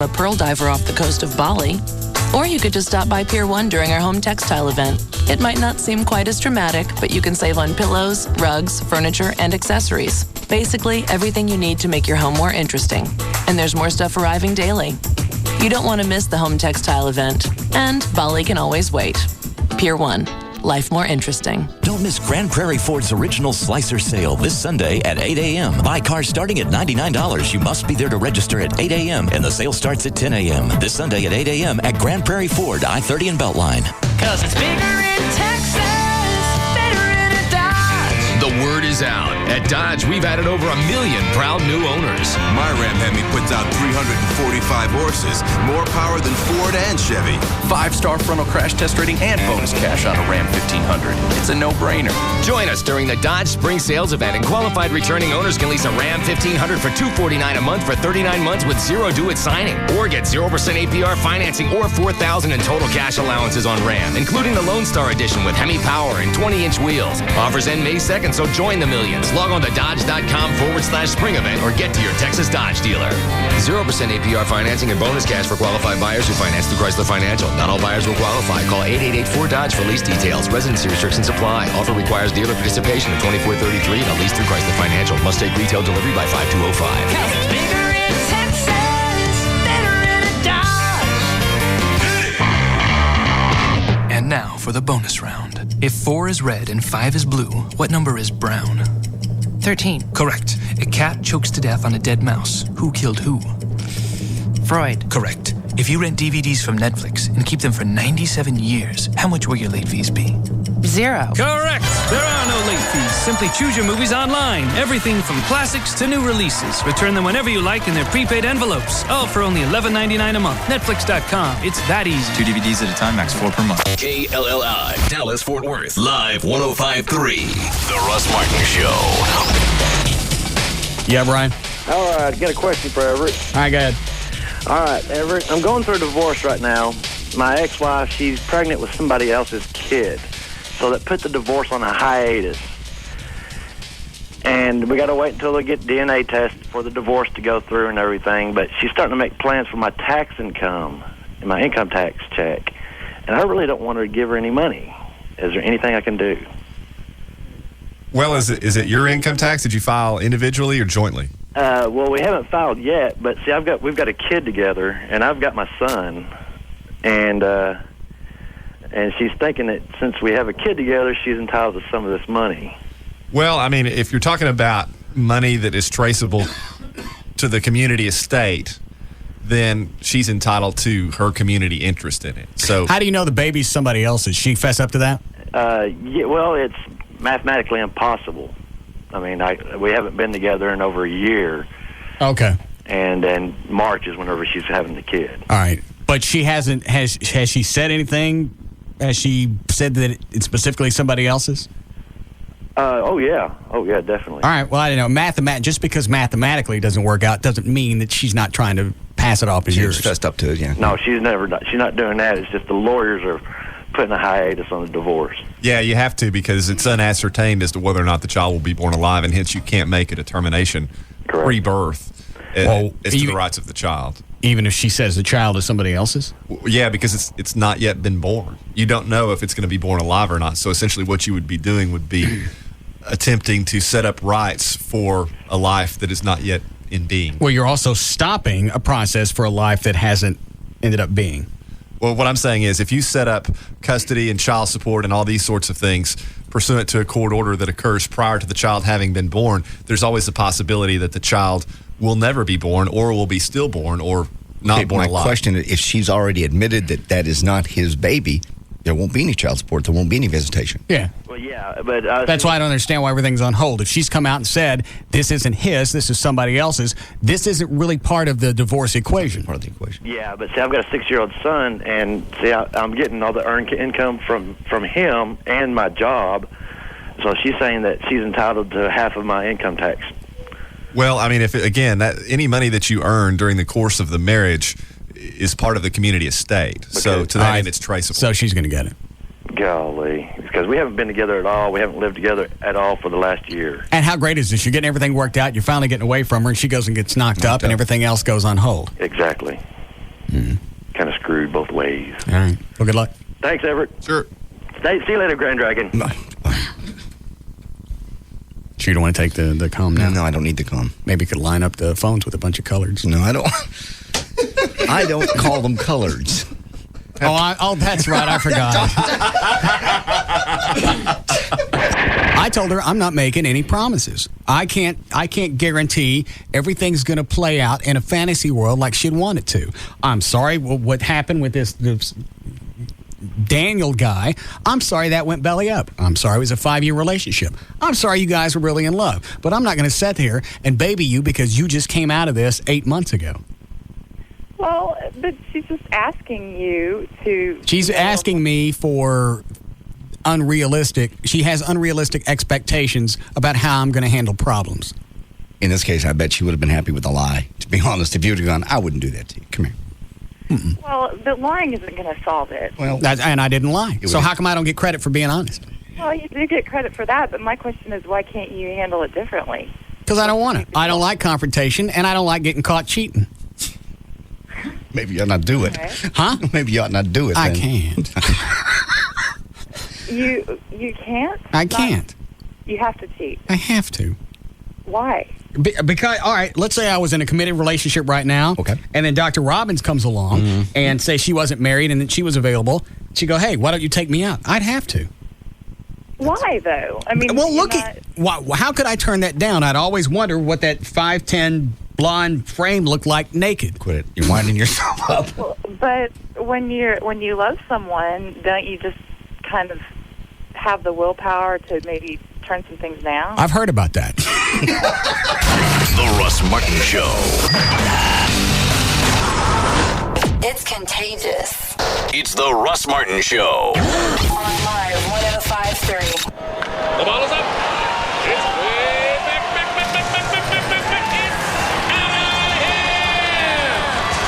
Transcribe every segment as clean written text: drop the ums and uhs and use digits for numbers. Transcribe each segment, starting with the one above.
a pearl diver off the coast of Bali. Or you could just stop by Pier 1 during our home textile event. It might not seem quite as dramatic, but you can save on pillows, rugs, furniture, and accessories. Basically, everything you need to make your home more interesting. And there's more stuff arriving daily. You don't want to miss the home textile event. And Bali can always wait. Pier 1. Life more interesting. Don't miss Grand Prairie Ford's original Slicer sale this Sunday at 8 a.m. Buy cars starting at $99. You must be there to register at 8 a.m. and the sale starts at 10 a.m. This Sunday at 8 a.m. at Grand Prairie Ford, I-30 and Beltline. Cause it's bigger in Texas, better in a Dodge. The word is out. At Dodge, we've added over 1 million proud new owners. My Ram Hemi puts out 345 horses, more power than Ford and Chevy. 5-star frontal crash test rating and bonus cash on a Ram 1500. It's a no-brainer. Join us during the Dodge Spring Sales Event, and qualified returning owners can lease a Ram 1500 for $249 a month for 39 months with zero due at signing. Or get 0% APR financing or $4,000 in total cash allowances on Ram, including the Lone Star Edition with Hemi Power and 20-inch wheels. Offers end May 2nd, so join the millions. Log on to Dodge.com/spring event or get to your Texas Dodge dealer. 0% APR financing and bonus cash for qualified buyers who finance through Chrysler Financial. Not all buyers will qualify. Call 888-4DODGE for lease details. Residency restrictions apply. Offer requires dealer participation of 2433 and a lease through Chrysler Financial. Must take retail delivery by 5205. Cause it's bigger in Texas, better in a Dodge. And now for the bonus round. If 4 is red and 5 is blue, what number is brown? 13. Correct. A cat chokes to death on a dead mouse. Who killed who? Freud. Correct. If you rent DVDs from Netflix and keep them for 97 years, how much will your late fees be? 0. Correct. There are no late fees. Simply choose your movies online. Everything from classics to new releases. Return them whenever you like in their prepaid envelopes. All for only $11.99 a month. Netflix.com. It's that easy. 2 DVDs at a time, max 4 per month. KLLI, Dallas, Fort Worth. Live 105.3. The Russ Martin Show. Yeah, Brian? All right, got a question for Everett. All right, go ahead. All right, Everett, I'm going through a divorce right now. My ex-wife, she's pregnant with somebody else's kid. So that put the divorce on a hiatus. And we got to wait until they get DNA tests for the divorce to go through and everything. But she's starting to make plans for my tax income and my income tax check. And I really don't want her to give her any money. Is there anything I can do? Well, is it your income tax? Did you file individually or jointly? Well, we haven't filed yet, but see, we've got a kid together, and I've got my son, and she's thinking that since we have a kid together, she's entitled to some of this money. Well, I mean, if you're talking about money that is traceable to the community estate, then she's entitled to her community interest in it. So, how do you know the baby's somebody else's? She fess up to that? Yeah, well, it's mathematically impossible. I mean, we haven't been together in over a year. Okay. And then March is whenever she's having the kid. All right. But she hasn't, has she said anything? Has she said that it's specifically somebody else's? Oh, yeah, definitely. All right. Well, I don't know. Just because mathematically it doesn't work out doesn't mean that she's not trying to pass it off as yours. She's fessed up to it, yeah. No, she's not doing that. It's just the lawyers are putting a hiatus on the divorce. Yeah, you have to, because it's unascertained as to whether or not the child will be born alive, and hence you can't make a determination pre-birth as to the rights of the child. Even if she says the child is somebody else's? Yeah, because it's not yet been born. You don't know if it's going to be born alive or not. So essentially what you would be doing would be attempting to set up rights for a life that is not yet in being. Well, you're also stopping a process for a life that hasn't ended up being. Well, what I'm saying is if you set up custody and child support and all these sorts of things pursuant to a court order that occurs prior to the child having been born, there's always the possibility that the child will never be born or will be stillborn or not born alive. My question is, if she's already admitted that that is not his baby, there won't be any child support. There won't be any visitation. Yeah. Well, yeah, but that's why I don't understand why everything's on hold. If she's come out and said this isn't his, this is somebody else's, this isn't really part of the divorce equation. Part of the equation. Yeah, but see, I've got a 6-year-old son, and see, I'm getting all the earned income from him and my job. So she's saying that she's entitled to half of my income tax. Well, I mean, any money that you earn during the course of the marriage is part of the community estate. Okay. So to that end, it's traceable. So she's going to get it. Golly, because we haven't been together at all. We haven't lived together at all for the last year. And how great is this? You're getting everything worked out. You're finally getting away from her, and she goes and gets knocked up, and everything else goes on hold. Exactly. kind of screwed both ways. All right. Well, good luck. Thanks, Everett. Sure. See you later, Grand Dragon. Sure you don't want to take the comm now? No, I don't need the comm. Maybe you could line up the phones with a bunch of coloreds. No, I don't. I don't call them coloreds. Oh, that's right. I forgot. I told her I'm not making any promises. I can't guarantee everything's going to play out in a fantasy world like she'd want it to. I'm sorry what happened with this Daniel guy. I'm sorry that went belly up. I'm sorry it was a 5-year relationship. I'm sorry you guys were really in love. But I'm not going to sit here and baby you because you just came out of this 8 months ago. Well, but she's just asking you to... She's asking me for she has unrealistic expectations about how I'm going to handle problems. In this case, I bet she would have been happy with a lie. To be honest, if you would have gone, I wouldn't do that to you. Come here. Mm-mm. Well, but lying isn't going to solve it. Well, and I didn't lie. So how come I don't get credit for being honest? Well, you do get credit for that, but my question is, why can't you handle it differently? Because I don't want it. I don't like confrontation, and I don't like getting caught cheating. Maybe you ought not do it. Okay. Huh? Maybe you ought not do it. I then. can't. You can't? I can't. You have to cheat. I have to. Why? Because, all right, let's say I was in a committed relationship right now. Okay. And then Dr. Robbins comes along and say she wasn't married and that she was available. She'd go, hey, why don't you take me out? I'd have to. Why, though? I mean, well, look at how could I turn that down? I'd always wonder what that 5'10" blonde frame looked like naked. Quit it. You're winding yourself up. Well, but when you love someone, don't you just kind of have the willpower to maybe turn some things down? I've heard about that. The Russ Martin Show. It's contagious. It's the Russ Martin Show. On Live 105.3. The ball is up. It's way back.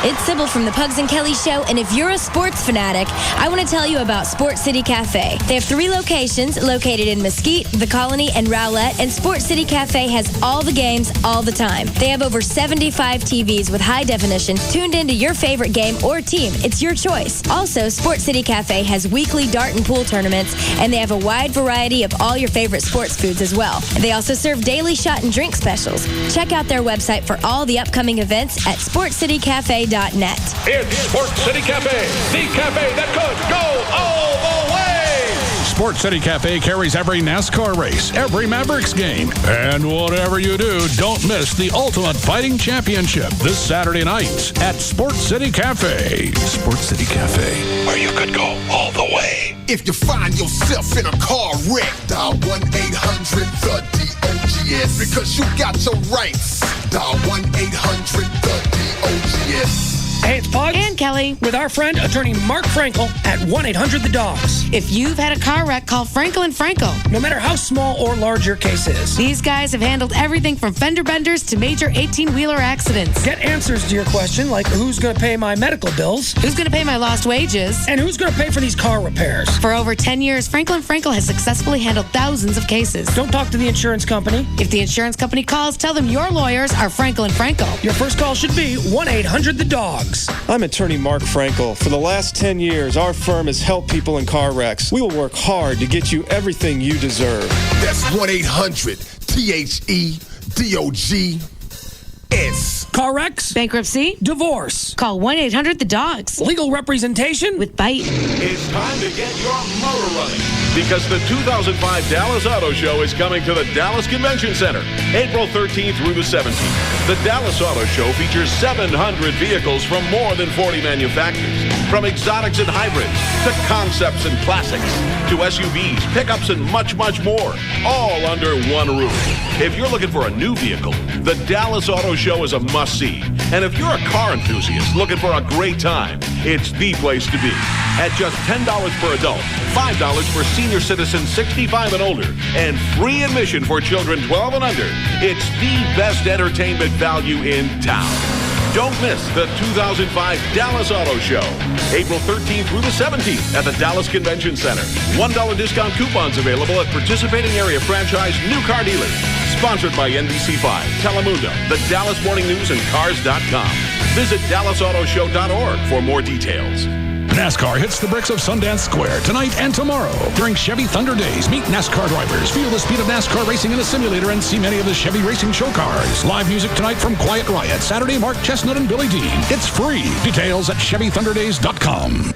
It's Sybil from the Pugs and Kelly Show, and if you're a sports fanatic, I want to tell you about Sports City Cafe. They have 3 locations located in Mesquite, The Colony, and Rowlett, and Sports City Cafe has all the games all the time. They have over 75 TVs with high definition tuned into your favorite game or team. It's your choice. Also, Sports City Cafe has weekly dart and pool tournaments, and they have a wide variety of all your favorite sports foods as well. They also serve daily shot and drink specials. Check out their website for all the upcoming events at sportscitycafe.net. It's Sports City Cafe, the cafe that could go all the way. Sports City Cafe carries every NASCAR race, every Mavericks game, and whatever you do, don't miss the Ultimate Fighting Championship this Saturday night at Sports City Cafe. Sports City Cafe, where you could go all the way. If you find yourself in a car wreck, dial 1-800-THE-DOGS because you got your rights. Dial 1-800-THE-DOGS. Hey, it's Pug and Kelly with our friend, attorney Mark Frankel at 1-800-THE-DOGS. If you've had a car wreck, call Frankel and Frankel. No matter how small or large your case is. These guys have handled everything from fender benders to major 18-wheeler accidents. Get answers to your question like who's going to pay my medical bills? Who's going to pay my lost wages? And who's going to pay for these car repairs? For over 10 years, Frankel and Frankel has successfully handled thousands of cases. Don't talk to the insurance company. If the insurance company calls, tell them your lawyers are Frankel and Frankel. Your first call should be 1-800-THE-DOGS. I'm attorney Mark Frankel. For the last 10 years, our firm has helped people in car wrecks. We will work hard to get you everything you deserve. That's 1-800-THE-DOGS. Car wrecks, bankruptcy, divorce. Call 1-800-THE-DOGS. Legal representation with Bite. It's time to get your motor running because the 2005 Dallas Auto Show is coming to the Dallas Convention Center, April 13th through the 17th. The Dallas Auto Show features 700 vehicles from more than 40 manufacturers, from exotics and hybrids to concepts and classics to SUVs, pickups, and much, much more, all under one roof. If you're looking for a new vehicle, the Dallas Auto Show is a must-see. And if you're a car enthusiast looking for a great time, it's the place to be. At just $10 per adult, $5 for senior citizens 65 and older, and free admission for children 12 and under, it's the best entertainment value in town. Don't miss the 2005 Dallas Auto Show, April 13th through the 17th at the Dallas Convention Center. $1 discount coupons available at participating area franchise new car dealers. Sponsored by NBC5, Telemundo, the Dallas Morning News, and Cars.com. Visit DallasAutoShow.org for more details. NASCAR hits the bricks of Sundance Square tonight and tomorrow. During Chevy Thunder Days, meet NASCAR drivers, feel the speed of NASCAR racing in a simulator, and see many of the Chevy racing show cars. Live music tonight from Quiet Riot. Saturday, Mark Chestnut and Billy Dean. It's free. Details at ChevyThunderDays.com.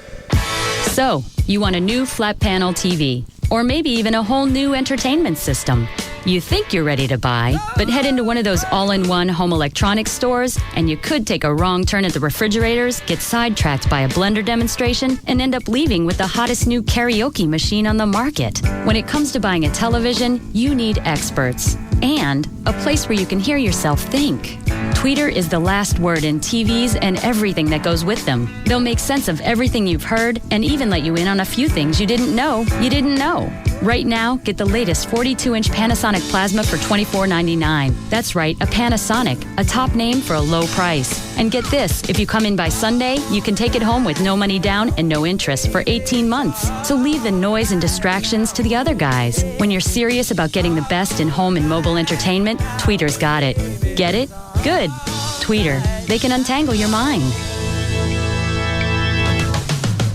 So, you want a new flat panel TV, or maybe even a whole new entertainment system. You think you're ready to buy, but head into one of those all-in-one home electronics stores, and you could take a wrong turn at the refrigerators, get sidetracked by a blender demonstration, and end up leaving with the hottest new karaoke machine on the market. When it comes to buying a television, you need experts and a place where you can hear yourself think. Tweeter is the last word in TVs and everything that goes with them. They'll make sense of everything you've heard and even let you in on a few things you didn't know. Right now, get the latest 42-inch Panasonic Plasma for $24.99. That's right, a Panasonic, a top name for a low price. And get this, if you come in by Sunday, you can take it home with no money down and no interest for 18 months. So leave the noise and distractions to the other guys. When you're serious about getting the best in home and mobile entertainment, Tweeter's got it. Get it? Good. Tweeter. They can untangle your mind.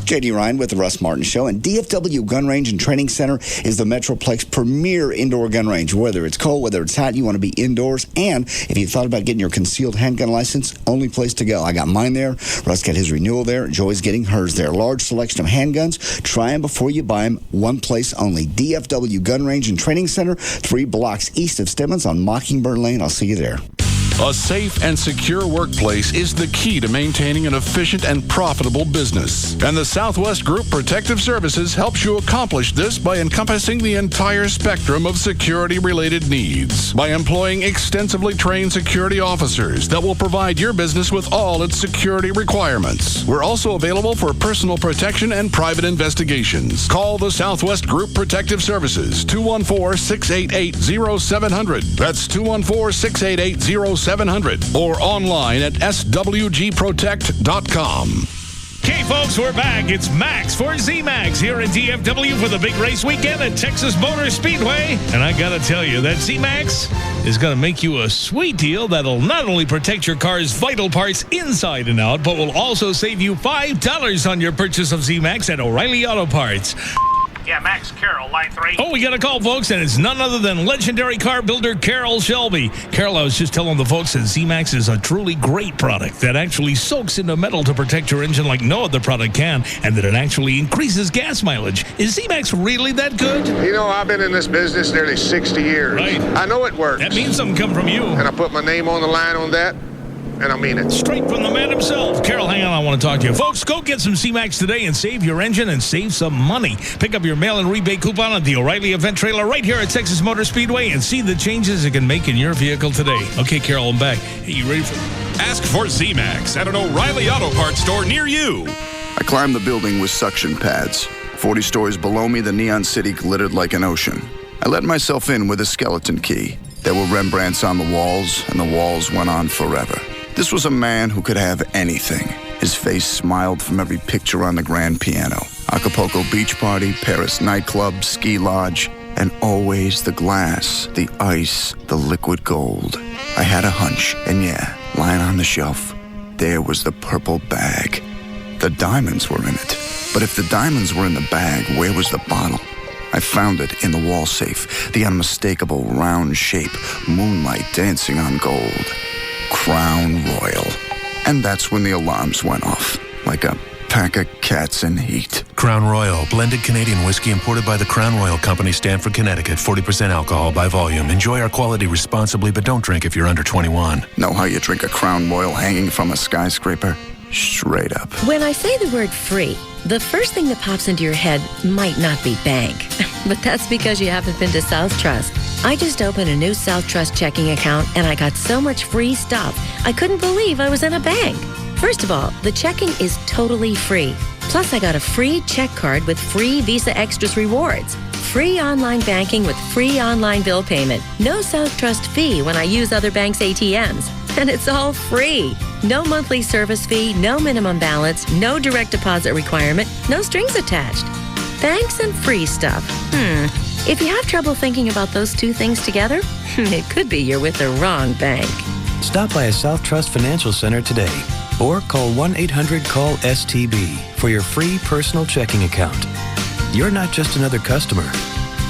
J.D. Ryan with the Russ Martin Show, and DFW Gun Range and Training Center is the Metroplex premier indoor gun range. Whether it's cold, whether it's hot, you want to be indoors. And if you thought about getting your concealed handgun license, only place to go. I got mine there. Russ got his renewal there. Joy's getting hers there. Large selection of handguns. Try them before you buy them. One place only. DFW Gun Range and Training Center, 3 blocks east of Stemmons on Mockingbird Lane. I'll see you there. A safe and secure workplace is the key to maintaining an efficient and profitable business. And the Southwest Group Protective Services helps you accomplish this by encompassing the entire spectrum of security-related needs. By employing extensively trained security officers that will provide your business with all its security requirements. We're also available for personal protection and private investigations. Call the Southwest Group Protective Services, 214-688-0700. That's 214-688-0700. Or online at swgprotect.com. Okay, folks, we're back. It's Max for Z-Max here at DFW for the big race weekend at Texas Motor Speedway. And I got to tell you, that Z-Max is going to make you a sweet deal that'll not only protect your car's vital parts inside and out, but will also save you $5 on your purchase of Z-Max at O'Reilly Auto Parts. Yeah, Max, Carroll, line 3. Oh, we got a call, folks, and it's none other than legendary car builder Carroll Shelby. Carroll, I was just telling the folks that Z-Max is a truly great product that actually soaks into metal to protect your engine like no other product can, and that it actually increases gas mileage. Is Z-Max really that good? You know, I've been in this business nearly 60 years. Right. I know it works. That means something come from you. And I put my name on the line on that. And I mean it. Straight from the man himself. Carol, hang on, I want to talk to you. Folks, go get some C-Max today and save your engine and save some money. Pick up your mail-in rebate coupon at the O'Reilly event trailer right here at Texas Motor Speedway and see the changes it can make in your vehicle today. Okay, Carol, I'm back. Hey, you ready for... Ask for Z-Max at an O'Reilly Auto Parts store near you. I climbed the building with suction pads. 40 stories below me, the neon city glittered like an ocean. I let myself in with a skeleton key. There were Rembrandts on the walls, and the walls went on forever. This was a man who could have anything. His face smiled from every picture on the grand piano. Acapulco beach party, Paris nightclub, ski lodge, and always the glass, the ice, the liquid gold. I had a hunch, and yeah, lying on the shelf, there was the purple bag. The diamonds were in it. But if the diamonds were in the bag, where was the bottle? I found it in the wall safe, the unmistakable round shape, moonlight dancing on gold. Crown Royal. And that's when the alarms went off, like a pack of cats in heat. Crown Royal, blended Canadian whiskey imported by the Crown Royal Company, Stamford, Connecticut. 40% alcohol by volume. Enjoy our quality responsibly, but don't drink if you're under 21. Know how you drink a Crown Royal hanging from a skyscraper? Straight up. When I say the word free, the first thing that pops into your head might not be bank. But that's because you haven't been to South Trust. I just opened a new South Trust checking account, and I got so much free stuff, I couldn't believe I was in a bank. First of all, the checking is totally free. Plus, I got a free check card with free Visa Extras rewards. Free online banking with free online bill payment. No South Trust fee when I use other banks' ATMs. And it's all free. No monthly service fee, no minimum balance, no direct deposit requirement, no strings attached. Banks and free stuff. If you have trouble thinking about those two things together, it could be you're with the wrong bank. Stop by a South Trust Financial Center today. or call 1-800-CALL-STB for your free personal checking account. You're not just another customer.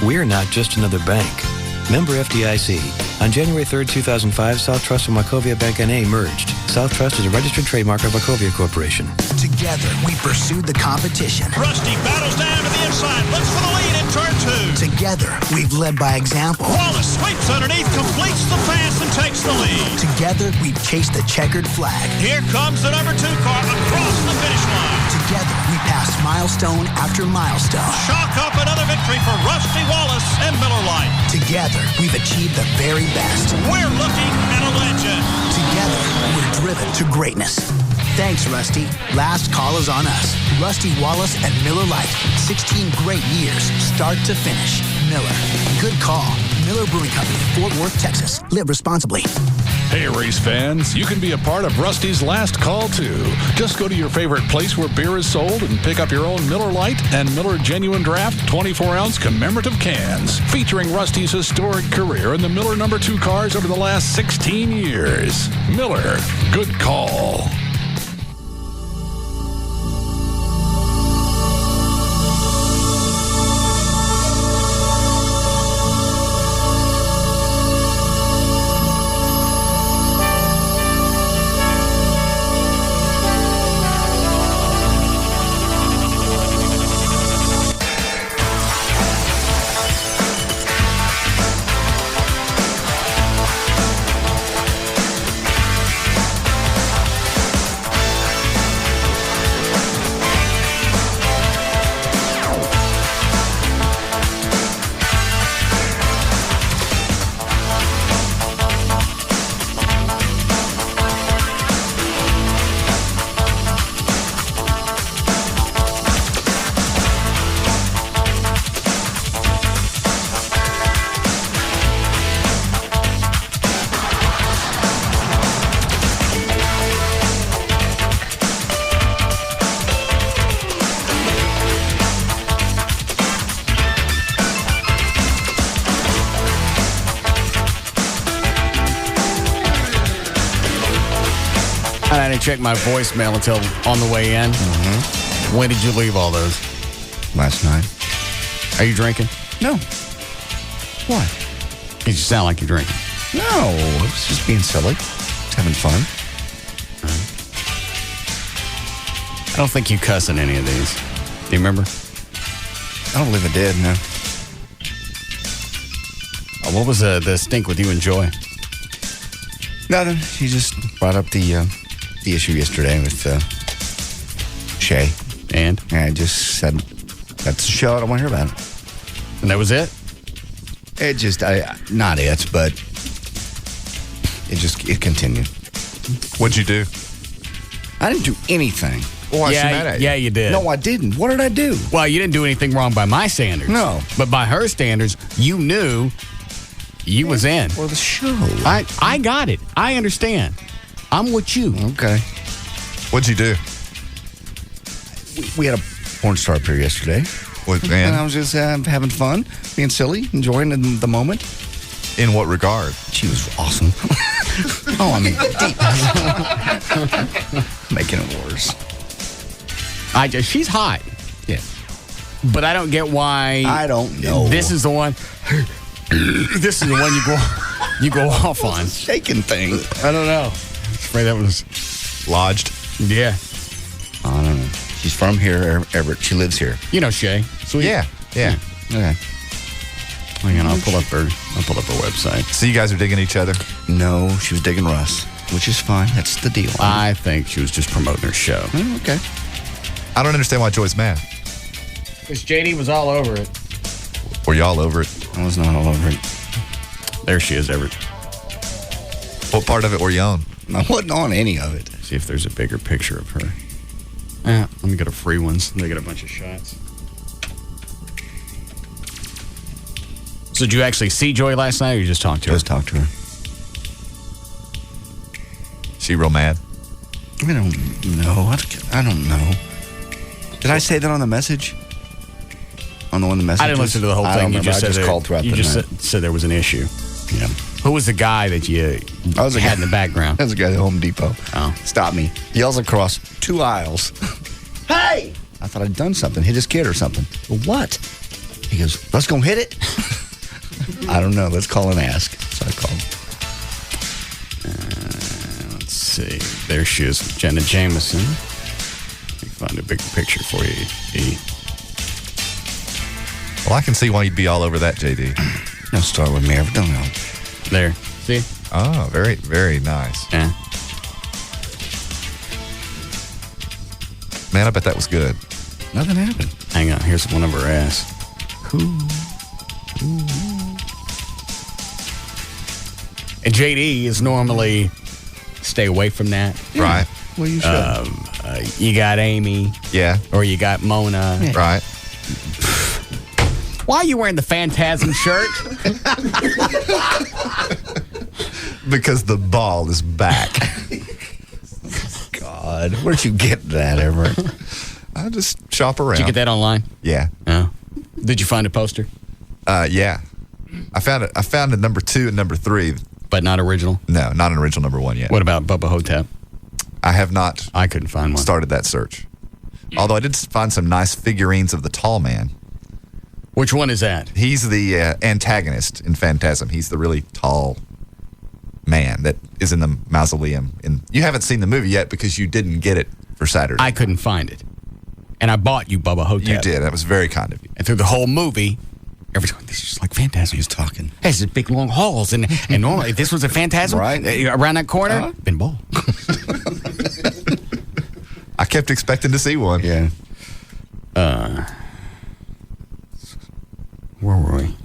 We're not just another bank. Member FDIC. On January 3rd, 2005, South Trust and Wachovia Bank N.A. merged. South Trust is a registered trademark of Wachovia Corporation. Together, we pursued the competition. Rusty battles down to the inside, looks for the lead in turn 2. Together, we've led by example. Wallace sweeps underneath, completes the pass, and takes the lead. Together, we've chased the checkered flag. Here comes the number 2 car across the finish line. Together, we passed milestone after milestone. Chalk up another victory for Rusty Wallace and Miller Lite. Together, we've achieved the very best. We're looking at a legend. Together, we're driven to greatness. Thanks, Rusty. Last call is on us. Rusty Wallace and Miller Lite. 16 great years, start to finish. Miller. Good call. Miller Brewing Company, Fort Worth, Texas. Live responsibly. Hey, race fans, you can be a part of Rusty's last call, too. Just go to your favorite place where beer is sold and pick up your own Miller Lite and Miller Genuine Draft 24-ounce commemorative cans, featuring Rusty's historic career in the Miller No. 2 cars over the last 16 years. Miller, good call. I didn't check my voicemail until on the way in. Mm-hmm. When did you leave all those? Last night. Are you drinking? No. Why? Because you sound like you're drinking. No, I was just being silly. Just having fun. I don't think you cuss in any of these. Do you remember? I don't believe I did, no. What was the stink with you and Joy? Nothing. She just brought up the issue yesterday with Shay. And I just said, that's the show. I don't want to hear about it. And that was it? It just, not it, but it continued. What'd you do? I didn't do anything. Well, why is she mad at you? Yeah, you did. No, I didn't. What did I do? Well, you didn't do anything wrong by my standards. No. But by her standards, you knew you was in. For the show. I got it. I understand. I'm with you. Okay. What'd you do? We had a porn star up here yesterday. And I was just having fun, being silly, enjoying the moment. In what regard? She was awesome. Oh, I mean, deep. Making it worse. She's hot. Yeah. But I don't get why. I don't know. This is the one. This is the one you go off on. Shaking thing. I don't know. I'm afraid that was lodged. Yeah. I don't know. She's from here, Everett. She lives here. You know Shay. Sweet. Yeah. Okay. Hang on, I'll pull up her website. So you guys are digging each other? No, she was digging Russ, which is fine. That's the deal. I think she was just promoting her show. Okay. I don't understand why Joy's mad. Because JD was all over it. Were you all over it? I was not all over it. There she is, Everett. What part of it were you on? I wasn't on any of it. See if there's a bigger picture of her. Let me get a free ones. They get a bunch of shots. So did you actually see Joy last night, or you just talked to her? Just talked to her. She real mad? I don't know. I don't know. Did I say that on the message? On the one the message? I didn't listen to the whole thing. You just said called throughout the night. You just said there was an issue. Yeah. Who was the guy that you had in the background? That was a guy at Home Depot. Oh. Stopped me. Yells across 2 aisles. Hey! I thought I'd done something. Hit his kid or something. Well, what? He goes, let's go hit it? I don't know. Let's call and ask. So I called. Let's see. There she is, Jenna Jameson. Let me find a bigger picture for you, E. Well, I can see why you'd be all over that, JD. Don't start with me. I don't know. There. See? Oh, very, very nice. Yeah. Man, I bet that was good. Nothing happened. Hang on. Here's one of her ass. And JD is normally stay away from that. Right. Well, you should. You got Amy. Yeah. Or you got Mona. Yeah. Right. Why are you wearing the Phantasm shirt? Because the ball is back. God, where'd you get that, Everett? I just shop around. Did you get that online? Yeah. No. Did you find a poster? Yeah. I found a number 2 and number 3. But not original? No, not an original number 1 yet. What about Bubba Hotep? I have not. I couldn't find one. Started that search. Although I did find some nice figurines of the tall man. Which one is that? He's the antagonist in Phantasm. He's the really tall man that is in the mausoleum. You haven't seen the movie yet because you didn't get it for Saturday. I couldn't find it. And I bought you Bubba Hotep. You did. That was very kind of you. And through the whole movie, every time, this is just like Phantasm. He's talking. Hey, it's big long halls. And normally, if this was a Phantasm, right around that corner, been ball. I kept expecting to see one. Yeah. Where were we?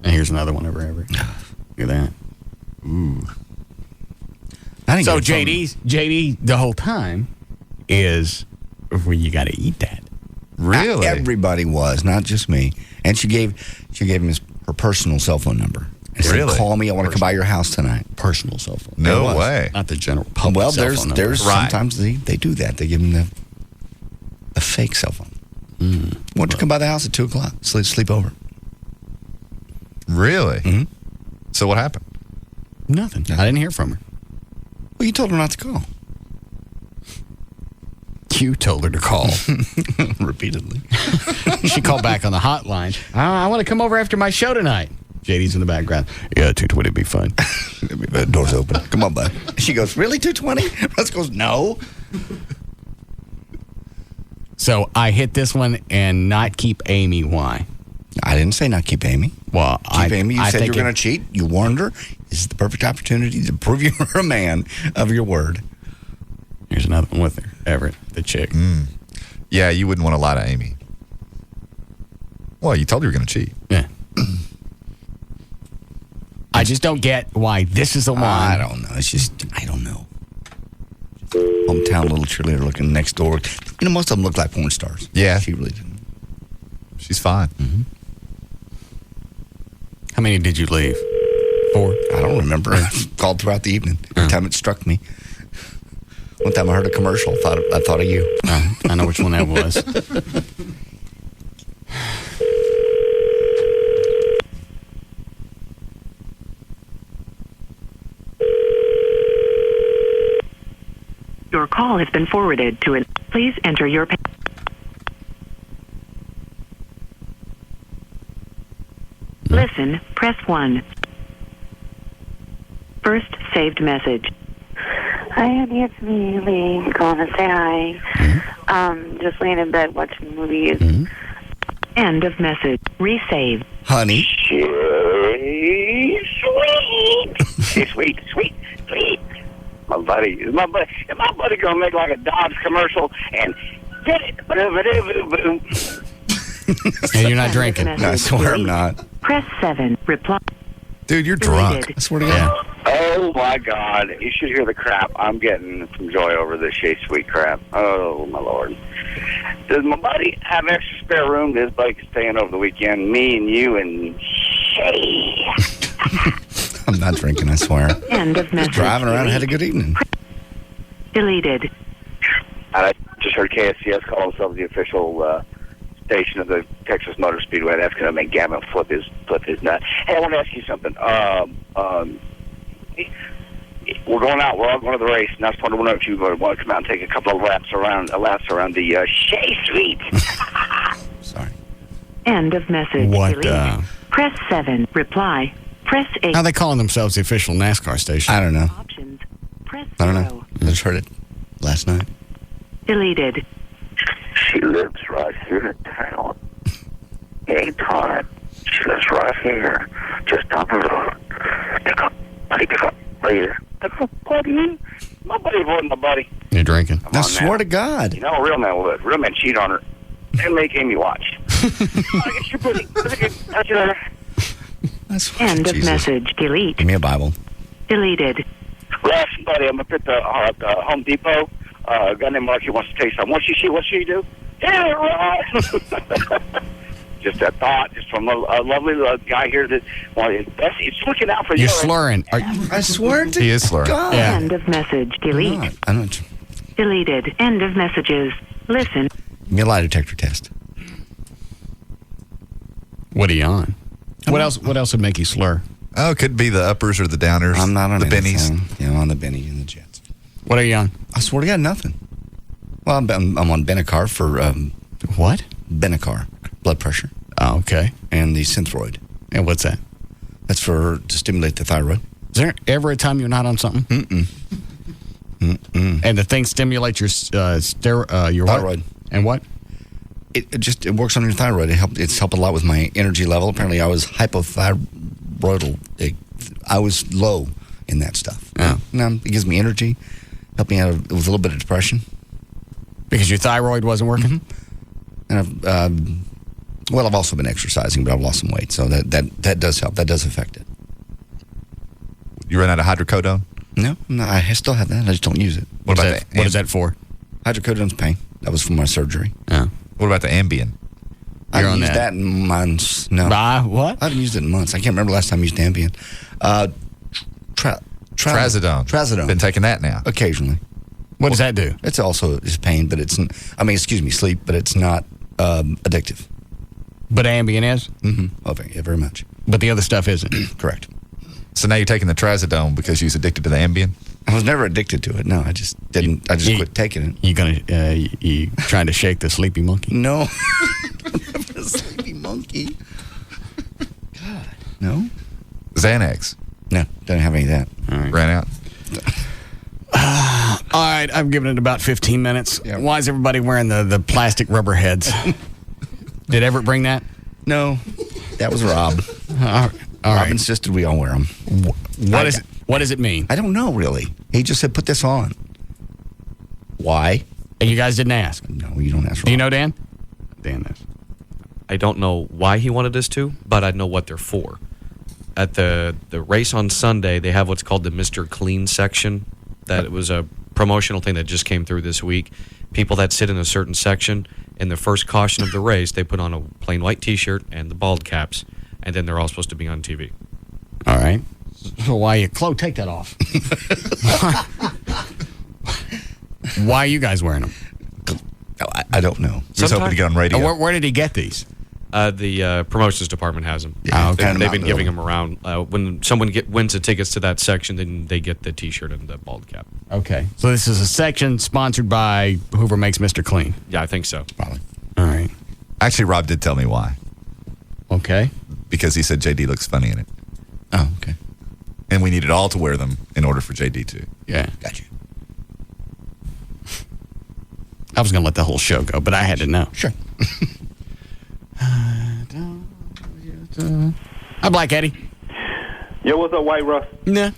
And here's another one over Everett. Look at that. Ooh. So JD the whole time is where you got to eat that. Really? Everybody was, not just me. And she gave him her personal cell phone number. And said, Really? Call me. I want to come by your house tonight. Personal cell phone. No way. Not the general public Well, cell phone number. there's Right. sometimes they do that. They give him a fake cell phone. Why don't you come by the house at 2 o'clock? Sleep over. Really? Mm-hmm. So what happened? Nothing. I didn't hear from her. Well, you told her not to call. You told her to call. Repeatedly. She called back on the hotline. I want to come over after my show tonight. JD's in the background. Yeah, 2:20 would be fine. The door's open. Come on, bud. She goes, really, 2:20? Russ goes, no. So I hit this one and not keep Amy. Why? I didn't say not keep Amy. Well, keep Amy. You said you were going to cheat. You warned her. This is the perfect opportunity to prove you were a man of your word. Here's another one with her, Everett, the chick. Yeah, you wouldn't want to lie to Amy. Well, you told her you were going to cheat. Yeah. I just don't get why this is the one. I don't know. It's just, I don't know. Hometown little cheerleader looking next door. You know, most of them look like porn stars. Yeah. She really didn't. She's fine. Mm-hmm. How many did you leave? 4? I don't remember. I called throughout the evening. Every time it struck me. One time I heard a commercial. I thought of you. I know which one that was. Your call has been forwarded to Please enter your... Listen, press 1. First saved message. Hi, Andy, it's me, Lee, calling to say hi. Just laying in bed watching movies. End of message. Resave. Honey. Sweet. My buddy gonna make like a Dodge commercial and And you're not drinking. No, I swear I'm not. Press 7. Reply. Dude, you're drunk. I swear to God. Oh my God! You should hear the crap I'm getting from Joy over this Shea Sweet crap. Oh my Lord! Does my buddy have extra spare room? His buddy can stay in over the weekend. Me and you and Shay. I'm not drinking, I swear. End of message. Just driving around and had a good evening. Deleted. I just heard KSCS call themselves the official station of the Texas Motor Speedway. That's going to make Gavin flip his nut. Hey, I want to ask you something. We're going out. We're all going to the race, and I just wondering if you want to come out and take a couple of laps around the Shea Suite. Sorry. End of message. What? Delete. Press 7. Reply. Press 8. How are they calling themselves the official NASCAR station? I don't know. Options. Press I don't 0. know. I just heard it last night. Deleted. She lives right here in town. Anytime. She lives right here. Just down the road. Pick up. Later. Pick up, buddy. My buddy wasn't my buddy. You're drinking. I swear to God. You know, a real man would. Real man cheat on her and make Amy watch. I guess you're pretty. That's your End of message. Delete. Give me a Bible. Deleted. Russ, buddy, I'm up at the Home Depot. A guy named Marky wants to tell you something. What she do? Yeah, right. Just a thought, just from a lovely guy here that he's looking out for you. You're slurring. I swear to He is slurring. God. Yeah. End of message. Delete. I don't. Deleted. End of messages. Listen. Give me a lie detector test. What are you on? What else would make you slur? Oh, it could be the uppers or the downers. I'm not on the bennies. anything. On the Benny and the Jets. What are you on? I swear to God, nothing. Well, I'm on Benacar for what? Benacar, blood pressure. Oh, okay. And the Synthroid. And what's that? That's to stimulate the thyroid. Is there ever a time you're not on something? And the thing stimulates your your thyroid. What? And what? It works on your thyroid. It's helped a lot with my energy level. Apparently, I was hypothyroidal. I was low in that stuff. Yeah. Now it gives me energy. Helped me out with a little bit of depression. Because your thyroid wasn't working? And I've also been exercising, but I've lost some weight, so that does help. That does affect it. You run out of hydrocodone? No, I still have that. I just don't use it. What is that for? Hydrocodone's pain. That was from my surgery. Yeah. What about the Ambien? I haven't used that in months. No. What? I haven't used it in months. I can't remember the last time I used Ambien. Trazodone. Been taking that now. Occasionally. What does that do? It's also pain, but sleep, but it's not addictive. But Ambien is? Mm-hmm. Oh, very much. But the other stuff isn't? Correct. So now you're taking the Trazodone because you was addicted to the Ambien? I was never addicted to it. No, I just didn't. I just quit taking it. You trying to shake the sleepy monkey? No. Don't have a sleepy monkey. God. No? Xanax? No, don't have any of that. All right. Ran out? All right, I've given it about 15 minutes. Yeah. Why is everybody wearing the plastic rubber heads? Did Everett bring that? No. That was Rob. All Rob right. insisted we all wear them. What does it mean? I don't know, really. He just said, put this on. Why? And you guys didn't ask? No, you don't ask Rob. Do you know Dan? Dan knows. I don't know why he wanted us to, but I know what they're for. At the race on Sunday, they have what's called the Mr. Clean section. That was a promotional thing that just came through this week. People that sit in a certain section, in the first caution of the race, they put on a plain white T-shirt and the bald caps, and then they're all supposed to be on TV. All right. So why Chloe, take that off. Why are you guys wearing them? I don't know. He was hoping to get on radio. Where did he get these? The promotions department has them. Yeah, okay. They've been giving them around. When someone wins the tickets to that section, then they get the T-shirt and the bald cap. Okay. So this is a section sponsored by whoever makes Mr. Clean. Yeah, I think so. Probably. All right. Actually, Rob did tell me why. Okay. Because he said JD looks funny in it. Oh, okay. And we needed all to wear them in order for JD to. Yeah. Got you. I was going to let the whole show go, but I had to know. Sure. Hi, Black Eddie. Yo, what's up, White Russ? Nah.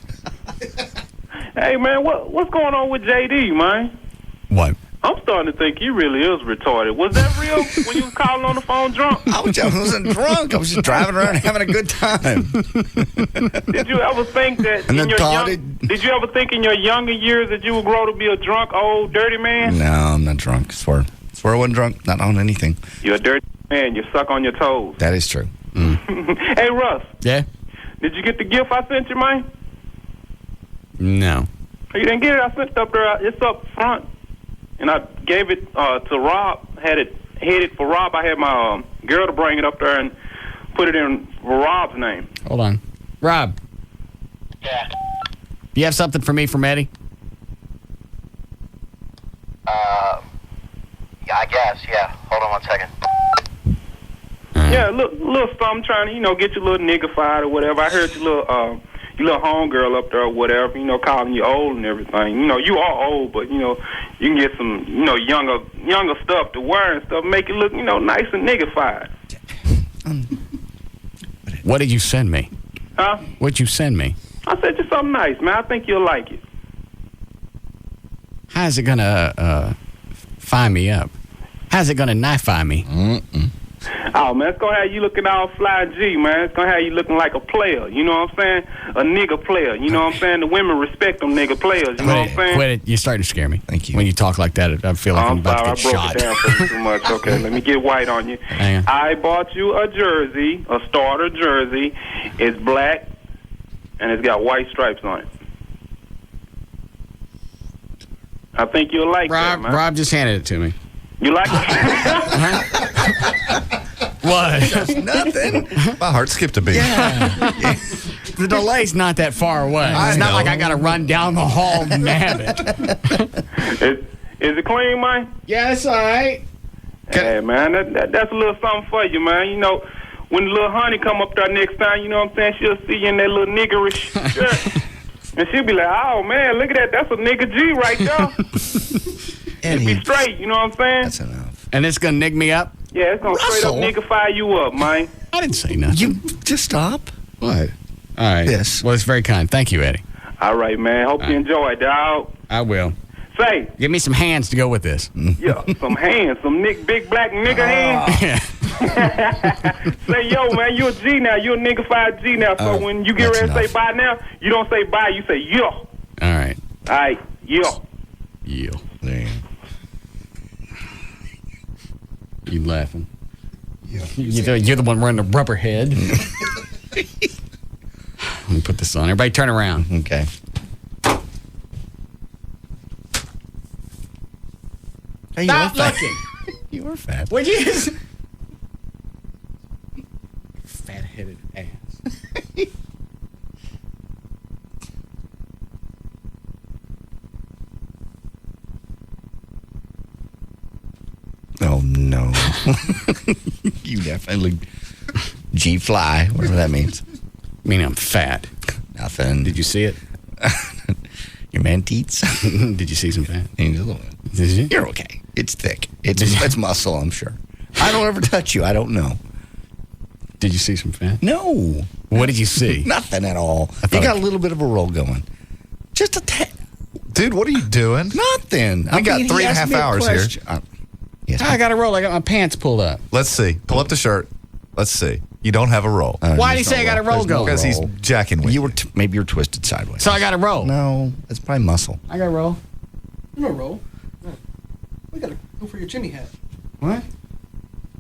Hey, man, what's going on with JD, man? What? I'm starting to think he really is retarded. Was that real when you was calling on the phone drunk? I wasn't drunk. I was just driving around having a good time. Did you ever think that did you ever think in your younger years that you would grow to be a drunk, old, dirty man? No, I'm not drunk. Swear I wasn't drunk. Not on anything. You're a dirty man. You suck on your toes. That is true. Hey, Russ. Yeah? Did you get the gift I sent you, man? No. You didn't get it? I sent it up there. It's up front. And I gave it to Rob, had it headed for Rob. I had my girl to bring it up there and put it in for Rob's name. Hold on. Rob, Yeah. You have something for me from Eddie? Yeah, I guess, yeah. Hold on 1 second. Yeah, little something trying to, get your little nigga fired or whatever. I heard your little homegirl up there or whatever, calling you old and everything. You are old, but, you can get some, younger stuff to wear and stuff, make it look, nice and nigga-fied. What did you send me? Huh? What'd you send me? I said you something nice, man. I think you'll like it. How's it gonna fire me up? How's it gonna knife-fire me? Oh, man, it's going to have you looking all fly G, man. It's going to have you looking like a player. You know what I'm saying? A nigga player. You know what I'm saying? The women respect them nigga players. You know what I'm saying? Quit it. You're starting to scare me. Thank you. When you talk like that, I feel like I'm about to get shot. I broke it down for you too much. Okay, let me get white on you. Hang on. I bought you a jersey, a starter jersey. It's black, and it's got white stripes on it. I think you'll like that, man. Rob just handed it to me. You like it? What? Nothing. My heart skipped a beat. Yeah. The delay's not that far away. It's not like I got to run down the hall and nab it. Is it clean, man? Yeah, it's all right. Hey, man, that's a little something for you, man. When the little honey come up there next time, you know what I'm saying, she'll see you in that little niggerish shirt. And she'll be like, oh, man, look at that. That's a nigga G right there. It'll be straight, you know what I'm saying? That's enough. And it's going to nig me up? Yeah, it's going to straight up nigga fire you up, man. I didn't say nothing. You just stop. What? All right. Yes. Well, it's very kind. Thank you, Eddie. All right, man. Hope you enjoy it, dog. I will. Say. Give me some hands to go with this. Yeah, some hands. Some big black nigga hands. Yeah. Say, yo, man, you a G now. You a nigga 5G now. So when you get ready to say bye now, you don't say bye. You say yo. All right. All right. Yo. Yo. Damn. You laughing? Yeah. You're the one wearing the rubber head. Let me put this on. Everybody turn around. Okay. Hey, Stop looking. You were fat. Would you? Fat-headed ass. Oh, no. You definitely G-fly, whatever that means. I mean, I'm fat. Nothing. Did you see it? Your man teats. Did you see some fat? Did you? You're okay. It's thick. It's muscle, I'm sure. I don't ever touch you. I don't know. Did you see some fat? No. What did you see? Nothing at all. You got a little bit of a roll going. Just a tad. Dude, what are you doing? Nothing. We got 3.5 hours here. Yes, I got a roll. I got my pants pulled up. Let's see. Pull up the shirt. Let's see. You don't have a roll. Why did he say I got a roll going? Because he's jacking with you. Maybe you're twisted sideways. So I got a roll. No, it's probably muscle. I got a roll. You know, roll. We gotta go for your Jimmy hat. What?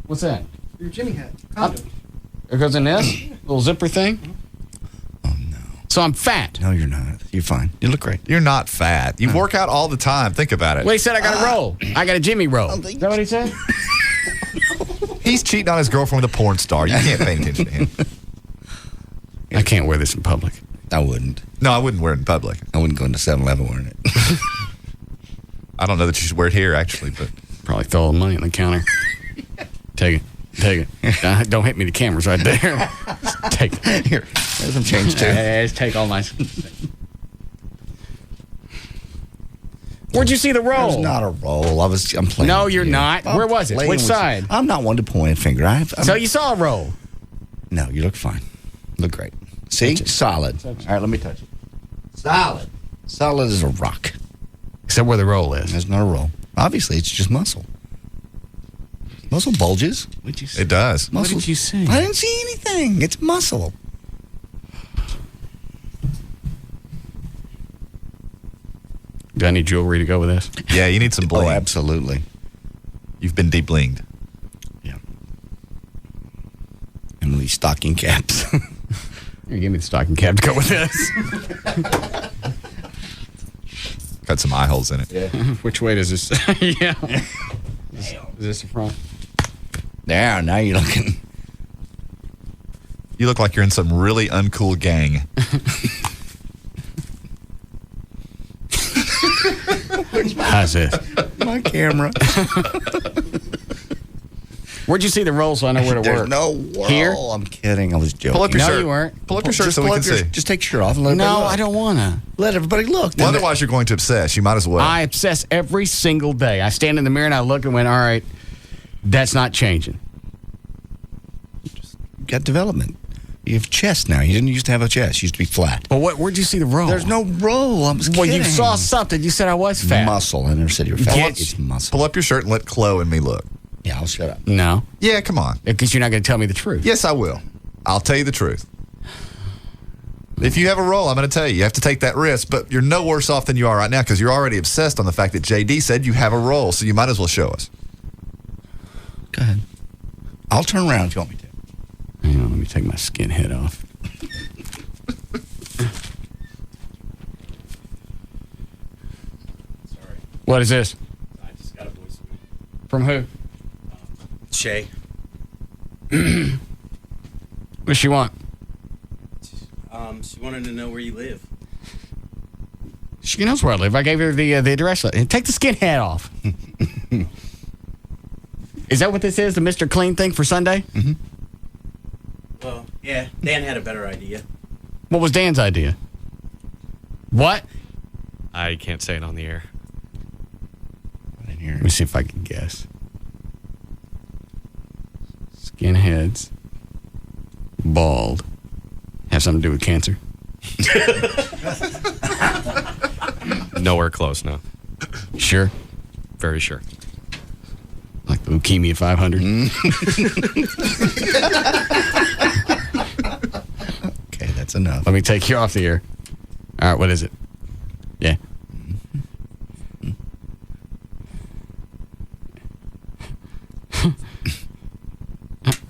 What's that? Your Jimmy hat. Condom. It goes in this little zipper thing. Oh no! So I'm fat. No, you're not. You're fine. You look great. You're not fat. You work out all the time. Think about it. Well, he said I got a roll. I got a Jimmy roll. Is that what he said? He's cheating on his girlfriend with a porn star. You can't pay attention to him. I can't wear this in public. I wouldn't. No, I wouldn't wear it in public. I wouldn't go into 7-Eleven wearing it. I don't know that you should wear it here, actually, but probably throw all the money on the counter. Take it. Take it. Don't hit me. The camera's right there. Take it. Here. There's some change, too. Just take all my... Where'd you see the roll? There's not a roll. I'm playing. No, you're not. Where was it? Which side? I'm not one to point a finger. So you saw a roll? No, you look fine. Look great. See? Solid. All right, let me touch it. Solid. Solid as a rock. Except where the roll is. There's not a roll. Obviously, it's just muscle. Muscle bulges. What'd you say? It does. What did you say? I didn't see anything. It's muscle. Do I need jewelry to go with this? Yeah, you need some bling. Oh, absolutely. You've been de-blinged. Yeah. And these stocking caps. Here, give me the stocking cap to go with this. Got some eye holes in it. Yeah. Which way does this? Yeah. Is this the front? There, now you're looking. You look like you're in some really uncool gang. How's this? My camera. Where'd you see the roll so I know where to There's work? no roll. Here? I'm kidding. I was joking. Pull up your No, shirt. you weren't. Pull up your shirt so we can see. Just take your shirt off and let everybody No, look. I don't want to. Let everybody look. Well, otherwise, you're going to obsess. You might as well. I obsess every single day. I stand in the mirror and I look and went, all right, that's not changing. You got development. You have chest now. You didn't used to have a chest. You used to be flat. Well, where'd you see the roll? There's no roll. I was Well, kidding. you saw something. You said I was fat. Muscle. I never said you were fat. Get- It's muscle. Pull up your shirt and let Chloe and me look. Yeah, I'll shut up. No. Yeah, come on. Because you're not going to tell me the truth. Yes, I will. I'll tell you the truth. If you have a roll, I'm going to tell you. You have to take that risk, but you're no worse off than you are right now because you're already obsessed on the fact that JD said you have a roll, so you might as well show us. Go ahead. I'll turn around if you want me to. Hang on, let me take my skinhead off. Sorry. What is this? I just got a voice. From who? Shay. What does she want? She wanted to know where you live. She knows where I live. I gave her the address. Take the skinhead off. Is that what this is? The Mr. Clean thing for Sunday? Mm-hmm. Well, yeah, Dan had a better idea. What was Dan's idea? What? I can't say it on the air. Let me see if I can guess. Skinheads. Bald. Have something to do with cancer? Nowhere close, no. Sure? Very sure. Like the leukemia 500? Okay, that's enough. Let me take you off the air. All right, what is it? Yeah.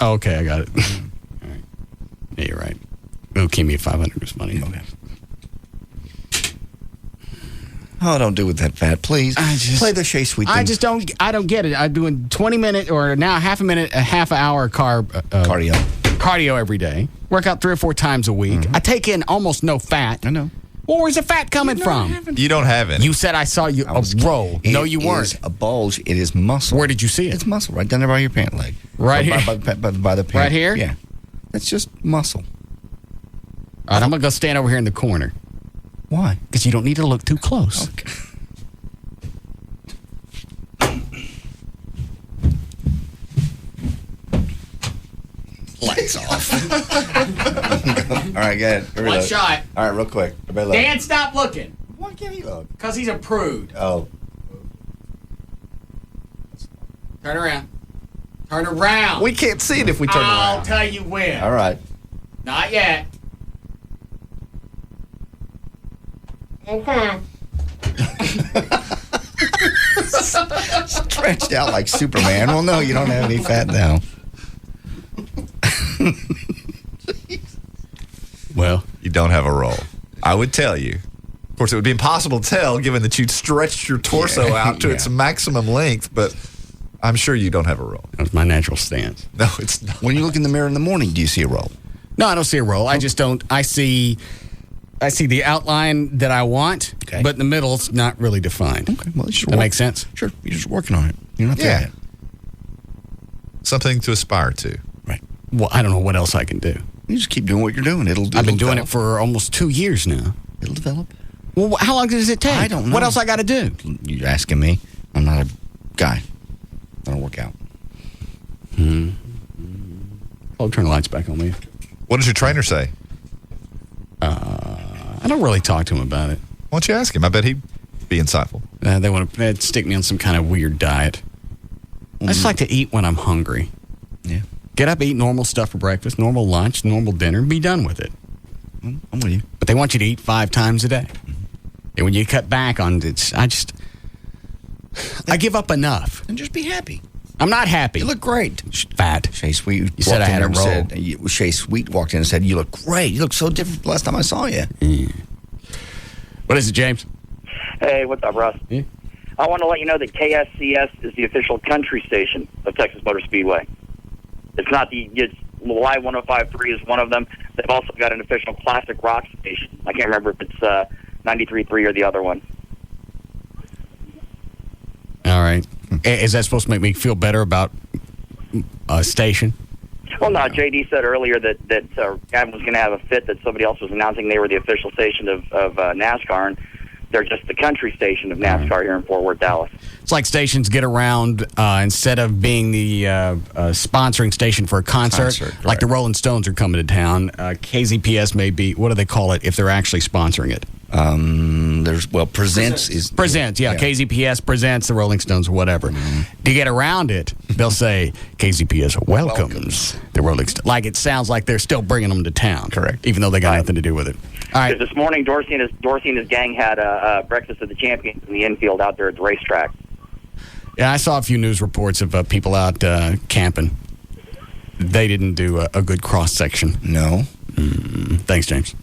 Oh, okay, I got it. All right. Yeah, you're right. Leukemia 500 was funny. Okay. Oh, don't do with that fat, please. Play the Shea Sweet thing. I don't get it. I'm doing 20-minute or now half an hour cardio every day. Work out 3 or 4 times a week. I take in almost no fat. I know. Well, where's the fat coming from? You don't have any. You said I saw you a roll. No, you weren't. It is a bulge. It is muscle. Where did you see it? It's muscle right down there by your pant leg. Right here? By the pant. Right here? Yeah. That's just muscle. All right, I'm going to go stand over here in the corner. Why? Because you don't need to look too close. Okay. Lights off. All right, go ahead. One Look. shot. All right, real quick. Everybody look. Dan, stop looking. Why can't he look? Because he's a prude. Oh. Turn around. Turn around. We can't see it if we turn I'll around. tell you when. All right. Not yet. Stretched out like Superman. Well, no, you don't have any fat now. Well, you don't have a roll. I would tell you. Of course, it would be impossible to tell given that you'd stretched your torso out to its maximum length, but I'm sure you don't have a roll. That's my natural stance. No, it's not. When you look in the mirror in the morning, do you see a roll? No, I don't see a roll. I just don't. I see the outline that I want, but in the middle, it's not really defined. Okay, well, that makes sense. Sure, you're just working on it. You're not there yet. Something to aspire to. Right. Well, I don't know what else I can do. You just keep doing what you're doing. I've been doing it for almost 2 years now. It'll develop. Well, how long does it take? I don't know. What else I got to do? You're asking me. I'm not a guy. I don't work out. I'll turn the lights back on me. What does your trainer say? I don't really talk to him about it. Why don't you ask him? I bet he'd be insightful. They want to stick me on some kind of weird diet. I just like to eat when I'm hungry. Yeah. Get up, eat normal stuff for breakfast, normal lunch, normal dinner, and be done with it. I'm with you. But they want you to eat 5 times a day. And when you cut back on it, I give up enough. And just be happy. I'm not happy. You look great. Fat. Shea Sweet. You said I had a roll. Shea Sweet walked in and said, "You look great. You look so different from last time I saw you." What is it, James? Hey, what's up, Russ? Yeah. I want to let you know that KSCS is the official country station of Texas Motor Speedway. It's not it's Live 105.3 is one of them. They've also got an official classic rock station. I can't remember if it's 93.3 or the other one. All right. Is that supposed to make me feel better about a station? Well, no. JD said earlier that Gavin was going to have a fit that somebody else was announcing they were the official station of NASCAR, and they're just the country station of NASCAR here in Fort Worth, Dallas. It's like stations get around instead of being the sponsoring station for a concert, like the Rolling Stones are coming to town. KZPS may be, what do they call it if they're actually sponsoring it? Presents. KZPS presents the Rolling Stones or whatever. To get around it, they'll say KZPS welcomes the Rolling Stones. Like it sounds like they're still bringing them to town. Correct. Even though they got nothing to do with it. All right. This morning, Dorsey and his gang had a breakfast of the champions in the infield out there at the racetrack. Yeah, I saw a few news reports of people out camping. They didn't do a good cross section. No. Thanks, James.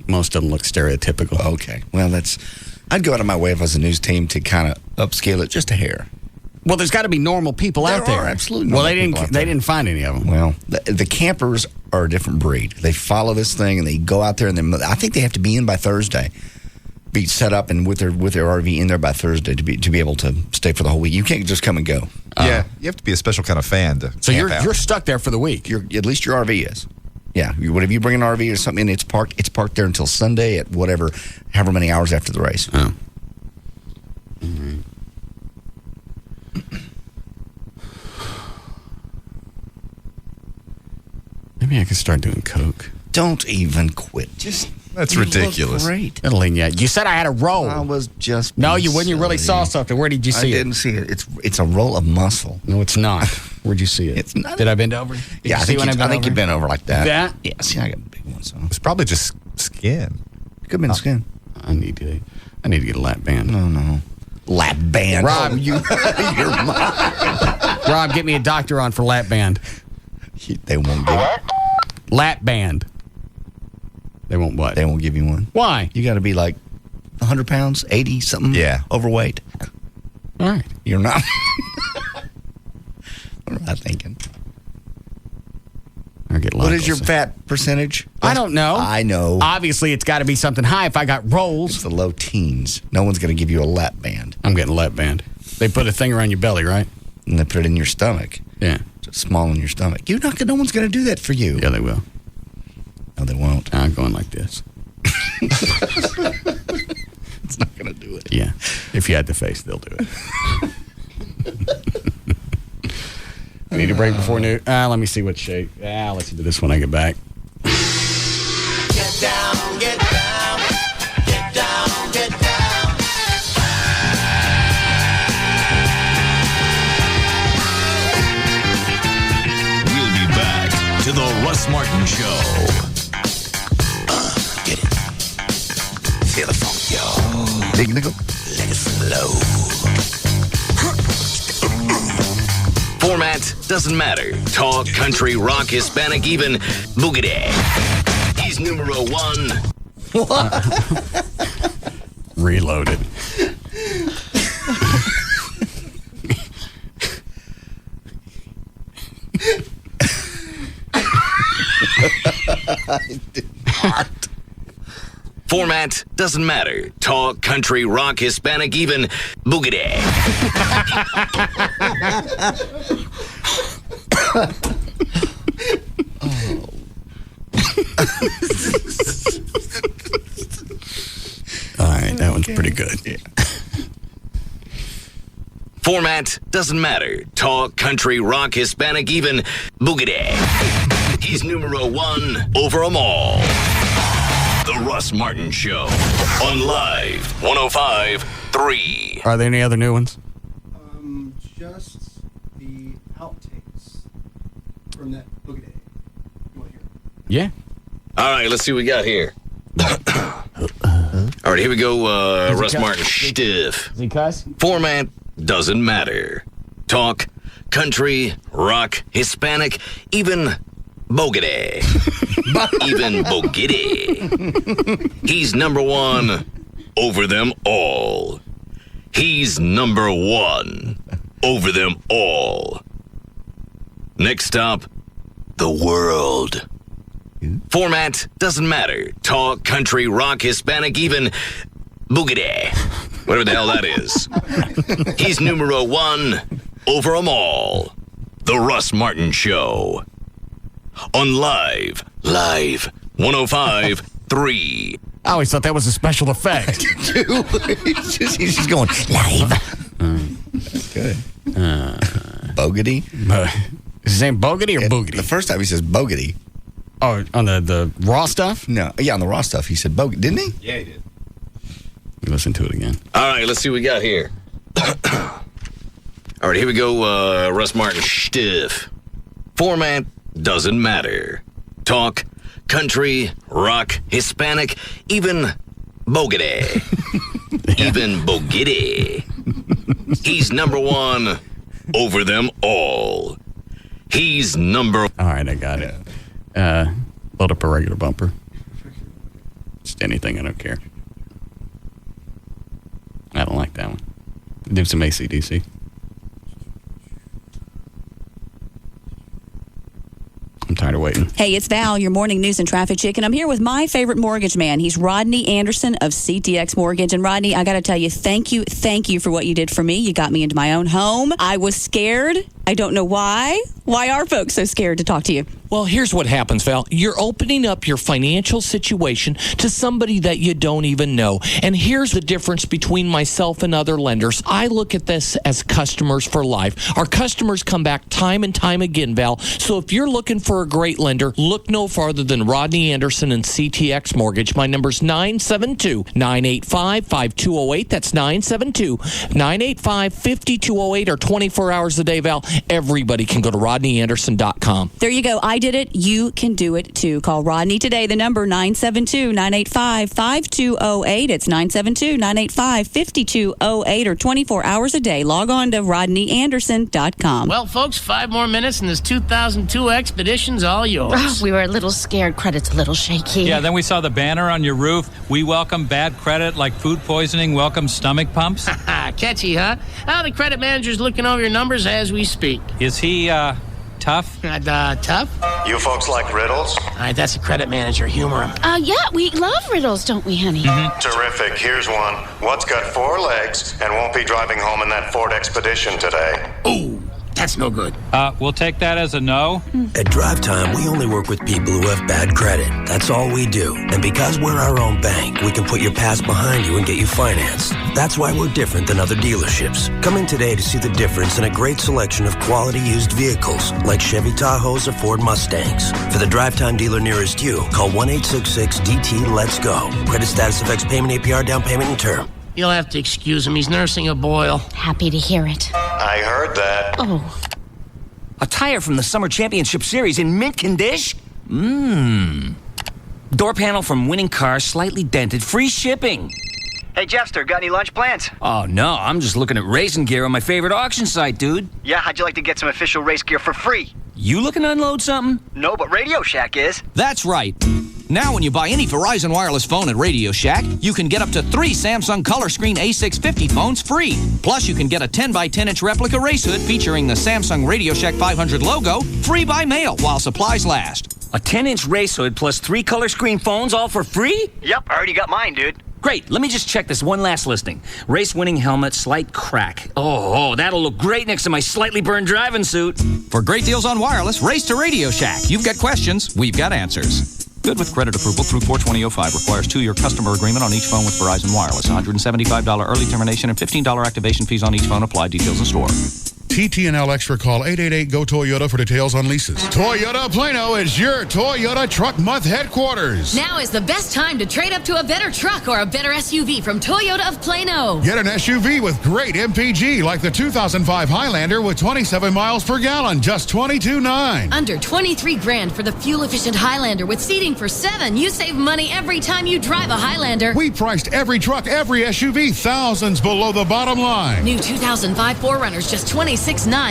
Most of them look stereotypical. Okay. Well, I'd go out of my way if I was a news team to kind of upscale it just a hair. Well, there's got to be normal people out there. There are absolutely Well, normal people out they didn't find any of them. Well, the campers are a different breed. They follow this thing and they go out there and I think they have to be in by Thursday. Be set up and with their RV in there by Thursday to be able to stay for the whole week. You can't just come and go. Yeah, you have to be a special kind of fan to. So you're stuck there for the week. At least your RV is. Yeah, whatever you bring an RV or something, it's parked there until Sunday at however many hours after the race. Oh. Maybe I could start doing coke. Don't even quit. That's ridiculous. Great. That'll lean you. You said I had a roll. I was just. No, you wouldn't. You really saw something. Where did you see it? I didn't see it. It's a roll of muscle. No, it's not. Where'd you see it? It's not. Did I bend over? Yeah, I think you've been over like that. That? Yeah, see, I got a big one. So it's probably just skin. It could have been skin. I need to get a lap band. No. Lap band. Rob, you're Rob, get me a doctor on for lap band. They won't give lap band. They won't what? They won't give you one. Why? You got to be like 100 pounds, 80 something. Yeah, overweight. All right, you're not. What am I thinking? What is your fat percentage? I don't know. I know. Obviously, it's got to be something high if I got rolls. It's the low teens. No one's going to give you a lap band. I'm getting a lap band. They put a thing around your belly, right? And they put it in your stomach. Yeah. It's small in your stomach. No one's going to do that for you. Yeah, they will. No, they won't. I'm going like this. It's not going to do it. Yeah. If you had the face, they'll do it. I need a break before noon. Let me see what shape. I'll listen to this when I get back. Get down, get down, get down, get down. We'll be back to the Russ Martin Show. Get it. Feel the funk, yo. Big nickel. Let it flow. Format doesn't matter. Talk, country, rock, Hispanic, even boogity. He's numero one. What? Reloaded. I did not. Format doesn't matter. Talk, country, rock, Hispanic, even boogity. All right, that one's pretty good. Yeah. Format doesn't matter. Talk, country, rock, Hispanic, even boogity. He's numero one over them all. The Russ Martin Show on Live 105.3. Are there any other new ones? Just the outtakes from that Boogie Day. You want to hear? Yeah. All right, let's see what we got here. All right, here we go. Russ Martin stuff. Is he cuss? Format doesn't matter. Talk, country, rock, Hispanic, even boogity. Even boogity. He's number one over them all. He's number one over them all. Next stop, the world. Format doesn't matter. Talk, country, rock, Hispanic, even boogity. Whatever the hell that is. He's numero one over them all. The Russ Martin Show. On Live 105.3. I always thought that was a special effect. He's just going live. That's good. Bogety? Is his name Bogety or Boogity? The first time he says Bogety. Oh, on the raw stuff? No. Yeah, on the raw stuff he said Bogety. Didn't he? Yeah, he did. Listen to it again. All right, let's see what we got here. All right, here we go. Russ Martin stuff. Format doesn't matter. Talk, country, rock, Hispanic, even bogey. Even bogey. He's number one over them all. He's number... All right, I got it. Load up a regular bumper. Just anything, I don't care. I don't like that one. Do some AC/DC. I'm tired of waiting. Hey, it's Val, your morning news and traffic chick, and I'm here with my favorite mortgage man. He's Rodney Anderson of CTX Mortgage. And Rodney, I got to tell you, thank you for what you did for me. You got me into my own home. I was scared. I don't know why. Why are folks so scared to talk to you? Well, here's what happens, Val. You're opening up your financial situation to somebody that you don't even know. And here's the difference between myself and other lenders. I look at this as customers for life. Our customers come back time and time again, Val. So if you're looking for a great lender, look no farther than Rodney Anderson and CTX Mortgage. My number's 972-985-5208. That's 972-985-5208, or 24 hours a day, Val. Everybody can go to RodneyAnderson.com. There you go. I did it. You can do it too. Call Rodney today. The number 972-985-5208. It's 972-985-5208, or 24 hours a day. Log on to RodneyAnderson.com. Well, folks, 5 more minutes and this 2002 Expedition's all yours. We were a little scared. Credit's a little shaky. Yeah, then we saw the banner on your roof. We welcome bad credit like food poisoning, welcome stomach pumps. Catchy, huh? Well, the credit manager's looking over your numbers as we speak. Is he, tough? Tough? You folks like riddles? All right, that's the credit manager. Humor him. Yeah, we love riddles, don't we, honey? Mm-hmm. Terrific. Here's one. What's got 4 legs and won't be driving home in that Ford Expedition today? Ooh, that's no good. We'll take that as a no. At Drive Time, we only work with people who have bad credit. That's all we do. And because we're our own bank, we can put your past behind you and get you financed. That's why we're different than other dealerships. Come in today to see the difference in a great selection of quality used vehicles like Chevy Tahoes or Ford Mustangs. For the Drive Time dealer nearest you, call 1-866-DT-LETS-GO. Credit status affects payment, APR, down payment, and term. You'll have to excuse him. He's nursing a boil. Happy to hear it. I heard that. Oh. A tire from the Summer Championship Series in mint condition? Door panel from winning car, slightly dented, free shipping. Hey, Jeffster, got any lunch plans? Oh, no, I'm just looking at racing gear on my favorite auction site, dude. Yeah, how'd you like to get some official race gear for free? You looking to unload something? No, but Radio Shack is. That's right. Now when you buy any Verizon wireless phone at Radio Shack, you can get up to 3 Samsung Color Screen A650 phones free. Plus, you can get a 10x10-inch replica race hood featuring the Samsung Radio Shack 500 logo, free by mail while supplies last. A 10-inch race hood plus 3 color screen phones all for free? Yep, I already got mine, dude. Great, let me just check this one last listing. Race-winning helmet, slight crack. Oh, that'll look great next to my slightly burned driving suit. For great deals on wireless, race to Radio Shack. You've got questions, we've got answers. Good with credit approval through 4/20/05. Requires 2-year customer agreement on each phone with Verizon Wireless. $175 early termination and $15 activation fees on each phone. Apply. Details in store. TTNL Extra, call 888-GO-TOYOTA for details on leases. Toyota Plano is your Toyota Truck Month headquarters. Now is the best time to trade up to a better truck or a better SUV from Toyota of Plano. Get an SUV with great MPG like the 2005 Highlander with 27 miles per gallon, just $22,900. Under $23,000 for the fuel-efficient Highlander with seating for 7. You save money every time you drive a Highlander. We priced every truck, every SUV, thousands below the bottom line. New 2005 4Runners, just $26,900.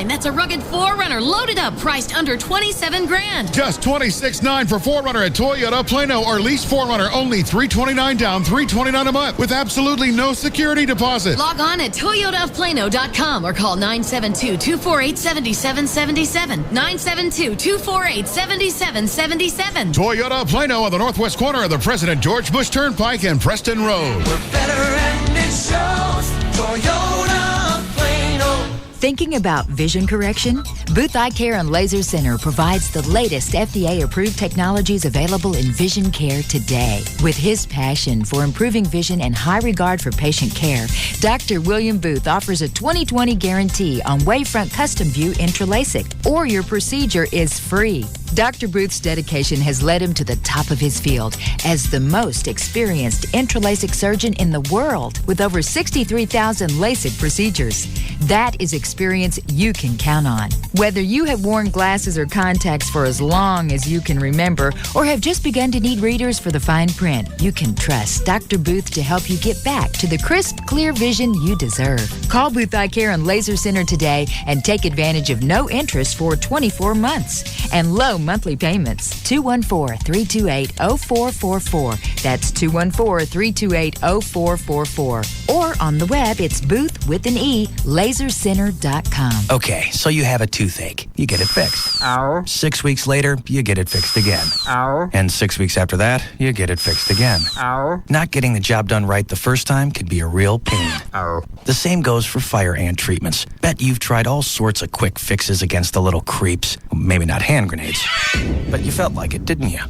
That's a rugged 4Runner loaded up, priced under $27,000. Just $26,900 for 4Runner at Toyota Plano, or lease 4Runner only $329 down, $329 a month with absolutely no security deposit. Log on at toyotaofplano.com or call 972-248-7777. 972-248-7777. Toyota Plano on the northwest corner of the President George Bush Turnpike and Preston Road. We're better and it shows. Toyota Plano. Thinking about vision correction? Booth Eye Care and Laser Center provides the latest FDA-approved technologies available in vision care today. With his passion for improving vision and high regard for patient care, Dr. William Booth offers a 20/20 guarantee on Wavefront Custom View Intralasic, or your procedure is free. Dr. Booth's dedication has led him to the top of his field as the most experienced intralasic surgeon in the world, with over 63,000 LASIK procedures. That is experience you can count on. Whether you have worn glasses or contacts for as long as you can remember, or have just begun to need readers for the fine print, you can trust Dr. Booth to help you get back to the crisp, clear vision you deserve. Call Booth Eye Care and Laser Center today and take advantage of no interest for 24 months and low monthly payments. 214-328-0444. That's 214-328-0444. Or on the web, it's Booth with an E, lasercenter.com. Okay, so you have a toothache. You get it fixed. Ow. 6 weeks later, you get it fixed again. Ow. And 6 weeks after that, you get it fixed again. Ow. Not getting the job done right the first time can be a real pain. Ow. The same goes for fire ant treatments. Bet you've tried all sorts of quick fixes against the little creeps. Maybe not hand grenades. But you felt like it, didn't you?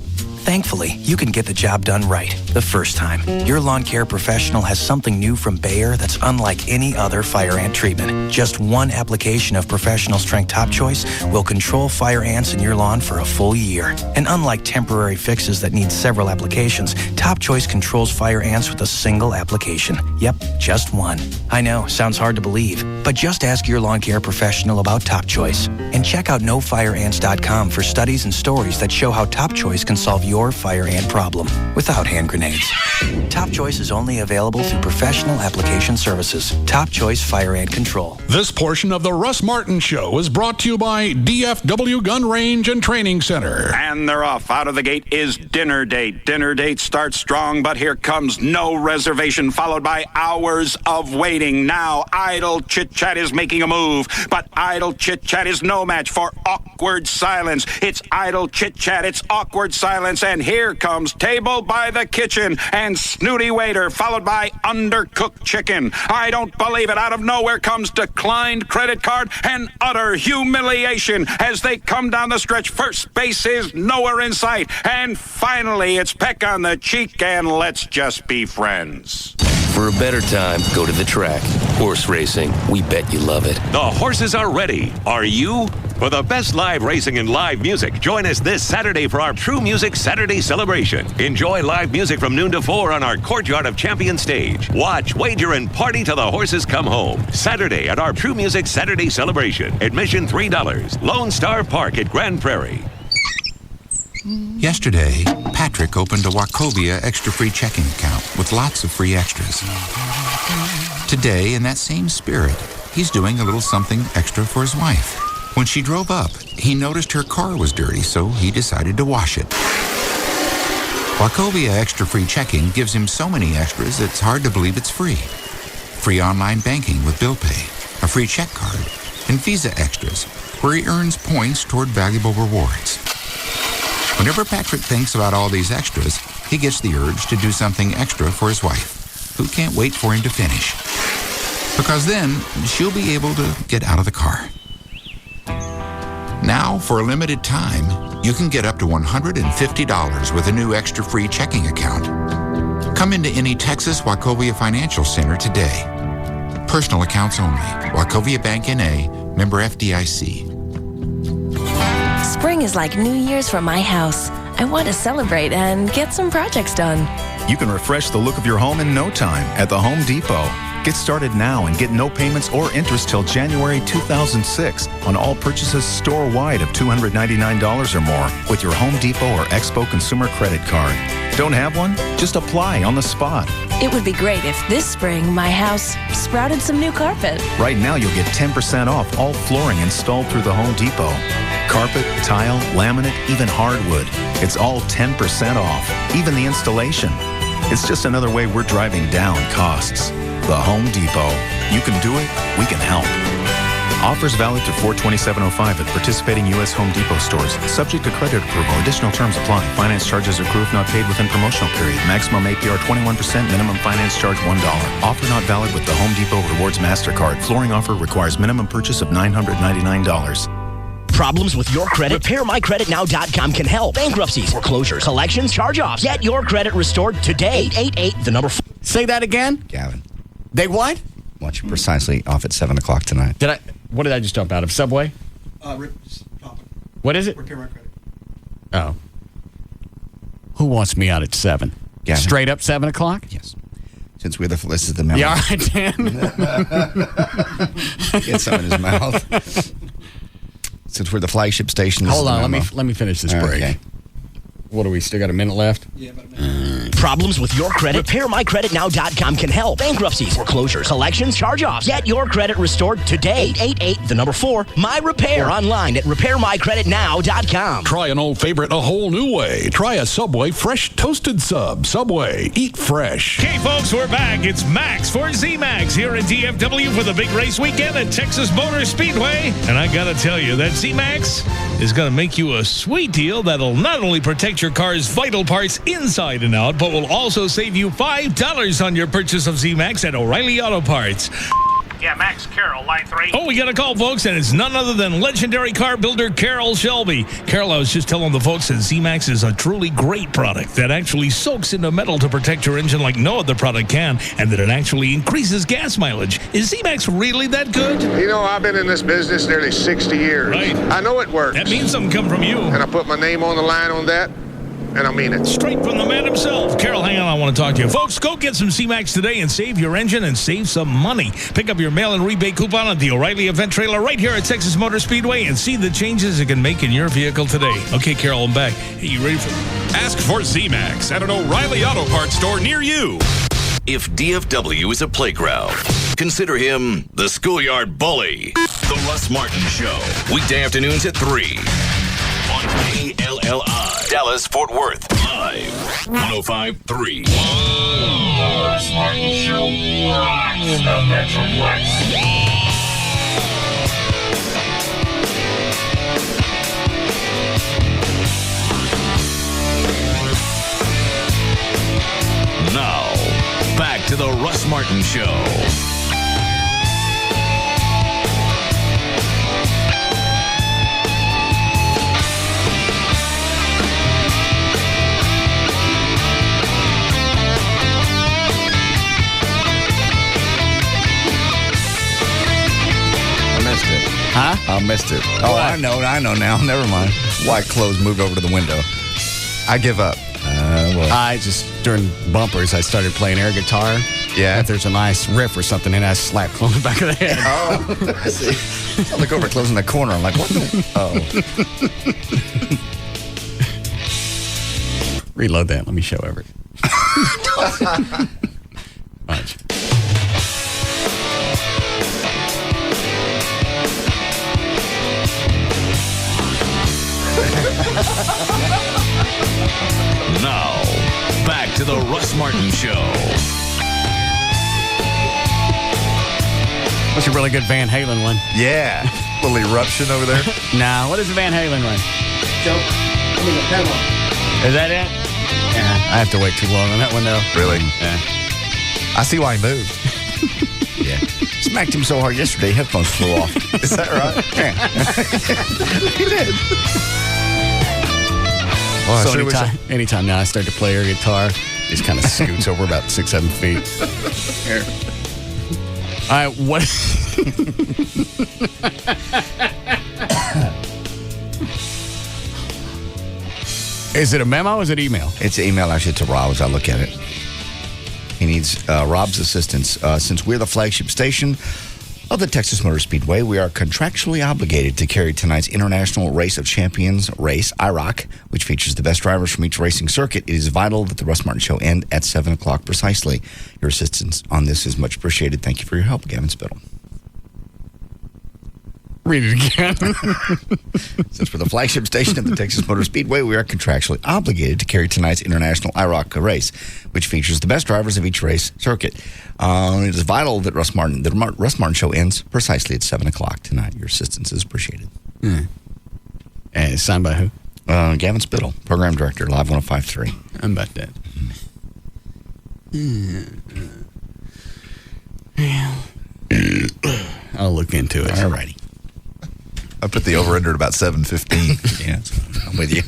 Thankfully, you can get the job done right the first time. Your lawn care professional has something new from Bayer that's unlike any other fire ant treatment. Just one application of professional strength Top Choice will control fire ants in your lawn for a full year. And unlike temporary fixes that need several applications, Top Choice controls fire ants with a single application. Yep, just one. I know, sounds hard to believe, but just ask your lawn care professional about Top Choice. And check out nofireants.com for studies and stories that show how Top Choice can solve your fire ant problem without hand grenades. Top Choice is only available through professional application services. Top Choice Fire Ant Control. This portion of the Russ Martin Show is brought to you by DFW Gun Range and Training Center. And they're off. Out of the gate is dinner date. Dinner date starts strong, but here comes no reservation, followed by hours of waiting. Now, idle chit-chat is making a move, but idle chit-chat is no match for awkward silence. It's idle chit-chat, it's awkward silence, and here comes table by the kitchen and snooty waiter, followed by undercooked chicken. I don't believe it. Out of nowhere comes declined credit card and utter humiliation as they come down the stretch. First base is nowhere in sight, and finally it's peck on the cheek and let's just be friends. For a better time, go to the track. Horse racing. We bet you love it. The horses are ready. Are you? For the best live racing and live music, join us this Saturday for our True Music Saturday celebration. Enjoy live music from noon to 4 on our Courtyard of Champions stage. Watch, wager, and party till the horses come home. Saturday at our True Music Saturday celebration. Admission $3. Lone Star Park at Grand Prairie. Yesterday, Patrick opened a Wachovia extra free checking account with lots of free extras. Today, in that same spirit, he's doing a little something extra for his wife. When she drove up, he noticed her car was dirty, so he decided to wash it. Wachovia extra free checking gives him so many extras it's hard to believe it's free. Free online banking with Bill Pay, a free check card, and Visa extras, where he earns points toward valuable rewards. Whenever Patrick thinks about all these extras, he gets the urge to do something extra for his wife, who can't wait for him to finish. Because then, she'll be able to get out of the car. Now, for a limited time, you can get up to $150 with a new extra free checking account. Come into any Texas Wachovia Financial Center today. Personal accounts only. Wachovia Bank N.A., member FDIC. Spring is like New Year's for my house. I want to celebrate and get some projects done. You can refresh the look of your home in no time at the Home Depot. Get started now and get no payments or interest till January 2006 on all purchases store-wide of $299 or more with your Home Depot or Expo Consumer Credit Card. Don't have one? Just apply on the spot. It would be great if this spring my house sprouted some new carpet. Right now you'll get 10% off all flooring installed through the Home Depot. Carpet, tile, laminate, even hardwood. It's all 10% off, even the installation. It's just another way we're driving down costs. The Home Depot. You can do it, we can help. Offers valid through 4/27/05 at participating U.S. Home Depot stores. Subject to credit approval. Additional terms apply. Finance charges accrue if not paid within promotional period. Maximum APR 21%. Minimum finance charge $1. Offer not valid with the Home Depot Rewards MasterCard. Flooring offer requires minimum purchase of $999. Problems with your credit? RepairMyCreditNow.com can help. Bankruptcies, foreclosures, collections, charge-offs. Get your credit restored today. 888, the number 4. Say that again? Gavin. They what? Watch you precisely off at 7 o'clock tonight. What did I just jump out of? Subway? What is it? Repair My Credit. Oh. Who wants me out at 7? Gavin. Straight up 7 o'clock? Yes. Since we're this is the memo. Yeah, all right, Dan. Get some in his mouth. Since we're the flagship station. Hold on, let me finish this break. Okay. What do we still got a minute left? Yeah, about a minute. Problems with your credit? RepairMyCreditNow.com can help. Bankruptcies, foreclosures, collections, charge-offs. Get your credit restored today. 888, the number 4, My Repair. Online at RepairMyCreditNow.com. Try an old favorite a whole new way. Try a Subway fresh toasted sub. Subway, eat fresh. Hey folks, we're back. It's Max for Z-Max here at DFW for the big race weekend at Texas Motor Speedway. And I gotta tell you, that Z-Max is gonna make you a sweet deal that'll not only protect your car's vital parts inside and out, but will also save you $5 on your purchase of Z-Max at O'Reilly Auto Parts. Yeah, Max, Carroll, line 3. Oh, we got a call, folks, and it's none other than legendary car builder Carroll Shelby. Carroll, I was just telling the folks that Z-Max is a truly great product that actually soaks into metal to protect your engine like no other product can, and that it actually increases gas mileage. Is Z-Max really that good? You know, I've been in this business nearly 60 years. Right. I know it works. That means something come from you. And I put my name on the line on that. And I mean it. Straight from the man himself. Carol, hang on, I want to talk to you. Folks, go get some Z-Max today and save your engine and save some money. Pick up your mail-in rebate coupon at the O'Reilly event trailer right here at Texas Motor Speedway and see the changes it can make in your vehicle today. Okay, Carol, I'm back. Hey, you ready for Ask for Z-Max at an O'Reilly Auto Parts store near you. If DFW is a playground, consider him the schoolyard bully. The Russ Martin Show. Weekday afternoons at 3. On KLLI. Dallas, Fort Worth. Live. 105.3. The Russ Martin Show. The Metroplex. Now, back to the Russ Martin Show. Huh? I missed it. Oh, I know now. Never mind. White clothes moved over to the window. I give up. I just, during bumpers, I started playing air guitar. Yeah. If there's a nice riff or something, and I slap Chloe in the back of the head. Oh, I see. I look over, closing the corner. I'm like, what the? Oh. Reload that. Let me show Everett. Watch. Now, back to the Russ Martin Show. That's a really good Van Halen one. Yeah. Little eruption over there. Nah, what is the Van Halen one? The pedal. Is that it? Yeah. I have to wait too long on that one, though. Really? Yeah. I see why he moved. Yeah. Smacked him so hard yesterday, headphones flew off. Is that right? Yeah. He did. Well, So anytime now I start to play air guitar, it just kind of scoots over about 6-7 feet. Here. All right, what? Is it a memo or is it email? It's an email actually to Rob as I look at it. He needs Rob's assistance. Since we're the flagship station of the Texas Motor Speedway, we are contractually obligated to carry tonight's International Race of Champions race, IROC, which features the best drivers from each racing circuit. It is vital that the Russ Martin Show end at 7 o'clock precisely. Your assistance on this is much appreciated. Thank you for your help, Gavin Spittle. Read it again. Since we're the flagship station of the Texas Motor Speedway, we are contractually obligated to carry tonight's International IROC race, which features the best drivers of each race circuit. It is vital that the Russ Martin Show ends precisely at 7 o'clock tonight. Your assistance is appreciated. And it's signed by who? Gavin Spittle, Program Director, Live 105.3. How about that? I'll look into it. All righty. I put the over-under at about 7:15. Yeah, I'm with you.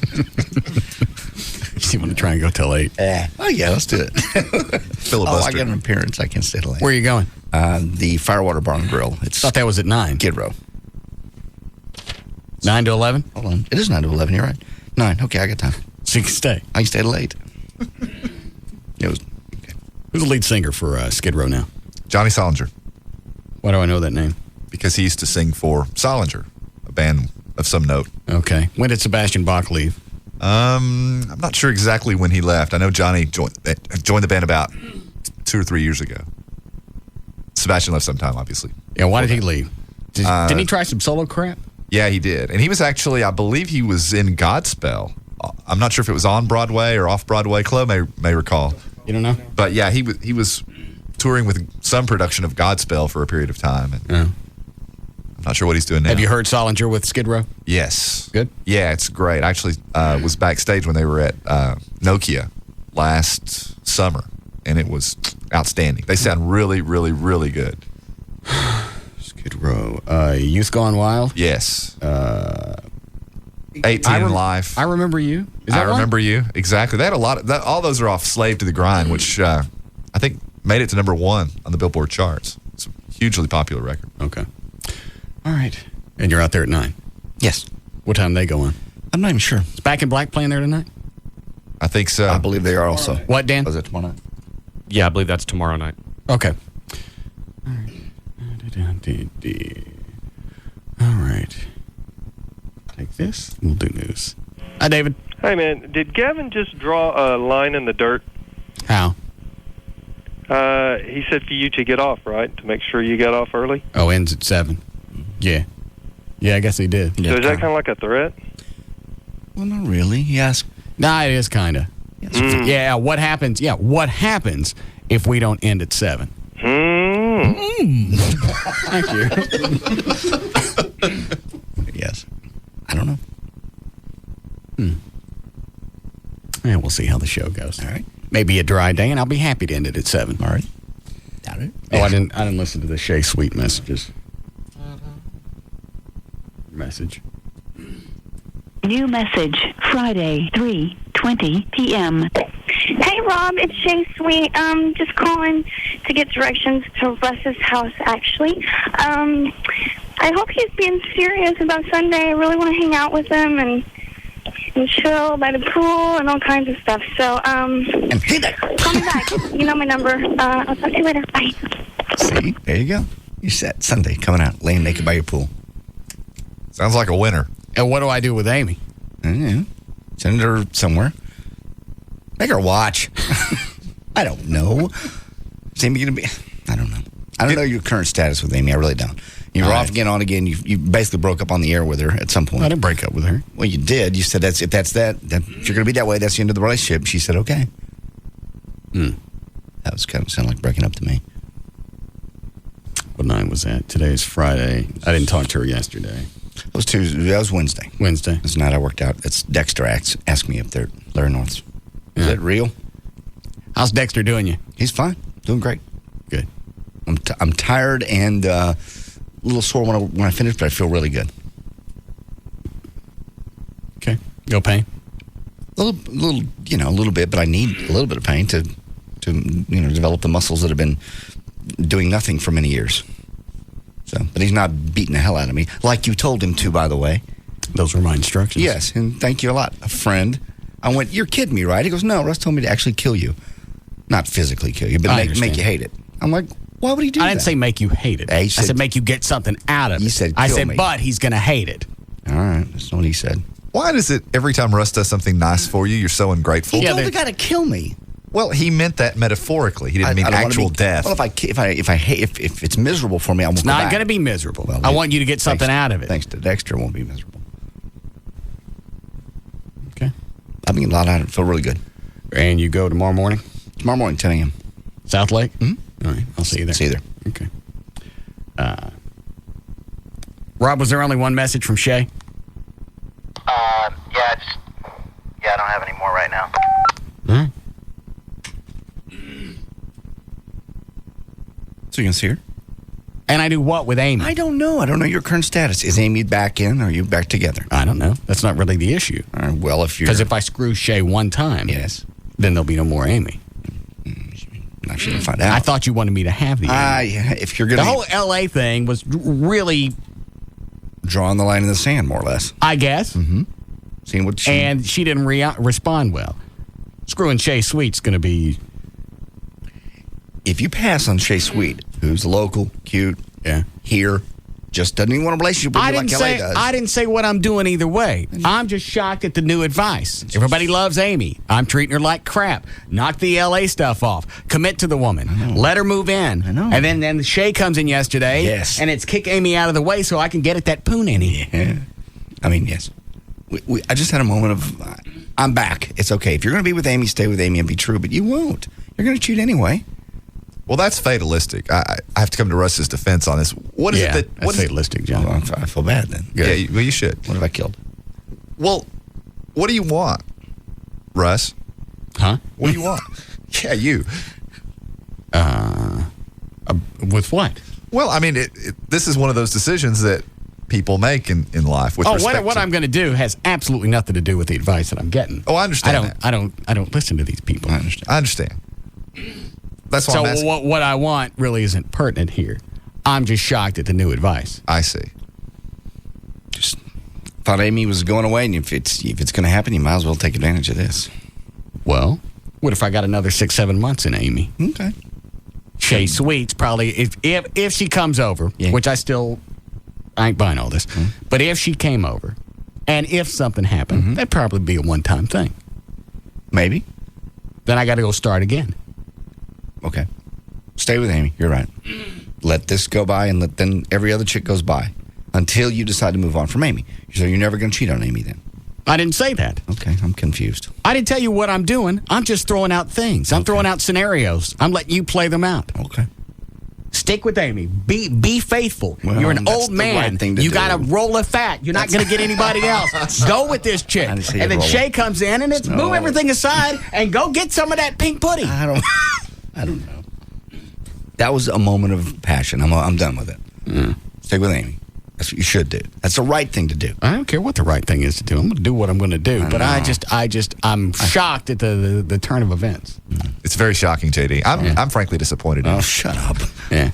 You want to try and go till 8? Oh, yeah, let's do it. Filibuster. I got an appearance. I can stay till 8. Where are you going? The Firewater Bar and Grill. I thought that was at 9. Skid Row. 9 to 11? Hold on. It is 9 to 11. You're right. 9. Okay, I got time. So you can stay. I can stay till 8. Who's the lead singer for Skid Row now? Johnny Solinger. Why do I know that name? Because he used to sing for Solinger, a band of some note. Okay. When did Sebastian Bach leave? I'm not sure exactly when he left. I know Johnny joined the band about 2 or 3 years ago. Sebastian left sometime, obviously. Yeah, why did he leave? Didn't he try some solo crap? Yeah, he did. And he was actually, I believe he was in Godspell. I'm not sure if it was on Broadway or off Broadway. Chloe may recall. You don't know? But yeah, he was touring with some production of Godspell for a period of time. And I'm not sure what he's doing now. Have you heard Solinger with Skid Row? Yes. Good? Yeah, it's great. I actually was backstage when they were at Nokia last summer, and it was outstanding. They sound really, really, really good. Skid Row. Youth Gone Wild? Yes. 18 Live. I Remember You? I Remember You. Exactly. They had a lot of all those are off Slave to the Grind, which I think made it to number 1 on the Billboard charts. It's a hugely popular record. Okay. All right. And you're out there at 9? Yes. What time they go on? I'm not even sure. Is Back in Black playing there tonight? I think so. I believe they are also. What, Dan? Was it tomorrow night? Yeah, I believe that's tomorrow night. Okay. All right. Take this. We'll do news. Hi, David. Hey, man. Did Gavin just draw a line in the dirt? How? He said for you to get off, right? To make sure you got off early? Oh, ends at 7. Yeah. Yeah, I guess he did. So is that kind of like a threat? Well, not really. Yes. Nah, it is kind of. Yes. Yeah, what happens? Yeah, what happens if we don't end at 7? Thank you. Yes. I don't know. Yeah, we'll see how the show goes. All right. Maybe a dry day, and I'll be happy to end it at 7. All right. Doubt it. Oh, I didn't listen to the Shea Sweet messages. Message. New message, Friday, 3:20 p.m. Hey, Rob, it's Shay Sweet. Just calling to get directions to Russ's house, actually. I hope he's being serious about Sunday. I really want to hang out with him and chill by the pool and all kinds of stuff. So, call me back. You know my number. I'll talk to you later. Bye. See? There you go. You're set. Sunday, coming out, laying naked by your pool. Sounds like a winner. And what do I do with Amy? Send her somewhere. Make her watch. I don't know. Is Amy going to be... I don't know. I don't know your current status with Amy. I really don't. You were off again, on again. You basically broke up on the air with her at some point. I didn't break up with her. Well, you did. You said if you're going to be that way, that's the end of the relationship. She said, okay. That was kind of sound like breaking up to me. What night was that? Today's Friday. I didn't talk to her yesterday. It was Tuesday. That was Wednesday. Wednesday. This night I worked out. It's Dexter asked me up there at Larry North's. Is that real? How's Dexter doing you? He's fine. Doing great. Good. I'm tired and a little sore when I finish, but I feel really good. Okay. No pain? A little bit, but I need a little bit of pain to develop the muscles that have been doing nothing for many years. So, but he's not beating the hell out of me, like you told him to, by the way. Those were my instructions. Yes, and thank you a lot, a friend. I went, you're kidding me, right? He goes, no, Russ told me to actually kill you. Not physically kill you, but make you hate it. I'm like, why would he do that? I didn't say make you hate it. I said make you get something out of it. You said I kill said, me. but he's going to hate it. All right, that's what he said. Why is it every time Russ does something nice for you, you're so ungrateful? He told the guy to kill me. Well, he meant that metaphorically. He didn't mean actual death. Well, if it's miserable for me, I won't It's go not back. going to be miserable. Well, I want you to get something out of it. Thanks to Dexter, it won't be miserable. Okay. I mean, a lot out of it. Feel really good. And you go tomorrow morning? Tomorrow morning, 10 a.m. South Lake? Mm-hmm. All right. I'll see you there. See you there. Okay. Rob, was there only one message from Shay? I don't have any more right now. All right. So you can see her? And I do what with Amy? I don't know. I don't know your current status. Is Amy back in, or are you back together? I don't know. That's not really the issue. Well, if you're... Because if I screw Shay one time, yes, then there'll be no more Amy. I should find out. I thought you wanted me to have the Amy. If you're going to... The whole L.A. thing was really... drawing the line in the sand, more or less. I guess. Mm-hmm. Seeing what she... And she didn't respond well. Screwing Shay Sweet's going to be... If you pass on Shay Sweet, who's local, cute, here, just doesn't even want a relationship with you like LA does. I didn't say what I'm doing either way. I'm just shocked at the new advice. Everybody loves Amy. I'm treating her like crap. Knock the LA stuff off. Commit to the woman. Let her move in. I know. And then Shay comes in yesterday. Yes. And it's kick Amy out of the way so I can get at that poonanny. Yeah. I mean, yes. I just had a moment of, I'm back. It's okay. If you're going to be with Amy, stay with Amy and be true. But you won't. You're going to cheat anyway. Well, that's fatalistic. I have to come to Russ's defense on this. What is it that... That's fatalistic, John. Well, I feel bad then. Good. Yeah, you should. What have I killed? Well, what do you want, Russ? Huh? What do you want? Yeah, you. With what? Well, I mean, this is one of those decisions that people make in life. With what I'm going to do has absolutely nothing to do with the advice that I'm getting. Oh, I understand. I don't listen to these people. I understand. That's why I'm asking. What I want really isn't pertinent here. I'm just shocked at the new advice. I see. Just thought Amy was going away, and if it's going to happen, you might as well take advantage of this. Well, what if I got another 6-7 months in Amy? Okay. Shay Sweet's probably if she comes over, which I ain't buying all this, but if she came over, and if something happened, that'd probably be a one-time thing. Maybe. Then I got to go start again. Okay. Stay with Amy. You're right. Let this go by, and then every other chick goes by until you decide to move on from Amy. So you're never going to cheat on Amy then? I didn't say that. Okay, I'm confused. I didn't tell you what I'm doing. I'm just throwing out things. I'm throwing out scenarios. I'm letting you play them out. Okay. Stick with Amy. Be faithful. Well, you're an old the man. right thing to you do. got a roll of fat. You're not going to get anybody else. Go with this chick. And then Shay comes in, and it's move everything aside and go get some of that pink pudding. I don't know. That was a moment of passion. I'm done with it. Stick with Amy. That's what you should do. That's the right thing to do. I don't care what the right thing is to do. I'm going to do what I'm going to do. But I'm shocked at the turn of events. It's very shocking, JD. I'm frankly disappointed. Oh, shut up. Yeah.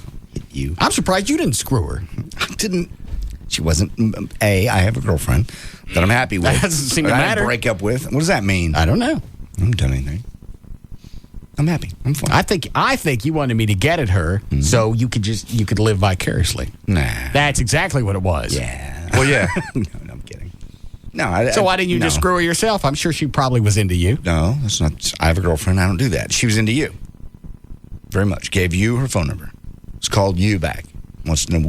You. I'm surprised you didn't screw her. I didn't. She wasn't. I have a girlfriend that I'm happy with. That doesn't seem to I matter. didn't break up with. What does that mean? I don't know. I haven't done anything. I'm happy. I'm fine. I think you wanted me to get at her so you could live vicariously. Nah. That's exactly what it was. Yeah. Well, yeah. No, I'm kidding. No. So why didn't you just screw her yourself? I'm sure she probably was into you. No, that's not. I have a girlfriend. I don't do that. She was into you. Very much. Gave you her phone number. It's called you back. Wants to come and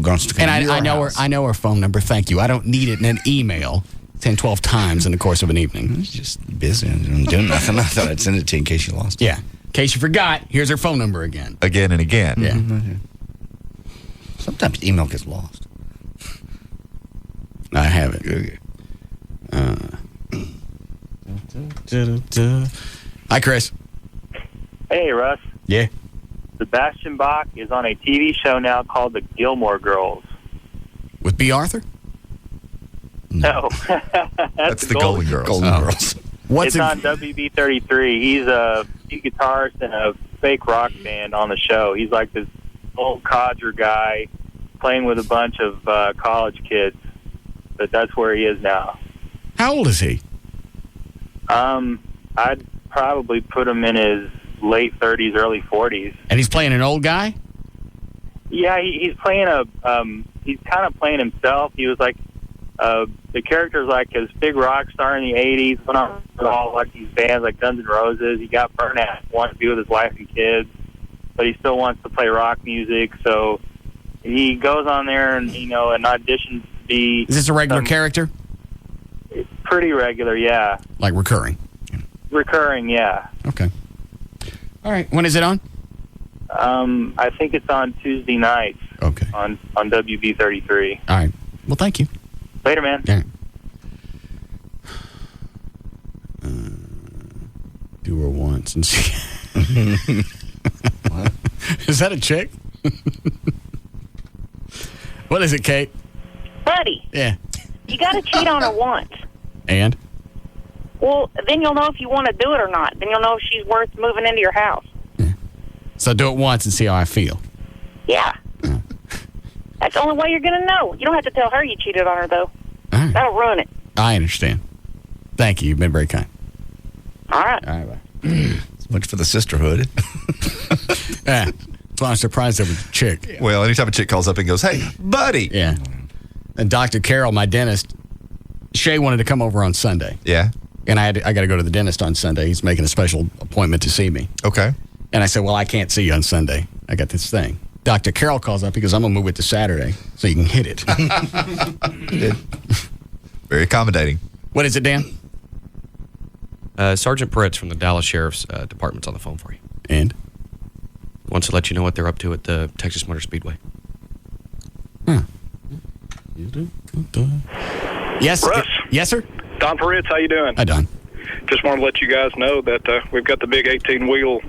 to I know house. her. I know her phone number. Thank you. I don't need it in an email 10, 12 times in the course of an evening. It's just busy and doing nothing. I thought I'd send it to you in case you lost it. Yeah. In case you forgot, here's her phone number again. Again and again. Yeah. Mm-hmm. Sometimes email gets lost. I have it. Hi, Chris. Hey, Russ. Yeah. Sebastian Bach is on a TV show now called The Gilmore Girls. With B. Arthur? No. That's the Golden Girls. Girls. It's on WB33. He's a guitarist in a fake rock band on the show. He's like this old codger guy playing with a bunch of college kids. But that's where he is now. How old is he? I'd probably put him in his late 30s, early 40s. And he's playing an old guy? Yeah, he's playing he's kind of playing himself. He was like the character's like his big rock star in the 80s, went on with all like these bands like Guns N' Roses. He got burnt out, wanted to be with his wife and kids, but he still wants to play rock music. So he goes on there and, and auditions to be... Is this a regular character? Pretty regular, yeah. Like recurring? Recurring, yeah. Okay. All right. When is it on? I think it's on Tuesday nights. Okay. On WB33. All right. Well, thank you. Later, man. Yeah. Do her once and see. What? Is that a chick? What is it, Kate? Buddy, Yeah. you got to cheat on her once. And? Well, then you'll know if you want to do it or not. Then you'll know if she's worth moving into your house. So do it once and see how I feel. Yeah. That's the only way you're going to know. You don't have to tell her you cheated on her, though. Right. That'll ruin it. I understand. Thank you. You've been very kind. All right. All right, bye. So much for the sisterhood. Yeah. That's why I'm surprised there was a chick. Well, anytime a chick calls up and goes, hey, buddy. Yeah. And Dr. Carroll, my dentist, Shay wanted to come over on Sunday. Yeah. And I got to go to the dentist on Sunday. He's making a special appointment to see me. Okay. And I said, well, I can't see you on Sunday. I got this thing. Dr. Carroll calls up. He goes, I'm going to move it to Saturday so you can hit it. Very accommodating. What is it, Dan? Sergeant Peretz from the Dallas Sheriff's Department's on the phone for you. And? Wants to let you know what they're up to at the Texas Motor Speedway. Yes. Russ. Yes, sir? Don Peretz, how you doing? Hi, Don. Just want to let you guys know that we've got the big 18-wheel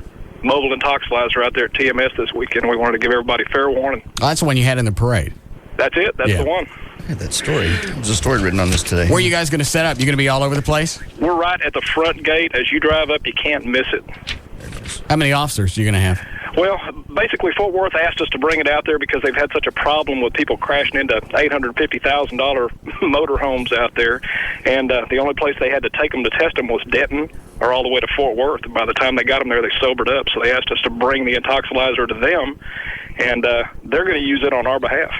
mobile intoxilizer out there at TMS this weekend. We wanted to give everybody fair warning. Oh, that's the one you had in the parade. That's it. That's the one. I had that story. There's a story written on this today. Where are you guys going to set up? You going to be all over the place? We're right at the front gate. As you drive up, you can't miss it. How many officers are you going to have? Well, basically, Fort Worth asked us to bring it out there because they've had such a problem with people crashing into $850,000 motorhomes out there. And the only place they had to take them to test them was Denton or all the way to Fort Worth. And by the time they got them there, they sobered up. So they asked us to bring the intoxilizer to them, and they're going to use it on our behalf.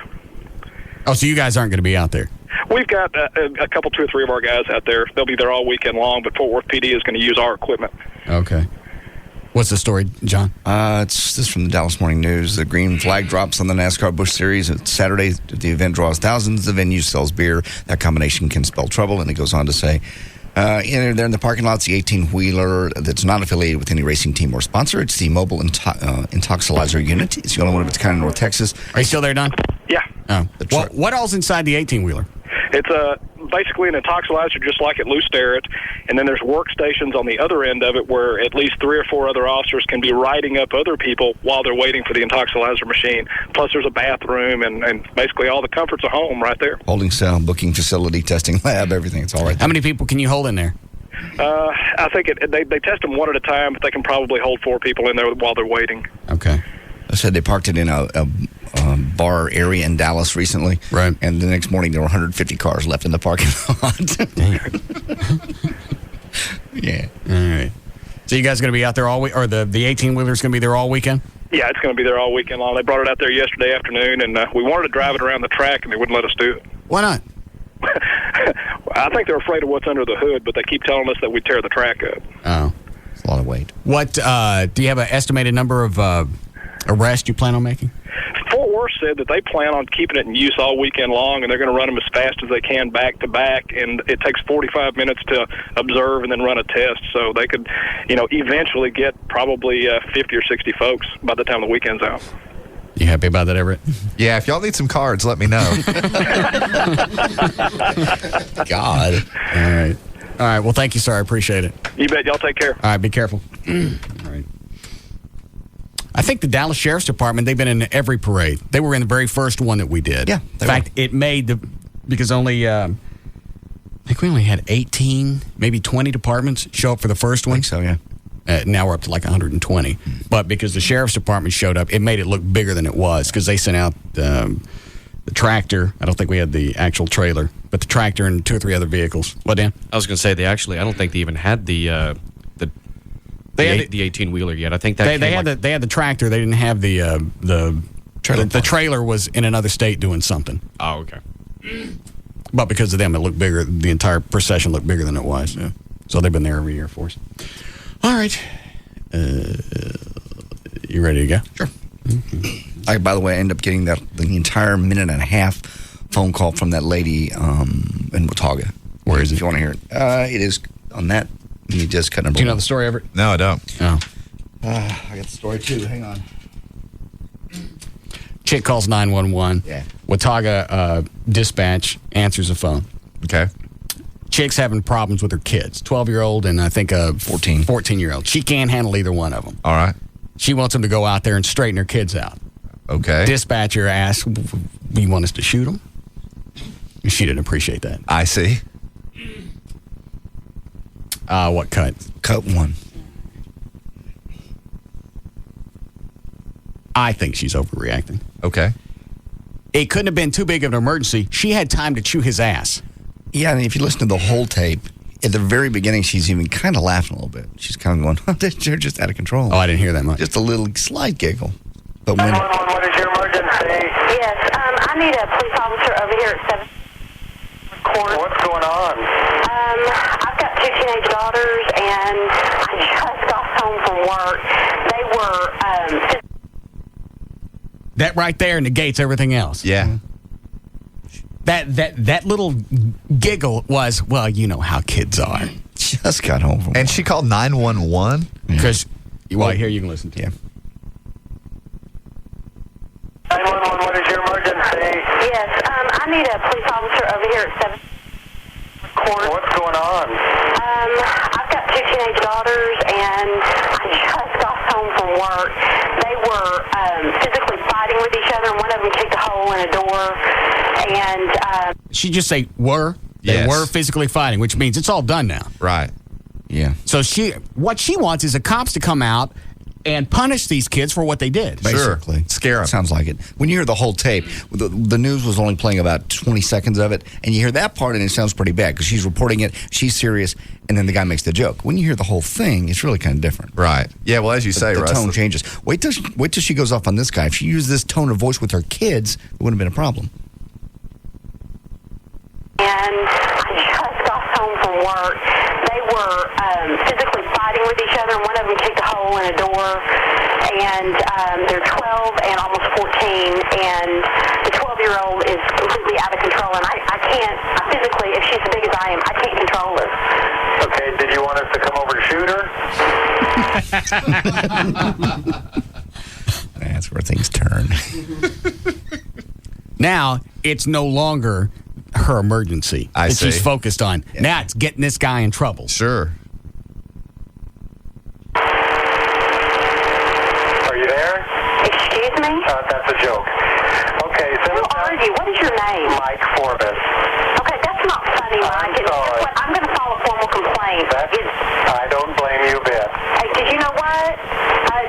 Oh, so you guys aren't going to be out there? We've got a couple, 2 or 3 of our guys out there. They'll be there all weekend long, but Fort Worth PD is going to use our equipment. Okay. What's the story, John? It's this from the Dallas Morning News. The green flag drops on the NASCAR Busch Series. It's Saturday. The event draws thousands. The venue sells beer. That combination can spell trouble. And it goes on to say, there in the parking lots, the 18-wheeler that's not affiliated with any racing team or sponsor. It's the mobile intoxilizer unit. It's the only one of its kind in North Texas. Are you still there, Don? Yeah. Oh. What all's inside the 18-wheeler? It's basically an intoxilizer just like at Lou Sterrett, and then there's workstations on the other end of it where at least 3 or 4 other officers can be writing up other people while they're waiting for the intoxilizer machine. Plus there's a bathroom and basically all the comforts of home right there. Holding cell, booking facility, testing lab, everything. It's all right there. How many people can you hold in there? I think they test them one at a time, but they can probably hold 4 people in there while they're waiting. Okay. I said they parked it in a bar area in Dallas recently. Right. And the next morning there were 150 cars left in the parking lot. Yeah. All right. So you guys going to be out there all week, or the 18-wheeler's going to be there all weekend? Yeah, it's going to be there all weekend long. They brought it out there yesterday afternoon, and we wanted to drive it around the track, and they wouldn't let us do it. Why not? I think they're afraid of what's under the hood, but they keep telling us that we tear the track up. Oh. It's a lot of weight. What, do you have an estimated number of arrests you plan on making? Fort Worth said that they plan on keeping it in use all weekend long, and they're going to run them as fast as they can back to back, and it takes 45 minutes to observe and then run a test, so they could, eventually get probably 50 or 60 folks by the time the weekend's out. You happy about that, Everett? Yeah, if y'all need some cards, let me know. God. All right. Well, thank you, sir. I appreciate it. You bet. Y'all take care. All right. Be careful. All right. I think the Dallas Sheriff's Department, they've been in every parade. They were in the very first one that we did. Yeah. In fact, it made because only, I think we only had 18, maybe 20 departments show up for the first one. I think so, yeah. Now we're up to like 120. But because the Sheriff's Department showed up, it made it look bigger than it was because they sent out the tractor. I don't think we had the actual trailer, but the tractor and 2 or 3 other vehicles. What, Dan? I was going to say, I don't think they even had the 18-wheeler yet. I think that they had the tractor. They didn't have the trailer. The trailer was in another state doing something. Oh, okay. But because of them, it looked bigger. The entire procession looked bigger than it was. Yeah. So they've been there every year for us. All right. You ready to go? Sure. I, by the way, end up getting the entire minute and a half phone call from that lady in Watauga. Where is it? If you want to hear it. It is on that. You just cut number Do you know one. the story, Everett? No, I don't. Oh. I got the story, too. Hang on. Chick calls 911. Yeah. Watauga dispatch answers the phone. Okay. Chick's having problems with her kids. 12-year-old and I think a 14-year-old. She can't handle either one of them. All right. She wants them to go out there and straighten her kids out. Okay. Dispatcher asks, you want us to shoot them? She didn't appreciate that. I see. What cut? Cut one. I think she's overreacting. Okay. It couldn't have been too big of an emergency. She had time to chew his ass. Yeah, and if you listen to the whole tape, at the very beginning, she's even kind of laughing a little bit. She's kind of going, they're just out of control. Oh, I didn't hear that much. Just a little slight giggle. But when... What is your emergency? Yes, I need a police officer over here at 7th Corner. What's going on? I've got 2 teenage daughters, and I just got home from work. They were... That right there negates everything else. Yeah. That little giggle was, well, you know how kids are. Just got home from And she called 911? Because, well, here you can listen to him. 911, what is your emergency? Yes, I need a police officer over here at 7th Corner. What's going on? I've got 2 teenage daughters, and I just got home from work. They were physically fighting with each other, and one of them kicked a hole in a door. And She just say were. They Yes. were physically fighting, which means it's all done now. Right. Yeah. So what she wants is the cops to come out and punish these kids for what they did. Basically. Sure. Scare 'em. Sounds like it. When you hear the whole tape, the news was only playing about 20 seconds of it, and you hear that part, and it sounds pretty bad because she's reporting it, she's serious, and then the guy makes the joke. When you hear the whole thing, it's really kind of different. Right. Yeah, well, as you say, The Russ. tone changes. Wait till she goes off on this guy. If she used this tone of voice with her kids, it wouldn't have been a problem. I just got home from work. They were physically fighting with each other, and one of them kicked a hole in a door. And they're 12 and almost 14, and the 12-year-old is completely out of control. And I can't, physically, if she's as big as I am, I can't control her. Okay, did you want us to come over to shoot her? That's where things turn. Now, it's no longer her emergency I that see. she's focused on. Yeah. Now it's getting this guy in trouble. Sure. Are you there? Excuse me? That's a joke. Okay, so Who are you? What is your name? Mike Forbes. Okay, that's not funny, Mike. It's just what, I'm going to file a formal complaint. I don't blame you a bit. Hey, did you know what?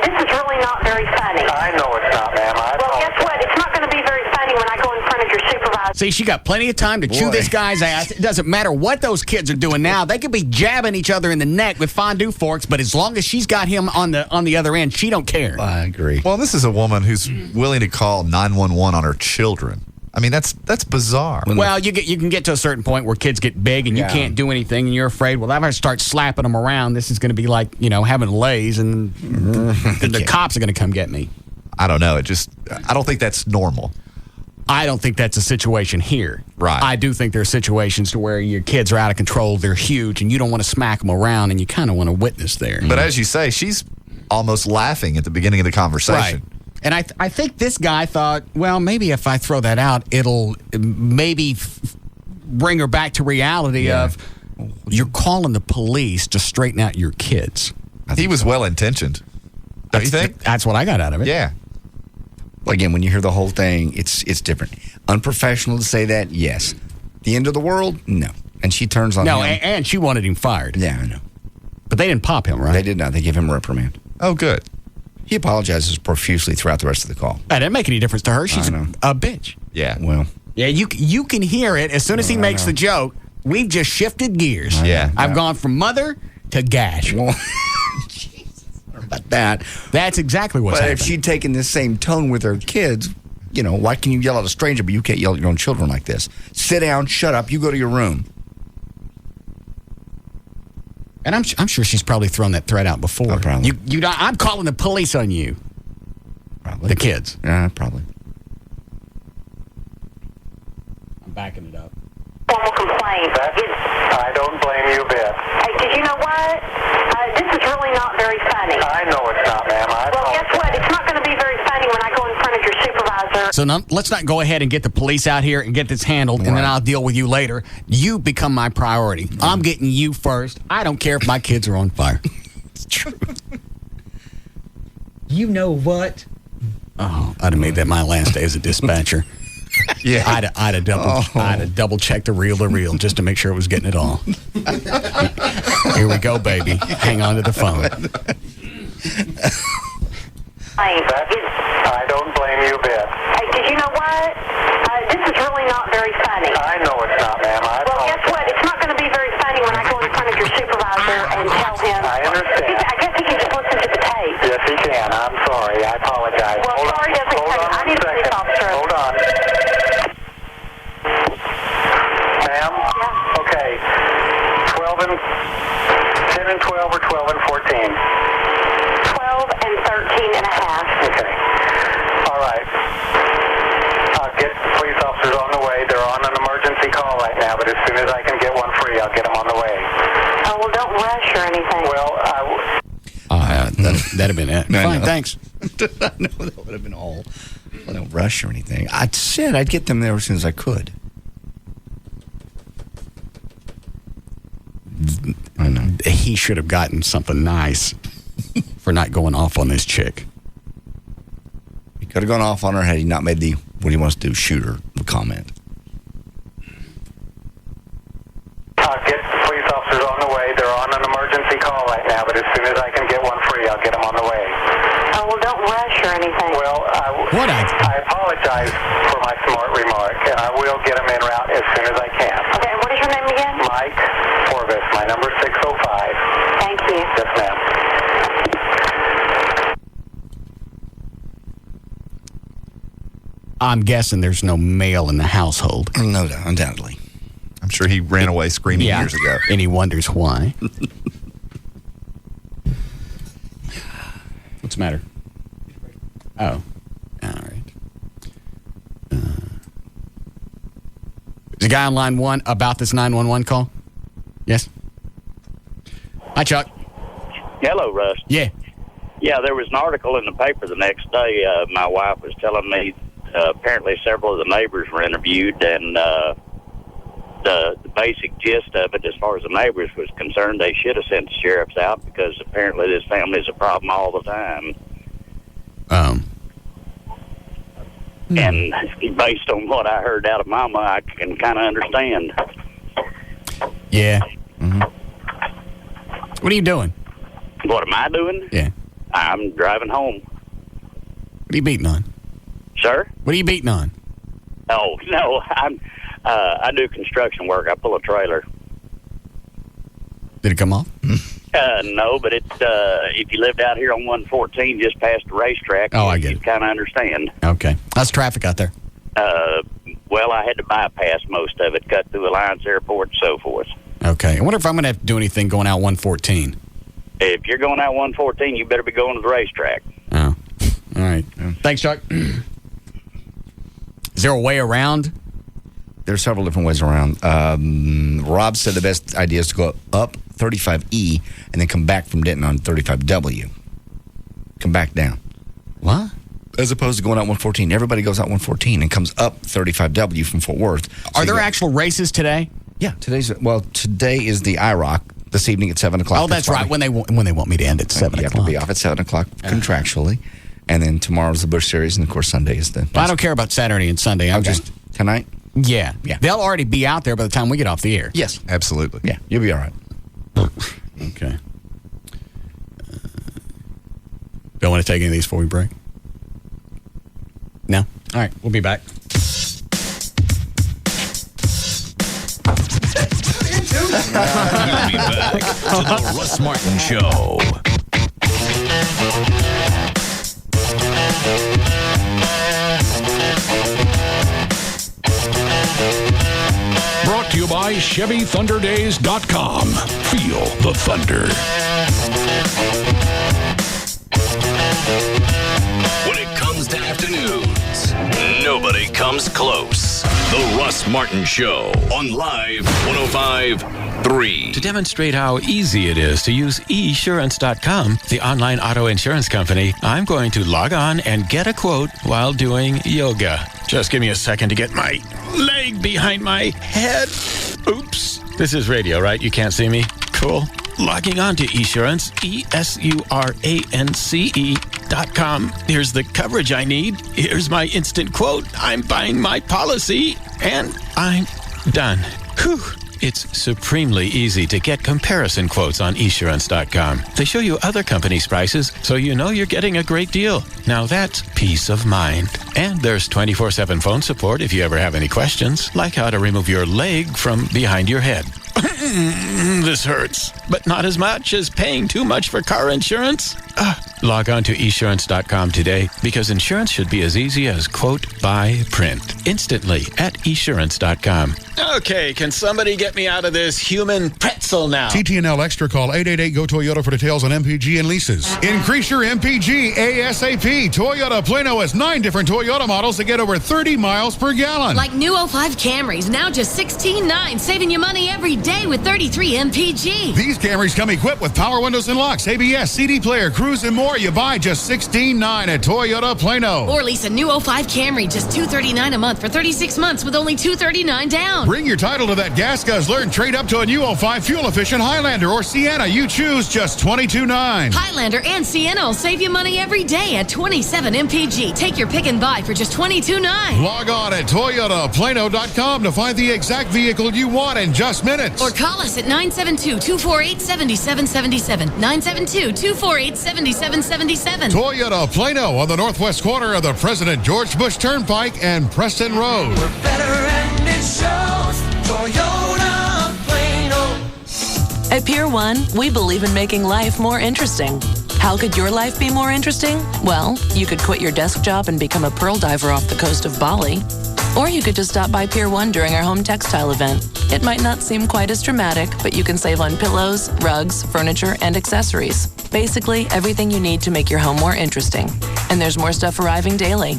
This is really not very funny. I know it's not, ma'am. Well, guess what? It's not going to be very funny when I go in front of your supervisor. See, she got plenty of time to chew this guy's ass. It doesn't matter what those kids are doing now. They could be jabbing each other in the neck with fondue forks, but as long as she's got him on the other end, she don't care. I agree. Well, this is a woman who's willing to call 911 on her children. I mean, that's bizarre. Well, you can get to a certain point where kids get big and you can't do anything, and you're afraid. Well, if I start slapping them around, this is going to be like having lays, and the cops are going to come get me. I don't know. I don't think that's normal. I don't think that's a situation here. Right. I do think there are situations to where your kids are out of control, they're huge, and you don't want to smack them around, and you kind of want to witness there. But as you say, she's almost laughing at the beginning of the conversation. Right. And I think this guy thought, well, maybe if I throw that out, it'll maybe bring her back to reality of you're calling the police to straighten out your kids. He was well-intentioned. Don't you think? That's what I got out of it. Yeah. Again, when you hear the whole thing, it's different. Unprofessional to say that, yes. The end of the world, no. And she turns on him. And she wanted him fired. Yeah, I know. But they didn't pop him, right? They did not. They gave him a reprimand. Oh, good. He apologizes profusely throughout the rest of the call. That didn't make any difference to her. She's a bitch. Yeah. Well. Yeah, you can hear it. As soon as he makes the joke, we've just shifted gears. Yeah. I've gone from mother to gash. Well, about that. That's exactly what's But happening. if she'd taken this same tone with her kids, why can you yell at a stranger, but you can't yell at your own children like this? Sit down, shut up, you go to your room. And I'm sure she's probably thrown that threat out before. Oh, probably. I'm calling the police on you. Probably. The kids. Yeah, probably. I'm backing it up. Formal complaint. I don't blame you a bit. Hey, did you know what? This is really not very funny. I know it's not, ma'am. Well, guess what? It's not going to be very funny when I go in front of your supervisor. So let's not go ahead and get the police out here and get this handled, and then I'll deal with you later. You become my priority. I'm getting you first. I don't care if my kids are on fire. It's true. You know what? Oh, I'd have made that my last day as a dispatcher. Yeah, I'd have double checked the reel to reel just to make sure it was getting it all. Here we go, baby. Hang on to the phone. I don't blame you a bit. Hey, did you know what? This is really not very funny. I know it's not, ma'am. Well, guess what? It's not going to be very funny when I go in front of your supervisor and tell him. I understand. I guess he can just listen to the tape. Yes, he can. I'm sorry. I apologize. Well, sorry doesn't cut it. I need a police officer. Hold on. Ma'am? Yeah. Okay. 10 and 12 or 12 and 14? 12 and 13 and a half. Okay. All right. I'll get police officers on the way. They're on an emergency call right now, but as soon as I can get one free, I'll get them on the way. Oh, well, don't rush or anything. Well, That'd have been it. Fine, thanks. I know that would have been all. I don't rush or anything. I said I'd get them there as soon as I could. I know. He should have gotten something nice for not going off on this chick. He could have gone off on her had he not made the what he wants to do, shoot her, comment. I'll get police officers on the way. They're on an emergency call right now, but as soon as I can get one free, I'll get them on the way. Oh, well, don't rush or anything. Well, I apologize for my smart remark, and I will get them en route as soon as I can. Okay, what is your name again? Mike Forbes. My number is 605. Thank you. Yes, ma'am. I'm guessing there's no male in the household. No, undoubtedly. I'm sure he ran away screaming years ago. And he wonders why. What's the matter? Oh. All right. Is a guy on line 1 about this 911 call? Yes? Hi, Chuck. Hello, Russ. Yeah. Yeah, there was an article in the paper the next day. My wife was telling me apparently several of the neighbors were interviewed, and the basic gist of it, as far as the neighbors was concerned, they should have sent the sheriffs out because apparently this family is a problem all the time. And based on what I heard out of Mama, I can kind of understand. Yeah. Mm-hmm. What are you doing? What am I doing? Yeah. I'm driving home. What are you beating on? Sir? What are you beating on? Oh, no, I do construction work. I pull a trailer. Did it come off? No, but it's if you lived out here on 114 just past the racetrack, I get you it. kind of understand. Okay. How's traffic out there? Well, I had to bypass most of it, cut through Alliance Airport and so forth. Okay. I wonder if I'm going to have to do anything going out 114. If you're going out 114, you better be going to the racetrack. Oh. All right. Thanks, Chuck. Is there a way around? There's several different ways around. Rob said the best idea is to go up 35E and then come back from Denton on 35W. Come back down. What? As opposed to going out 114. Everybody goes out 114 and comes up 35W from Fort Worth. Are there actual races today? Yeah, today is the IROC. This evening at 7 o'clock. Oh, that's right. When they want me to end at 7 o'clock. You have to be off at 7 o'clock contractually. And then tomorrow's the Busch Series, and of course Sunday is the... I don't care about Saturday and Sunday. I'm just... Tonight? Yeah. They'll already be out there by the time we get off the air. Yes. Absolutely. Yeah, you'll be all right. Okay. Don't want to take any of these before we break? No? All right. We'll be back. We'll be back to the Russ Martin Show. Brought to you by ChevyThunderDays.com. Feel the thunder. When it comes to afternoons, nobody comes close. The Russ Martin Show on Live 105.3. To demonstrate how easy it is to use eSurance.com, the online auto insurance company, I'm going to log on and get a quote while doing yoga. Just give me a second to get my leg behind my head. Oops. This is radio, right? You can't see me? Cool. Logging on to eSurance, eSurance.com. Here's the coverage I need. Here's my instant quote. I'm buying my policy, and I'm done. Whew. It's supremely easy to get comparison quotes on eSurance.com. They show you other companies' prices, so you know you're getting a great deal. Now that's peace of mind. And there's 24/7 phone support if you ever have any questions, like how to remove your leg from behind your head. This hurts, but not as much as paying too much for car insurance. Log on to eSurance.com today, because insurance should be as easy as quote, buy, print, instantly at eSurance.com. Okay, can somebody get me out of this human pretzel now? TTNL Extra, call 888-GO-TOYOTA for details on MPG and leases. Increase your MPG ASAP. Toyota Plano has 9 different Toyota models that get over 30 miles per gallon. Like new 05 Camrys, now just $16,900, saving you money every day with 33 MPG. These Camrys come equipped with power windows and locks, ABS, CD player, cruise, and more. You buy just $16,900 at Toyota Plano. Or lease a new 05 Camry, just $239 a month for 36 months with only $239 down. Bring your title to that gas guzzler and trade up to a new 05 fuel-efficient Highlander or Sienna. You choose, just $22,900. Highlander and Sienna will save you money every day at 27 MPG. Take your pick and buy for just $22,900. Log on at ToyotaPlano.com to find the exact vehicle you want in just minutes. Or call us at 972-248-7777. 972-248-7777. Toyota Plano on the northwest corner of the President George Bush Turnpike and Preston Road. We're better and it shows. Toyota Plano. At Pier 1, we believe in making life more interesting. How could your life be more interesting? Well, you could quit your desk job and become a pearl diver off the coast of Bali. Or you could just stop by Pier 1 during our home textile event. It might not seem quite as dramatic, but you can save on pillows, rugs, furniture, and accessories. Basically, everything you need to make your home more interesting. And there's more stuff arriving daily.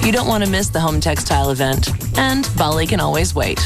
You don't want to miss the home textile event. And Bali can always wait.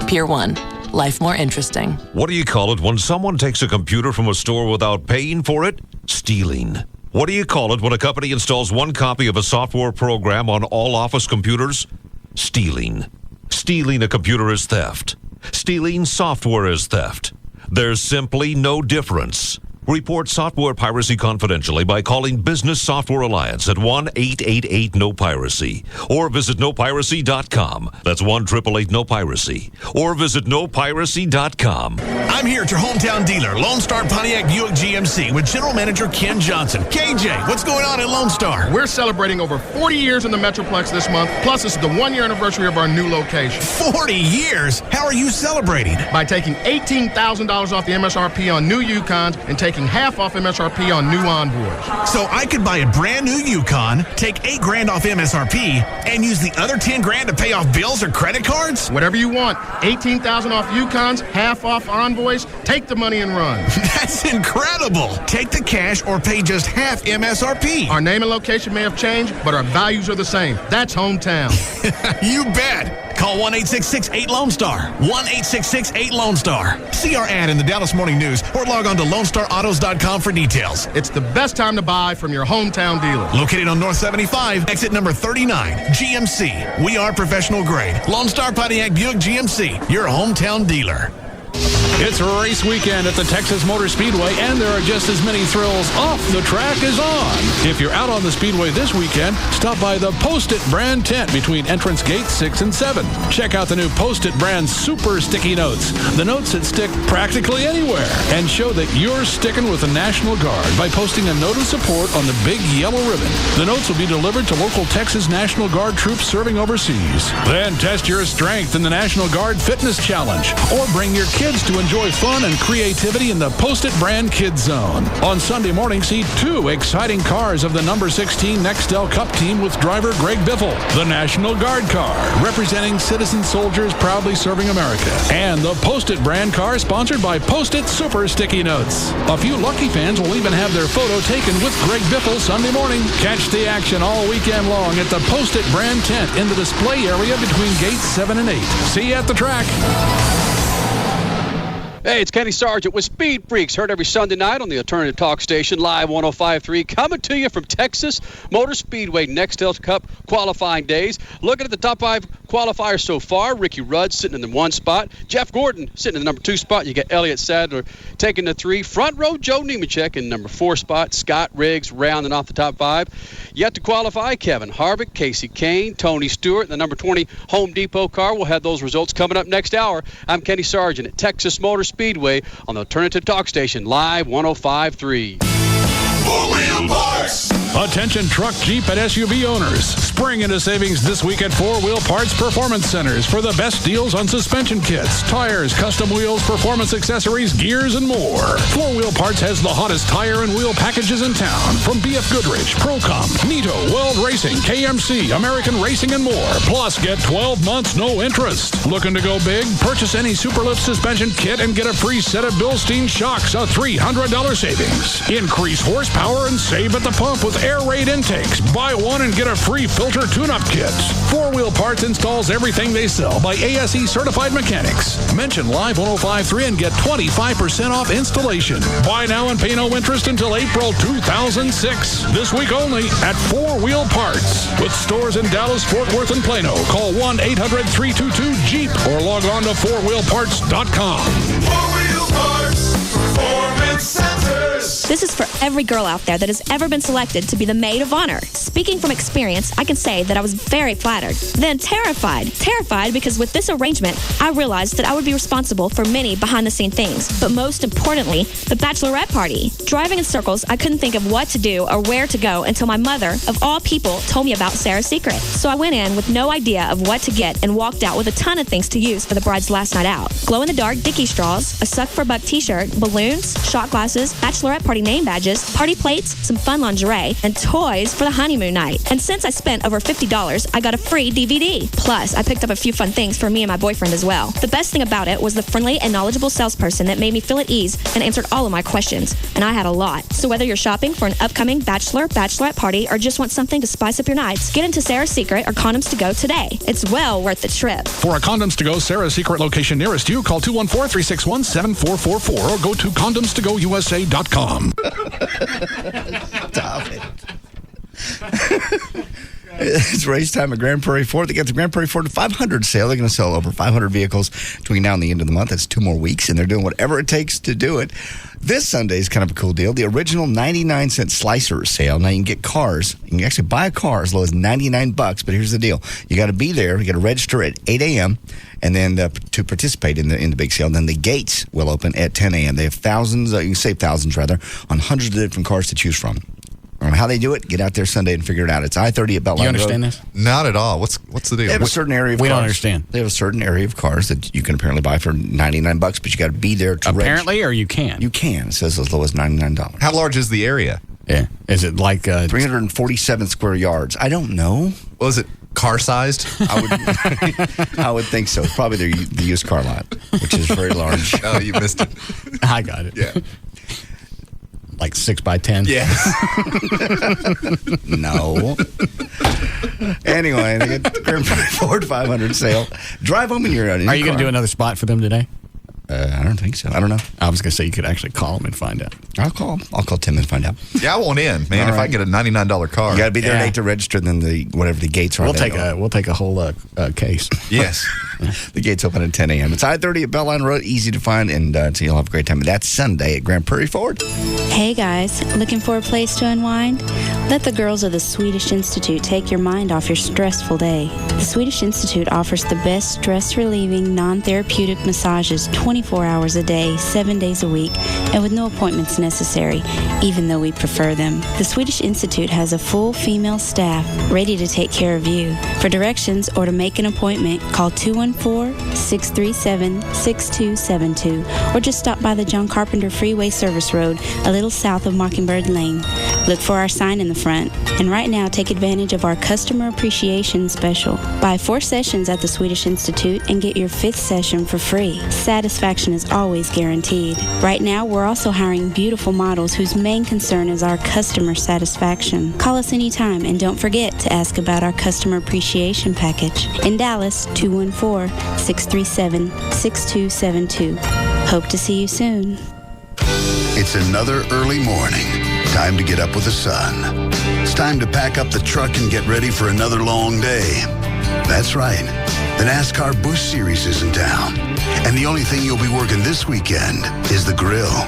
Pier 1. Life more interesting. What do you call it when someone takes a computer from a store without paying for it? Stealing. What do you call it when a company installs one copy of a software program on all office computers? Stealing. Stealing a computer is theft. Stealing software is theft. There's simply no difference. Report software piracy confidentially by calling Business Software Alliance at 1-888-NO-PIRACY or visit NoPiracy.com. That's 1-888-NO-PIRACY or visit NoPiracy.com. I'm here at your hometown dealer, Lone Star Pontiac Buick GMC, with General Manager Ken Johnson. KJ, what's going on at Lone Star? We're celebrating over 40 years in the Metroplex this month, plus it's the 1-year anniversary of our new location. 40 years? How are you celebrating? By taking $18,000 off the MSRP on new Yukons and taking half off MSRP on new Envoys. So I could buy a brand new Yukon, take $8,000 off MSRP, and use the other $10,000 to pay off bills or credit cards? Whatever you want. $18,000 off Yukons, half off Envoys. Take the money and run. That's incredible. Take the cash or pay just half MSRP. Our name and location may have changed, but our values are the same. That's hometown. You bet. Call 1-866-8-LONE STAR. 1-866-8-LONE STAR. See our ad in the Dallas Morning News or log on to LoneStarAutos.com for details. It's the best time to buy from your hometown dealer. Located on North 75, exit number 39, GMC. We are professional grade. Lone Star Pontiac Buick GMC, your hometown dealer. It's race weekend at the Texas Motor Speedway, and there are just as many thrills off the track as on. If you're out on the Speedway this weekend, stop by the Post-it brand tent between entrance gates 6 and 7. Check out the new Post-it brand Super Sticky Notes, the notes that stick practically anywhere, and show that you're sticking with the National Guard by posting a note of support on the big yellow ribbon. The notes will be delivered to local Texas National Guard troops serving overseas. Then test your strength in the National Guard Fitness Challenge, or bring your kids to enjoy Enjoy fun and creativity in the Post-it brand Kids Zone. On Sunday morning, see 2 exciting cars of the number 16 Nextel Cup team with driver Greg Biffle. The National Guard car, representing citizen soldiers proudly serving America. And the Post-it brand car, sponsored by Post-it Super Sticky Notes. A few lucky fans will even have their photo taken with Greg Biffle Sunday morning. Catch the action all weekend long at the Post-it brand tent in the display area between gates 7 and 8. See you at the track. Hey, it's Kenny Sargent with Speed Freaks. Heard every Sunday night on the Alternative Talk Station, Live 105.3. Coming to you from Texas Motor Speedway Nextel Cup qualifying days. Looking at the top 5 qualifiers so far, Ricky Rudd sitting in the 1 spot. Jeff Gordon sitting in the number 2 spot. You got Elliott Sadler taking the 3. Front row, Joe Nemechek in number 4 spot. Scott Riggs rounding off the top 5. Yet to qualify, Kevin Harvick, Casey Kane, Tony Stewart, the number 20 Home Depot car. We'll have those results coming up next hour. I'm Kenny Sargent at Texas Motor Speedway on the Alternative Talk Station, Live 105.3. Four-wheel parts. Attention truck, Jeep, and SUV owners. Spring into savings this week at 4-Wheel Parts Performance Centers for the best deals on suspension kits, tires, custom wheels, performance accessories, gears, and more. 4-Wheel Parts has the hottest tire and wheel packages in town from BF Goodrich, Procom, Nito, Weld Racing, KMC, American Racing, and more. Plus, get 12 months no interest. Looking to go big? Purchase any Superlift suspension kit and get a free set of Bilstein shocks, a $300 savings. Increase horsepower and save at the pump with air raid intakes. Buy one and get a free filter tune-up kit. 4-Wheel Parts installs everything they sell by ASE certified mechanics. Mention Live 105.3 and get 25% off installation. Buy now and pay no interest until April 2006. This week only at 4-Wheel Parts. With stores in Dallas, Fort Worth, and Plano. Call 1-800-322-JEEP or log on to 4wheelparts.com. 4-Wheel Parts Performance Centers. This is for every girl out there that has ever been selected to be the maid of honor. Speaking from experience, I can say that I was very flattered, then terrified. Terrified because with this arrangement, I realized that I would be responsible for many behind-the-scene things, but most importantly, the bachelorette party. Driving in circles, I couldn't think of what to do or where to go until my mother, of all people, told me about Sarah's Secret. So I went in with no idea of what to get and walked out with a ton of things to use for the bride's last night out. Glow-in-the-dark Dickie straws, a Suck-for-a-Buck t-shirt, balloons, shot glasses, bachelorette party name badges, party plates, some fun lingerie, and toys for the honeymoon night. And since I spent over $50, I got a free DVD. Plus, I picked up a few fun things for me and my boyfriend as well. The best thing about it was the friendly and knowledgeable salesperson that made me feel at ease and answered all of my questions. And I had a lot. So whether you're shopping for an upcoming bachelorette party, or just want something to spice up your nights, get into Sarah's Secret or Condoms to Go today. It's well worth the trip. For a Condoms to Go Sarah's Secret location nearest you, call 214-361-7444 or go to condomstogousa.com. Stop it. It's race time at Grand Prairie Ford. They got the Grand Prairie Ford 500 sale. They're going to sell over 500 vehicles between now and the end of the month. That's 2 more weeks, and they're doing whatever it takes to do it. This Sunday is kind of a cool deal. The original 99-cent slicer sale. Now, you can get cars. You can actually buy a car as low as $99, but here's the deal. You got to be there. You got to register at 8 a.m., and then to participate in the big sale. Then the gates will open at 10 a.m. They have thousands, you can save thousands rather, on hundreds of different cars to choose from. How they do it, get out there Sunday and figure it out. It's I-30 at Beltline Road. You understand this? Not at all. What's the deal? They have a certain area of cars. We don't understand. They have a certain area of cars that you can apparently buy for $99, but you got to be there to apparently, or you can? You can. It says as low as $99. How large is the area? Yeah. Is it like 347 square yards? I don't know. Well, is it car-sized? I would think so. Probably the used car lot, which is very large. Oh, you missed it. I got it. Yeah. Like 6 by 10? Yes. No. Anyway, they get the Grand Prairie Ford 500 sale. Drive them in your own. Are you going to do another spot for them today? I don't think so. I don't know. I was going to say you could actually call them and find out. I'll call Tim and find out. Yeah, I want in, man. All if right. I can get a $99 car. You got to be there at 8 to register, and then whatever the gates are. We'll take a whole case. Yes. The gates open at 10 a.m. It's I-30 at Beltline Road. Easy to find, and so you'll have a great time. That's Sunday at Grand Prairie Ford. Hey, guys. Looking for a place to unwind? Let the girls of the Swedish Institute take your mind off your stressful day. The Swedish Institute offers the best stress-relieving, non-therapeutic massages 24 hours a day, 7 days a week, and with no appointments necessary, even though we prefer them. The Swedish Institute has a full female staff ready to take care of you. For directions or to make an appointment, call 214 214-637-6272, or just stop by the John Carpenter Freeway Service Road, a little south of Mockingbird Lane. Look for our sign in the front. And right now, take advantage of our Customer Appreciation Special. Buy 4 sessions at the Swedish Institute and get your 5th session for free. Satisfaction is always guaranteed. Right now, we're also hiring beautiful models whose main concern is our customer satisfaction. Call us anytime, and don't forget to ask about our Customer Appreciation Package. In Dallas, 214-637-6272. Hope to see you soon. It's another early morning. Time to get up with the sun. It's time to pack up the truck and get ready for another long day. That's right. The NASCAR Busch Series is in town. And the only thing you'll be working this weekend is the grill.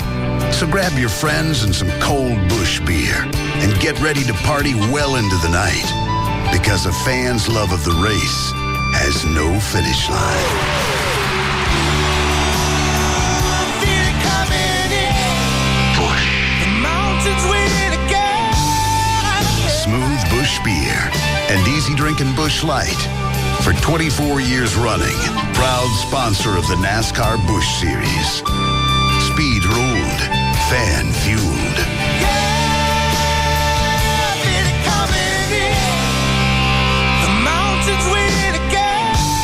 So grab your friends and some cold Busch beer and get ready to party well into the night. Because a fan's love of the race has no finish line. Smooth Busch beer and easy drinking Busch Light. For 24 years running, proud sponsor of the NASCAR Busch Series. Speed ruled, fan fueled.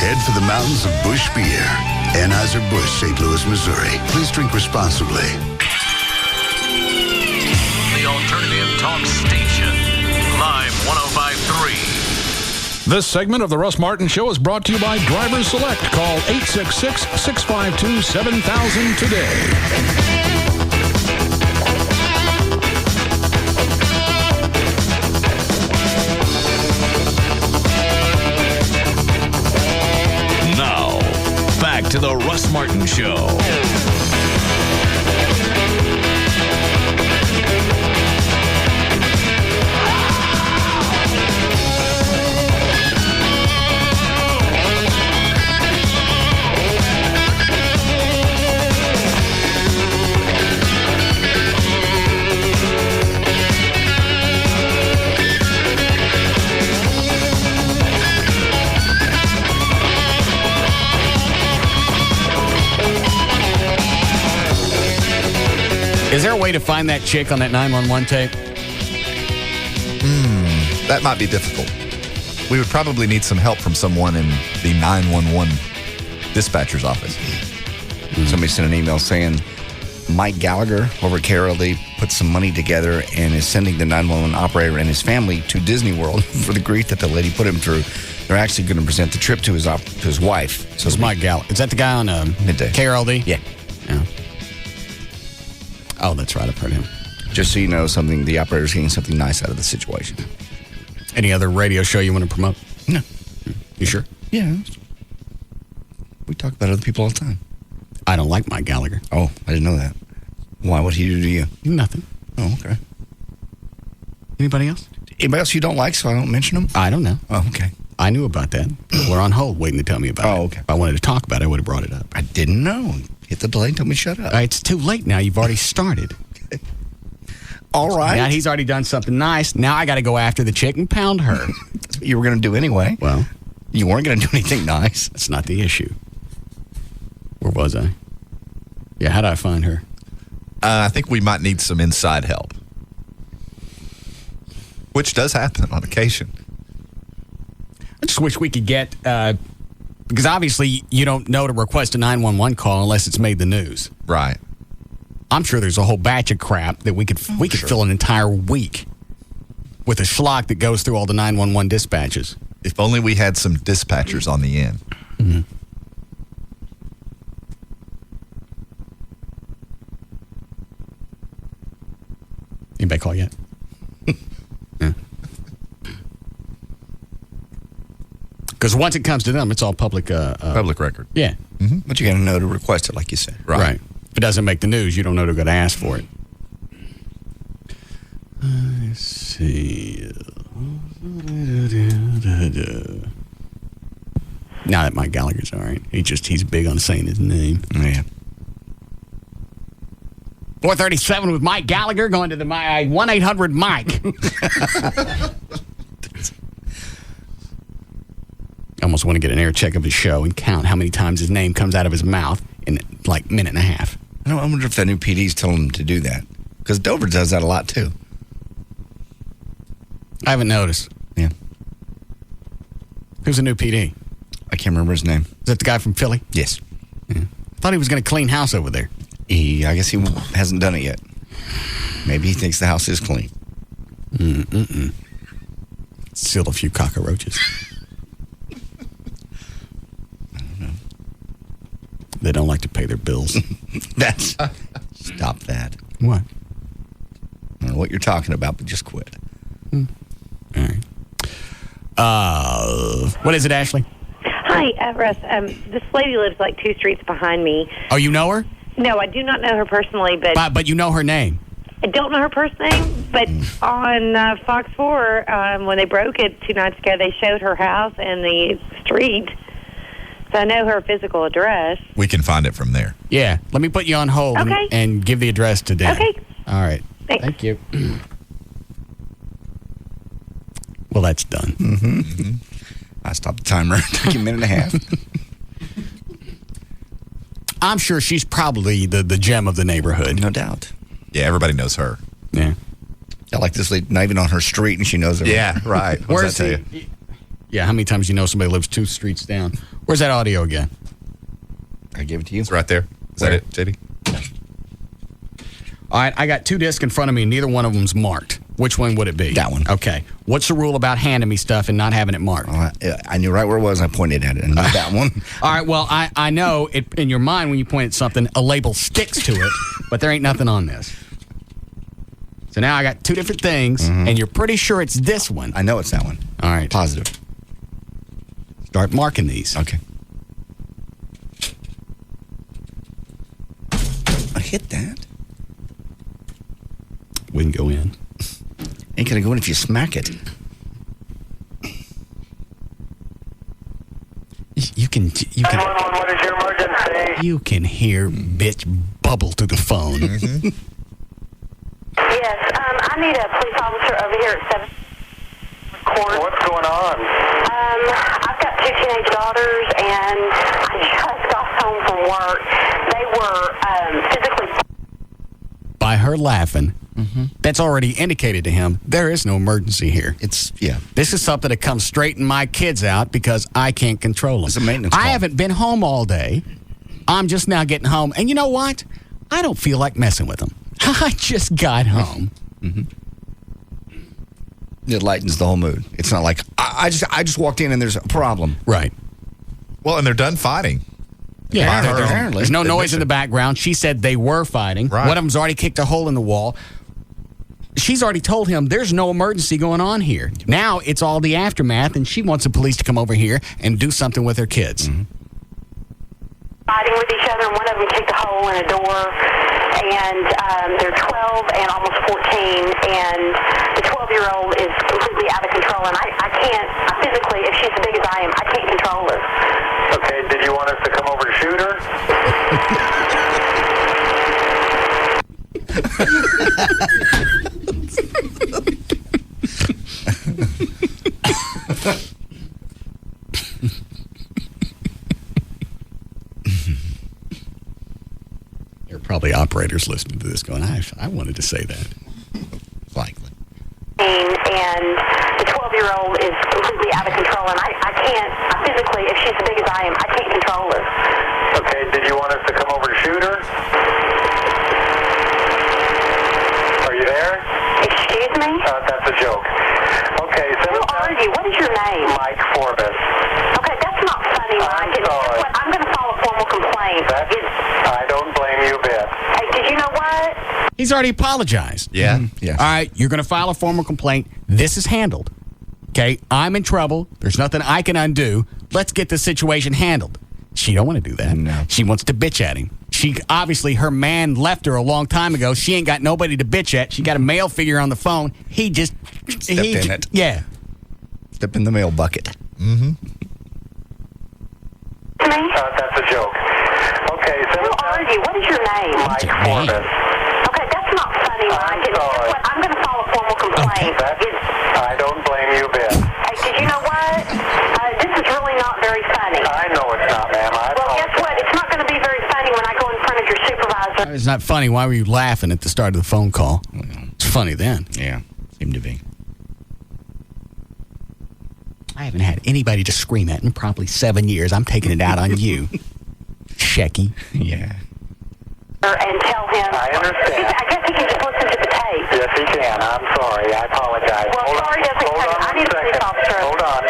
Head for the mountains of Busch beer. Anheuser-Busch, St. Louis, Missouri. Please drink responsibly. The Alternative Talk Station. Live 105.3. This segment of the Russ Martin Show is brought to you by Driver Select. Call 866-652-7000 today. Now, back to the Russ Martin Show. Is there a way to find that chick on that 911 tape? That might be difficult. We would probably need some help from someone in the 911 dispatcher's office. Somebody sent an email saying Mike Gallagher over at KLLI put some money together and is sending the 911 operator and his family to Disney World for the grief that the lady put him through. They're actually going to present the trip to his wife. So it's Mike Gallagher. Is that the guy on Midday KLLI? Yeah. Oh, that's right. I've heard him. Just so you know, the operator's getting something nice out of the situation. Any other radio show you want to promote? No. You sure? Yeah. We talk about other people all the time. I don't like Mike Gallagher. Oh, I didn't know that. Why? What'd he do to you? Nothing. Oh, okay. Anybody else? Anybody else you don't like so I don't mention them? I don't know. Oh, okay. I knew about that. We're on hold waiting to tell me about it. Oh, okay. If I wanted to talk about it, I would have brought it up. I didn't know. Hit the delay and tell me shut up. It's too late now. You've already started. All right. Now he's already done something nice. Now I got to go after the chick and pound her. That's what you were going to do anyway. Well, you weren't going to do anything nice. That's not the issue. Where was I? Yeah, how do I find her? I think we might need some inside help, which does happen on occasion. I just wish we could get, because obviously you don't know to request a 911 call unless it's made the news. Right. I'm sure there's a whole batch of crap that we could fill an entire week with a schlock that goes through all the 911 dispatches. If only we had some dispatchers on the end. Mm-hmm. Anybody call yet? Yeah. Because once it comes to them, it's all public record. Yeah. Mm-hmm. But you got to know to request it, like you said. Right. If it doesn't make the news, you don't know to go to ask for it. Let's see. Now that Mike Gallagher's all right. He's big on saying his name. Yeah. 437 with Mike Gallagher going to the 1-800-MIKE. almost want to get an air check of his show and count how many times his name comes out of his mouth in like a minute and a half. I wonder if that new PD's telling him to do that. Because Dover does that a lot, too. I haven't noticed. Yeah. Who's the new PD? I can't remember his name. Is that the guy from Philly? Yes. Yeah. I thought he was going to clean house over there. I guess he hasn't done it yet. Maybe he thinks the house is clean. Still a few cockroaches. I don't know. They don't like to pay their bills. Stop that. What? I don't know what you're talking about, but just quit. All right. What is it, Ashley? Hi, Russ. This lady lives like 2 streets behind me. Oh, you know her? No, I do not know her personally, But you know her name? I don't know her first name, but on Fox 4, when they broke it 2 nights ago, they showed her house and the street. So I know her physical address. We can find it from there. Yeah. Let me put you on hold and give the address to Dan. Okay. All right. Thanks. Thank you. Well, that's done. Mm-hmm. I stopped the timer. It took a minute and a half. I'm sure she's probably the gem of the neighborhood. No doubt. Yeah, everybody knows her. Yeah. I like this lady, not even on her street, and she knows her. Yeah, right. What does that tell you? Yeah, how many times you know somebody lives 2 streets down? Where's that audio again? I gave it to you. It's right there. Is that it, JD? All right, I got 2 discs in front of me, and neither one of them's marked. Which one would it be? That one. Okay. What's the rule about handing me stuff and not having it marked? I knew right where it was. I pointed at it, and not that one. All right, well, I know it, in your mind when you point at something, a label sticks to it, but there ain't nothing on this. So now I got 2 different things, and you're pretty sure it's this one. I know it's that one. All right. Positive. Start marking these. Okay. I hit that. We can go in. Ain't gonna go in if you smack it. You can. What is your emergency? You can hear bitch bubble through the phone. Yes, I need a police officer over here at 7th Court. What's going on? I've got 2 teenage daughters, and I just got home from work. They were physically... By her laughing, that's already indicated to him there is no emergency here. This is something that comes straighten my kids out because I can't control them. It's a maintenance I call. haven't been home all day. I'm just now getting home. And you know what? I don't feel like messing with them. I just got home. It lightens the whole mood. It's not like, I just walked in and there's a problem. Right. Well, and they're done fighting. Yeah, apparently. There's no noise in the background. She said they were fighting. Right. One of them's already kicked a hole in the wall. She's already told him there's no emergency going on here. Now it's all the aftermath, and she wants the police to come over here and do something with her kids. Fighting with each other, and one of them kicked a hole in a door, and they're 12 and almost 14, and the 12-year-old is completely out of control, and I can't, physically, if she's as big as I am, I can't control her. Okay, did you want us to come over to shoot her? There are probably operators listening to this going, I wanted to say that. Likely. And the 12-year-old is completely out of control, and I can't, physically, if she's as big as I am, I can't control her. Okay, did you want us to come over to shoot her? Are you there? Excuse me? That's a joke. Okay, so... Who are you? What is your name? Mike Forbes. Okay, that's not funny, Mike. And guess what? I'm going to file a formal complaint. I don't blame you a bit. Hey, did you know what? He's already apologized. Yeah. Yeah. All right, you're going to file a formal complaint. This is handled. Okay, I'm in trouble. There's nothing I can undo. Let's get this situation handled. She don't want to do that. No. She wants to bitch at him. She obviously, her man left her a long time ago. She ain't got nobody to bitch at. She got a male figure on the phone. He just Stepped in it. Yeah. Step in the mail bucket. That's a joke. Okay, so... Who are you? What is your name? Mike Forbes. Okay, that's not funny, Mike. And guess what? I'm going to file a formal complaint. I don't blame you a bit. Hey, did you know what? This is really not very officer. It's not funny. Why were you laughing at the start of the phone call? It's funny then. Yeah, seemed to be. I haven't had anybody to scream at in probably 7 years. I'm taking it out on you, Shecky. Yeah. And tell him. I understand. I guess he can just listen to the tape. Yes, he can. I'm sorry. I apologize. Well, sorry doesn't cut it. I need a police officer. Hold on.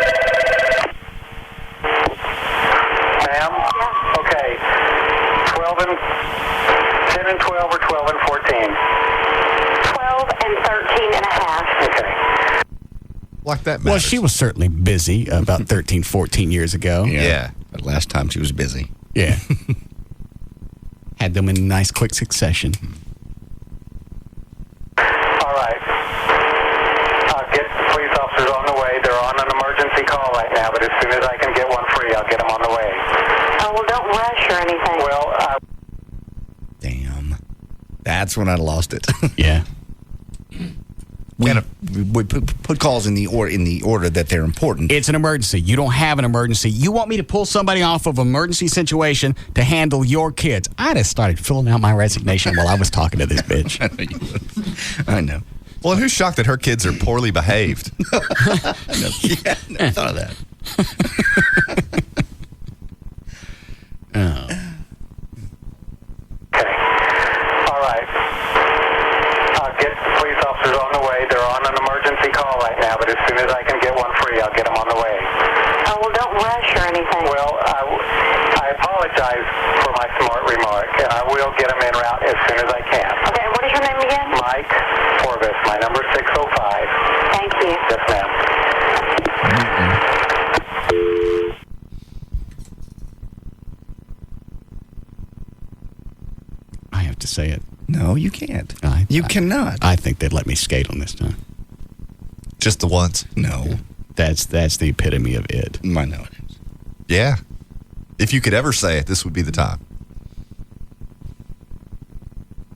Ma'am? Yeah. Okay. 10 and 12 or 12 and 14? 12 and 13 and a half. Okay. Like that matters. Well, she was certainly busy about 13, 14 years ago. Yeah. But last time she was busy. Yeah. Had them in nice quick succession. All right. I'll get police officers on the way. They're on an emergency call right now, but as soon as I can get one free, I'll get them on the way. Oh, well, don't rush or anything. Well, Damn. That's when I lost it. Yeah. We put calls in the order that they're important. It's an emergency. You don't have an emergency. You want me to pull somebody off of an emergency situation to handle your kids. I just started filling out my resignation while I was talking to this bitch. I know. Well, and who's shocked that her kids are poorly behaved? Yeah, never thought of that. Oh. okay. All right. I'll get police officers on the way. They're on an emergency call right now, but as soon as I can get one free, I'll get them on the way. Oh, well, don't rush or anything. Well, I apologize for my smart remark, and I will get them en route as soon as I can. Okay, and what is your name again? Mike Forbes, my number 605. Thank you. Yes, ma'am. I have to say it. No, you can't. You cannot. I think they'd let me skate on this time. Just the once? No. That's the epitome of it. I know it is. Yeah. If you could ever say it, this would be the time.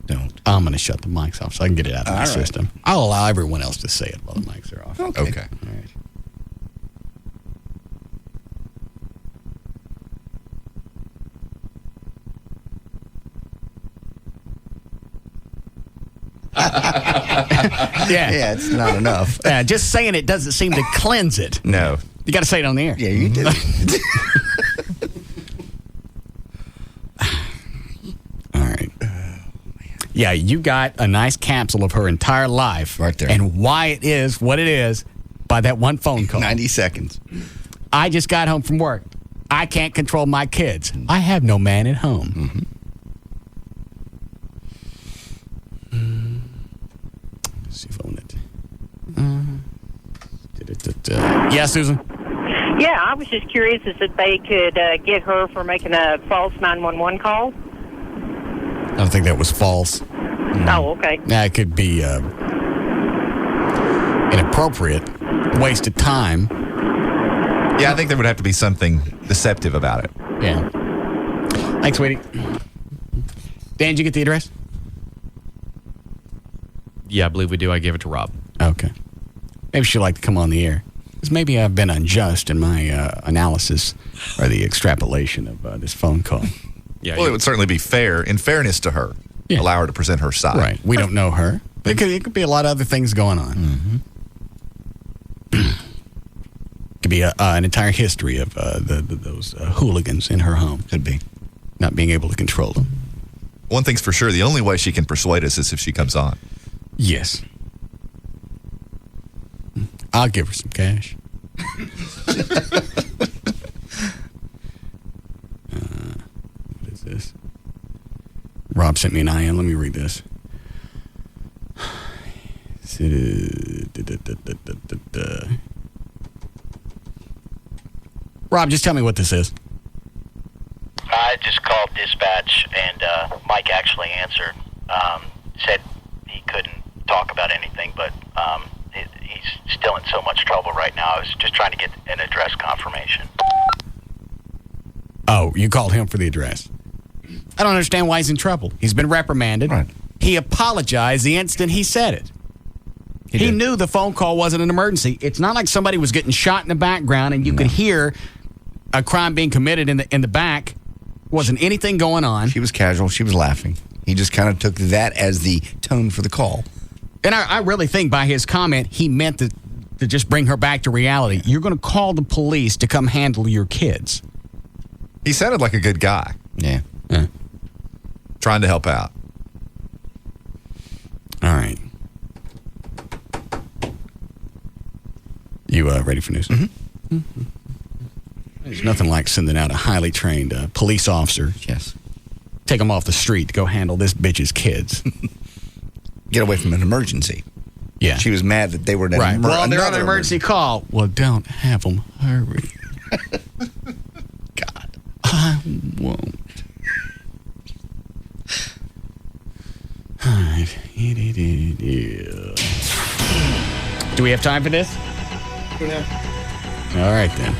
Don't. I'm going to shut the mics off so I can get it out of my All right. system. I'll allow everyone else to say it while the mics are off. Okay. All right. Yeah, it's not enough. Just saying it doesn't seem to cleanse it. No. You got to say it on the air. Yeah, you did. All right. Yeah, you got a nice capsule of her entire life. Right there. And why it is what it is by that one phone call. 90 seconds. I just got home from work. I can't control my kids. I have no man at home. Let's see if I want it. Yeah, Susan? Yeah, I was just curious if they could get her for making a false 911 call. I don't think that was false. Oh, okay. That could be inappropriate, waste of time. Yeah, I think there would have to be something deceptive about it. Yeah. Thanks, sweetie. Dan, did you get the address? Yeah, I believe we do. I gave it to Rob. Okay. Maybe she'd like to come on the air. Because maybe I've been unjust in my analysis or the extrapolation of this phone call. Yeah. Well, it would certainly be fair, in fairness to her. Yeah. Allow her to present her side. Right. We don't know her. It could be a lot of other things going on. Could be an entire history of those hooligans in her home. Could be. Not being able to control them. One thing's for sure, the only way she can persuade us is if she comes on. Yes. I'll give her some cash. What is this? Rob sent me an IM. Let me read this. Rob, just tell me what this is. I just called dispatch, and Mike actually answered. Said he couldn't talk about anything, but he's still in so much trouble right now. I was just trying to get an address confirmation. Oh, you called him for the address. I don't understand why he's in trouble. He's been reprimanded. Right. He apologized the instant he said it. He knew the phone call wasn't an emergency. It's not like somebody was getting shot in the background and you could hear a crime being committed in the back. Wasn't anything going on. She was casual. She was laughing. He just kind of took that as the tone for the call. And I really think by his comment, he meant to just bring her back to reality. You're going to call the police to come handle your kids. He sounded like a good guy. Yeah. Trying to help out. All right. You ready for news? Mm-hmm. There's nothing like sending out a highly trained police officer. Yes. Take them off the street to go handle this bitch's kids. Get away from an emergency. Yeah. She was mad that they were right. Well, they're on an emergency call. Well, don't have them hurry. God. I won't. All right. Do we have time for this? All right, then.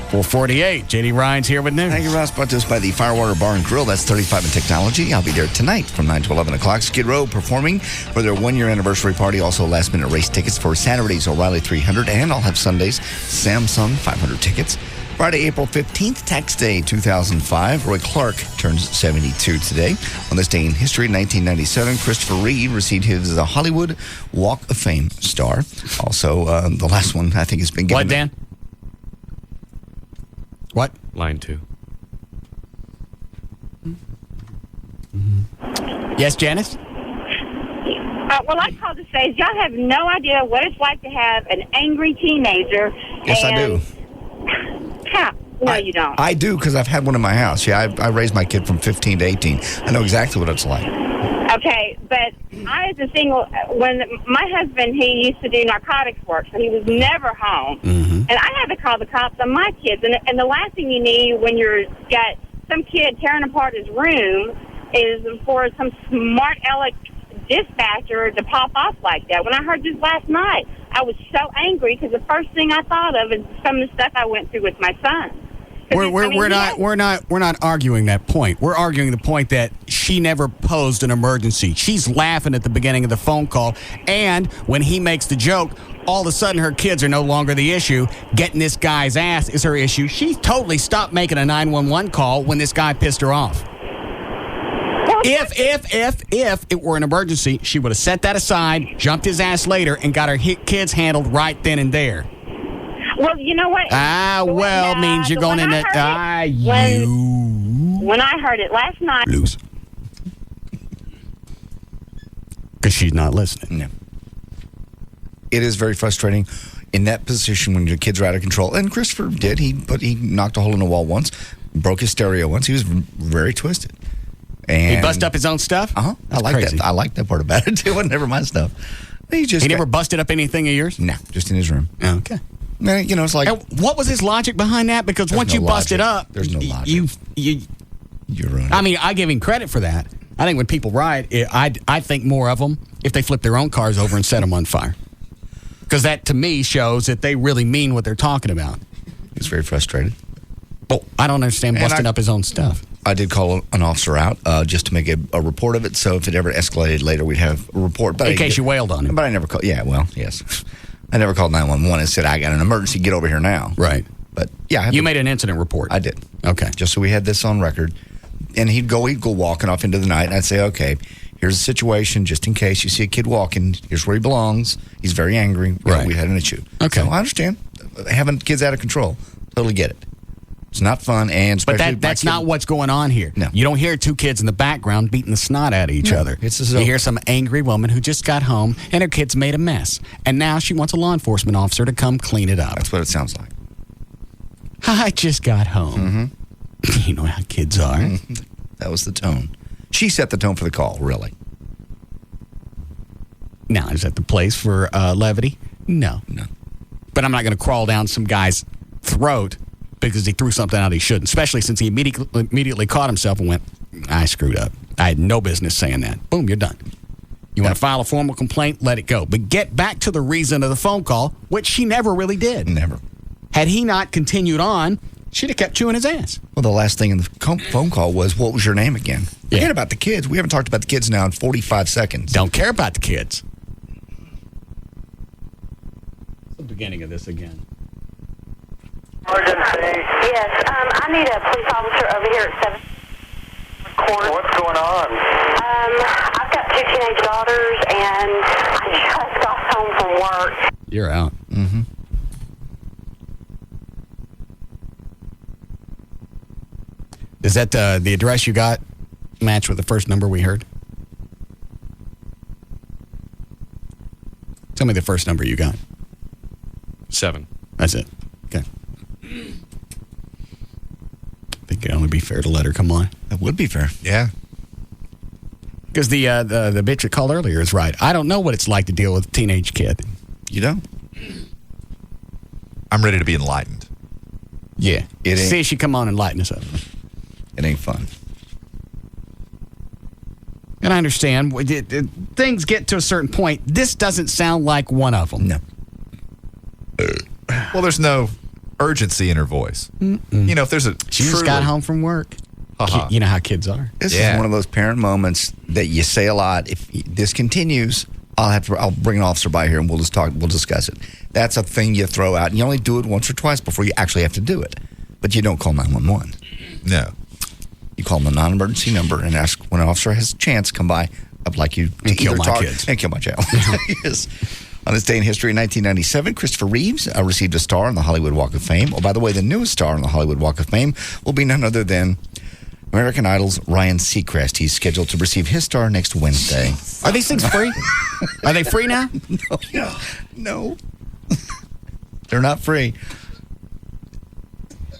448. JD Ryan's here with news. Thank you, Ross. Brought to us by the Firewater Bar and Grill. That's 35 in Technology. I'll be there tonight from 9 to 11 o'clock. Skid Row performing for their one-year anniversary party. Also, last-minute race tickets for Saturday's O'Reilly 300. And I'll have Sunday's Samsung 500 tickets. Friday, April 15th, Tax Day 2005. Roy Clark turns 72 today. On this day in history, 1997, Christopher Reeve received his Hollywood Walk of Fame star. Also, the last one I think has been given. What, Dan? What? Line 2. Yes, Janice? Well, I called to say y'all have no idea what it's like to have an angry teenager. Yes, I do. How? No, you don't. I do, because I've had one in my house. Yeah, I raised my kid from 15 to 18. I know exactly what it's like. Okay, but I, as a single, when my husband, he used to do narcotics work, so he was never home. Mm-hmm. And I had to call the cops on my kids. And the last thing you need when you're got some kid tearing apart his room is for some smart aleck dispatcher to pop off like that. When I heard this last night, I was so angry because the first thing I thought of is some of the stuff I went through with my son. We're not arguing that point. We're arguing the point that she never posed an emergency. She's laughing at the beginning of the phone call, and when he makes the joke, all of a sudden her kids are no longer the issue. Getting this guy's ass is her issue. She totally stopped making a 911 call when this guy pissed her off. If it were an emergency, she would have set that aside, jumped his ass later, and got her kids handled right then and there. Well, you know what? Means you're going in that. When I heard it last night. Lose. Because she's not listening. No. It is very frustrating in that position when your kids are out of control. And Christopher did. He knocked a hole in the wall once, broke his stereo once. He was very twisted. And he busted up his own stuff? Uh-huh. I like that. I like that part about it, too. It never my stuff. He never busted up anything of yours? No, just in his room. Okay. You know, it's like... And what was his logic behind that? Because once you bust it up... There's no logic. You're ruined. I mean, I give him credit for that. I think when people ride, I think more of them if they flip their own cars over and set them on fire. Because that, to me, shows that they really mean what they're talking about. He's very frustrated. Well, I don't understand busting up his own stuff. I did call an officer out just to make a report of it, so if it ever escalated later, we'd have a report. But in case you wailed on him. But I never called. Yeah, well, yes. I never called 911 and said, I got an emergency, get over here now. Right. But, yeah. You made an incident report. I did. Okay. Just so we had this on record. And he'd go walking off into the night, and I'd say, okay, here's the situation, just in case you see a kid walking, here's where he belongs. He's very angry. Right. We had an issue. Okay. So I understand. Having kids out of control. Totally get it. It's not fun, and especially but that's not what's going on here. No. You don't hear two kids in the background beating the snot out of each other. You hear some angry woman who just got home, and her kids made a mess. And now she wants a law enforcement officer to come clean it up. That's what it sounds like. I just got home. Mm-hmm. You know how kids are. Mm-hmm. That was the tone. She set the tone for the call, really. Now, is that the place for levity? No. But I'm not going to crawl down some guy's throat because he threw something out he shouldn't, especially since he immediately caught himself and went, I screwed up. I had no business saying that. Boom, you're done. You want to file a formal complaint, let it go. But get back to the reason of the phone call, which she never really did. Never. Had he not continued on, she'd have kept chewing his ass. Well, the last thing in the phone call was, what was your name again? Forget about the kids. We haven't talked about the kids now in 45 seconds. Don't care about the kids. The beginning of this again. Emergency. Yes, I need a police officer over here at 7 corner. What's going on? I've got 2 teenage daughters, and I just got home from work. You're out. Mm-hmm. Is that the address you got match with the first number we heard? Tell me the first number you got. 7. That's it. Okay. I think it'd only be fair to let her come on. That would be fair. Yeah. Because the bitch that called earlier is right. I don't know what it's like to deal with a teenage kid. You don't? I'm ready to be enlightened. Yeah. See if she come on and lighten us up. It ain't fun. And I understand. Things get to a certain point. This doesn't sound like one of them. No. Well, there's no urgency in her voice. You know, if there's a She just got home from work. You know how kids are. This is one of those parent moments that you say a lot. If this continues, I'll bring an officer by here and we'll discuss it. That's a thing you throw out, and you only do it once or twice before you actually have to do it. But you don't call 911. No. You call them a non-emergency number and ask when an officer has a chance, come by. I'd like you to kill my kids. And kill my child. Yes. On this day in history, in 1997, Christopher Reeves received a star on the Hollywood Walk of Fame. Oh, by the way, the newest star on the Hollywood Walk of Fame will be none other than American Idol's Ryan Seacrest. He's scheduled to receive his star next Wednesday. Are these things free? Are they free now? No. They're not free.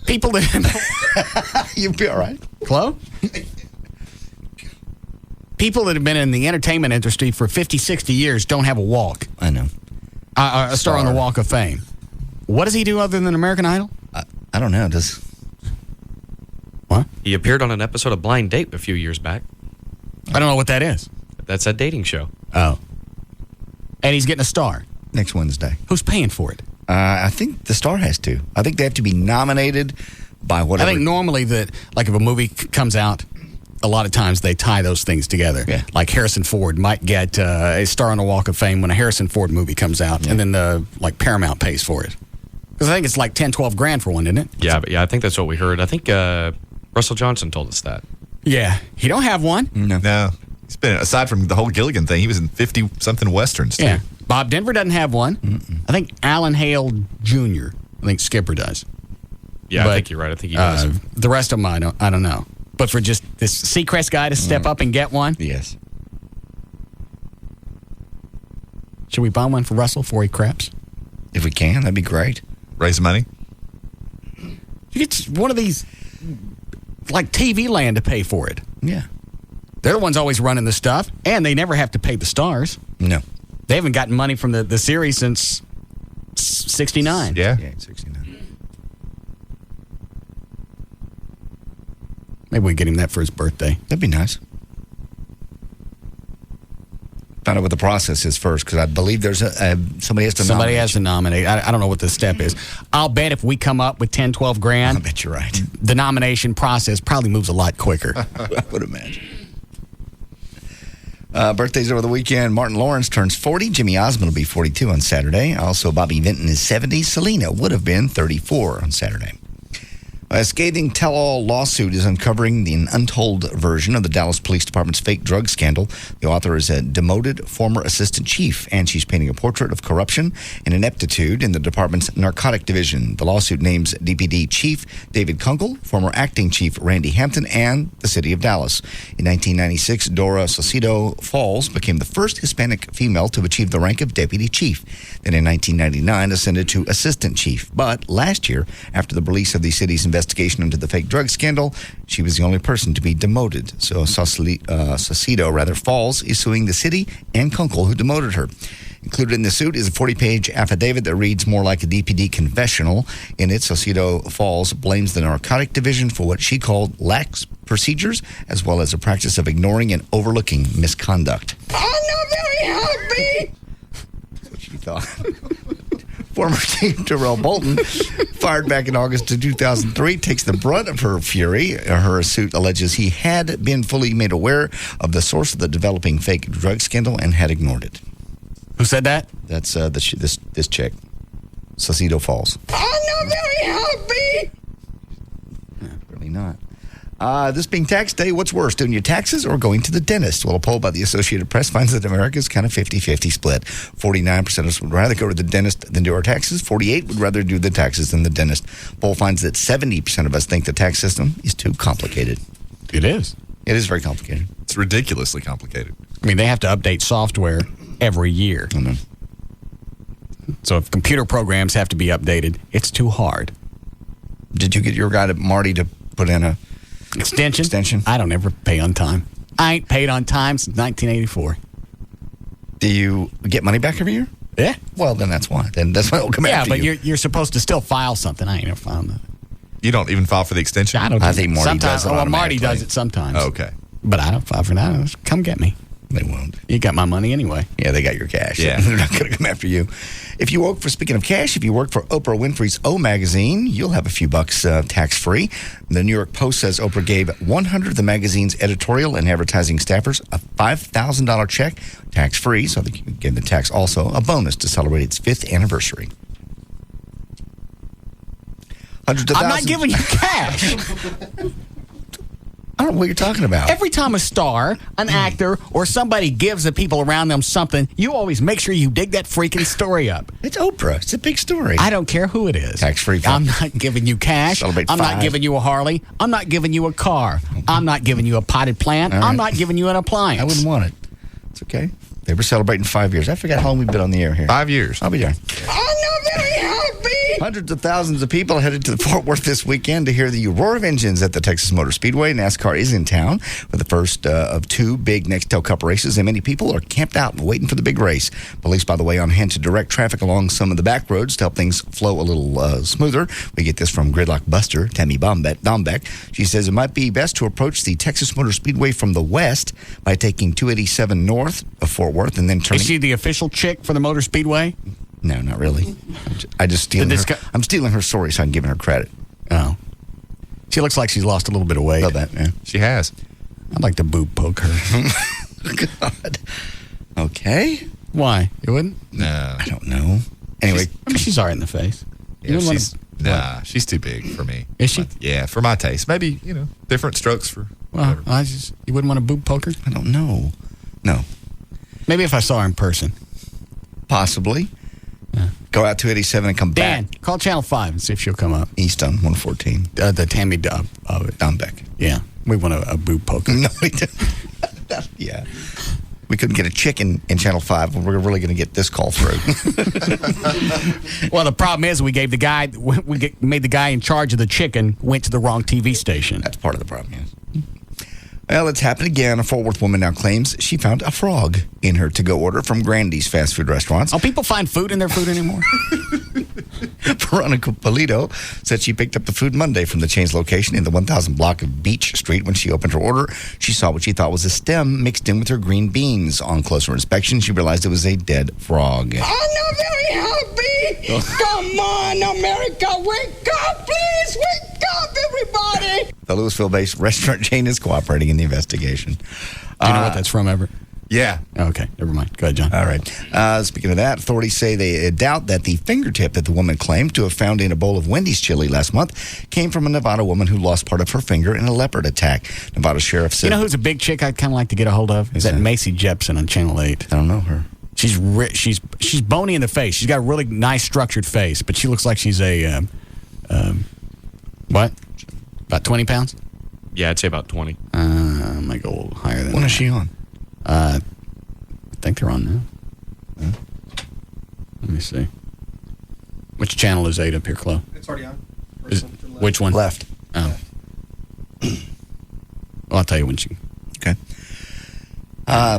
People that... You'll be all right. Chloe? People that have been in the entertainment industry for 50, 60 years don't have a walk. I know. A star on the Walk of Fame. What does he do other than American Idol? I don't know. Does... What? He appeared on an episode of Blind Date a few years back. I don't know what that is. That's a dating show. Oh. And he's getting a star. Next Wednesday. Who's paying for it? I think the star has to. I think they have to be nominated by whatever. I think normally that, like if a movie comes out, a lot of times they tie those things together. Yeah. Like Harrison Ford might get a star on the Walk of Fame when a Harrison Ford movie comes out, and then Paramount pays for it. Because I think it's like 10, 12 grand for one, isn't it? Yeah, I think that's what we heard. I think Russell Johnson told us that. Yeah. He don't have one. No. He's been, aside from the whole Gilligan thing, he was in 50-something Westerns, too. Yeah. Bob Denver doesn't have one. Mm-mm. I think Alan Hale Jr., I think Skipper does. Yeah, I think you're right. I think he does. The rest of them, I don't know. But for just this Seacrest guy to step up and get one? Yes. Should we buy one for Russell before he craps? If we can, that'd be great. Raise money? You get one of these, like TV Land to pay for it. Yeah. They're the ones always running the stuff, and they never have to pay the stars. No. They haven't gotten money from the series since 69. Yeah. Yeah, 69. Maybe we get him that for his birthday. That'd be nice. Find out what the process is first, because I believe there's somebody has to Somebody nominate. has to nominate. I don't know what the step is. I'll bet if we come up with 10, 12 grand, I bet you're right. The nomination process probably moves a lot quicker. I would imagine. Birthdays over the weekend. Martin Lawrence turns 40. Jimmy Osmond will be 42 on Saturday. Also, Bobby Vinton is 70. Selena would have been 34 on Saturday. A scathing tell-all lawsuit is uncovering the untold version of the Dallas Police Department's fake drug scandal. The author is a demoted former assistant chief, and she's painting a portrait of corruption and ineptitude in the department's narcotic division. The lawsuit names DPD Chief David Kunkel, former acting chief Randy Hampton, and the city of Dallas. In 1996, Dora Saucedo Falls became the first Hispanic female to achieve the rank of deputy chief. Then in 1999, ascended to assistant chief. But last year, after the release of the city's investigation into the fake drug scandal, she was the only person to be demoted. So Saucedo Falls is suing the city and Kunkel, who demoted her. Included in the suit is a 40-page affidavit that reads more like a DPD confessional. In it, Saucedo Falls blames the narcotic division for what she called lax procedures, as well as a practice of ignoring and overlooking misconduct. I'm not very happy. That's what she thought. Former Chief Terrell Bolton, fired back in August of 2003, takes the brunt of her fury. Her suit alleges he had been fully made aware of the source of the developing fake drug scandal and had ignored it. Who said that? That's this chick, Saucedo Falls. I'm not very happy. Really not. This being tax day, what's worse, doing your taxes or going to the dentist? Well, a poll by the Associated Press finds that America's kind of 50-50 split. 49% of us would rather go to the dentist than do our taxes. 48% would rather do the taxes than the dentist. Poll finds that 70% of us think the tax system is too complicated. It is. It is very complicated. It's ridiculously complicated. I mean, they have to update software every year. Mm-hmm. So if computer programs have to be updated, it's too hard. Did you get your guy, Marty, to put in a extension? I don't ever pay on time. I ain't paid on time since 1984. Do you get money back every year? Yeah. Well, then that's why. Then that's why it'll come after you. Yeah, but you're supposed to still file something. I ain't never filed that. You don't even file for the extension? I think Marty does it Marty does it sometimes. Oh, okay. But I don't file for that. Come get me. They won't. You got my money anyway. Yeah, they got your cash. Yeah. They're not going to come after you. If you work speaking of cash, if you work for Oprah Winfrey's O magazine, you'll have a few bucks tax-free. The New York Post says Oprah gave 100 of the magazine's editorial and advertising staffers a $5,000 check, tax-free, so they can give the tax also a bonus to celebrate its 5th anniversary. Hundreds of I'm thousands. not giving you cash. I don't know what you're talking about. Every time a star, an actor, or somebody gives the people around them something, you always make sure you dig that freaking story up. It's Oprah. It's a big story. I don't care who it is. Tax-free. I'm not giving you cash. Celebrate I'm 5. not giving you a Harley. I'm not giving you a car. I'm not giving you a potted plant. All right. I'm not giving you an appliance. I wouldn't want it. It's okay. They were celebrating 5 years. I forgot how long we've been on the air here. 5 years. I'll be there. I'm not very happy. Hundreds of thousands of people headed to Fort Worth this weekend to hear the roar of engines at the Texas Motor Speedway. NASCAR is in town for the first of 2 big Nextel Cup races, and many people are camped out and waiting for the big race. Police, by the way, on hand to direct traffic along some of the back roads to help things flow a little smoother. We get this from Gridlock Buster, Tammy Dombeck. She says it might be best to approach the Texas Motor Speedway from the west by taking 287 north of Fort Worth and then turning. Is she the official chick for the Motor Speedway? No, not really. I just stealing her. I'm stealing her story so I can give her credit. Oh. She looks like she's lost a little bit of weight. Love that, yeah. She has. I'd like to boob poke her. God. Okay. Why? You wouldn't? No. I don't know. Anyway. She's all right in the face. Yeah, she's too big for me. Is she? Yeah, for my taste. Maybe, different strokes for whatever. You wouldn't want to boob poke her? I don't know. No. Maybe if I saw her in person. Possibly. Yeah. Go out 287 and come back. Dan, call Channel 5 and see if she'll come up. East on 114. The Tammy Dombeck. Yeah. We want a boob poker. No, we don't. Yeah. We couldn't get a chicken in Channel 5. We're really going to get this call through. Well, the problem is we made the guy in charge of the chicken went to the wrong TV station. That's part of the problem, yes. Well, it's happened again. A Fort Worth woman now claims she found a frog in her to-go order from Grandy's fast food restaurants. Oh, people find food in their food anymore? Veronica Polito said she picked up the food Monday from the chain's location in the 1000 block of Beach Street. When she opened her order, she saw what she thought was a stem mixed in with her green beans. On closer inspection, she realized it was a dead frog. I'm not very happy. Come on, America, wake up, please, wake up, everybody. The Louisville-based restaurant chain is cooperating in the investigation. Do you know what that's from, Everett? Yeah. Okay, never mind. Go ahead, John. All right. Speaking of that, authorities say they doubt that the fingertip that the woman claimed to have found in a bowl of Wendy's chili last month came from a Nevada woman who lost part of her finger in a leopard attack. Nevada sheriff said... You know who's a big chick I'd kind of like to get a hold of? Is that Macy Jepsen on Channel 8. I don't know her. She's bony in the face. She's got a really nice structured face, but she looks like she's a... what? About 20 pounds? Yeah, I'd say about 20. I might go a little higher than that. When is she on? I think they're on now. Yeah. Let me see. Which channel is 8 up here, Chloe? It's already on. Which one? Left. Oh. Well, I'll tell you when she... Okay.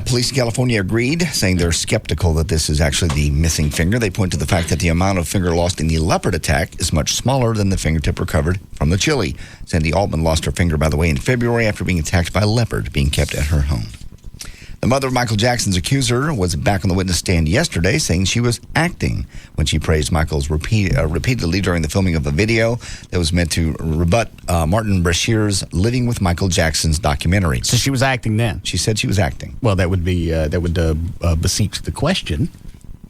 Police in California agreed, saying they're skeptical that this is actually the missing finger. They point to the fact that the amount of finger lost in the leopard attack is much smaller than the fingertip recovered from the chili. Sandy Altman lost her finger, by the way, in February after being attacked by a leopard being kept at her home. The mother of Michael Jackson's accuser was back on the witness stand yesterday, saying she was acting when she praised Michael's repeatedly during the filming of a video that was meant to rebut Martin Brashear's Living with Michael Jackson's documentary. So she was acting then? She said she was acting. Well, that would beseech the question,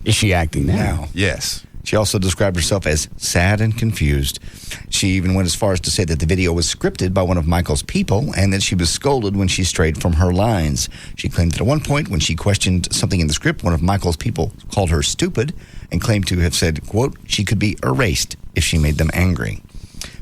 is she acting now? Yes. She also described herself as sad and confused. She even went as far as to say that the video was scripted by one of Michael's people and that she was scolded when she strayed from her lines. She claimed that at one point when she questioned something in the script, one of Michael's people called her stupid and claimed to have said, quote, she could be erased if she made them angry.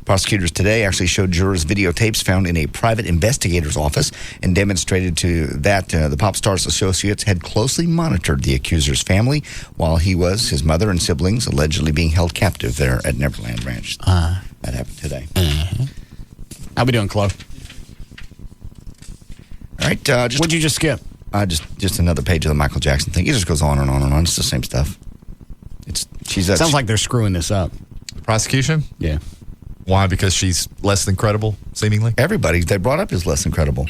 Prosecutors today actually showed jurors videotapes found in a private investigator's office and demonstrated to that the pop star's associates had closely monitored the accuser's family while he was, his mother and siblings, allegedly being held captive there at Neverland Ranch. That happened today. How we doing, Chloe? All right. What'd you just skip? Just another page of the Michael Jackson thing. It just goes on and on and on. It's the same stuff. Sounds like they're screwing this up. Prosecution? Yeah. Why? Because she's less than credible, seemingly? Everybody they brought up is less than credible.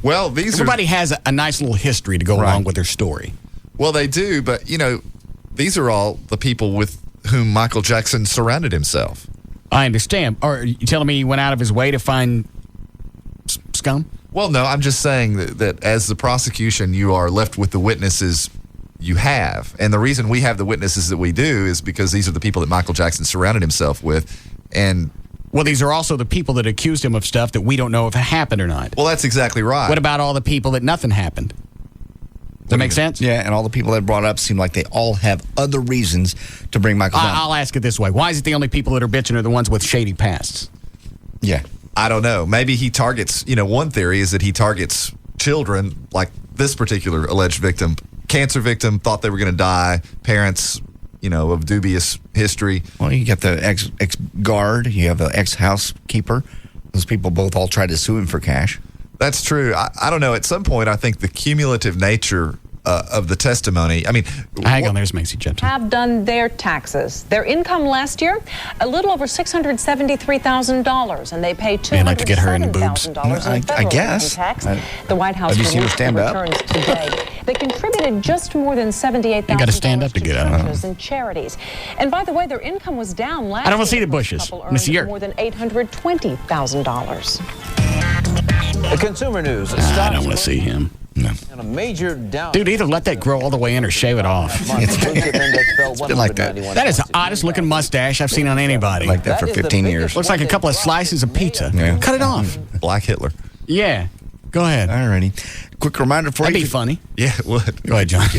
Well, everybody has a nice little history to go along with their story. Well, they do, but, these are all the people with whom Michael Jackson surrounded himself. I understand. Are you telling me he went out of his way to find scum? Well, no, I'm just saying that as the prosecution, you are left with the witnesses you have. And the reason we have the witnesses that we do is because these are the people that Michael Jackson surrounded himself with. And well, these are also the people that accused him of stuff that we don't know if it happened or not. Well, that's exactly right. What about all the people that nothing happened? Does that make sense? Yeah, and all the people that brought up seem like they all have other reasons to bring Michael down. I'll ask it this way. Why is it the only people that are bitching are the ones with shady pasts? Yeah. I don't know. Maybe he targets, one theory is that he targets children, like this particular alleged victim, cancer victim, thought they were going to die, parents, of dubious history. Well, you got the ex-guard, you have the ex-housekeeper. Those people both all tried to sue him for cash. That's true. I don't know. At some point, I think the cumulative nature of the testimony. I mean, hang on, there's Macy Jepson. Have done their taxes. Their income last year, a little over $673,000, and they pay $207,000 in federal income tax. The White House released the returns today. They contributed just more than $78,000 to churches and charities. And by the way, their income was down last year. I don't want to see the Bushes. More than $820,000. The consumer news. I don't want to see him. No. And a major down. Dude, either let that grow all the way in or shave it off. It's been like that. That is the oddest looking mustache I've seen on anybody. Like that for 15 years. Looks like a couple of slices of pizza. Yeah. Cut it off. Black Hitler. Yeah. Go ahead. All righty. Quick reminder for you. That'd be funny. Yeah, it would. Go ahead, John.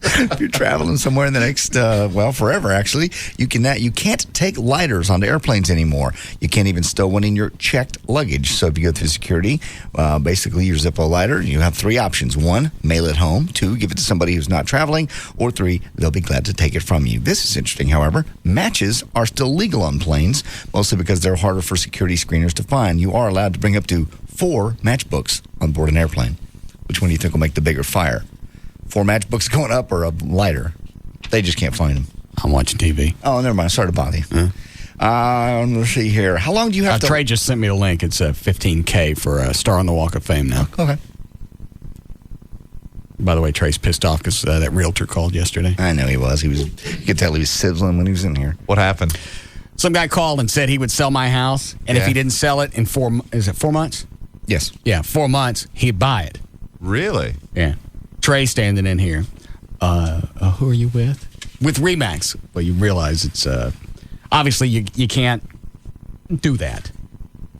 If you're traveling somewhere in the next, forever actually, you can't take lighters onto airplanes anymore. You can't even stow one in your checked luggage. So if you go through security, basically your Zippo lighter, you have three options. 1, mail it home. 2, give it to somebody who's not traveling. Or 3, they'll be glad to take it from you. This is interesting, however. Matches are still legal on planes, mostly because they're harder for security screeners to find. You are allowed to bring up to 4 matchbooks on board an airplane. Which one do you think will make the bigger fire? 4 matchbooks going up or a lighter? They just can't find them. I'm watching TV. Oh, never mind. Sorry to bother you. Let's see here. How long do you have to... Trey just sent me a link. It's $15K for a star on the Walk of Fame now. Okay. By the way, Trey's pissed off because that realtor called yesterday. I know he was. You could tell he was sizzling when he was in here. What happened? Some guy called and said he would sell my house, and if he didn't sell it in 4 months? Yes. Yeah, 4 months, he'd buy it. Really? Yeah. Trey standing in here. Who are you with? With Remax. Well, you realize it's obviously you can't do that.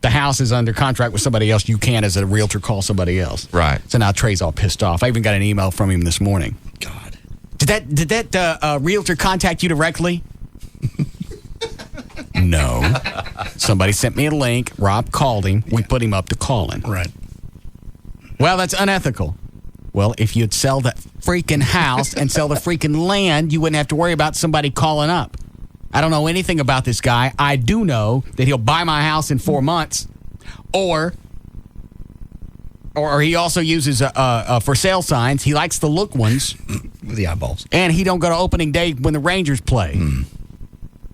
The house is under contract with somebody else. You can't, as a realtor, call somebody else. Right. So now Trey's all pissed off. I even got an email from him this morning. God. Did that realtor contact you directly? No. Somebody sent me a link. Rob called him. We put him up to calling. Right. Well, that's unethical. Well, if you'd sell that freaking house and sell the freaking land, you wouldn't have to worry about somebody calling up. I don't know anything about this guy. I do know that he'll buy my house in 4 months, or he also uses for sale signs. He likes the look ones with the eyeballs, and he don't go to opening day when the Rangers play.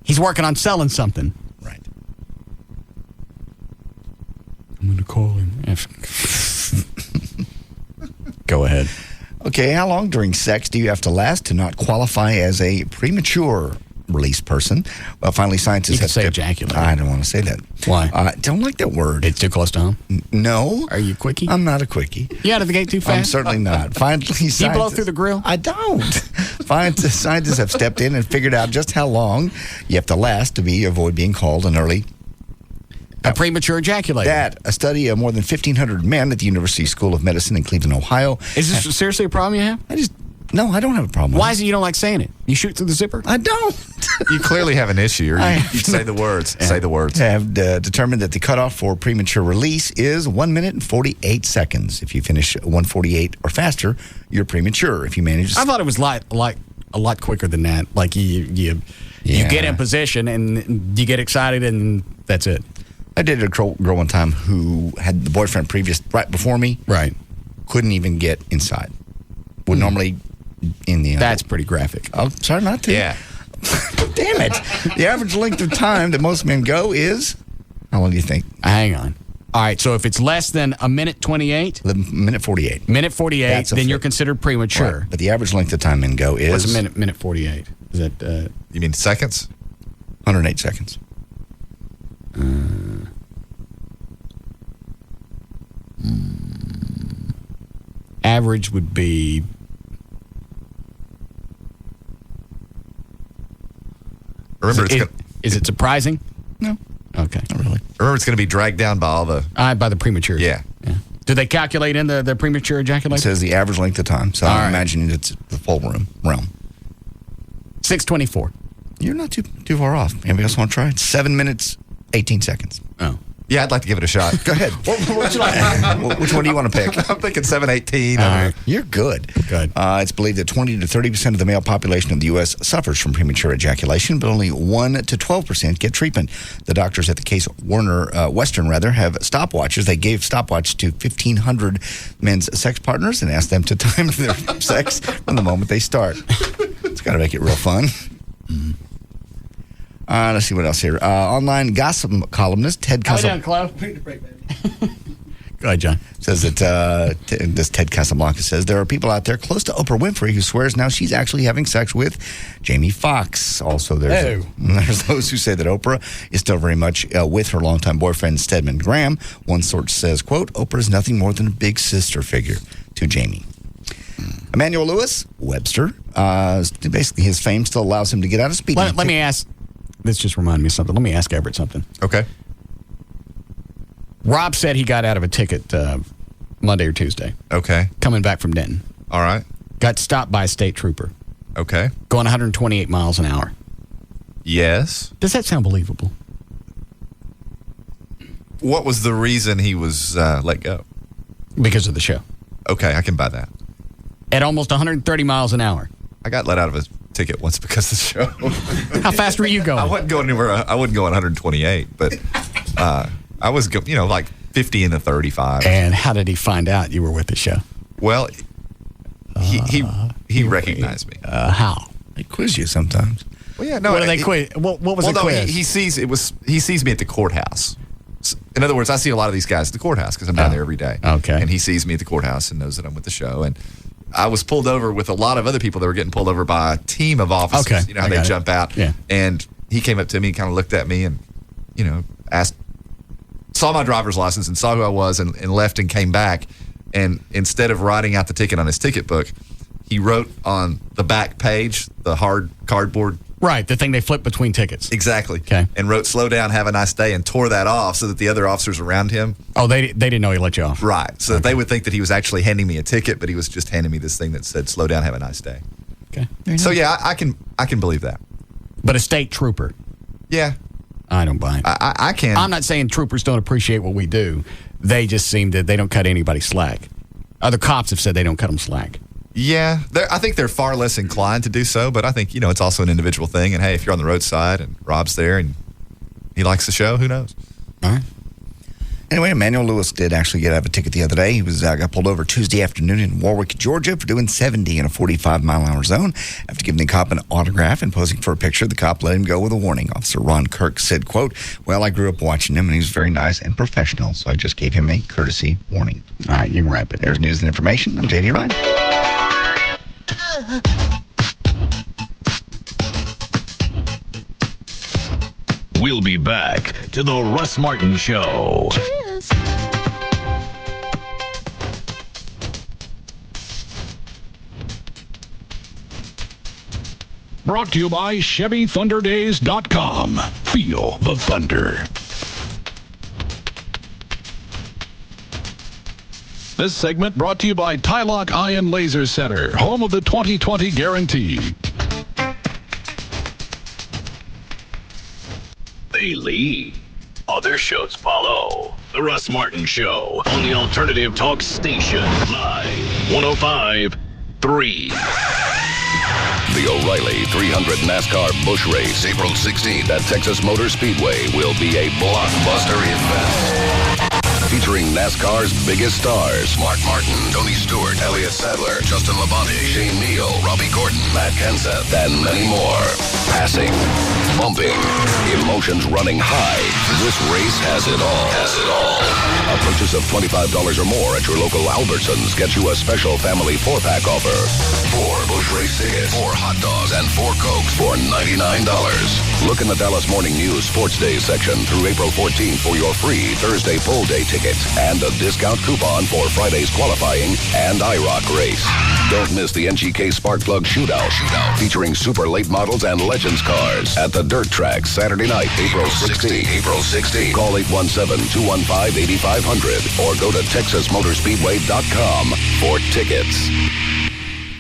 He's working on selling something. Right. I'm going to call him. Go ahead. Okay, how long during sex do you have to last to not qualify as a premature release person? Well, finally, scientists you can say ejaculate. I don't want to say that. Why? I don't like that word. It's too close to home? No. Are you a quickie? I'm not a quickie. You out of the gate too fast? I'm certainly not. Finally, you blow through the grill? I don't. Scientists have stepped in and figured out just how long you have to last to avoid being called a premature ejaculator. A study of more than 1,500 men at the University School of Medicine in Cleveland, Ohio. Is this seriously a problem you have? No, I don't have a problem. Why is it you don't like saying it? You shoot through the zipper? I don't. You clearly have an issue. Or you say the words. Say the words. Have determined that the cutoff for premature release is 1 minute and 48 seconds. If you finish 1:48 or faster, you're premature. If you manage, I thought it was like a lot quicker than that. Like you get in position and you get excited and that's it. I dated a girl one time who had the boyfriend right before me. Right. Couldn't even get inside. Would normally in the. That's pretty graphic. Oh, sorry not to. Yeah. Damn it. The average length of time that most men go is, how long do you think? Hang on. All right, so if it's less than a minute 28? Minute 48. Minute 48, then you're considered premature. Right. But the average length of time men go is. What's a minute 48? Is that. You mean seconds? 108 seconds. Average would be. Remember, is it surprising? No. Okay. Not really. Remember, it's going to be dragged down by all the. By the premature. Yeah. Do they calculate in the premature ejaculation? It says the average length of time. So I'm imagining it's the full realm. 6:24. You're not too far off. Anybody else want to try? 7 minutes, 18 seconds. Oh. Yeah, I'd like to give it a shot. Go ahead. What you like? Which one do you want to pick? I'm thinking 7:18. Right. You're good. Good. It's believed that 20 to 30% of the male population of the U.S. suffers from premature ejaculation, but only 1 to 12% get treatment. The doctors at the Case Western have stopwatches. They gave stopwatches to 1,500 men's sex partners and asked them to time their sex from the moment they start. It's got to make it real fun. Mm-hmm. Let's see what else here. Online gossip columnist Ted Casablanca. Go ahead, John. Says that this Ted Casablanca says there are people out there close to Oprah Winfrey who swears now she's actually having sex with Jamie Foxx. Also, there's those who say that Oprah is still very much with her longtime boyfriend Stedman Graham. One source says, "quote Oprah is nothing more than a big sister figure to Jamie." Emmanuel Lewis Webster, basically his fame still allows him to get out of speeding. Let me ask. This just reminded me of something. Let me ask Everett something. Okay. Rob said he got out of a ticket Monday or Tuesday. Okay. Coming back from Denton. All right. Got stopped by a state trooper. Okay. Going 128 miles an hour. Yes. Does that sound believable? What was the reason he was let go? Because of the show. Okay, I can buy that. At almost 130 miles an hour. I got let out of a ticket once because of the show. How fast were you going? I wasn't going anywhere. I wouldn't go 128, but I was, like 50 in the 35. And how did he find out you were with the show? Well, he recognized me. How? They quiz you sometimes. Well, yeah, no. What did they quiz? What was the quiz? He sees me at the courthouse. In other words, I see a lot of these guys at the courthouse because I'm down there every day. Okay. And he sees me at the courthouse and knows that I'm with the show. And I was pulled over with a lot of other people that were getting pulled over by a team of officers. Okay. You know how they jump out. Yeah. And he came up to me and kind of looked at me and, saw my driver's license and saw who I was and left and came back. And instead of writing out the ticket on his ticket book, he wrote on the back page, the hard cardboard. Right, the thing they flip between tickets. Exactly. Okay. And wrote, "Slow down, have a nice day," and tore that off so that the other officers around him. Oh, they didn't know he let you off. Right. So that they would think that he was actually handing me a ticket, but he was just handing me this thing that said, "Slow down, have a nice day." Okay. So yeah, I can believe that. But a state trooper. Yeah. I don't buy it. I can. I'm not saying troopers don't appreciate what we do. They just seem that they don't cut anybody slack. Other cops have said they don't cut them slack. Yeah, I think they're far less inclined to do so, but I think, it's also an individual thing. And hey, if you're on the roadside and Rob's there and he likes the show, who knows? All right. Anyway, Emmanuel Lewis did actually get out of a ticket the other day. He got pulled over Tuesday afternoon in Warwick, Georgia for doing 70 in a 45-mile-an-hour zone. After giving the cop an autograph and posing for a picture, the cop let him go with a warning. Officer Ron Kirk said, quote, "Well, I grew up watching him, and he was very nice and professional, so I just gave him a courtesy warning." All right, you can wrap it. There's news and information. I'm J.D. Ryan. We'll be back to the Russ Martin Show. Cheers. Brought to you by ChevyThunderDays.com. Feel the thunder. This segment brought to you by Tylock Ion Laser Center, home of the 2020 guarantee. They lead. Other shows follow. The Russ Martin Show on the Alternative Talk Station. Live 105.3. The O'Reilly 300 NASCAR Busch Race, April 16th at Texas Motor Speedway, will be a blockbuster event. Featuring NASCAR's biggest stars, Mark Martin, Tony Stewart, Elliott Sadler, Justin Labonte, Shane Neal, Robbie Gordon, Matt Kenseth, and many more. Passing, bumping, emotions running high. This race has it all. A purchase of $25 or more at your local Albertsons gets you a special family 4-pack offer. 4 Busch Race tickets, 4 hot dogs, and 4 Cokes for $99. Look in the Dallas Morning News Sports Days section through April 14th for your free Thursday full day ticket and a discount coupon for Friday's qualifying and IROC race. Don't miss the NGK Sparkplug Shootout featuring super late models and legends cars at the Dirt Track Saturday night, April 16th. Call 817-215-8500 or go to TexasMotorspeedway.com for tickets.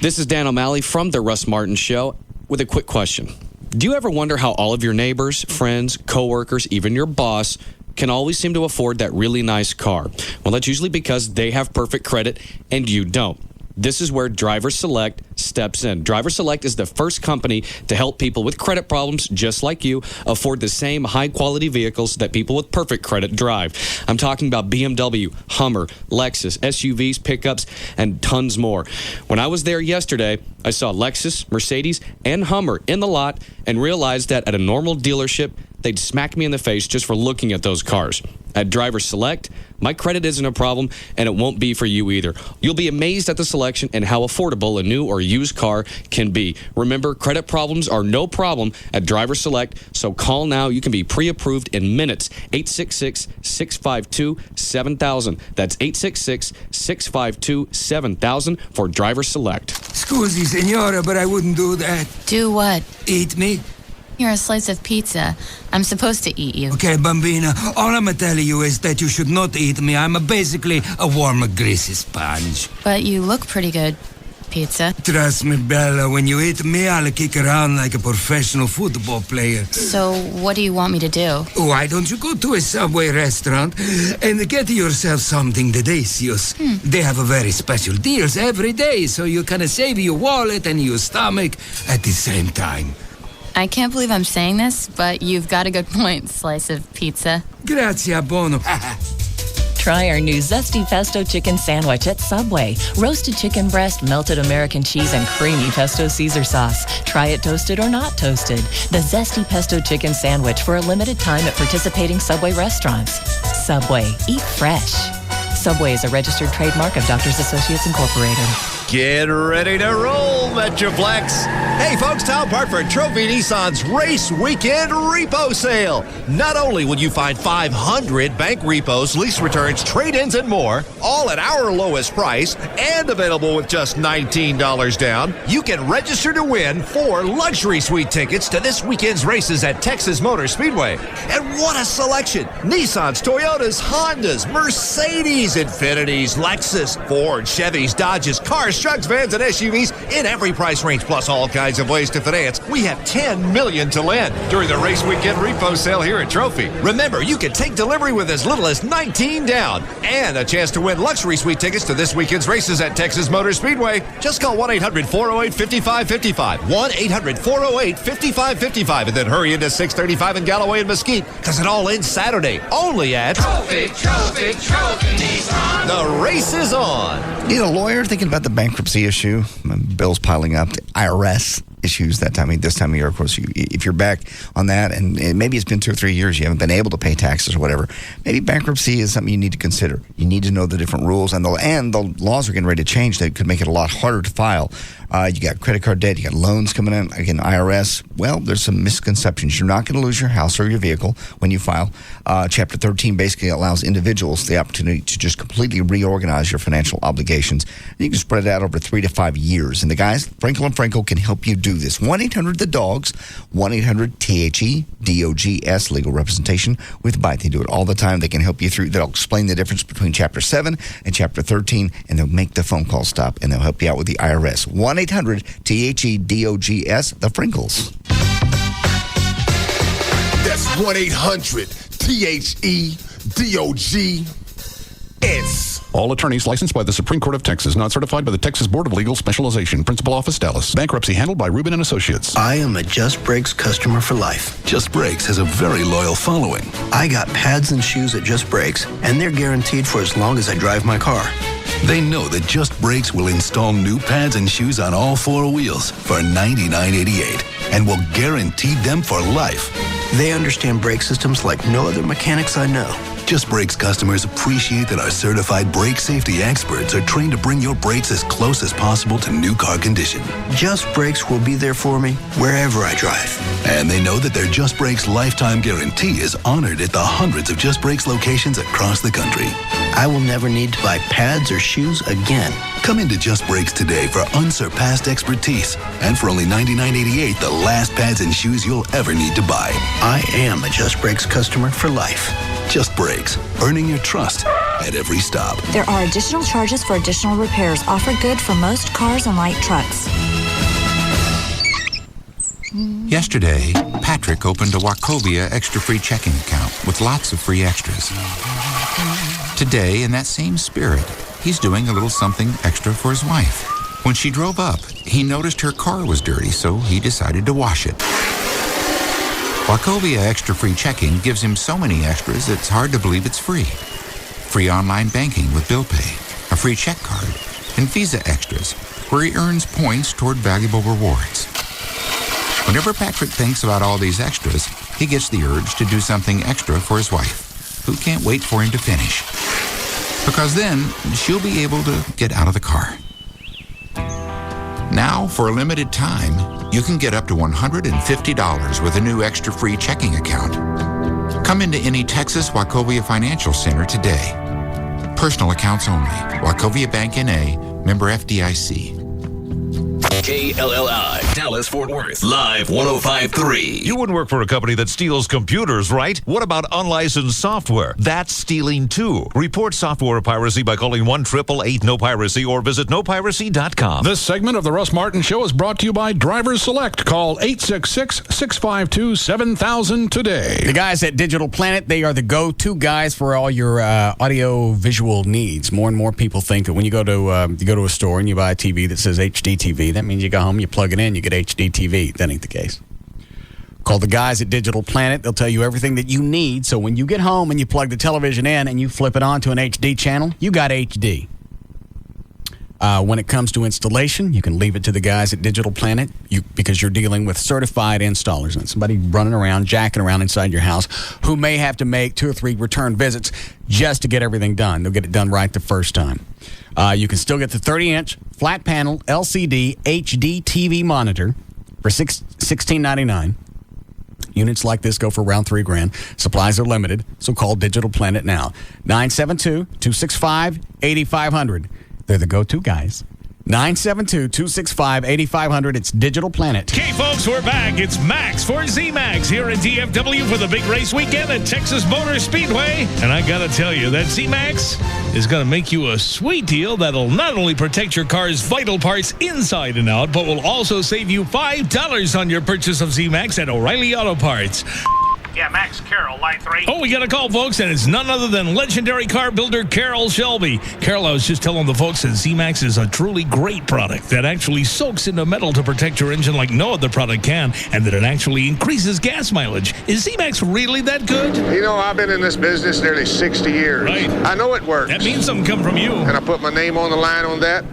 This is Dan O'Malley from The Russ Martin Show with a quick question. Do you ever wonder how all of your neighbors, friends, coworkers, even your boss can always seem to afford that really nice car? Well, that's usually because they have perfect credit and you don't. This is where Driver Select steps in. Driver Select is the first company to help people with credit problems just like you afford the same high-quality vehicles that people with perfect credit drive. I'm talking about BMW, Hummer, Lexus, SUVs, pickups, and tons more. When I was there yesterday, I saw Lexus, Mercedes, and Hummer in the lot and realized that at a normal dealership, they'd smack me in the face just for looking at those cars. At Driver Select, my credit isn't a problem, and it won't be for you either. You'll be amazed at the selection and how affordable a new or used car can be. Remember, credit problems are no problem at Driver Select, so call now. You can be pre-approved in minutes. 866-652-7000. That's 866-652-7000 for Driver Select. Scusi, signora, but I wouldn't do that. Do what? Eat me. You're a slice of pizza. I'm supposed to eat you. Okay, bambina, all I'm telling you is that you should not eat me. I'm basically a warm, greasy sponge. But you look pretty good, pizza. Trust me, Bella, when you eat me, I'll kick around like a professional football player. So what do you want me to do? Why don't you go to a Subway restaurant and get yourself something delicious? They have a very special deals every day, so you can save your wallet and your stomach at the same time. I can't believe I'm saying this, but you've got a good point, slice of pizza. Grazie, buono. Try our new Zesty Pesto Chicken Sandwich at Subway. Roasted chicken breast, melted American cheese, and creamy pesto Caesar sauce. Try it toasted or not toasted. The Zesty Pesto Chicken Sandwich for a limited time at participating Subway restaurants. Subway. Eat fresh. Subway is a registered trademark of Doctors Associates Incorporated. Get ready to roll, Metroplex. Hey, folks, Tom Parkford, Trophy Nissan's Race Weekend Repo Sale. Not only will you find 500 bank repos, lease returns, trade-ins, and more, all at our lowest price and available with just $19 down, you can register to win 4 luxury suite tickets to this weekend's races at Texas Motor Speedway. And what a selection! Nissans, Toyotas, Hondas, Mercedes, Infinitis, Lexus, Ford, Chevys, Dodges, cars, trucks, vans, and SUVs in every price range, plus all kinds of ways to finance. We have $10 million to lend during the Race Weekend Repo Sale here at Trophy. Remember, you can take delivery with as little as $19 down and a chance to win luxury suite tickets to this weekend's races at Texas Motor Speedway. Just call 1-800-408-5555, 1-800-408-5555, and then hurry into 635 in Galloway and Mesquite, because it all ends Saturday, only at Trophy Nissan. The race is on. Need a lawyer thinking about the bankruptcy issue? Bills piling up. The IRS issues this time of year. Of course, if you're back on that, and maybe it's been 2 or 3 years, you haven't been able to pay taxes or whatever, maybe bankruptcy is something you need to consider. You need to know the different rules, and the laws are getting ready to change that could make it a lot harder to file. You got credit card debt, you got loans coming in. Again, IRS, well, there's some misconceptions. You're not going to lose your house or your vehicle when you file. Chapter 13 basically allows individuals the opportunity to just completely reorganize your financial obligations. You can spread it out over 3 to 5 years. And the guys, Frankel & Frankel, can help you do do this. 1-800-THE-DOGS, 1-800-THE-DOGS, legal representation with Byte. They do it all the time. They can help you through. They'll explain the difference between Chapter 7 and Chapter 13, and they'll make the phone call stop, and they'll help you out with the IRS. 1-800-THE-DOGS, the Frinkles. That's 1-800-THE-DOGS. All attorneys licensed by the Supreme Court of Texas, not certified by the Texas Board of Legal Specialization. Principal Office, Dallas. Bankruptcy handled by Rubin & Associates. I am a Just Brakes customer for life. Just Brakes has a very loyal following. I got pads and shoes at Just Brakes, and they're guaranteed for as long as I drive my car. They know that Just Brakes will install new pads and shoes on all 4 wheels for $99.88 and will guarantee them for life. They understand brake systems like no other mechanics I know. Just Brakes customers appreciate that our certified brake safety experts are trained to bring your brakes as close as possible to new car condition. Just Brakes will be there for me wherever I drive. And they know that their Just Brakes lifetime guarantee is honored at the hundreds of Just Brakes locations across the country. I will never need to buy pads or shoes again. Come into Just Brakes today for unsurpassed expertise. And for only $99.88, the last pads and shoes you'll ever need to buy. I am a Just Brakes customer for life. Just Brakes, earning your trust at every stop. There are additional charges for additional repairs offered good for most cars and light trucks. Yesterday, Patrick opened a Wachovia extra free checking account with lots of free extras. Today, in that same spirit, he's doing a little something extra for his wife. When she drove up, he noticed her car was dirty, so he decided to wash it. Wachovia Extra Free Checking gives him so many extras it's hard to believe it's free. Free online banking with Bill Pay, a free check card, and Visa Extras, where he earns points toward valuable rewards. Whenever Patrick thinks about all these extras, he gets the urge to do something extra for his wife, who can't wait for him to finish. Because then she'll be able to get out of the car. Now, for a limited time, you can get up to $150 with a new extra free checking account. Come into any Texas Wachovia Financial Center today. Personal accounts only. Wachovia Bank N.A., member FDIC. KLLI, Dallas, Fort Worth, live 105.3. You wouldn't work for a company that steals computers, right? What about unlicensed software? That's stealing too. Report software piracy by calling 1-888-NO-PIRACY or visit nopiracy.com. This segment of the Russ Martin Show is brought to you by Drivers Select. Call 866-652-7000 today. The guys at Digital Planet, they are the go-to guys for all your audio-visual needs. More and more people think that when you go to a store and you buy a TV that says HD TV, that means you go home, you plug it in, you get HD TV. That ain't the case. Call the guys at Digital Planet. They'll tell you everything that you need. So when you get home and you plug the television in and you flip it on to an HD channel, you got HD. When it comes to installation, you can leave it to the guys at Digital Planet because you're dealing with certified installers and somebody running around, jacking around inside your house who may have to make 2 or 3 return visits just to get everything done. They'll get it done right the first time. You can still get the 30-inch flat panel LCD HD TV monitor for $16.99. Units like this go for around $3,000. Supplies are limited, so call Digital Planet now. 972-265-8500. They're the go-to guys. 972-265-8500. It's Digital Planet. Okay, folks, we're back. It's Max for Z-Max here at DFW for the big race weekend at Texas Motor Speedway. And I got to tell you, that Z-Max is going to make you a sweet deal that'll not only protect your car's vital parts inside and out, but will also save you $5 on your purchase of Z-Max at O'Reilly Auto Parts. Yeah, Max, Carroll, line 3. Oh, we got a call, folks, and it's none other than legendary car builder Carroll Shelby. Carroll, I was just telling the folks that Z-Max is a truly great product that actually soaks into metal to protect your engine like no other product can, and that it actually increases gas mileage. Is Z-Max really that good? You know, I've been in this business nearly 60 years. Right. I know it works. That means something come from you. And I put my name on the line on that.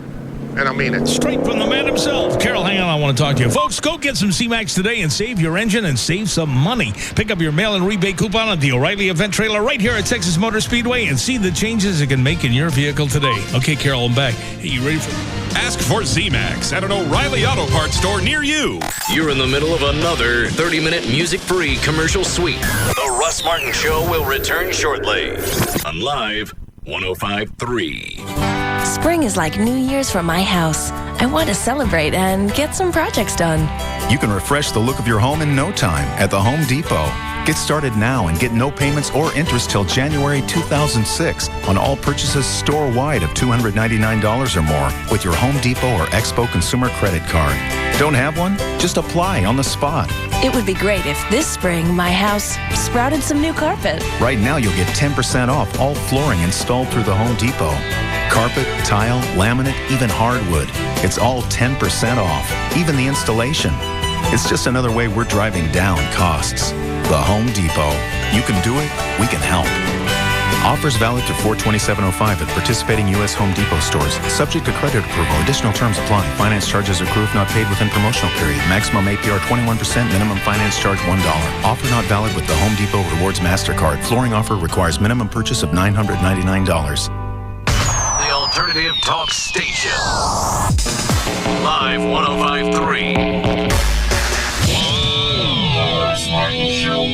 And I mean it. Straight from the man himself. Carol, hang on, I want to talk to you. Folks, go get some Z-Max today and save your engine and save some money. Pick up your mail-in rebate coupon at the O'Reilly event trailer right here at Texas Motor Speedway and see the changes it can make in your vehicle today. Okay, Carol, I'm back. Hey, you ready for... Ask for Z-Max at an O'Reilly Auto Parts store near you. You're in the middle of another 30-minute music-free commercial suite. The Russ Martin Show will return shortly on Live 105.3. Spring is like New Year's for my house. I want to celebrate and get some projects done. You can refresh the look of your home in no time at the Home Depot. Get started now and get no payments or interest till January 2006 on all purchases store-wide of $299 or more with your Home Depot or Expo Consumer Credit Card. Don't have one? Just apply on the spot. It would be great if this spring my house sprouted some new carpet. Right now you'll get 10% off all flooring installed through the Home Depot. Carpet, tile, laminate, even hardwood. It's all 10% off, even the installation. It's just another way we're driving down costs. The Home Depot. You can do it, we can help. Offers valid through 4/27/05 at participating U.S. Home Depot stores. Subject to credit approval. Additional terms apply. Finance charges accrue if not paid within promotional period. Maximum APR 21%. Minimum finance charge $1. Offer not valid with the Home Depot Rewards MasterCard. Flooring offer requires minimum purchase of $999. The Alternative Talk Station. Live 105.3. Russ Martin Show.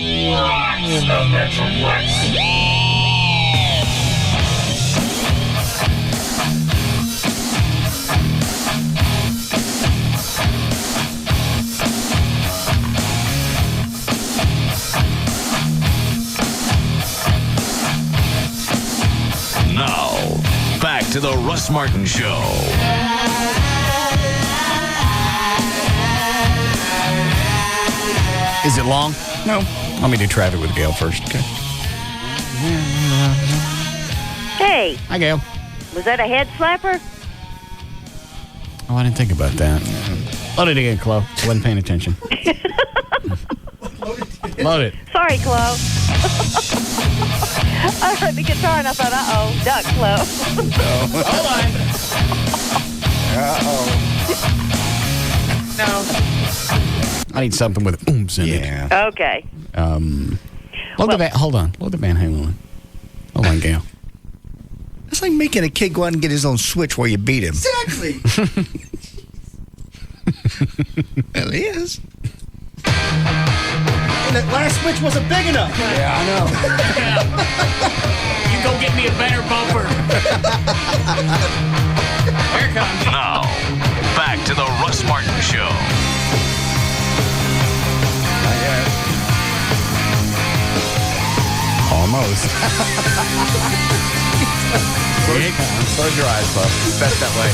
Now, back to the Russ Martin Show. Is it long? No. Let me do traffic with Gail first, okay? Hey. Hi, Gail. Was that a head slapper? Oh, I didn't think about that. Load it again, Chloe. I wasn't paying attention. Load it. Sorry, Chloe. I heard the guitar and I thought, duck, Chloe. Hold on. No. I need something with oomph in it. Okay. Hold on. Load the Van Halen one. Hold on, Gail. It's like making a kid go out and get his own Switch while you beat him. Exactly. Well, it is. And that last Switch wasn't big enough. Yeah, I know. You go get me a better bumper. Here it comes. Now, back to the Russ Martin Show. Almost. Close your eyes, Bob. Best that way.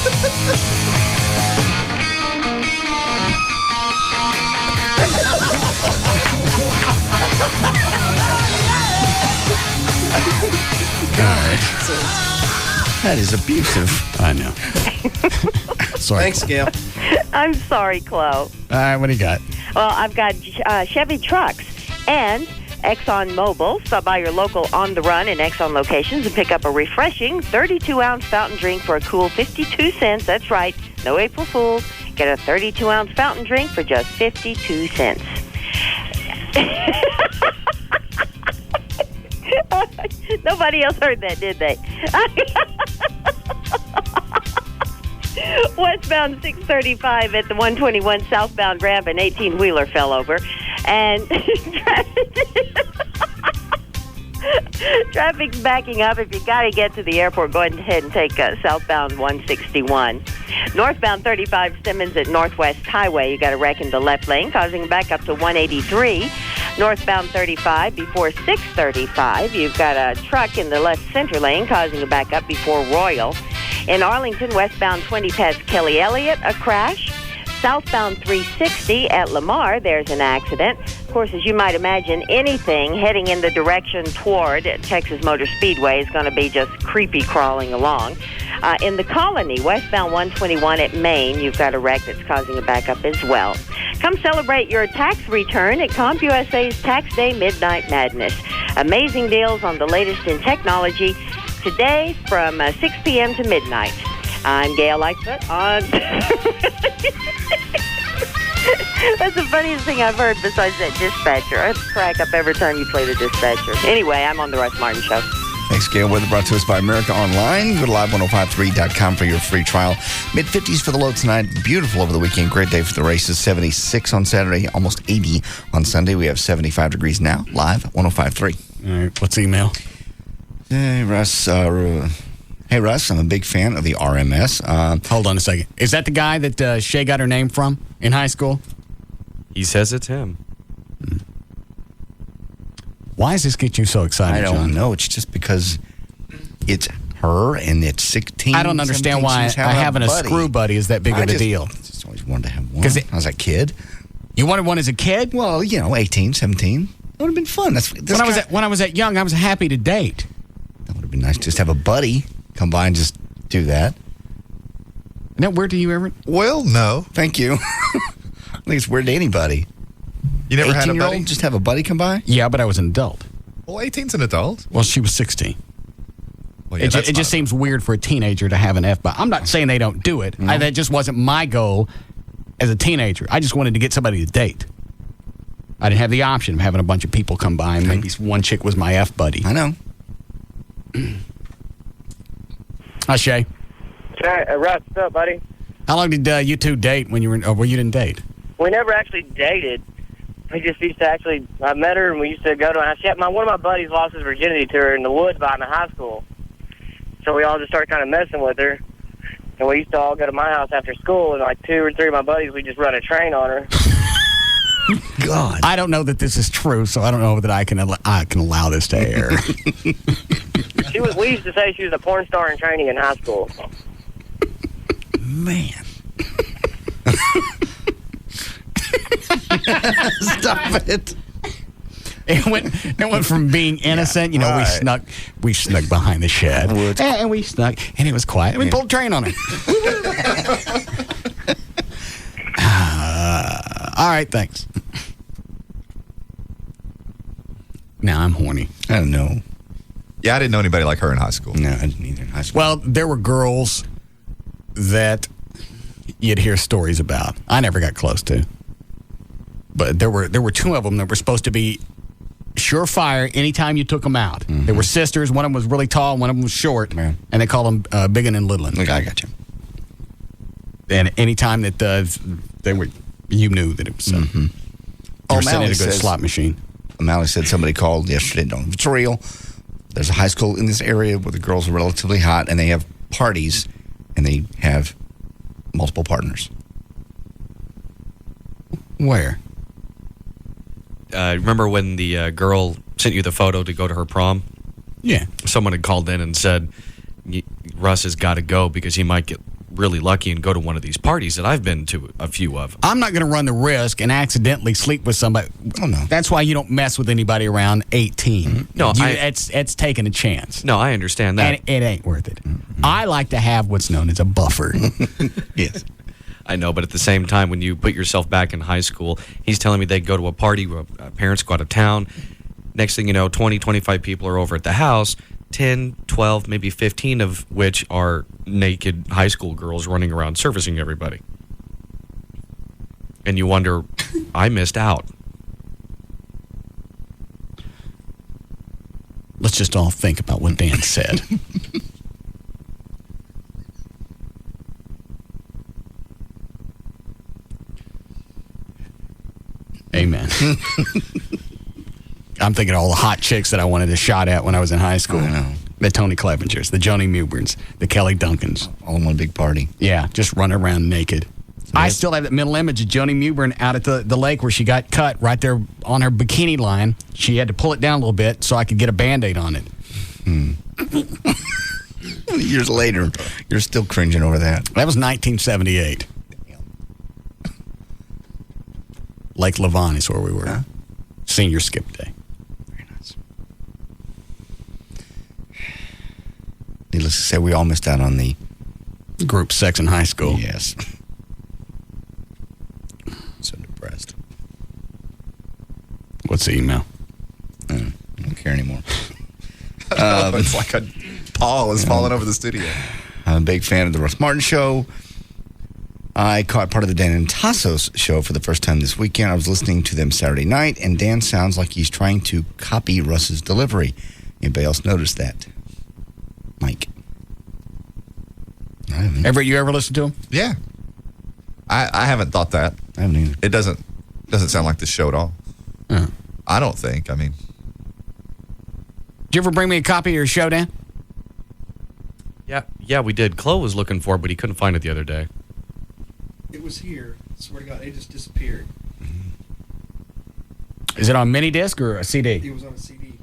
God. That is abusive. I know. Sorry. Thanks, Gail. I'm sorry, Chloe. All right, what do you got? Well, I've got Chevy trucks and Exxon Mobil. Stop by your local On the Run and Exxon locations and pick up a refreshing 32-ounce fountain drink for a cool 52 cents. That's right, no April Fools. Get a 32-ounce fountain drink for just 52 cents. Nobody else heard that, did they? Westbound 635 at the 121 southbound ramp, an 18-wheeler fell over. And traffic's backing up. If you got to get to the airport, go ahead and take southbound 161. Northbound 35 Simmons at Northwest Highway. You got a wreck in the left lane, causing back up to 183. Northbound 35 before 635. You've got a truck in the left center lane, causing a back up before Royal. In Arlington, westbound 20 past Kelly Elliott, a crash. Southbound 360 at Lamar, there's an accident. Of course, as you might imagine, anything heading in the direction toward Texas Motor Speedway is going to be just creepy crawling along. In the Colony, westbound 121 at Maine, you've got a wreck that's causing a backup as well. Come celebrate your tax return at CompUSA's Tax Day Midnight Madness. Amazing deals on the latest in technology today from 6 p.m. to midnight. I'm Gail Lightfoot on... That's the funniest thing I've heard besides that dispatcher. I crack up every time you play the dispatcher. Anyway, I'm on the Russ Martin Show. Thanks, Gail. Weather brought to us by America Online. Go to live1053.com for your free trial. Mid-50s for the low tonight. Beautiful over the weekend. Great day for the races. 76 on Saturday, almost 80 on Sunday. We have 75 degrees now. Live 105.3. All right. What's the email? Hey, Russ. Hey, Russ, I'm a big fan of the RMS. Hold on a second. Is that the guy that Shay got her name from in high school? He says it's him. Why does this get you so excited, I don't John? know. It's just because it's her and it's 16. I don't understand why having a screw buddy is that big of a deal. I just always wanted to have one. I was a kid. You wanted one as a kid? Well, 18, 17. It would have been fun. When I was that young, I was happy to date. That would have been nice. Just have a buddy come by and just do that. Now, where do you ever? Well, no. Thank you. I think it's weird to anybody. You never had a buddy? Just have a buddy come by? Yeah, but I was an adult. Well, 18's an adult. Well, she was 16. Well, yeah, it just seems weird for a teenager to have an F-bomb. I'm not saying they don't do it. No. That just wasn't my goal as a teenager. I just wanted to get somebody to date. I didn't have the option of having a bunch of people come by, and maybe one chick was my F-buddy. I know. Hi, Shay. Russ, what's up, buddy? How long did you two date when you were? Well, you didn't date. We never actually dated. We just used to I met her and we used to go to one of my buddies lost his virginity to her in the woods behind the high school. So we all just started kind of messing with her. And we used to all go to my house after school, and like 2 or 3 of my buddies, we just run a train on her. God. I don't know that this is true, so I don't know that I can allow this to air. We used to say she was a porn star in training in high school. Man. Stop it. It went from being innocent, right. we snuck behind the shed. And we snuck, and it was quiet. And we pulled a train on her. All right, thanks. Now I'm horny. I don't know. Yeah, I didn't know anybody like her in high school. No, I didn't either in high school. Well, there were girls that you'd hear stories about. I never got close to. But there were 2 of them that were supposed to be surefire anytime you took them out. Mm-hmm. They were sisters. One of them was really tall, one of them was short. Yeah. And they called them Biggin and Lidlin. I got you. And anytime that they were, you knew that it was so. Mm-hmm. They were sitting at a good slot machine. O'Malley said somebody called yesterday. Don't know if it's real. There's a high school in this area where the girls are relatively hot, and they have parties, and they have multiple partners. Where? Remember when the girl sent you the photo to go to her prom? Yeah. Someone had called in and said, Russ has got to go because he might get really lucky and go to one of these parties that I've been to a few of. I'm not going to run the risk and accidentally sleep with somebody. Oh, no. That's why you don't mess with anybody around 18. Mm-hmm. No, it's taking a chance. No, I understand that. And it ain't worth it. Mm-hmm. I like to have what's known as a buffer. Yes. I know, but at the same time, when you put yourself back in high school, he's telling me they go to a party where parents go out of town. Next thing you know, 20, 25 people are over at the house, 10, 12, maybe 15 of which are naked high school girls running around servicing everybody. And you wonder, I missed out. Let's just all think about what Dan said. Amen. I'm thinking of all the hot chicks that I wanted a shot at when I was in high school. I know. The Tony Clevengers, the Joni Mewburns, the Kelly Duncans. All in one big party. Yeah, just run around naked. I still have that mental image of Joni Mewburn out at the lake where she got cut right there on her bikini line. She had to pull it down a little bit so I could get a Band-Aid on it. Years later, you're still cringing over that. That was 1978. Lake Levon is where we were. Huh? Senior skip day. Very nice. Needless to say, we all missed out on the group sex in high school. Yes. So depressed. What's the email? I don't care anymore. It's like a pall is falling over the studio. I'm a big fan of the Russ Martin Show. I caught part of the Dan and Tassos show for the first time this weekend. I was listening to them Saturday night, and Dan sounds like he's trying to copy Russ's delivery. Anybody else notice that? Mike. You ever listen to him? Yeah. I haven't thought that. I haven't either. It doesn't sound like this show at all. I don't think. I mean. Did you ever bring me a copy of your show, Dan? Yeah. Yeah, we did. Chloe was looking for it, but he couldn't find it the other day. It was here. I swear to God, it just disappeared. Is it on mini disc or a CD? It was on a CD.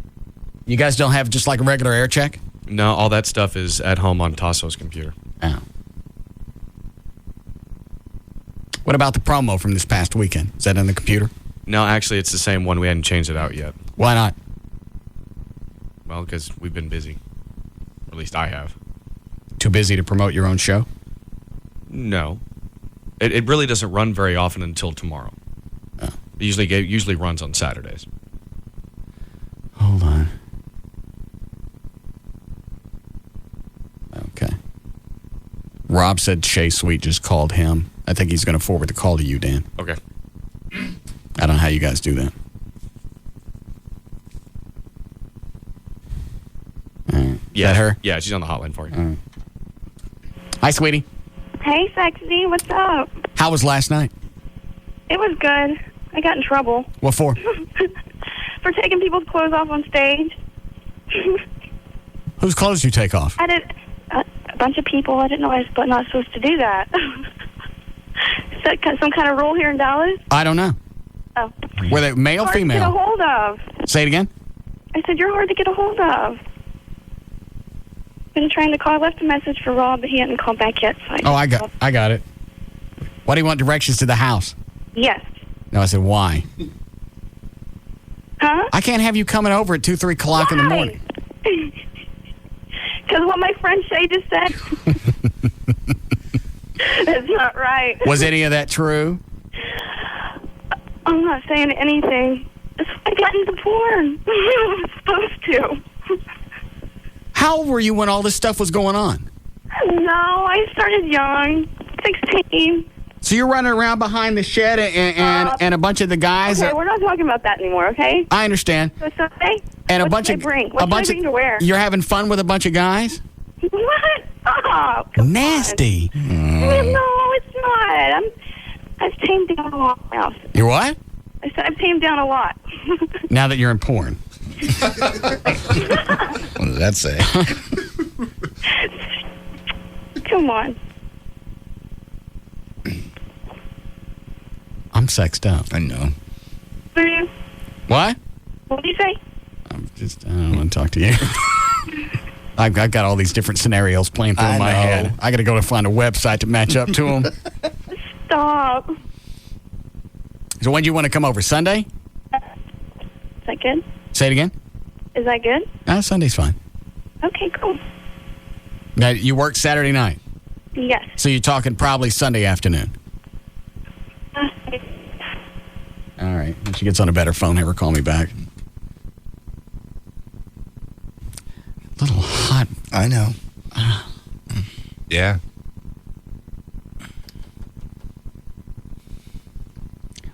You guys don't have just like a regular air check? No, all that stuff is at home on Tasso's computer. Oh. What about the promo from this past weekend? Is that in the computer? No, actually, it's the same one. We hadn't changed it out yet. Why not? Well, because we've been busy. Or at least I have. Too busy to promote your own show? No. It really doesn't run very often until tomorrow. Oh. It usually runs on Saturdays. Hold on. Okay. Rob said Shea Sweet just called him. I think he's going to forward the call to you, Dan. Okay. I don't know how you guys do that. All right. Yeah. Is that her? Yeah, she's on the hotline for you. All right. Hi, sweetie. Hey, sexy, what's up? How was last night? It was good. I got in trouble. What for? For taking people's clothes off on stage. Whose clothes you take off? I did a bunch of people. I didn't know I was not supposed to do that. Is that some kind of rule here in Dallas? I don't know. Oh. Were they male, Hard female? to get a hold of. Say it again. I said you're hard to get a hold of. Been trying to call. I left a message for Rob, but he hadn't called back yet. So I got it. Why do you want directions to the house? Yes. No, I said why. Huh? I can't have you coming over at 2, 3 o'clock in the morning. Because what my friend Shay just said. That's not right. Was any of that true? I'm not saying anything. I got into porn. I was supposed to. How old were you when all this stuff was going on? No, I started young. 16. So you're running around behind the shed and a bunch of the guys. Okay, we're not talking about that anymore, okay? I understand. So Sunday? And a what bunch should of I bring? What should I bring to wear? You're having fun with a bunch of guys? What? Oh, nasty. No, it's not. I've tamed down a lot now. You're what? I said I've tamed down a lot. Now that you're in porn. What does that say? Come on. I'm sexed up. I know. What? What did you say? I don't want to talk to you. I've got all these different scenarios playing through my head. I got to go to find a website to match up to them. Stop. So when do you want to come over? Sunday? Is that good? Say it again? Is that good? Sunday's fine. Okay, cool. Now, you work Saturday night? Yes. So you're talking probably Sunday afternoon? All right. When she gets on a better phone, have her call me back. A little hot. I know. Yeah.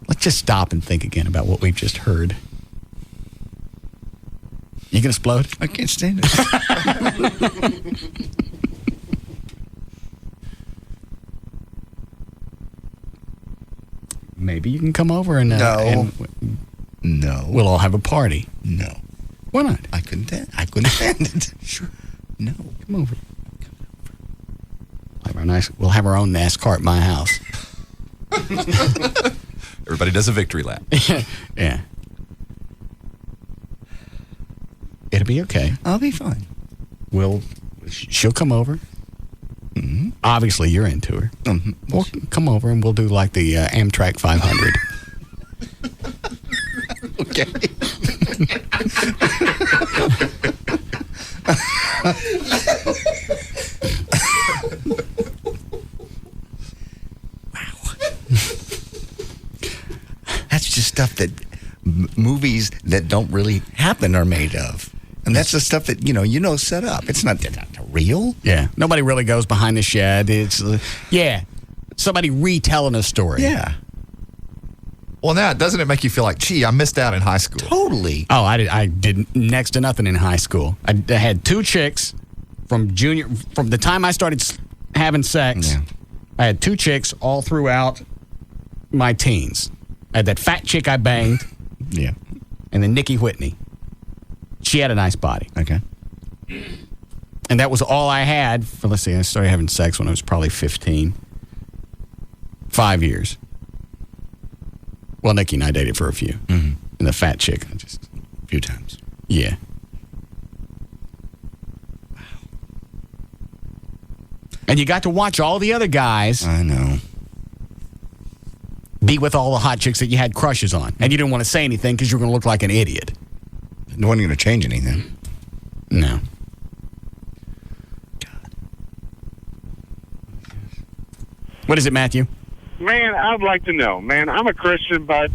Let's just stop and think again about what we've just heard. You can explode? I can't stand it. Maybe you can come over and No. We'll all have a party. No. Why not? I couldn't stand it. Sure. No. Come over. We'll have our own NASCAR at my house. Everybody does a victory lap. Yeah. It'll be okay. I'll be fine. She'll come over. Mm-hmm. Obviously, you're into her. Mm-hmm. We'll come over and we'll do like the Amtrak 500. Okay. That's just stuff that movies that don't really happen are made of. And that's the stuff that, set up. It's not real. Yeah. Nobody really goes behind the shed. It's, somebody retelling a story. Yeah. Well, now, doesn't it make you feel like, gee, I missed out in high school? Totally. Oh, I did next to nothing in high school. I had 2 chicks from the time I started having sex. Yeah. I had 2 chicks all throughout my teens. I had that fat chick I banged. Yeah. And then Nikki Whitney. She had a nice body. Okay. And that was all I had for, let's see, I started having sex when I was probably 15. 5 years. Well, Nikki and I dated for a few. Mm-hmm. And the fat chick, just a few times. Yeah. Wow. And you got to watch all the other guys. I know. Be with all the hot chicks that you had crushes on. And you didn't want to say anything because you were going to look like an idiot. It wasn't going to change anything. No. God. What is it, Matthew? Man, I'd like to know. Man, I'm a Christian, bud,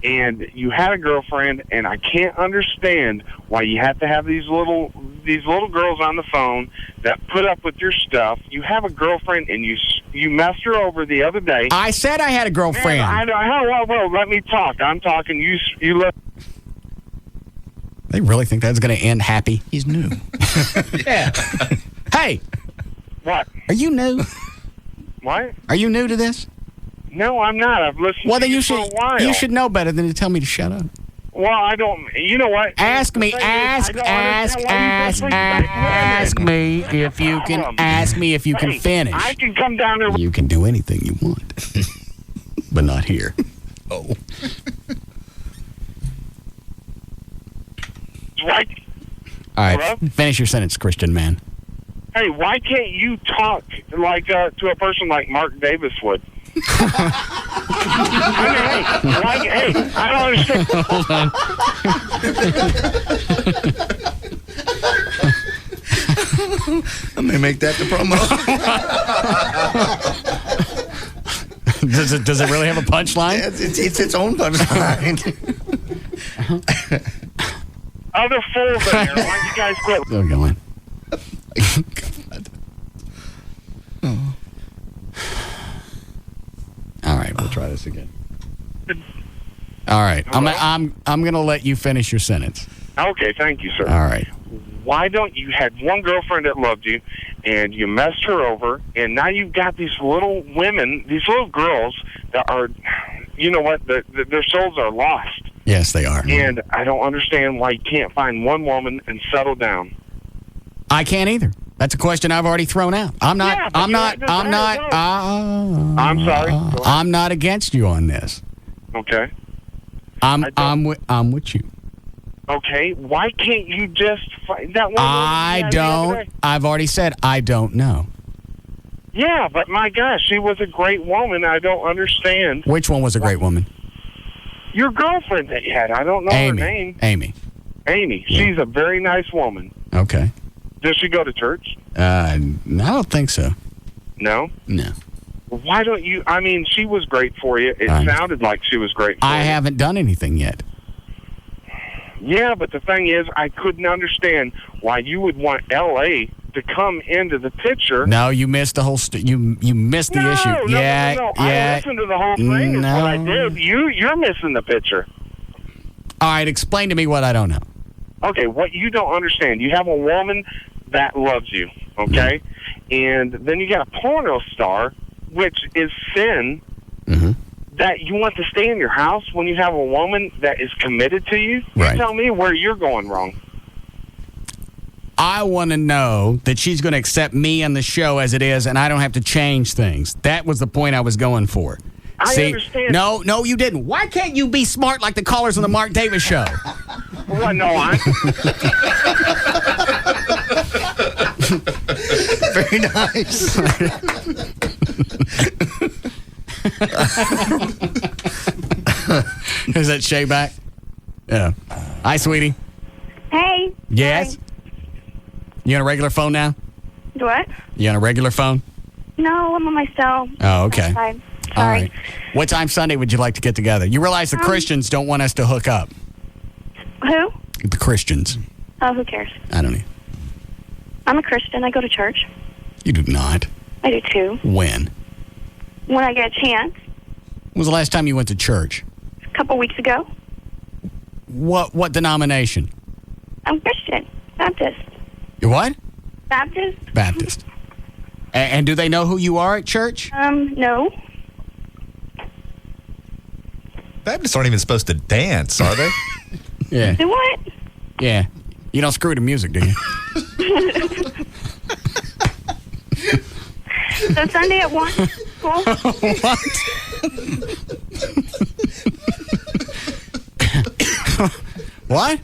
and you had a girlfriend, and I can't understand why you have to have these little girls on the phone that put up with your stuff. You have a girlfriend, and you messed her over the other day. I said I had a girlfriend. Man, I know. Well, let me talk. I'm talking. You let. They really think that's going to end happy? He's new. Yeah. Hey. What? Are you new? What? Are you new to this? No, I'm not. I've listened to you for a while. You should know better than to tell me to shut up. Well, I don't. You know what? Ask me if you can finish. I can come down there. You can do anything you want, but not here. Oh. Right. All right. Hello? Finish your sentence, Christian man. Hey, why can't you talk like to a person like Mark Davis would? I don't understand. Hold on. I may make that the promo. Does it really have a punchline? Yeah, it's its own punchline. Other fools in there. Why don't you guys quit? Still going. All right, we'll try this again. All right, I'm gonna let you finish your sentence. Okay, thank you, sir. All right. Why don't you had one girlfriend that loved you, and you messed her over, and now you've got these little women, these little girls that are, you know what, their souls are lost. Yes, they are. And I don't understand why you can't find one woman and settle down. I can't either. That's a question I've already thrown out. I'm sorry. I'm not against you on this. Okay. I'm with you. Okay. Why can't you just find that one? I've already said I don't know. Yeah, but my gosh, she was a great woman. I don't understand. Which one was a great woman? Your girlfriend that you had. I don't know her name. Amy. Yeah. She's a very nice woman. Okay. Does she go to church? I don't think so. No? No. Why don't you? I mean, she was great for you. It sounded like she was great for you. I haven't done anything yet. Yeah, but the thing is, I couldn't understand why you would want L.A. to come into the picture. No, you missed the whole. You missed the issue. No. Yeah. I listened to the whole thing. Is what I did. You're missing the picture. All right, explain to me what I don't know. Okay, what you don't understand. You have a woman that loves you. Okay, and then you got a porno star, which is sin. Mm-hmm. That you want to stay in your house when you have a woman that is committed to you? Right. You tell me where you're going wrong. I want to know that she's going to accept me on the show as it is, and I don't have to change things. That was the point I was going for. I understand. No, you didn't. Why can't you be smart like the callers on the Mark Davis show? Well, no, I'm... Very nice. Is that Shay back? Yeah. Hi, sweetie. Hey. Yes? You on a regular phone now? What? You on a regular phone? No, I'm on my cell. Oh, okay. Outside. All Sorry. right. What time Sunday would you like to get together? You realize the Christians don't want us to hook up. Who? The Christians. Oh, who cares? I don't know. I'm a Christian. I go to church. You do not. I do too. When? When I get a chance. When was the last time you went to church? A couple weeks ago. What denomination? I'm Christian. Baptist. You what? Baptist? Baptist. And do they know who you are at church? No. Baptists aren't even supposed to dance, are they? Yeah. Do what? Yeah. You don't screw the music, do you? So Sunday at 1? Cool. What?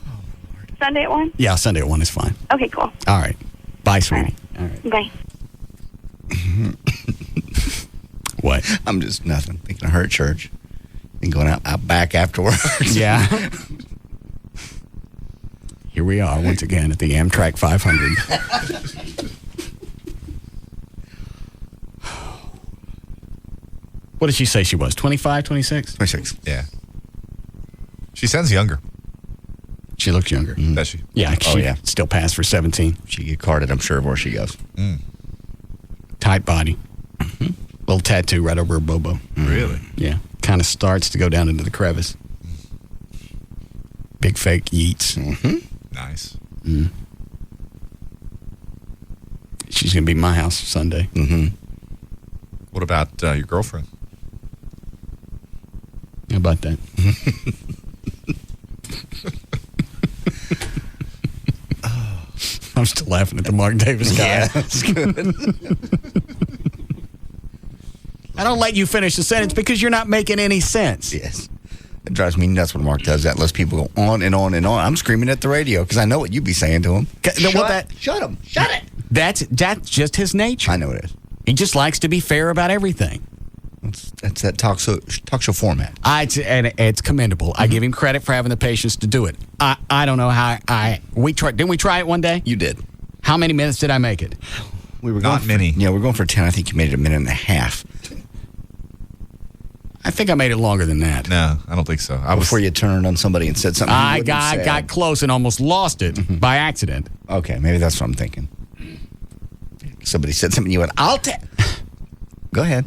Sunday at 1? Yeah, Sunday at 1 is fine. Okay, cool. All right. Bye, sweetie. All right. Bye. What? I'm just nothing. Thinking of her at church. And going out back afterwards. Yeah. Here we are once again at the Amtrak 500. What did she say she was? 25, 26? 26. Yeah. She sounds younger. She looks younger. Does she? Yeah, Oh, she yeah. still passed for 17. She get carded, I'm sure, where she goes. Tight body. Little tattoo right over her bobo. Really? Yeah. Kind of starts to go down into the crevice. Big fake yeets. Nice. She's going to be in my house Sunday. What about your girlfriend? How about that? I'm still laughing at the Mark Davis guy. Yeah, that's good. I don't let you finish the sentence because you're not making any sense. Yes. It drives me nuts when Mark does that. Lets people go on and on and on. I'm screaming at the radio because I know what you'd be saying to him. Shut him. Shut it. That's just his nature. I know it is. He just likes to be fair about everything. That's that talk show format. And it's commendable. I give him credit for having the patience to do it. I don't know how didn't we try it one day? You did. How many minutes did I make it? We were Not many. Yeah, we're going for 10. I think you made it a minute and a half. I think I made it longer than that. No, I don't think so. Before you turned on somebody and said something. I got close and almost lost it by accident. Okay, maybe that's what I'm thinking. Somebody said something, you went, I'll take. Go ahead.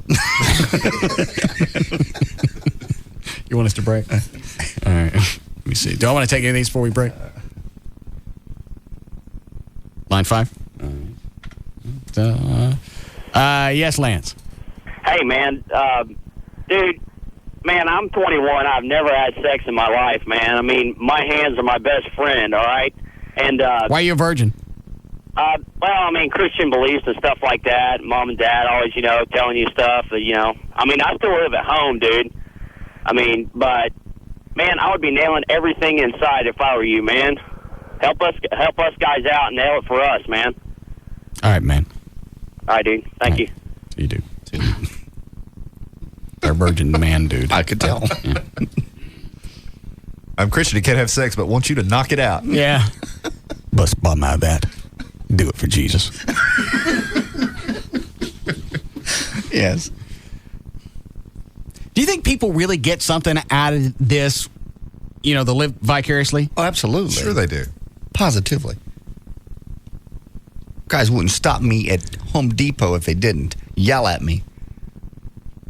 You want us to break? All right. Let me see. Do I want to take any of these before we break? Line 5? Yes, Lance. Hey, man. Dude, man, I'm 21. I've never had sex in my life, man. I mean, my hands are my best friend, all right? And why are you a virgin? well, I mean, Christian beliefs and stuff like that. Mom and Dad always, telling you stuff that, I mean, I still live at home, dude. I mean, but, man, I would be nailing everything inside if I were you, man. Help us guys out and nail it for us, man. All right, man. All right, dude. Thank you. You do. They're virgin man, dude. I could tell. Yeah. I'm Christian. He can't have sex, but want you to knock it out. Yeah. Bust bum out of that. Do it for Jesus. Yes. Do you think people really get something out of this, to live vicariously? Oh, absolutely. Sure they do. Positively. Guys wouldn't stop me at Home Depot if they didn't. Yell at me.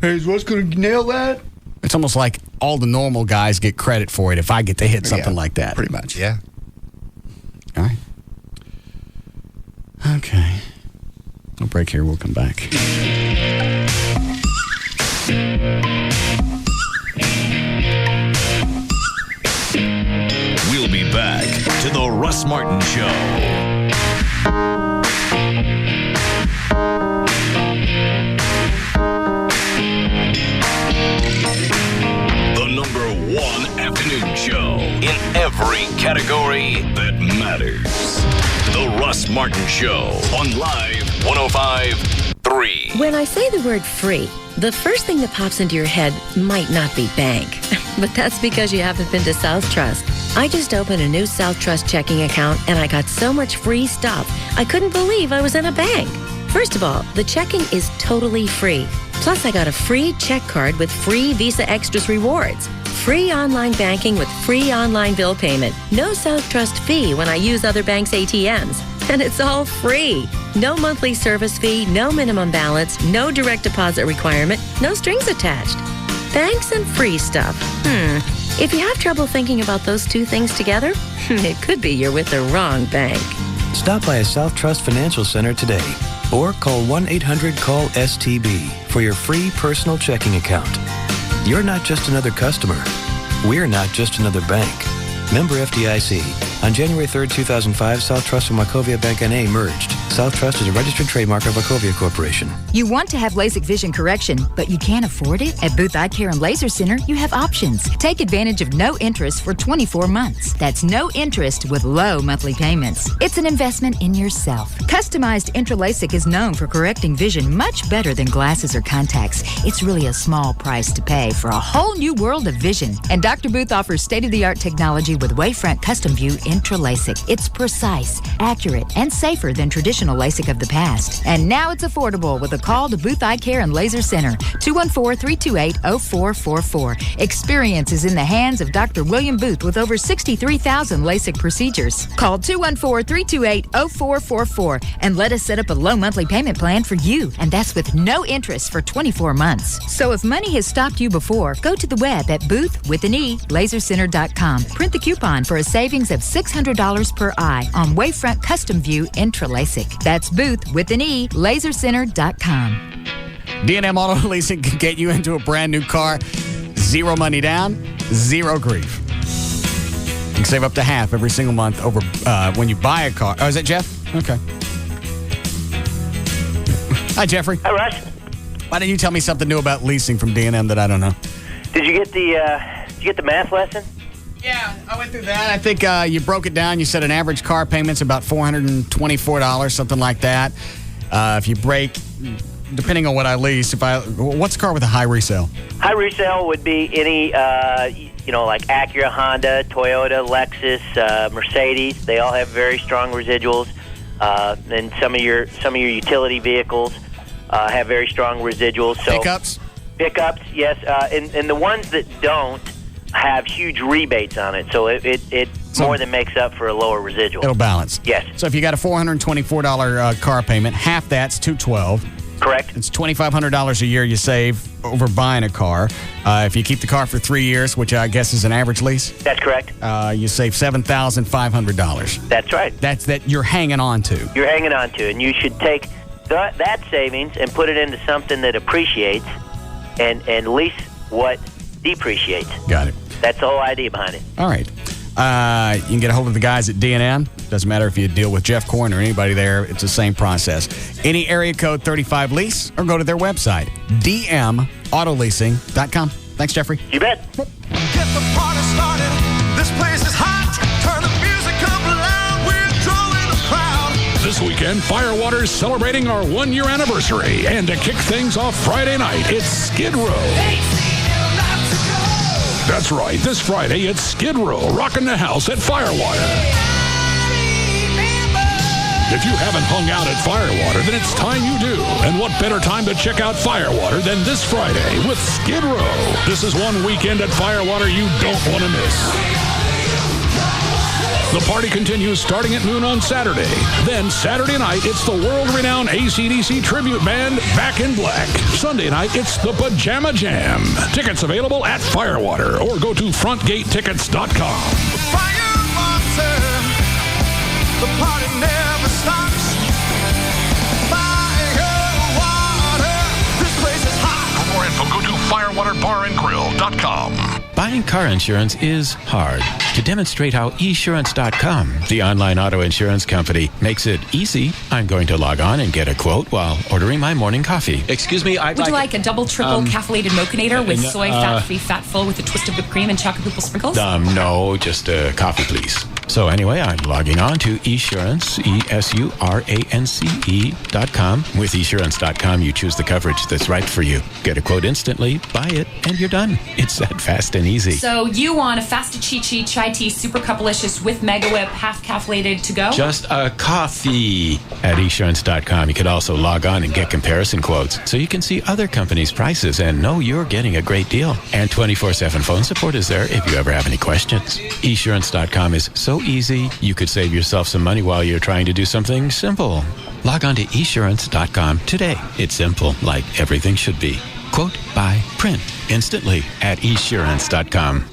Hey, is what's going to nail that? It's almost like all the normal guys get credit for it if I get to hit something like that. Pretty much. Yeah. All right. Okay. We'll break here. We'll come back. We'll be back to the Russ Martin Show. The number one afternoon show in every category that matters. The Russ Martin Show on Live 105.3. When I say the word free, the first thing that pops into your head might not be bank. But that's because you haven't been to South Trust. I just opened a new South Trust checking account and I got so much free stuff. I couldn't believe I was in a bank. First of all, the checking is totally free. Plus, I got a free check card with free Visa Extras rewards. Free online banking with free online bill payment. No South Trust fee when I use other banks' ATMs. And it's all free. No monthly service fee, no minimum balance, no direct deposit requirement, no strings attached. Banks and free stuff. If you have trouble thinking about those two things together, it could be you're with the wrong bank. Stop by a South Trust Financial Center today or call 1-800-CALL-STB for your free personal checking account. You're not just another customer. We're not just another bank. Member FDIC. On January 3rd, 2005, South Trust and Wachovia Bank N.A. merged. South Trust is a registered trademark of Wachovia Corporation. You want to have LASIK vision correction, but you can't afford it? At Booth Eye Care and Laser Center, you have options. Take advantage of no interest for 24 months. That's no interest with low monthly payments. It's an investment in yourself. Customized Intra-LASIK is known for correcting vision much better than glasses or contacts. It's really a small price to pay for a whole new world of vision. And Dr. Booth offers state-of-the-art technology with Wavefront Custom View Intra-LASIK. It's precise, accurate, and safer than traditional LASIK of the past. And now it's affordable with a call to Booth Eye Care and Laser Center, 214-328-0444. Experience is in the hands of Dr. William Booth with over 63,000 LASIK procedures. Call 214-328-0444 and let us set up a low monthly payment plan for you. And that's with no interest for 24 months. So if money has stopped you before, go to the web at booth.lasercenter.com. Print the coupon for a savings of $600 per eye on Wavefront Custom View Intra-LASIK. That's booth.lasercenter.com. D&M Auto Leasing can get you into a brand new car. Zero money down, zero grief. You can save up to half every single month over when you buy a car. Oh, is that Jeff? Okay. Hi, Jeffrey. Hi, Russ. Why didn't you tell me something new about leasing from D&M that I don't know? Did you get the math lesson? Yeah, I went through that. I think you broke it down. You said an average car payment's about $424, something like that. If you break, depending on what I lease, what's a car with a high resale? High resale would be any, like Acura, Honda, Toyota, Lexus, Mercedes. They all have very strong residuals. And some of your utility vehicles have very strong residuals. So Pickups, yes. And the ones that don't have huge rebates on it, so it more than makes up for a lower residual. It'll balance. Yes. So if you got a $424 car payment, half that's $212. Correct. It's $2,500 a year you save over buying a car. If you keep the car for 3 years, which I guess is an average lease. That's correct. You save $7,500. That's right. That's that you're hanging on to. You're hanging on to, and you should take that savings and put it into something that appreciates and lease what depreciates. Got it. That's the whole idea behind it. All right. You can get a hold of the guys at D&M. Doesn't matter if you deal with Jeff Corn or anybody there. It's the same process. Any area code 35 lease or go to their website, dmautololeasing.com. Thanks, Jeffrey. You bet. Get the party started. This place is hot. Turn the music up loud. We're drawing a crowd. This weekend, Firewater's celebrating our 1-year anniversary. And to kick things off Friday night, it's Skid Row. That's right. This Friday, it's Skid Row, rocking the house at Firewater. If you haven't hung out at Firewater, then it's time you do. And what better time to check out Firewater than this Friday with Skid Row? This is one weekend at Firewater you don't want to miss. The party continues starting at noon on Saturday. Then Saturday night, it's the world-renowned AC/DC tribute band Back in Black. Sunday night, it's the Pajama Jam. Tickets available at Firewater or go to frontgatetickets.com. Firewater, the party never stops. Firewater, this place is hot. For more info, go to firewaterbarandgrill.com. Buying car insurance is hard. To demonstrate how esurance.com, the online auto insurance company, makes it easy, I'm going to log on and get a quote while ordering my morning coffee. Excuse me, Would you like a double, triple caffeinated mochinator with soy fat-free fat full with a twist of whipped cream and chocolate purple sprinkles? No, just a coffee, please. So anyway, I'm logging on to esurance, esurance.com. With esurance.com, you choose the coverage that's right for you. Get a quote instantly, buy it, and you're done. It's that fast and easy. So you want a Fasta Chi-Chi Chai Tea Super Cupalicious with Mega Whip half caffeinated to go? Just a coffee. At esurance.com, you can also log on and get comparison quotes so you can see other companies' prices and know you're getting a great deal. And 24/7 phone support is there if you ever have any questions. Esurance.com is so easy, you could save yourself some money while you're trying to do something simple. Log on to esurance.com today. It's simple, like everything should be. Quote, buy, print instantly at esurance.com.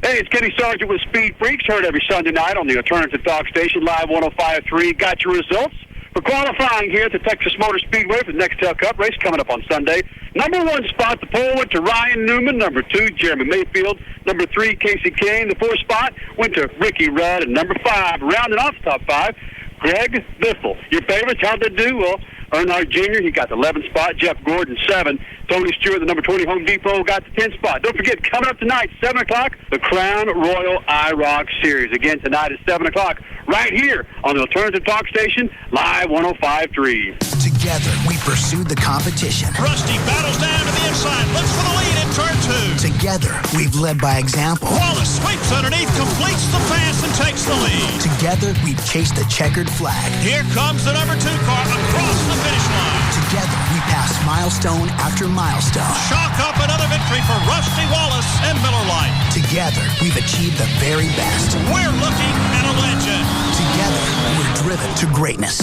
Hey, it's Kenny Sargent with Speed Freaks, heard every Sunday night on the Alternative Talk Station, Live 105.3. Got your results for qualifying here at the Texas Motor Speedway for the Nextel Cup race coming up on Sunday. Number 1 spot, the poll went to Ryan Newman. Number 2, Jeremy Mayfield. Number 3, Casey Kane. The 4th spot went to Ricky Rudd. And number 5, rounding off the top 5, Greg Biffle. Your favorites, how'd they do? Well, Earnhardt Jr., he got the 11th spot. Jeff Gordon, 7. Tony Stewart, the number 20 Home Depot, got the 10th spot. Don't forget, coming up tonight, 7 o'clock, the Crown Royal IROC Series. Again, tonight at 7 o'clock, right here on the Alternative Talk Station, Live 105.3. Together, we pursued the competition. Rusty battles down to the inside, looks for the lead in turn 2. Together, we've led by example. Wallace sweeps underneath, completes the pass, and takes the lead. Together, we've chased the checkered flag. Here comes the number 2 car across the finish line. Together, we passed milestone after milestone. Chalk up another victory for Rusty Wallace and Miller Lite. Together, we've achieved the very best. We're looking at a legend. Together, we're driven to greatness.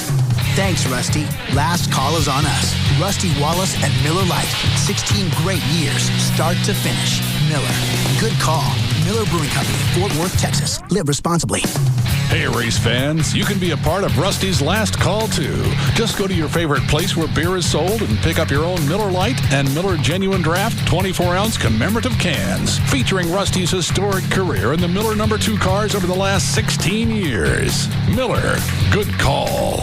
Thanks, Rusty. Last call is on us. Rusty Wallace and Miller Lite. 16 great years, start to finish. Miller. Good call. Miller Brewing Company, Fort Worth, Texas. Live responsibly. Hey, race fans, you can be a part of Rusty's last call, too. Just go to your favorite place where beer is sold and pick up your own Miller Lite and Miller Genuine Draft 24-ounce commemorative cans, featuring Rusty's historic career in the Miller number 2 cars over the last 16 years. Miller, good call.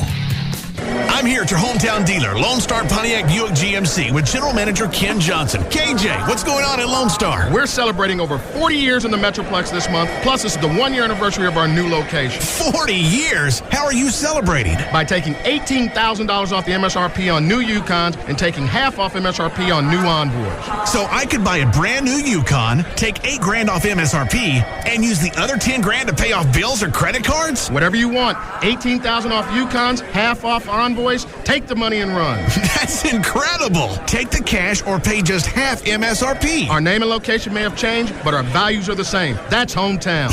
I'm here at your hometown dealer, Lone Star Pontiac Buick GMC, with General Manager Ken Johnson. KJ, what's going on at Lone Star? We're celebrating over 40 years in the Metroplex this month, plus it's the 1-year anniversary of our new location. 40 years? How are you celebrating? By taking $18,000 off the MSRP on new Yukons and taking half off MSRP on new Envoys. So I could buy a brand new Yukon, take $8,000 off MSRP, and use the other $10,000 to pay off bills or credit cards? Whatever you want. $18,000 off Yukons, half off Envoys, take the money and run. That's incredible. Take the cash or pay just half MSRP. Our name and location may have changed, but our values are the same. That's hometown.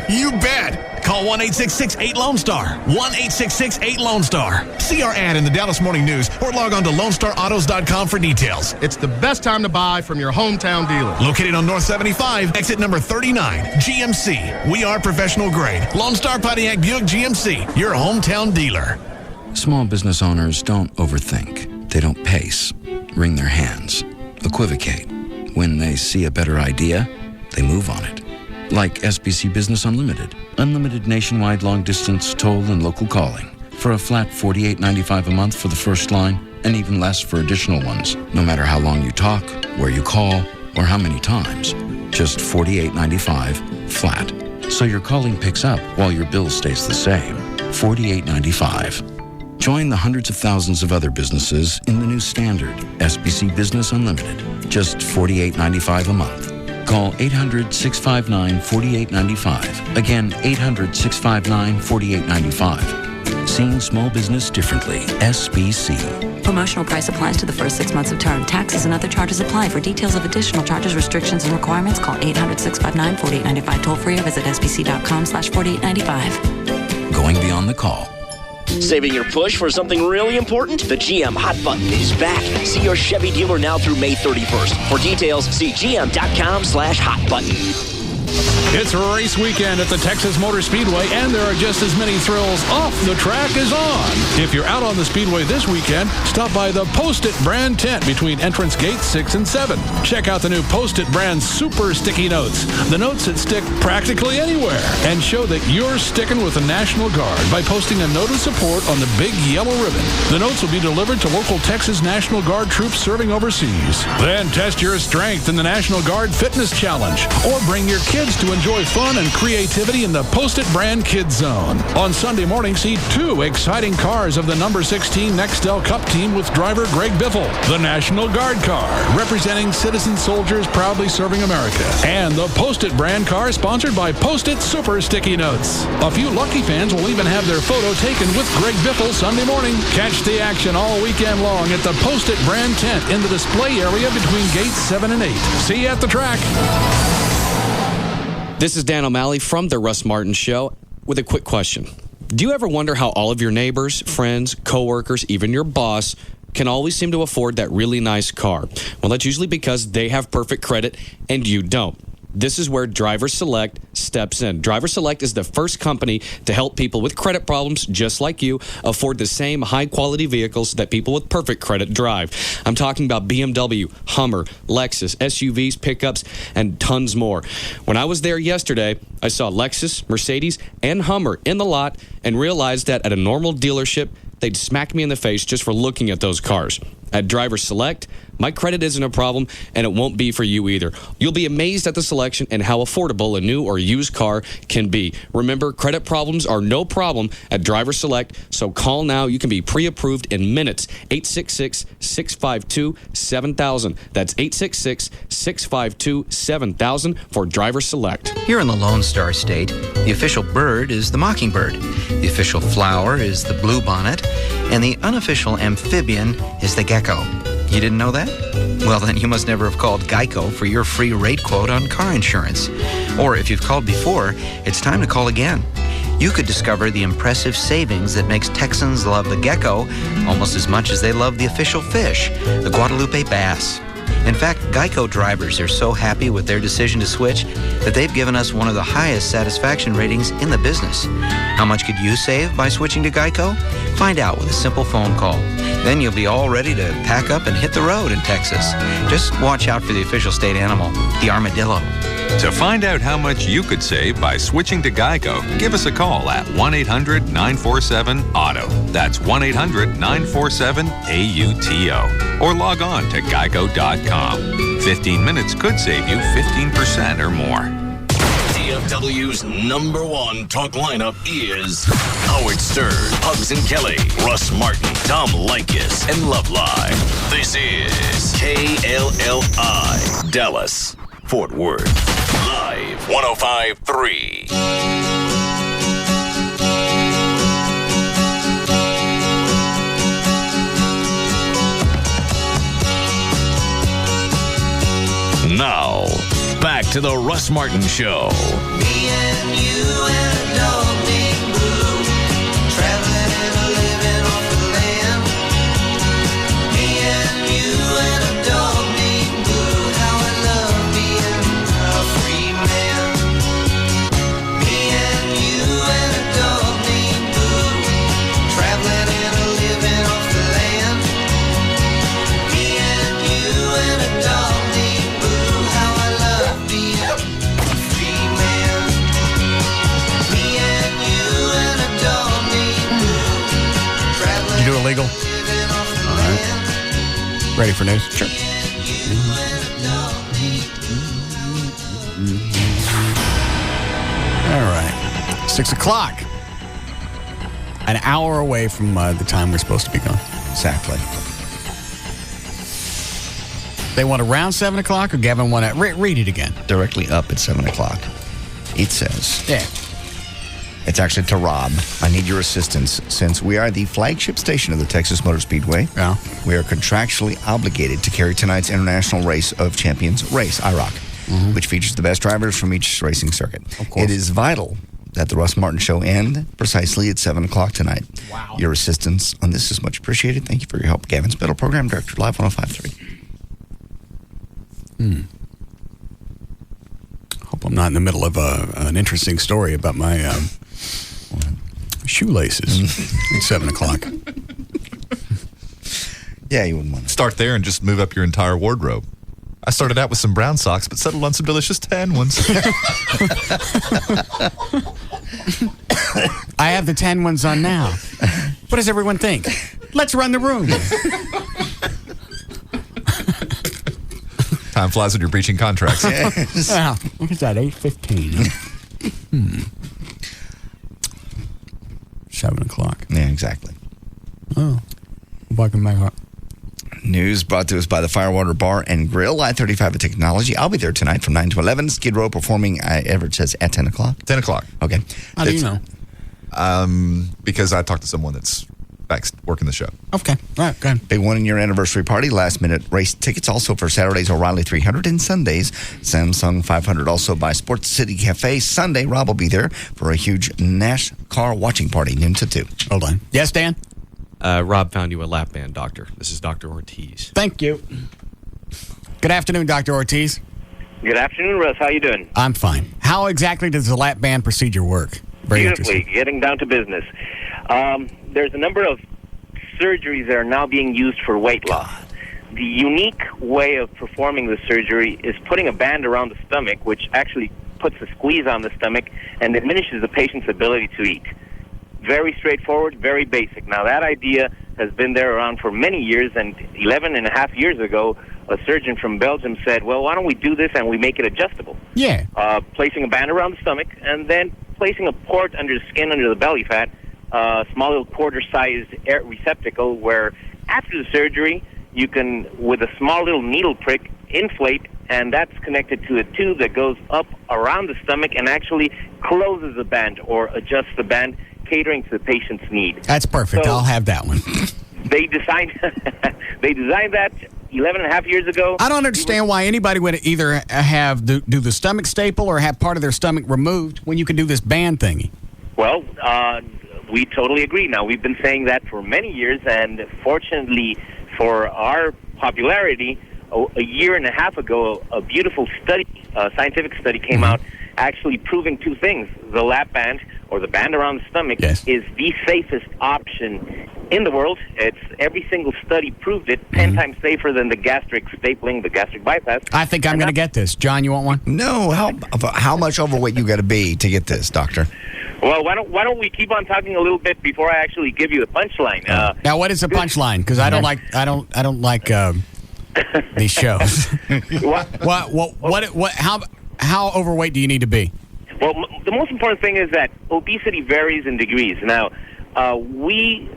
You bet. Call 1-866-8-LONE STAR. 1-866-8-LONE STAR. See our ad in the Dallas Morning News or log on to LoneStarAutos.com for details. It's the best time to buy from your hometown dealer. Located on North 75, exit number 39, GMC. We are professional grade. Lone Star Pontiac Buick GMC, your hometown dealer. Small business owners don't overthink. They don't pace, wring their hands, equivocate. When they see a better idea, they move on it. Like SBC Business Unlimited. Unlimited nationwide long-distance toll and local calling. For a flat $48.95 a month for the first line, and even less for additional ones. No matter how long you talk, where you call, or how many times. Just $48.95 flat. So your calling picks up while your bill stays the same. $48.95. Join the hundreds of thousands of other businesses in the new standard, SBC Business Unlimited. Just $48.95 a month. Call 800-659-4895. Again, 800-659-4895. Seeing small business differently. SBC. Promotional price applies to the first 6 months of term. Taxes and other charges apply. For details of additional charges, restrictions, and requirements, call 800-659-4895 toll free or visit sbc.com/4895. Going beyond the call. Saving your push for something really important? The GM Hot Button is back. See your Chevy dealer now through May 31st. For details, see gm.com/hotbutton. It's race weekend at the Texas Motor Speedway, and there are just as many thrills off the track as on. If you're out on the Speedway this weekend, stop by the Post-it brand tent between entrance gates 6 and 7. Check out the new Post-it brand Super Sticky Notes, the notes that stick practically anywhere, and show that you're sticking with the National Guard by posting a note of support on the big yellow ribbon. The notes will be delivered to local Texas National Guard troops serving overseas. Then test your strength in the National Guard Fitness Challenge, or bring your kids to enjoy fun and creativity in the Post-it brand Kids Zone. On Sunday morning, see 2 exciting cars of the number 16 Nextel Cup team with driver Greg Biffle. The National Guard car, representing citizen soldiers proudly serving America. And the Post-it brand car sponsored by Post-it Super Sticky Notes. A few lucky fans will even have their photo taken with Greg Biffle Sunday morning. Catch the action all weekend long at the Post-it brand tent in the display area between gates 7 and 8. See you at the track. This is Dan O'Malley from The Russ Martin Show with a quick question. Do you ever wonder how all of your neighbors, friends, coworkers, even your boss can always seem to afford that really nice car? Well, that's usually because they have perfect credit and you don't. This is where Driver Select steps in. Driver Select is the first company to help people with credit problems just like you afford the same high-quality vehicles that people with perfect credit drive. I'm talking about BMW, Hummer, Lexus, SUVs, pickups, and tons more. When I was there yesterday, I saw Lexus, Mercedes, and Hummer in the lot and realized that at a normal dealership, they'd smack me in the face just for looking at those cars. At Driver Select, my credit isn't a problem, and it won't be for you either. You'll be amazed at the selection and how affordable a new or used car can be. Remember, credit problems are no problem at Driver Select, so call now. You can be pre-approved in minutes. 866-652-7000. That's 866-652-7000 for Driver Select. Here in the Lone Star State, the official bird is the mockingbird, the official flower is the bluebonnet, and the unofficial amphibian is the gecko. You didn't know that? Well, then you must never have called Geico for your free rate quote on car insurance. Or if you've called before, it's time to call again. You could discover the impressive savings that makes Texans love the gecko almost as much as they love the official fish, the Guadalupe bass. In fact, Geico drivers are so happy with their decision to switch that they've given us one of the highest satisfaction ratings in the business. How much could you save by switching to Geico? Find out with a simple phone call. Then you'll be all ready to pack up and hit the road in Texas. Just watch out for the official state animal, the armadillo. To find out how much you could save by switching to Geico, give us a call at 1-800-947-AUTO. That's 1-800-947-AUTO. Or log on to geico.com. 15 minutes could save you 15% or more. DFW's number one talk lineup is Howard Stern, Hugs and Kelly, Russ Martin, Tom Likas, and Love Live. This is KLLI, Dallas, Fort Worth. Live 105.3. Now, back to the Russ Martin Show. Me and you and a dog named Blue, traveling and living off the land. Me and you and a dog named Blue, how I love being a free man. Me and you and a dog named Blue, traveling and living off the land. Me and you and a dog named Blue, how I love being a free man. Me and you and a dog named Blue, traveling. You do illegal? All right. Ready for news? Sure. All right. 6 o'clock. An hour away from the time we're supposed to be gone. Exactly. They want around 7 o'clock, or Gavin want to read it again? Directly up at 7 o'clock. It says. Yeah. It's actually to Rob. I need your assistance. Since we are the flagship station of the Texas Motor Speedway, we are contractually obligated to carry tonight's International Race of Champions race, IROC, which features the best drivers from each racing circuit. Of course. It is vital that the Russ Martin Show end precisely at 7 o'clock tonight. Wow. Your assistance on this is much appreciated. Thank you for your help. Gavin Spittle, Program Director, Live 105.3. Hope I'm not in the middle of an interesting story about my shoelaces at 7 o'clock. Yeah, you wouldn't want to. Start there and just move up your entire wardrobe. I started out with some brown socks, but settled on some delicious tan ones. I have the tan ones on now. What does everyone think? Let's run the room. Time flies when you're breaching contracts. Yes. Wow. Look at that, 8:15. 7 o'clock. Yeah, exactly. Oh. Welcome back. News brought to us by the Firewater Bar and Grill, I-35 of Technology. I'll be there tonight from 9 to 11. Skid Row performing, Everett says, at 10 o'clock. 10 o'clock. Okay. How do you know? Because I talked to someone that's back working the show. Okay. All right, go ahead. Big 1-year anniversary party, last-minute race tickets also for Saturday's O'Reilly 300 and Sundays Samsung 500. Also by Sports City Cafe. Sunday, Rob will be there for a huge NASCAR watching party, noon to 2. Hold on. Yes, Dan? Rob found you a lap band, Doctor. This is Dr. Ortiz. Thank you. Good afternoon, Dr. Ortiz. Good afternoon, Russ. How you doing? I'm fine. How exactly does the lap band procedure work? Very Beautifully. Getting down to business. There's a number of surgeries that are now being used for weight loss. The unique way of performing the surgery is putting a band around the stomach, which actually puts a squeeze on the stomach and diminishes the patient's ability to eat. Very straightforward, very basic. Now, that idea has been there around for many years, and 11 and a half years ago, a surgeon from Belgium said, well, why don't we do this and we make it adjustable? Yeah. Placing a band around the stomach and then placing a port under the skin, under the belly fat, a small little quarter-sized air receptacle where after the surgery, you can, with a small little needle prick, inflate, and that's connected to a tube that goes up around the stomach and actually closes the band or adjusts the band, catering to the patient's need. That's perfect. So, I'll have that one. They designed that 11 and a half years ago. I don't understand why anybody would either have do the stomach staple or have part of their stomach removed when you can do this band thingy. Well, we totally agree. Now, we've been saying that for many years, and fortunately for our popularity, a year and a half ago, a beautiful study, scientific study came out actually proving two things. The lap band, or the band around the stomach, is the safest option in the world. It's every single study proved it 10 times safer than the gastric stapling, the gastric bypass. I think I'm going to get this. John, you want one? No. How much overweight you got to be to get this, doctor? Well, why don't we keep on talking a little bit before I actually give you the punchline? Now, what is the punchline? Because I don't like these shows. How overweight do you need to be? Well, the most important thing is that obesity varies in degrees. Now, we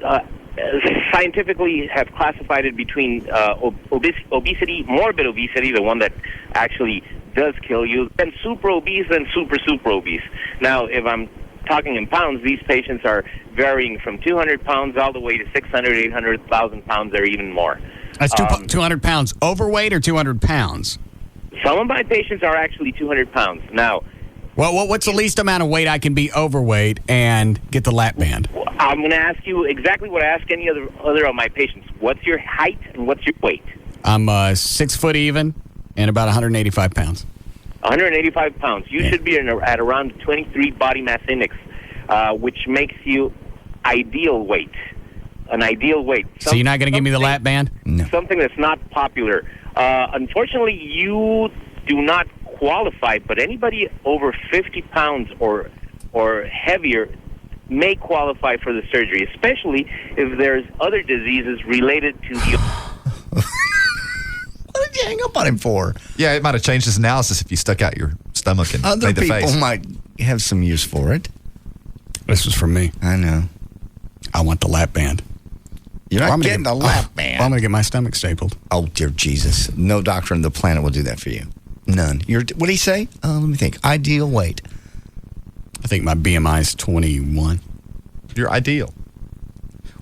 scientifically have classified it between obesity, morbid obesity, the one that actually does kill you, and super obese and super obese. Now, if I'm talking in pounds, these patients are varying from 200 pounds all the way to 600, 800,000 pounds or even more. That's 200 pounds overweight or 200 pounds? Some of my patients are actually 200 pounds. Now, well, what's the least amount of weight I can be overweight and get the lap band? I'm going to ask you exactly what I ask any other of my patients. What's your height and what's your weight? I'm 6 foot even and about 185 pounds. 185 pounds. You should be at around 23 body mass index, which makes you ideal weight. An ideal weight. So you're not going to give me the lap band? No. Something that's not popular. Unfortunately, you do not qualify, but anybody over 50 pounds or heavier may qualify for the surgery, especially if there's other diseases related to the... What did you hang up on him for? Yeah, it might have changed his analysis if you stuck out your stomach and Other made the people face. might have some use for it. This was for me. I know. I want the lap band. You're not getting the lap band. Well, I'm going to get my stomach stapled. Oh, dear Jesus. No doctor on the planet will do that for you. None. What did he say? Let me think. Ideal weight. I think my BMI is 21. You're ideal.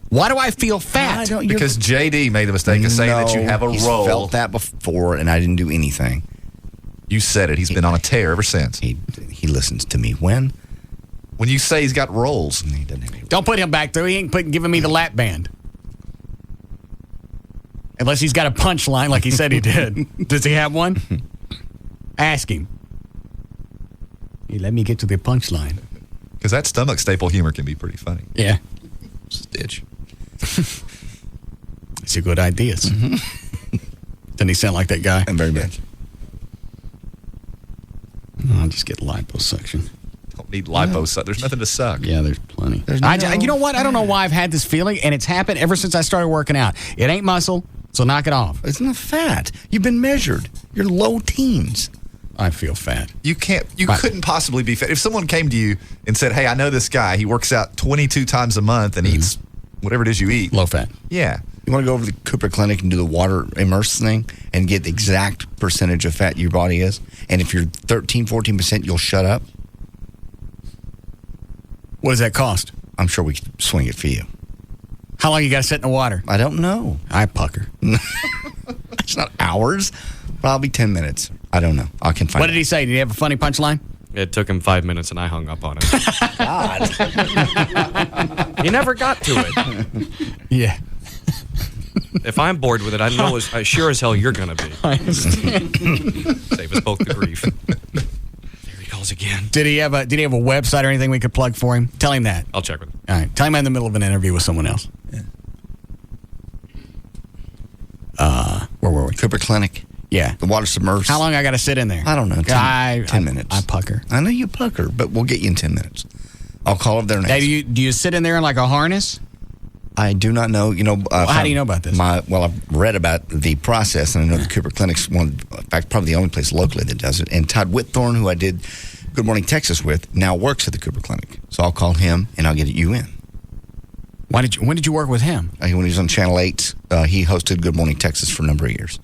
Why do I feel fat? Because JD made the mistake of saying that you have a he's roll. felt that before, and I didn't do anything. You said it. He's been on a tear ever since. He listens to me. When you say he's got rolls. He doesn't have any. Don't put him back there. He ain't giving me the lap band. Unless he's got a punchline like he said he did. Does he have one? Ask him. Hey, let me get to the punchline. Because that stomach staple humor can be pretty funny. Yeah. Stitch. It's a good idea. Doesn't he sound like that guy? And very much. I'll just get liposuction. Don't need liposuction. There's nothing to suck. Yeah, there's plenty. You know what? I don't know why I've had this feeling, and it's happened ever since I started working out. It ain't muscle, so knock it off. It's not fat. You've been measured. You're low teens. I feel fat. You couldn't possibly be fat. If someone came to you and said, hey, I know this guy. He works out 22 times a month and eats whatever it is you eat. Low fat. Yeah. You want to go over to the Cooper Clinic and do the water immerse thing and get the exact percentage of fat your body is? And if you're 13, 14%, you'll shut up? What does that cost? I'm sure we can swing it for you. How long you got to sit in the water? I don't know. I pucker. It's not hours. Probably 10 minutes. I don't know. I can find What did he say? Did he have a funny punchline? It took him 5 minutes, and I hung up on it. God. He never got to it. Yeah. If I'm bored with it, I know I sure as hell you're going to be. I understand. Save us both the grief. There he calls again. Did he have a website or anything we could plug for him? Tell him that. I'll check with him. All right. Tell him I'm in the middle of an interview with someone else. Where were we? Cooper Clinic. Yeah. The water submerged. How long I got to sit in there? I don't know. 10 minutes. I pucker. I know you pucker, but we'll get you in 10 minutes. I'll call up their names. Hey, do you sit in there in like a harness? I do not know. How do you know about this? I've read about the process, and I know the Cooper Clinic's in fact, probably the only place locally that does it. And Todd Whitthorne, who I did Good Morning Texas with, now works at the Cooper Clinic. So I'll call him, and I'll get you in. When did you work with him? When he was on Channel 8, he hosted Good Morning Texas for a number of years.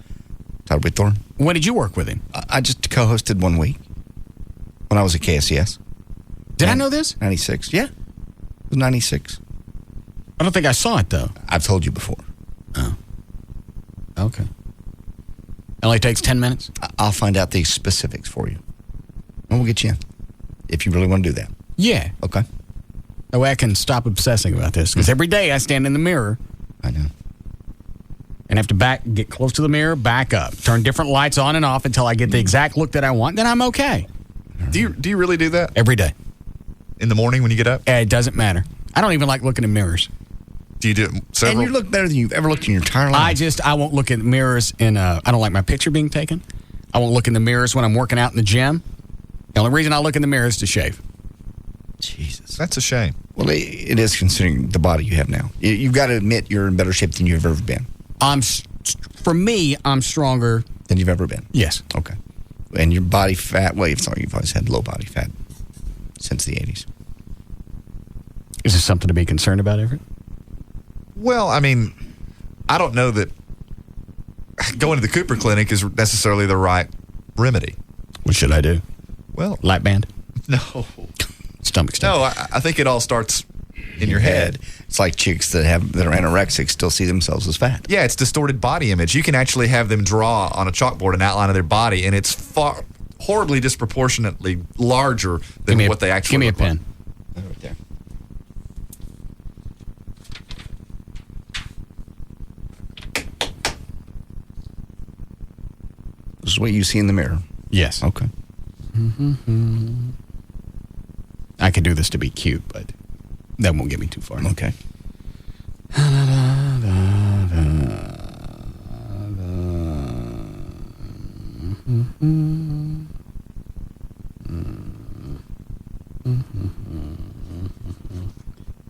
Todd Whitthorne. When did you work with him? I just co-hosted 1 week when I was at KSCS. Did I know this? 96. Yeah. It was 96. I don't think I saw it, though. I've told you before. Oh. Okay. Only takes 10 minutes? I'll find out the specifics for you. And we'll get you in. If you really want to do that. Yeah. Okay. That way I can stop obsessing about this. Because every day I stand in the mirror. I know. And have to get close to the mirror, back up. Turn different lights on and off until I get the exact look that I want. Then I'm okay. Do you really do that? Every day. In the morning when you get up? It doesn't matter. I don't even like looking in mirrors. Do you do it several? And you look better than you've ever looked in your entire life. I won't look at mirrors I don't like my picture being taken. I won't look in the mirrors when I'm working out in the gym. The only reason I look in the mirror is to shave. Jesus. That's a shame. Well, it is considering the body you have now. You've got to admit you're in better shape than you've ever been. For me, I'm stronger than you've ever been. Yes. Okay. And your body fat, you've always had low body fat since the 80s. Is this something to be concerned about, Everett? Well, I mean, I don't know that going to the Cooper Clinic is necessarily the right remedy. What should I do? Well, lap band? No. Stomach stuff? No, I think it all starts in your head. It's like chicks that are anorexic still see themselves as fat. Yeah, it's distorted body image. You can actually have them draw on a chalkboard an outline of their body, and it's horribly disproportionately larger than what they actually look like. Give me a pen. Right there. This is what you see in the mirror. Yes. Okay. Mm-hmm. I could do this to be cute, but that won't get me too far. Okay.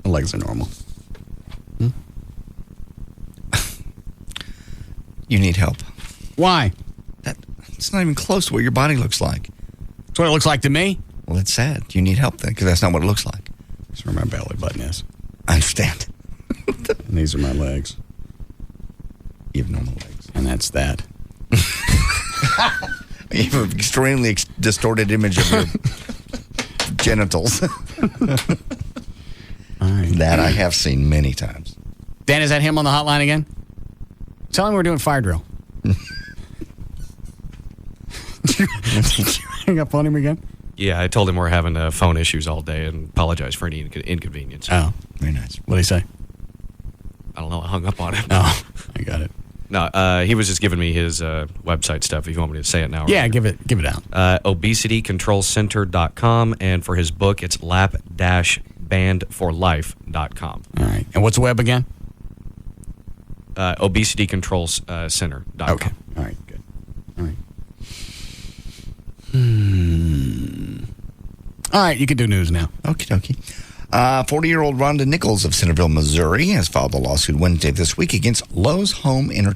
My legs are normal. You need help. Why? It's not even close to what your body looks like. That's what it looks like to me. Well, it's sad. You need help then, because that's not what it looks like. That's where my belly button is. I understand. And these are my legs. You have normal legs. And that's that. You have an extremely distorted image of your genitals. That I have seen many times. Dan, is that him on the hotline again? Tell him we're doing fire drill. Did you hang up on him again? Yeah, I told him we're having phone issues all day and apologize for any inconvenience. Oh, very nice. What did he say? I don't know. I hung up on him. Oh, I got it. No, he was just giving me his website stuff. If you want me to say it now. Yeah, give it out. ObesityControlCenter.com, and for his book, it's lap-bandforlife.com. All right. And what's the web again? ObesityControlCenter.com. Okay. All right. Good. All right. All right, you can do news now. Okie dokie. 40-year-old Rhonda Nichols of Centerville, Missouri, has filed a lawsuit Wednesday this week against Lowe's Home Center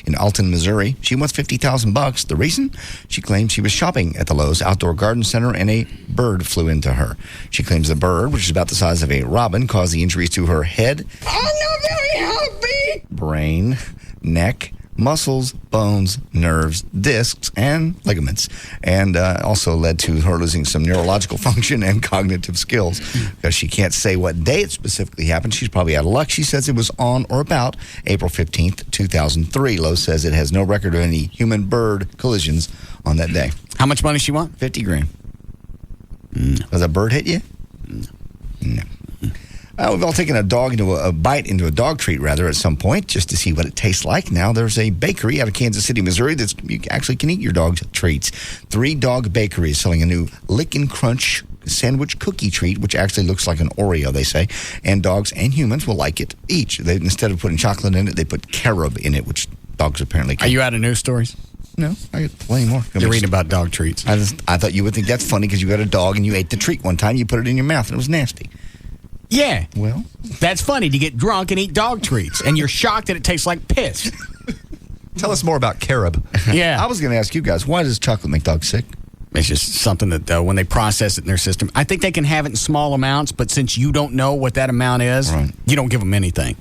in Alton, Missouri. She wants $50,000. The reason? She claims she was shopping at the Lowe's Outdoor Garden Center and a bird flew into her. She claims the bird, which is about the size of a robin, caused the injuries to her head, I'm not very happy. brain, neck, muscles, bones, nerves, discs, and ligaments, and also led to her losing some neurological function and cognitive skills because she can't say what day it specifically happened. She's probably out of luck. She says it was on or about April 15th, 2003. Lowe's says it has no record of any human-bird collisions on that day. How much money she want? $50,000. No. Does a bird hit you? No. We've all taken a bite into a dog treat, rather, at some point, just to see what it tastes like. Now there's a bakery out of Kansas City, Missouri, you actually can eat your dog's treats. 3 Dog Bakery is selling a new Lick and Crunch sandwich cookie treat, which actually looks like an Oreo, they say. And dogs and humans will like it each. Instead of putting chocolate in it, they put carob in it, which dogs apparently can't. Are you out of news stories? No, I got plenty more. You're reading about dog treats. I thought you would think that's funny because you got a dog and you ate the treat one time. You put it in your mouth and it was nasty. Yeah. Well, that's funny to get drunk and eat dog treats, and you're shocked that it tastes like piss. Tell us more about carob. Yeah. I was going to ask you guys, why does chocolate make dogs sick? It's just something that when they process it in their system, I think they can have it in small amounts, but since you don't know what that amount is, you don't give them anything.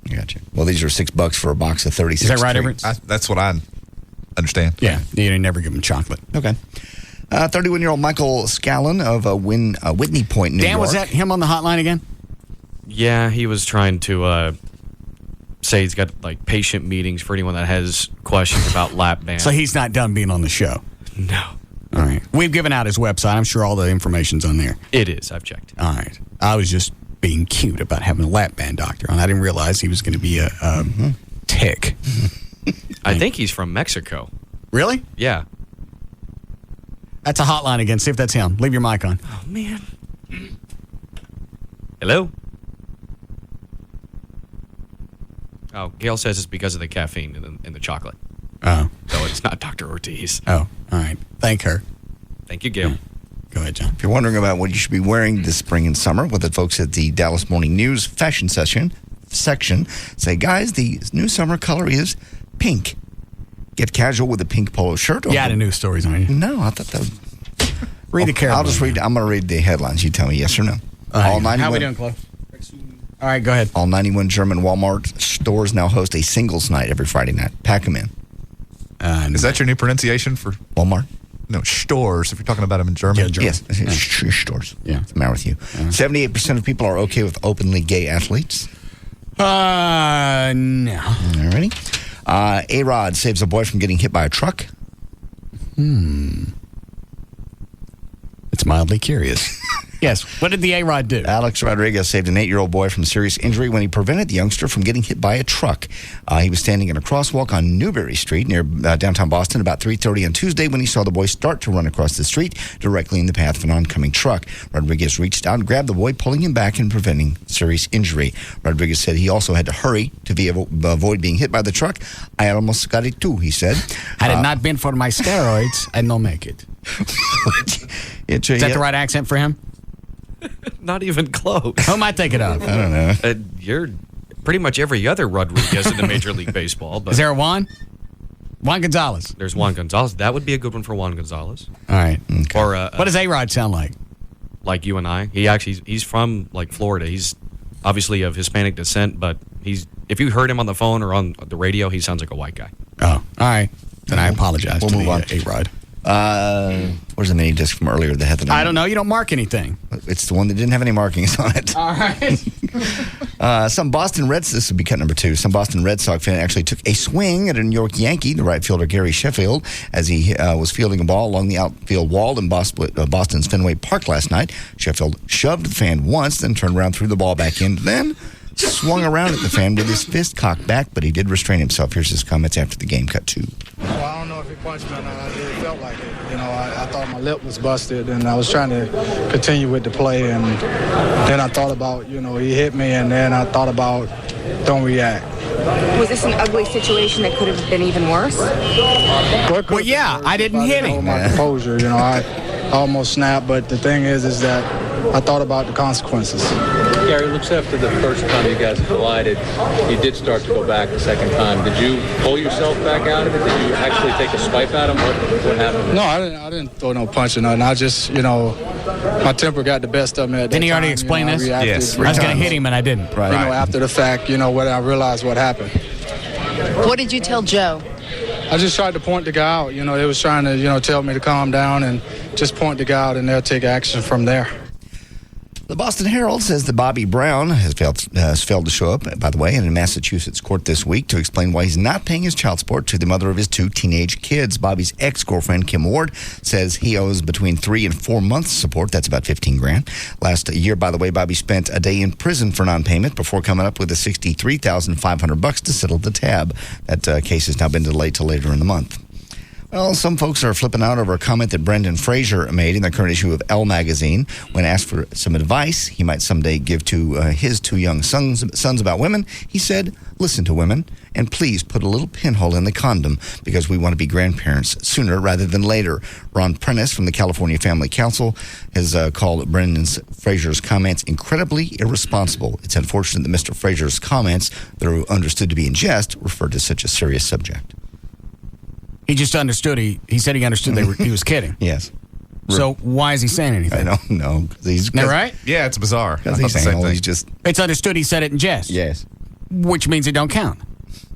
Gotcha. Well, these are $6 for a box of 36. Is that right, Everett? That's what I understand. Yeah. You never give them chocolate. Okay. 31-year-old Michael Scallon of Whitney Point, New York. Dan, was that him on the hotline again? Yeah, he was trying to say he's got like patient meetings for anyone that has questions about lap bands. So he's not done being on the show? No. All right. We've given out his website. I'm sure all the information's on there. It is. I've checked. All right. I was just being cute about having a lap band doctor on. I didn't realize he was going to be a tick. I think he's from Mexico. Really? Yeah. That's a hotline again. See if that's him. Leave your mic on. Oh, man. Hello? Oh, Gail says it's because of the caffeine in the chocolate. Oh. So it's not Dr. Ortiz. Oh, all right. Thank her. Thank you, Gail. Go ahead, John. If you're wondering about what you should be wearing this spring and summer, with the folks at the Dallas Morning News fashion section say, guys, the new summer color is pink. Get casual with a pink polo shirt. You had a news stories on you. No, I thought that was... Read the Carol. I'll just read. I'm going to read the headlines. You tell me yes or no. All 91, how are we doing, Chloe? All right, go ahead. All 91 German Walmart stores now host a singles night every Friday night. Pack them in. Is that your new pronunciation for Walmart? No, stores, if you're talking about them in German. Yeah, German. Yes, stores. Yeah. What's the matter with you? 78% of people are okay with openly gay athletes. No. Alrighty. A-Rod saves a boy from getting hit by a truck. It's mildly curious. Yes. What did the A-Rod do? Alex Rodriguez saved an 8-year-old boy from serious injury when he prevented the youngster from getting hit by a truck. He was standing in a crosswalk on Newberry Street near downtown Boston about 3:30 on Tuesday when he saw the boy start to run across the street directly in the path of an oncoming truck. Rodriguez reached out and grabbed the boy, pulling him back and preventing serious injury. Rodriguez said he also had to hurry to avoid being hit by the truck. I almost got it too, he said. Had it not been for my steroids, I'd not make it. Is that the right accent for him? Not even close. Who am I thinking of? I don't know. You're pretty much every other Rodriguez in the Major League Baseball. But is there a Juan? Juan Gonzalez. There's Juan Gonzalez. That would be a good one for Juan Gonzalez. All right. Okay. Or what does A-Rod sound like? Like you and I. He's from like Florida. He's obviously of Hispanic descent, but if you heard him on the phone or on the radio, he sounds like a white guy. Oh, all right. Then I apologize to move on. A-Rod. Where's the mini disc from earlier that had the number? I don't know. You don't mark anything. It's the one that didn't have any markings on it. All right. This would be cut number 2. Some Boston Red Sox fan actually took a swing at a New York Yankee, the right fielder Gary Sheffield, as he was fielding a ball along the outfield wall in Boston's Fenway Park last night. Sheffield shoved the fan once, then turned around, threw the ball back in, then swung around at the fan with his fist cocked back, but he did restrain himself. Here's his comments after the game, cut 2. Well, I don't know if he punched me or not. It felt like it. You know, I thought my lip was busted, and I was trying to continue with the play, and then I thought about, he hit me, and then I thought about don't react. Was this an ugly situation that could have been even worse? Well, yeah, I didn't hit him. My composure, I almost snapped, but the thing is that I thought about the consequences. Gary, looks after the first time you guys collided, you did start to go back the second time. Did you pull yourself back out of it? Did you actually take a swipe at him? What happened? No, I didn't throw no punch or nothing. I just, my temper got the best of me at that Didn't he already time. explain this? Yes. I was going to hit him and I didn't. Right. After the fact, when I realized what happened. What did you tell Joe? I just tried to point the guy out. They was trying to, tell me to calm down and just point the guy out, and they'll take action from there. The Boston Herald says that Bobby Brown has failed to show up, by the way, in a Massachusetts court this week to explain why he's not paying his child support to the mother of his 2 teenage kids. Bobby's ex-girlfriend, Kim Ward, says he owes between 3 and 4 months support. That's about $15,000. Last year, by the way, Bobby spent a day in prison for non-payment before coming up with the $63,500 to settle the tab. That case has now been delayed till later in the month. Well, some folks are flipping out over a comment that Brendan Fraser made in the current issue of Elle magazine. When asked for some advice he might someday give to his 2 young sons about women, he said, "Listen to women, and please put a little pinhole in the condom because we want to be grandparents sooner rather than later." Ron Prentice from the California Family Council has called Brendan Fraser's comments incredibly irresponsible. It's unfortunate that Mr. Fraser's comments that are understood to be in jest referred to such a serious subject. He just understood. He said he understood he was kidding. Yes. So why is he saying anything? I don't know. Isn't that right? Yeah, it's bizarre. Because he's saying, he's just... It's understood he said it in jest. Yes. Which means it don't count.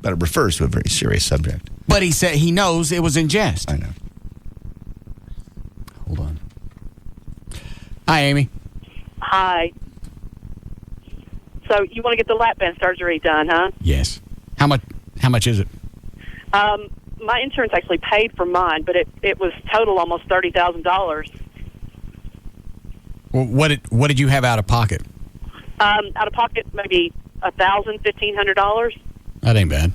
But it refers to a very serious subject. But he said he knows it was in jest. I know. Hold on. Hi, Amy. Hi. So you want to get the lap band surgery done, huh? Yes. How much is it? My insurance actually paid for mine, but it was total almost $30,000. Well, what did you have out of pocket? Out of pocket, maybe $1,000, $1,500. That ain't bad.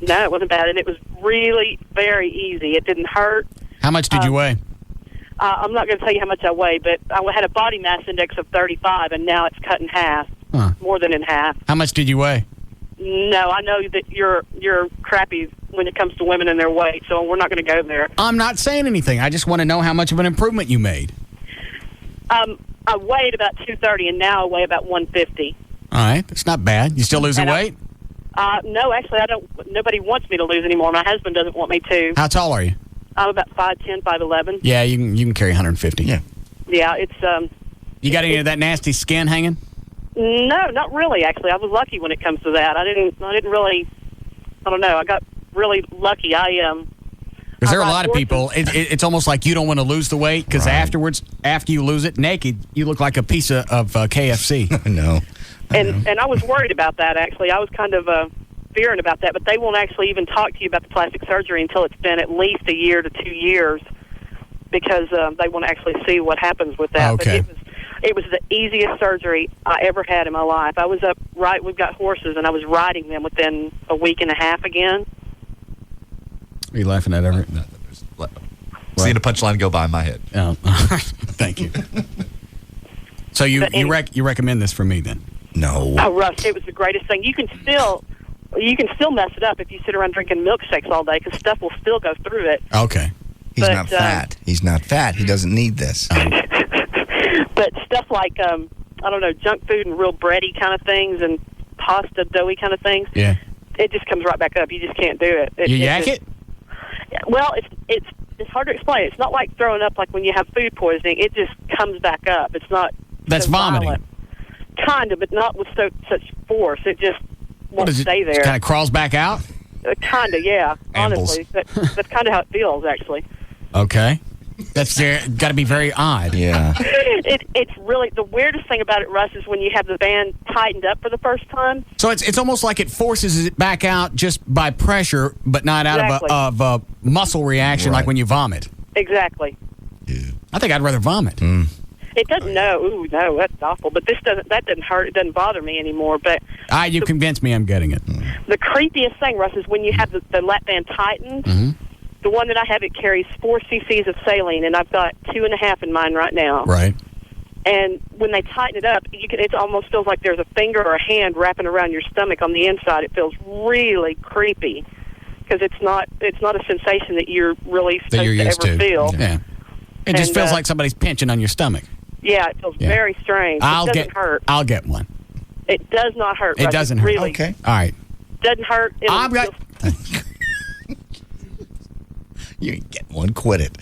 No, it wasn't bad, and it was really very easy. It didn't hurt. How much did you weigh? I'm not going to tell you how much I weigh, but I had a body mass index of 35, and now it's cut in half, more than in half. How much did you weigh? No, I know that you're crappy when it comes to women and their weight, so we're not going to go there. I'm not saying anything. I just want to know how much of an improvement you made. I weighed about 230, and now I weigh about 150. All right, that's not bad. You still losing weight? No, actually, I don't. Nobody wants me to lose anymore. My husband doesn't want me to. How tall are you? I'm about 5'10", 5'11". Yeah, you can carry 150. Yeah. Yeah, it's You got any of that nasty skin hanging? No, not really. Actually, I was lucky when it comes to that. I didn't really. I don't know. I got really lucky. Because there are a lot of people. It's almost like you don't want to lose the weight because afterwards, after you lose it naked, you look like a piece of KFC. No. And I was worried about that. Actually, I was kind of fearing about that. But they won't actually even talk to you about the plastic surgery until it's been at least a year to 2 years, because they want to actually see what happens with that. Okay. But it was the easiest surgery I ever had in my life. I was we've got horses, and I was riding them within a week and a half again. Are you laughing at every... Seeing a punchline go by in my head. Oh, thank you. So you recommend this for me then? No. Oh, Russ, it was the greatest thing. You can still mess it up if you sit around drinking milkshakes all day, because stuff will still go through it. Okay. He's not fat. He's not fat. He doesn't need this. But stuff like, I don't know, junk food and real bready kind of things and pasta, doughy kind of things. Yeah. It just comes right back up. You just can't do it. You yak it? Well, it's hard to explain. It's not like throwing up like when you have food poisoning. It just comes back up. It's not. That's so vomiting. Violent. Kind of, but not with such force. It just won't stay there. It kind of crawls back out? Kind of, yeah. Ambles. Honestly, that's kind of how it feels, actually. Okay. That's got to be very odd. Yeah. It's really the weirdest thing about it, Russ, is when you have the band tightened up for the first time. So it's almost like it forces it back out just by pressure, but not out of a muscle reaction like when you vomit. Exactly. I think I'd rather vomit. It doesn't. No, that's awful. But that doesn't hurt. It doesn't bother me anymore. But you convinced me I'm getting it. The creepiest thing, Russ, is when you have the lap band tightened. Mm-hmm. The one that I have, it carries 4 cc's of saline, and I've got 2.5 in mine right now. Right. And when they tighten it up, it almost feels like there's a finger or a hand wrapping around your stomach on the inside. It feels really creepy because it's not a sensation that you're really supposed to ever feel. Yeah. It just feels like somebody's pinching on your stomach. Yeah, it feels very strange. It doesn't hurt. I'll get one. It does not hurt. It doesn't hurt. Really. Okay. All right. Doesn't hurt. You ain't getting one. Quit it.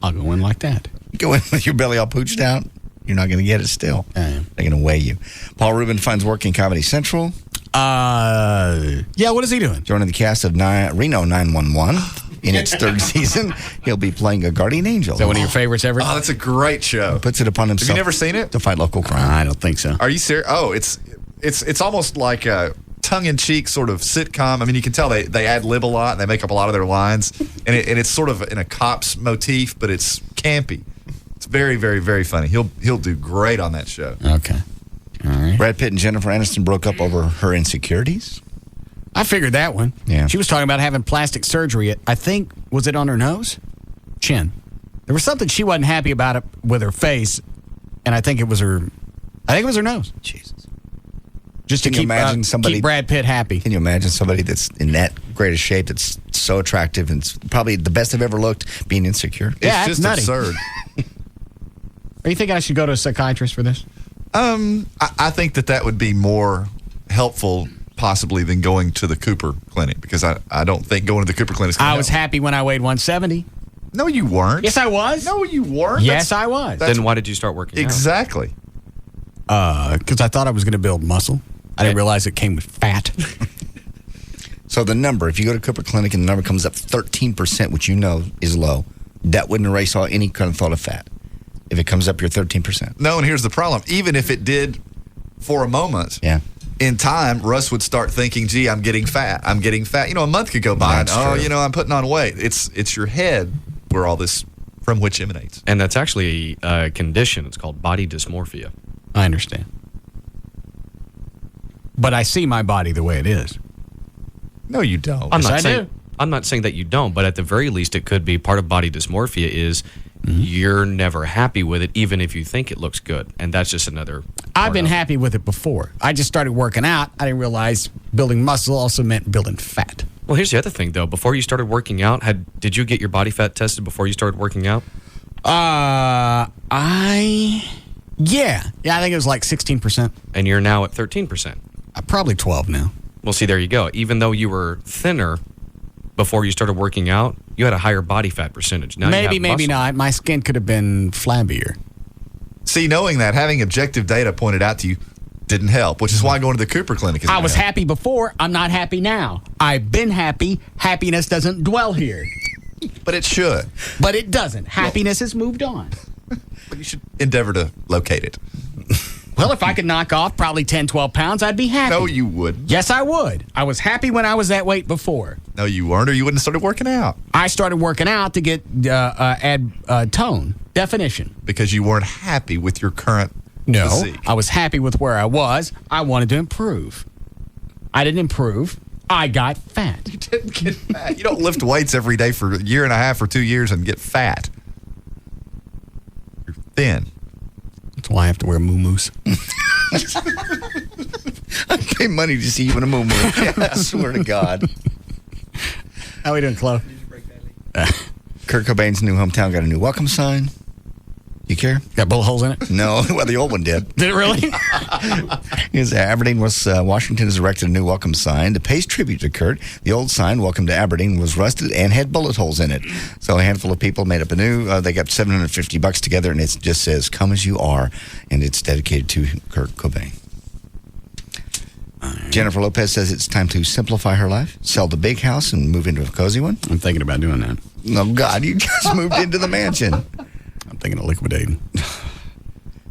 I'll go in like that. You go in with your belly all pooched out, you're not going to get it still. They're going to weigh you. Paul Rubin finds work in Comedy Central. Yeah, what is he doing? Joining the cast of Reno 911. In its third season, he'll be playing a guardian angel. Is that one of your favorites ever? Oh, that's a great show. Puts it upon himself. Have you never seen it? To fight local crime. I don't think so. Are you serious? Oh, it's almost like a tongue-in-cheek sort of sitcom. I mean, you can tell they ad-lib a lot, and they make up a lot of their lines, and it's sort of in a cops motif, but it's campy. It's very, very, very funny. He'll do great on that show. Okay. All right. Brad Pitt and Jennifer Aniston broke up over her insecurities. I figured that one. Yeah. She was talking about having plastic surgery. I think, was it on her nose? Chin. There was something she wasn't happy about it with her face, and I think it was her nose. Jesus. Just to keep Brad Pitt happy. Can you imagine somebody that's in that great a shape, that's so attractive, and it's probably the best I've ever looked, being insecure? Yeah, it's just nutty. absurd. Are you thinking I should go to a psychiatrist for this? I think that would be more helpful possibly than going to the Cooper Clinic, because I don't think going to the Cooper Clinic is going to help. I was happy when I weighed 170. No, you weren't. Yes, I was. No, you weren't. Yes, I was. Then why did you start working out? Exactly. Because I thought I was going to build muscle. I didn't realize it came with fat. So the number, if you go to Cooper Clinic and the number comes up 13%, which you know is low, that wouldn't erase any kind of thought of fat. If it comes up, you're 13%. No, and here's the problem. Even if it did for a moment, in time, Russ would start thinking, gee, I'm getting fat. I'm getting fat. You know, a month could go by, and I'm putting on weight. It's your head where all this, from which emanates. And that's actually a condition. It's called body dysmorphia. I understand. But I see my body the way it is. No, you don't. I'm not saying that you don't, but at the very least, it could be part of body dysmorphia is you're never happy with it, even if you think it looks good. And that's just another. I've been happy with it before. I just started working out. I didn't realize building muscle also meant building fat. Well, here's the other thing, though. Before you started working out, did you get your body fat tested before you started working out? Yeah, I think it was like 16%. And you're now at 13%. Probably 12 now. Well, see, there you go. Even though you were thinner before you started working out, you had a higher body fat percentage. Now maybe not. My skin could have been flabbier. See, knowing that, having objective data pointed out to you didn't help, which is why going to the Cooper Clinic is I was happy before. I'm not happy now. I've been happy. Happiness doesn't dwell here. But it should. But it doesn't. Happiness has moved on. But you should endeavor to locate it. Well, if I could knock off probably 10, 12 pounds, I'd be happy. No, you wouldn't. Yes, I would. I was happy when I was that weight before. No, you weren't, or you wouldn't have started working out. I started working out to get add tone, definition. Because you weren't happy with your current physique. I was happy with where I was. I wanted to improve. I didn't improve. I got fat. You didn't get fat. You don't lift weights every day for a year and a half or 2 years and get fat. You're thin. That's why I have to wear moo-moos. I pay money to see you in a moo-moo. I swear to God. How we doing, Chloe? Kurt Cobain's new hometown got a new welcome sign. You care? Got bullet holes in it? No. Well, the old one did. Did it really? Aberdeen, Washington has erected a new welcome sign to pay tribute to Kurt. The old sign, Welcome to Aberdeen, was rusted and had bullet holes in it. So a handful of people made up a new, they got $750 together, and it just says, "Come as you are," and it's dedicated to Kurt Cobain. Jennifer Lopez says it's time to simplify her life, sell the big house, and move into a cozy one. I'm thinking about doing that. Oh, God, you just moved into the mansion. I'm thinking of liquidating.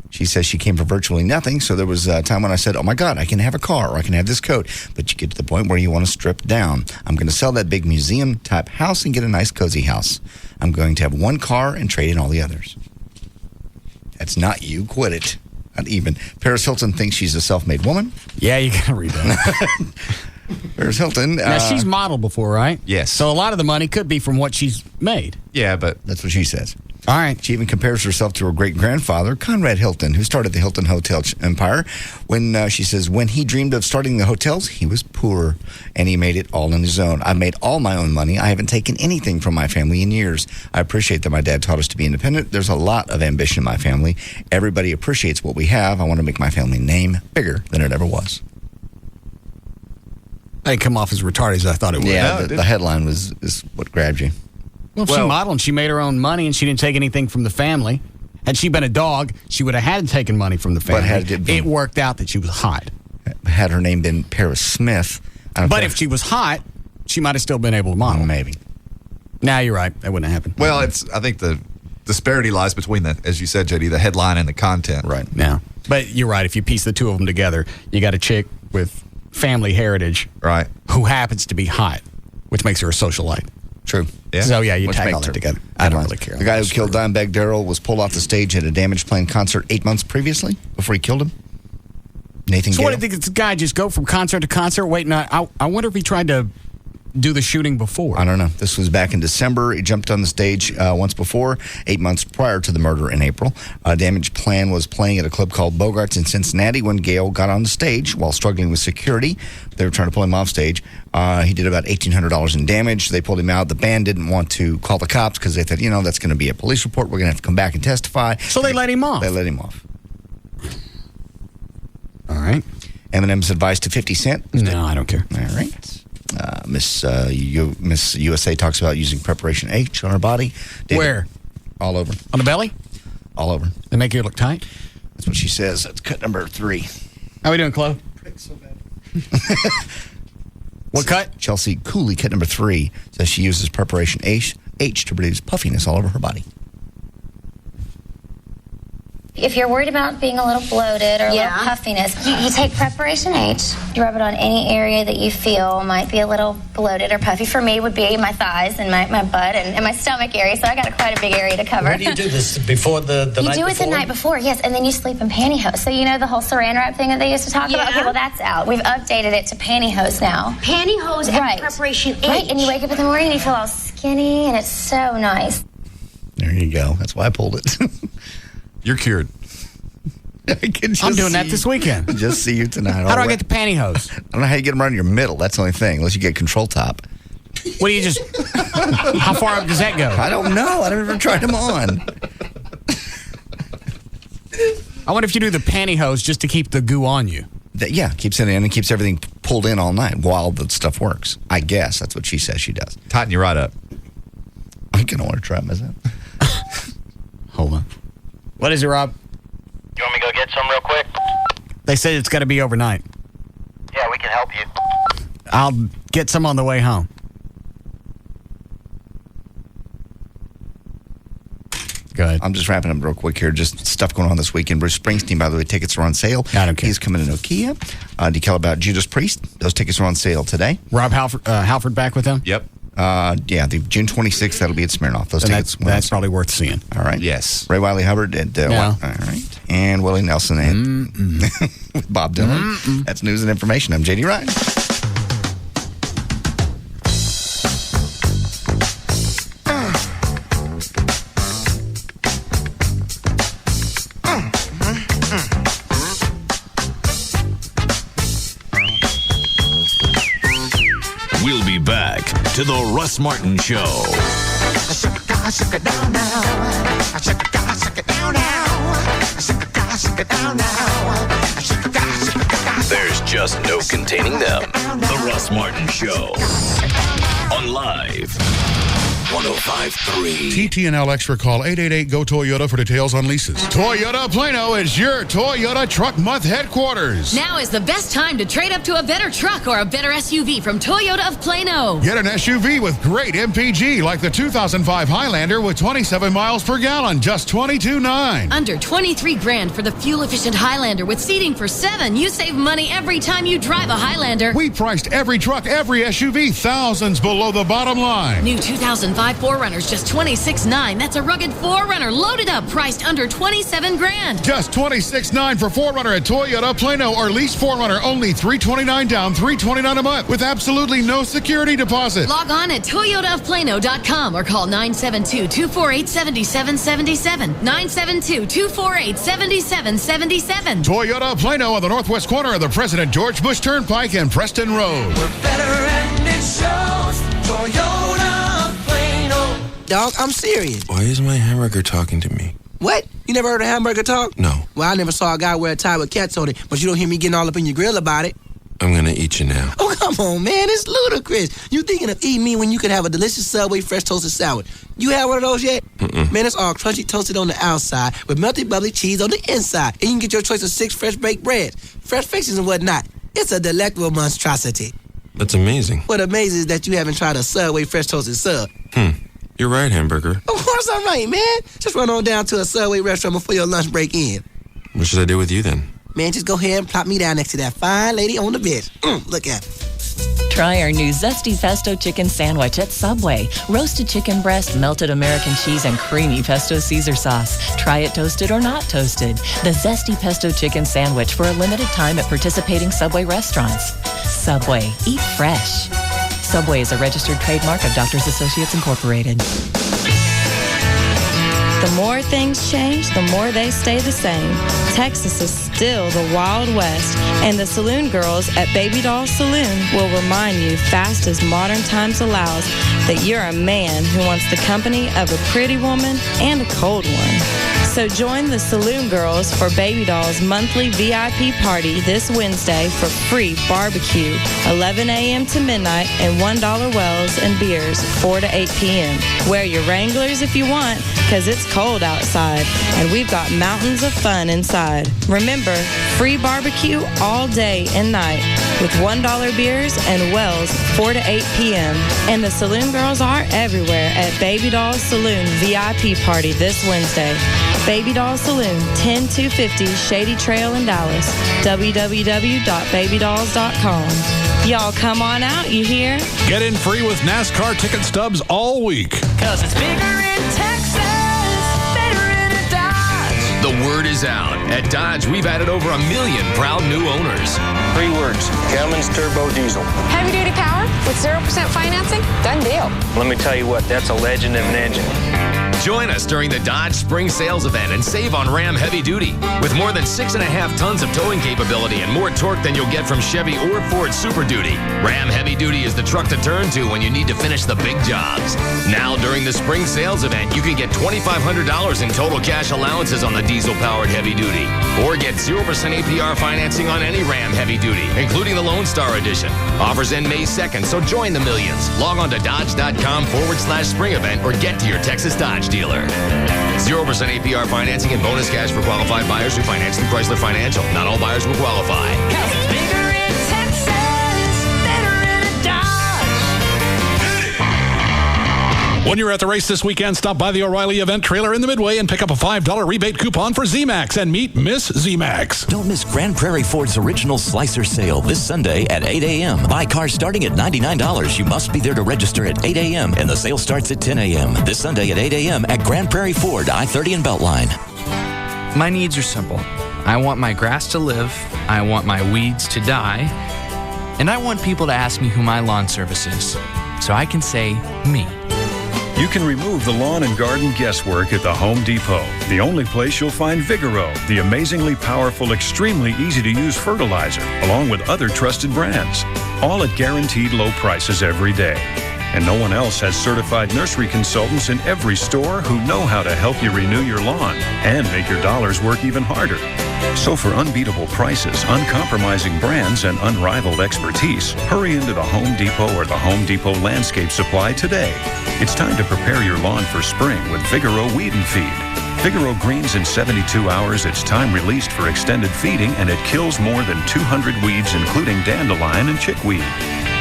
She says she came for virtually nothing, so there was a time when I said, oh my God, I can have a car or I can have this coat. But you get to the point where you want to strip down. I'm going to sell that big museum-type house and get a nice, cozy house. I'm going to have one car and trade in all the others. That's not you. Quit it. Not even. Paris Hilton thinks she's a self-made woman. Yeah, you got to read that. Paris Hilton. Now, she's modeled before, right? Yes. So a lot of the money could be from what she's made. Yeah, but that's what she says. All right. She even compares herself to her great-grandfather, Conrad Hilton, who started the Hilton Hotel empire. When she says, when he dreamed of starting the hotels, he was poor, and he made it all on his own. I've made all my own money. I haven't taken anything from my family in years. I appreciate that my dad taught us to be independent. There's a lot of ambition in my family. Everybody appreciates what we have. I want to make my family name bigger than it ever was. I didn't come off as retarded as I thought it would. Yeah, the headline is what grabbed you. Well, she modeled and she made her own money and she didn't take anything from the family. Had she been a dog, she would have had taken money from the family. But it worked out that she was hot. Had her name been Paris Smith. But if she was hot, she might have still been able to model. Maybe. Nah, you're right. That wouldn't happen. Well, I think the disparity lies between as you said, JD, the headline and the content. Right. Yeah. But you're right. If you piece the two of them together, you got a chick with family heritage, right, who happens to be hot, which makes her a socialite. True. Yeah. So, yeah, you Which tag makes all that her- together. I don't really care. The guy who killed Dimebag Darrell was pulled off the stage at a Damaged Plan concert 8 months previously before he killed him. Nathan So Gale. what did this guy just go from concert to concert? Wait, no, I wonder if he tried to do the shooting before. I don't know. This was back in December. He jumped on the stage once before, 8 months prior to the murder in April. Damaged Plan was playing at a club called Bogart's in Cincinnati when Gale got on the stage while struggling with security. They were trying to pull him off stage. He did about $1,800 in damage. They pulled him out. The band didn't want to call the cops because they thought, that's going to be a police report. We're going to have to come back and testify. So they let him off. They let him off. All right. Eminem's advice to 50 Cent. No, I don't care. All right. Miss USA talks about using Preparation H on her body. Where? All over. On the belly? All over. They make you look tight? That's what she says. That's cut number 3. How we doing, Chloe? What cut? Chelsea Cooley, cut number 3, says she uses Preparation H to produce puffiness all over her body. If you're worried about being a little bloated or a little puffiness, you take Preparation H. You rub it on any area that you feel might be a little bloated or puffy. For me, would be my thighs and my butt and my stomach area, so I got quite a big area to cover. When do you do this? Before the night before? You do it the night before, yes, and then you sleep in pantyhose. So you know the whole saran wrap thing that they used to talk about? Okay, well, that's out. We've updated it to pantyhose now. Pantyhose and Preparation H. Right, and you wake up in the morning and you feel all skinny, and it's so nice. There you go. That's why I pulled it. You're cured. I'm doing that this weekend. Just see you tonight. How do I get the pantyhose? I don't know how you get them around your middle. That's the only thing, unless you get control top. What do you just... How far up does that go? I don't know. I never tried them on. I wonder if you do the pantyhose just to keep the goo on you. Keeps it in and keeps everything pulled in all night while the stuff works. I guess that's what she says she does. Tighten you right up. I'm going to want to try it myself. Hold on. What is it, Rob? You want me to go get some real quick? They said it's got to be overnight. Yeah, we can help you. I'll get some on the way home. Go ahead. I'm just wrapping up real quick here. Just stuff going on this weekend. Bruce Springsteen, by the way, tickets are on sale. I don't care. He's coming to Nokia. Do you care about Judas Priest? Those tickets are on sale today. Rob Halford back with them? Yep. The June 26th, that'll be at Smirnoff. Those tickets. That's probably worth seeing. All right. Yes. Ray Wiley Hubbard and all right. And Willie Nelson and with Bob Dylan. That's news and information. I'm JD Ryan. We'll be back to the Russ Martin Show. There's just no containing them. The Russ Martin Show. On Live 105.3. TT&L Extra, call 888-GO-TOYOTA for details on leases. Toyota Plano is your Toyota Truck Month headquarters. Now is the best time to trade up to a better truck or a better SUV from Toyota of Plano. Get an SUV with great MPG like the 2005 Highlander with 27 miles per gallon, just $22,900. Under $23,000 for the fuel-efficient Highlander with seating for 7. You save money every time you drive a Highlander. We priced every truck, every SUV, thousands below the bottom line. New 2005 4Runners, just $26,900. That's a rugged 4Runner loaded up, priced under $27,000. Just $26,900 for 4Runner at Toyota Plano, or lease 4Runner, only $329 down, $329 a month with absolutely no security deposit. Log on at toyotaofplano.com or call 972-248-7777. 972-248-7777. Toyota Plano on the northwest corner of the President George Bush Turnpike and Preston Road. Dog, I'm serious. Why is my hamburger talking to me? What? You never heard a hamburger talk? No. Well, I never saw a guy wear a tie with cats on it, but you don't hear me getting all up in your grill about it. I'm gonna eat you now. Oh, come on, man. It's ludicrous. You thinking of eating me when you could have a delicious Subway fresh toasted salad. You have one of those yet? Mm-mm. Man, it's all crunchy toasted on the outside with melty bubbly cheese on the inside. And you can get your choice of 6 fresh baked breads, fresh fixings and whatnot. It's a delectable monstrosity. That's amazing. What amazing is that you haven't tried a Subway fresh toasted sub. You're right, Hamburger. Of course I'm right, man. Just run on down to a Subway restaurant before your lunch break in. What should I do with you then? Man, just go ahead and plop me down next to that fine lady on the bench. Look at her. Try our new Zesty Pesto Chicken Sandwich at Subway. Roasted chicken breast, melted American cheese, and creamy pesto Caesar sauce. Try it toasted or not toasted. The Zesty Pesto Chicken Sandwich for a limited time at participating Subway restaurants. Subway. Eat fresh. Subway is a registered trademark of Doctors Associates Incorporated. The more things change, the more they stay the same. Texas is still the Wild West, and the Saloon Girls at Baby Doll Saloon will remind you, fast as modern times allows, that you're a man who wants the company of a pretty woman and a cold one. So join the Saloon Girls for Baby Doll's monthly VIP party this Wednesday for free barbecue, 11 a.m. to midnight, and $1 wells and beers, 4 to 8 p.m. Wear your Wranglers if you want, because it's cold outside, and we've got mountains of fun inside. Remember, free barbecue all day and night with $1 beers and wells, 4 to 8 p.m. And the Saloon Girls are everywhere at Baby Doll Saloon VIP party this Wednesday. Baby Doll Saloon, 10250 Shady Trail in Dallas. www.babydolls.com. Y'all come on out, you hear? Get in free with NASCAR ticket stubs all week. 'Cause it's bigger in Texas, better in a Dodge. The word is out. At Dodge, we've added over 1 million proud new owners. 3 words, Cummins Turbo Diesel. Heavy duty power with 0% financing? Done deal. Let me tell you what, that's a legend of an engine. Join us during the Dodge Spring Sales Event and save on Ram Heavy Duty. With more than 6.5 tons of towing capability and more torque than you'll get from Chevy or Ford Super Duty, Ram Heavy Duty is the truck to turn to when you need to finish the big jobs. Now, during the Spring Sales Event, you can get $2,500 in total cash allowances on the diesel-powered Heavy Duty. Or get 0% APR financing on any Ram Heavy Duty, including the Lone Star Edition. Offers end May 2nd, so join the millions. Log on to Dodge.com/spring event or get to your Texas Dodge dealer. 0% APR financing and bonus cash for qualified buyers who finance through Chrysler Financial. Not all buyers will qualify. Bigger in Texas, better in a Dodge. When you're at the race this weekend, stop by the O'Reilly event trailer in the Midway and pick up a $5 rebate coupon for Z-Max and meet Miss Z-Max. Don't miss Grand Prairie Ford's original Slicer sale this Sunday at 8 a.m. Buy cars starting at $99. You must be there to register at 8 a.m. and the sale starts at 10 a.m. This Sunday at 8 a.m. at Grand Prairie Ford, I-30 and Beltline. My needs are simple. I want my grass to live, I want my weeds to die, and I want people to ask me who my lawn service is, so I can say me. You can remove the lawn and garden guesswork at the Home Depot. The only place you'll find Vigoro, the amazingly powerful, extremely easy-to-use fertilizer, along with other trusted brands. All at guaranteed low prices every day. And no one else has certified nursery consultants in every store who know how to help you renew your lawn and make your dollars work even harder. So for unbeatable prices, uncompromising brands, and unrivaled expertise, hurry into the Home Depot or the Home Depot Landscape Supply today. It's time to prepare your lawn for spring with Vigoro Weed and Feed. Vigoro greens in 72 hours. It's time released for extended feeding, and it kills more than 200 weeds, including dandelion and chickweed.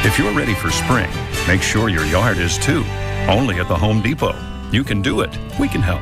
If you're ready for spring, make sure your yard is too. Only at the Home Depot. You can do it. We can help.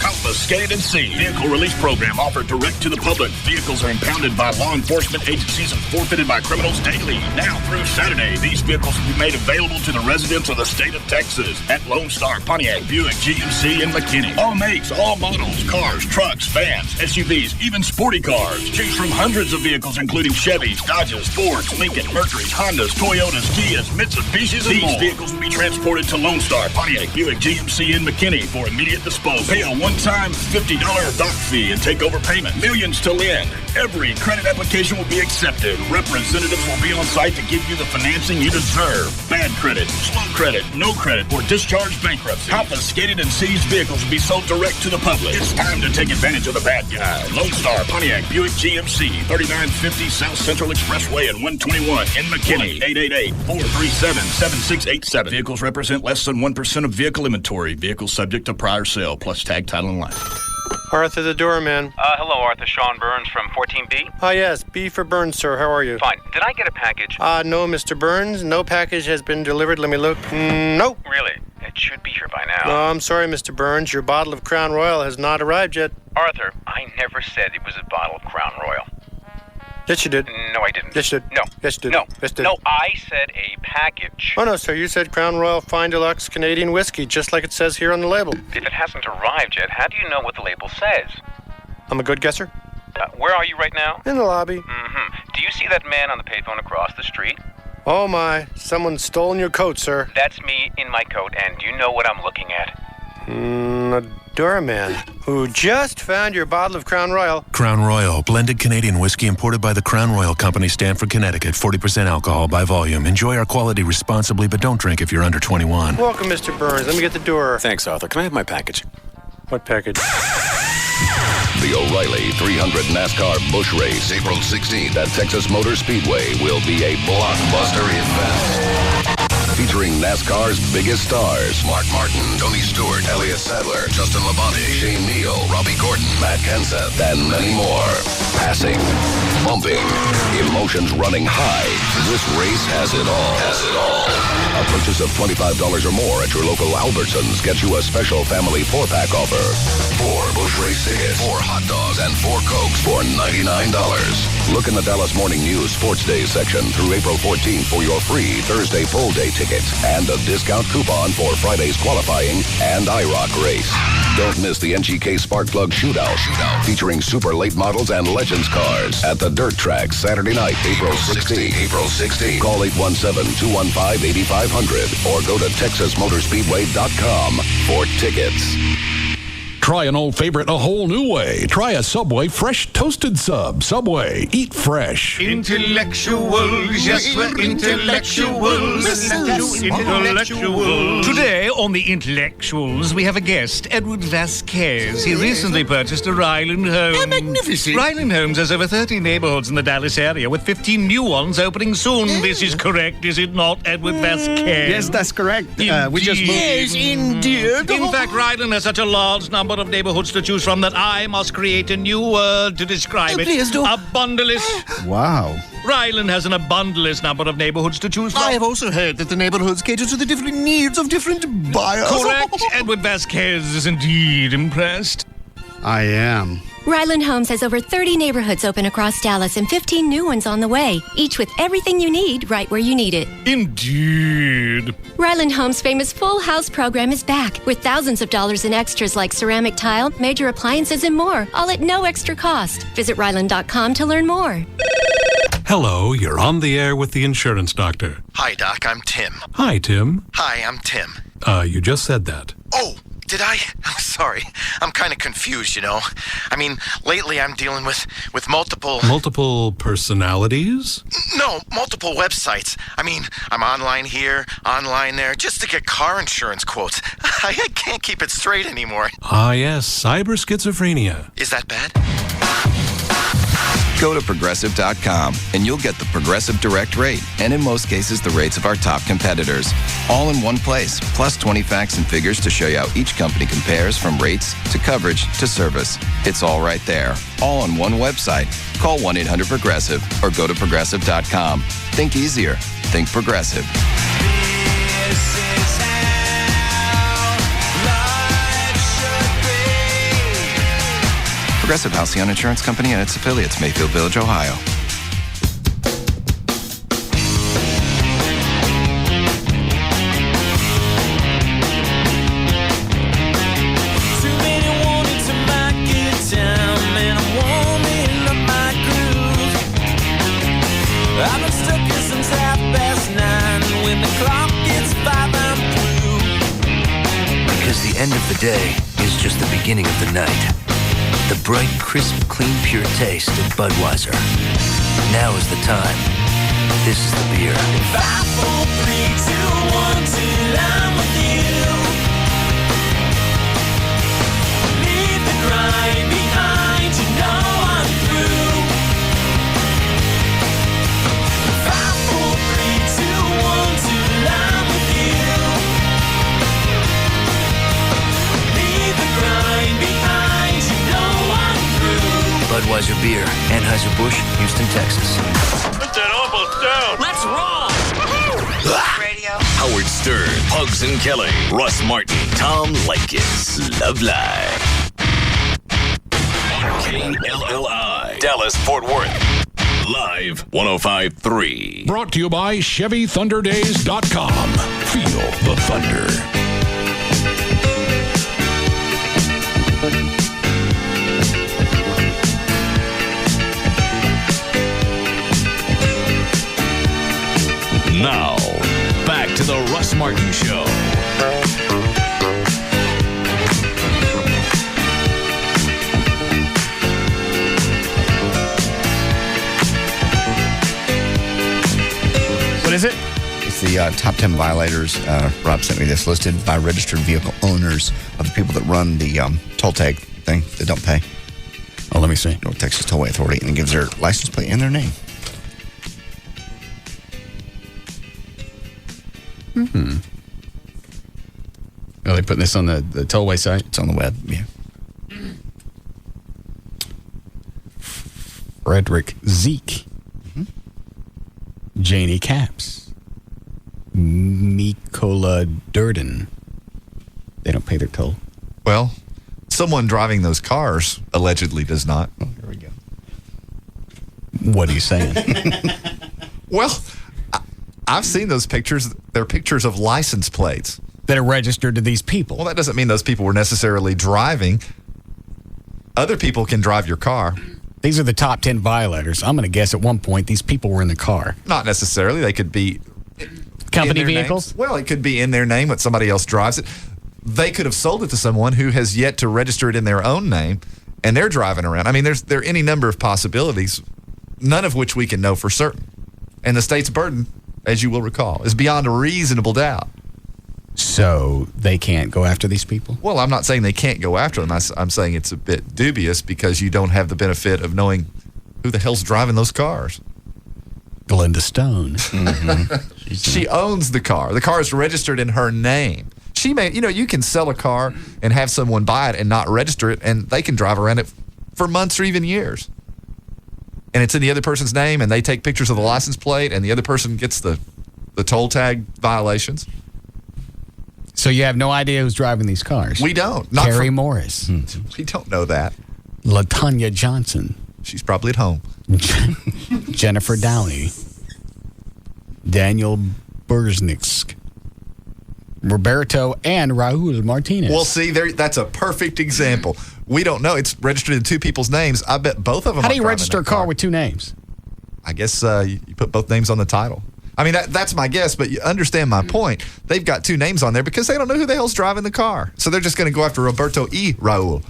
Confiscated and seized. Vehicle release program offered direct to the public. Vehicles are impounded by law enforcement agencies and forfeited by criminals daily. Now through Saturday, these vehicles will be made available to the residents of the state of Texas at Lone Star, Pontiac, Buick, GMC, and McKinney. All makes, all models, cars, trucks, vans, SUVs, even sporty cars. Choose from hundreds of vehicles including Chevys, Dodges, Fords, Lincoln, Mercury's, Hondas, Toyotas, Kias, Mitsubishis, and more. These vehicles will be transported to Lone Star, Pontiac, Buick, GMC, and McKinney for immediate disposal. Pay a one-time $50 dock fee and take over payment. Millions to lend. Every credit application will be accepted. Representatives will be on site to give you the financing you deserve. Bad credit, slow credit, no credit, or discharge bankruptcy. Confiscated and seized vehicles will be sold direct to the public. It's time to take advantage of the bad guy. Lone Star, Pontiac, Buick, GMC, 3950 South Central Expressway and 121 in McKinney. 888-437-7687. Vehicles represent less than 1% of vehicle inventory. Vehicles subject to prior sale plus tag, title, and life. Arthur the doorman. Hello, Arthur. Sean Burns from 14B. Yes, B for Burns, sir. How are you? Fine. Did I get a package? No, Mr. Burns. No package has been delivered. Let me look. No. Really? It should be here by now. No, I'm sorry, Mr. Burns. Your bottle of Crown Royal has not arrived yet. Arthur, I never said it was a bottle of Crown Royal. Yes, you did. No, I didn't. Yes, you did. No. Yes, you did. No. Yes, you did. No, I said a package. Oh, no, sir. You said Crown Royal Fine Deluxe Canadian Whiskey, just like it says here on the label. If it hasn't arrived yet, how do you know what the label says? I'm a good guesser. Where are you right now? In the lobby. Mm-hmm. Do you see that man on the payphone across the street? Oh, my. Someone's stolen your coat, sir. That's me in my coat, and you know what I'm looking at. A doorman who just found your bottle of Crown Royal. Crown Royal, blended Canadian whiskey imported by the Crown Royal Company, Stamford, Connecticut. 40% alcohol by volume. Enjoy our quality responsibly, but don't drink if you're under 21. Welcome, Mr. Burns. Let me get the door. Thanks, Arthur. Can I have my package? What package? The O'Reilly 300 NASCAR Busch Race, April 16th at Texas Motor Speedway, will be a blockbuster event. Featuring NASCAR's biggest stars, Mark Martin, Tony Stewart, Elliott Sadler, Justin Labonte, Shane Neal, Robbie Gordon, Matt Kenseth, and many more. Passing, bumping, emotions running high. This race has it all. A purchase of $25 or more at your local Albertsons gets you a special family 4-pack offer. 4 Busch Race tickets, 4 hot dogs, and 4 Cokes for $99. Look in the Dallas Morning News Sports Days section through April 14th for your free Thursday full day tickets and a discount coupon for Friday's qualifying and IROC race. Don't miss the NGK Sparkplug Shootout featuring super late models and legends cars at the Dirt Track Saturday night, April 16th. Call 817-215-8500 or go to TexasMotorspeedway.com for tickets. Try an old favorite a whole new way. Try a Subway fresh toasted sub. Subway, eat fresh. Intellectuals, yes, we're intellectuals. Intellectuals. Today on the Intellectuals, we have a guest, Edward Vasquez. He recently purchased a Ryland home. How magnificent. Ryland Homes has over 30 neighborhoods in the Dallas area, with 15 new ones opening soon. This is correct, is it not, Edward Vasquez? Yes, that's correct. We just moved. Yes, indeed. In fact, Ryland has such a large number of neighborhoods to choose from that I must create a new word to describe it. Please do. Abundalist. Wow. Ryland has an abundalist number of neighborhoods to choose from. I have also heard that the neighborhoods cater to the different needs of different buyers. Correct. Edward Vasquez is indeed impressed. I am. Ryland Homes has over 30 neighborhoods open across Dallas and 15 new ones on the way, each with everything you need right where you need it. Indeed. Ryland Homes' famous Full House program is back with thousands of dollars in extras like ceramic tile, major appliances, and more, all at no extra cost. Visit Ryland.com to learn more. Hello, you're on the air with the insurance doctor. Hi, Doc. I'm Tim. Hi, Tim. Hi, I'm Tim. You just said that. Oh, did I? I'm sorry. I'm kind of confused, you know. I mean, lately I'm dealing with multiple... Multiple personalities? No, multiple websites. I mean, I'm online here, online there, just to get car insurance quotes. I can't keep it straight anymore. Ah, yes, cyber schizophrenia. Is that bad? Go to Progressive.com and you'll get the Progressive Direct rate, and in most cases, the rates of our top competitors. All in one place, plus 20 facts and figures to show you how each company compares from rates to coverage to service. It's all right there, all on one website. Call 1-800-PROGRESSIVE or go to Progressive.com. Think easier. Think Progressive. Progressive Halcyon Insurance Company and its affiliates, Mayfield Village, Ohio. I've been stuck here since 9:30. When the clock gets 5, I'm through. Because the end of the day is just the beginning of the night. The bright, crisp, clean, pure taste of Budweiser. Now is the time. This is the beer. 5, 4, 3, 2, 1, till I'm with you. Leave the grind behind, you know I'm through. 5, 4, 3, 2, 1, till I'm with you. Leave the grind behind, you know I'm through. Budweiser Beer, Anheuser-Busch, Houston, Texas. Put that almost down. Let's roll! Radio. Howard Howard Stern, Pugs and Kelly, Russ Martin, Tom Leykis. Love Live. On KLLI, Dallas, Fort Worth. Live 105.3. Brought to you by ChevyThunderDays.com. Feel the thunder. Now, back to the Russ Martin Show. What is it? It's the top 10 violators. Rob sent me this, listed by registered vehicle owners of the people that run the toll tag thing that don't pay. Oh, let me see. North Texas Tollway Authority, and it gives their license plate and their name. Mm-hmm. Are they putting this on the tollway site? It's on the web, yeah. Frederick Zeke. Janie Capps. Mikola Durden. They don't pay their toll. Well, someone driving those cars allegedly does not. Oh, here we go. What are you saying? Well, I've seen those pictures. They're pictures of license plates that are registered to these people. Well, that doesn't mean those people were necessarily driving. Other people can drive your car. These are the top 10 violators. I'm going to guess at one point these people were in the car. Not necessarily. They could be company vehicles? Names. Well, it could be in their name, but somebody else drives it. They could have sold it to someone who has yet to register it in their own name, and they're driving around. I mean, there are any number of possibilities, none of which we can know for certain. And the state's burden, as you will recall, is beyond a reasonable doubt. So they can't go after these people? Well, I'm not saying they can't go after them. I'm saying it's a bit dubious because you don't have the benefit of knowing who the hell's driving those cars. Glenda Stone. Mm-hmm. She owns the car. The car is registered in her name. She may, you can sell a car and have someone buy it and not register it, and they can drive around it for months or even years. And it's in the other person's name, and they take pictures of the license plate, and the other person gets the toll tag violations. So you have no idea who's driving these cars? We don't. Carrie Morris. We don't know that. LaTanya Johnson. She's probably at home. Jennifer Downey. Daniel Burznick. Roberto and Raul Martinez. Well, see, that's a perfect example. We don't know. It's registered in two people's names. I bet both of them. How do you register a car with two names? I guess you put both names on the title. I mean, that's my guess, but you understand my point. They've got two names on there because they don't know who the hell's driving the car. So they're just going to go after Roberto y Raul.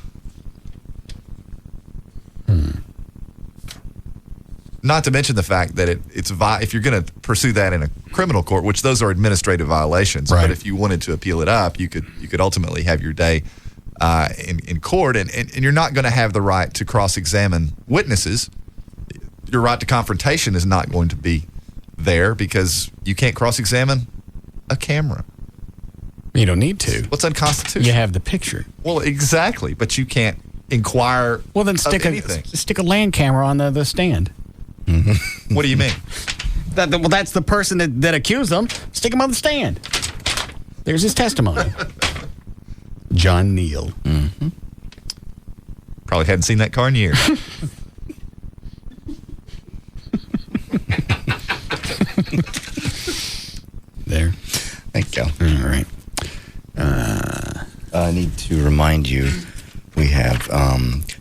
Not to mention the fact that it's if you're going to pursue that in a criminal court, which those are administrative violations, right. But if you wanted to appeal it up, you could ultimately have your day in court, and you're not going to have the right to cross-examine witnesses. Your right to confrontation is not going to be there because you can't cross-examine a camera. You don't need to. What's unconstitutional? You have the picture. Well, exactly, but you can't inquire. Well, then stick a land camera on the stand. What do you mean? That's the person that accused them. Stick him on the stand. There's his testimony. John Neal. Mm-hmm. Probably hadn't seen that car in years. There. Thank you. All right. I need to remind you, we have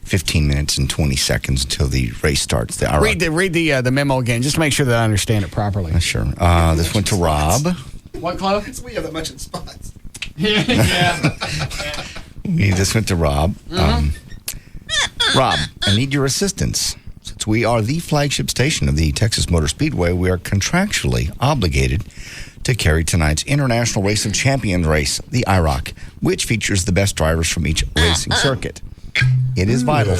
15 minutes and 20 seconds until the race starts. Read the memo again, just to make sure that I understand it properly. Sure. This went to Rob. What club? We have that much in spots. Yeah. This went to Rob. Mm-hmm. Rob, I need your assistance. Since we are the flagship station of the Texas Motor Speedway, we are contractually obligated to carry tonight's International Race of Champions race, the IROC, which features the best drivers from each racing circuit. It is vital.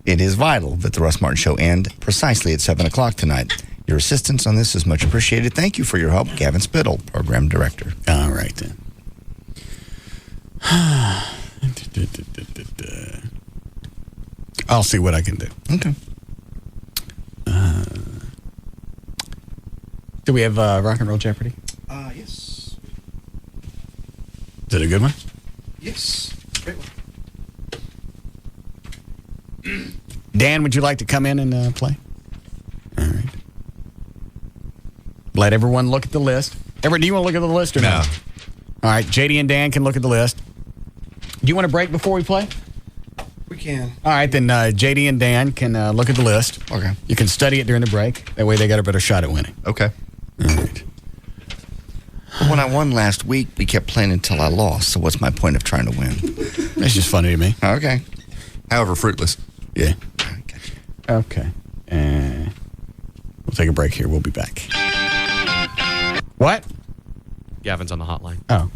It is vital that the Russ Martin Show end precisely at 7 o'clock tonight. Your assistance on this is much appreciated. Thank you for your help, Gavin Spittle, Program Director. All right, then. I'll see what I can do. Okay. Do we have Rock and Roll Jeopardy? Yes. Is it a good one? Yes. Great one. Dan, would you like to come in and play? All right. Let everyone look at the list. Everett, do you want to look at the list or no? All right, JD and Dan can look at the list. Do you want a break before we play? We can. All right, then JD and Dan can look at the list. Okay. You can study it during the break. That way they got a better shot at winning. Okay. All right. When I won last week, we kept playing until I lost. So what's my point of trying to win? That's just funny to me. Okay. However, fruitless. Yeah. Okay. We'll take a break here. We'll be back. What? Gavin's on the hotline. Oh.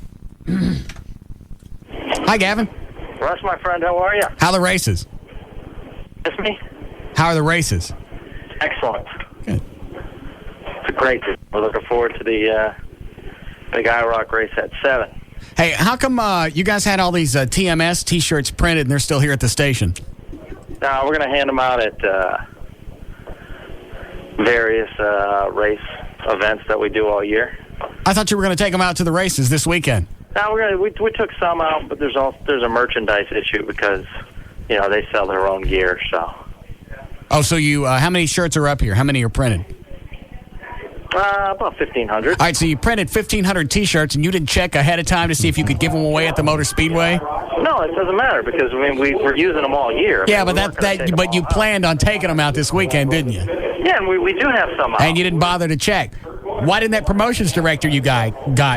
Hi, Gavin. Russ, my friend, how are you? How are the races? It's me. How are the races? Excellent. Good. It's a great day. We're looking forward to the big IROC race at 7. Hey, how come you guys had all these TMS T-shirts printed and they're still here at the station? We're going to hand them out at various race events that we do all year. I thought you were going to take them out to the races this weekend. No, we took some out, but there's a merchandise issue because they sell their own gear. So. Oh, so you how many shirts are up here? How many are printed? About 1,500. All right, so you printed 1,500 T-shirts and you didn't check ahead of time to see if you could give them away at the Motor Speedway? No, it doesn't matter because we're using them all year. Yeah, but you planned on taking them out this weekend, didn't you? Yeah, and we do have some out. And you didn't bother to check. Why didn't that promotions director you got?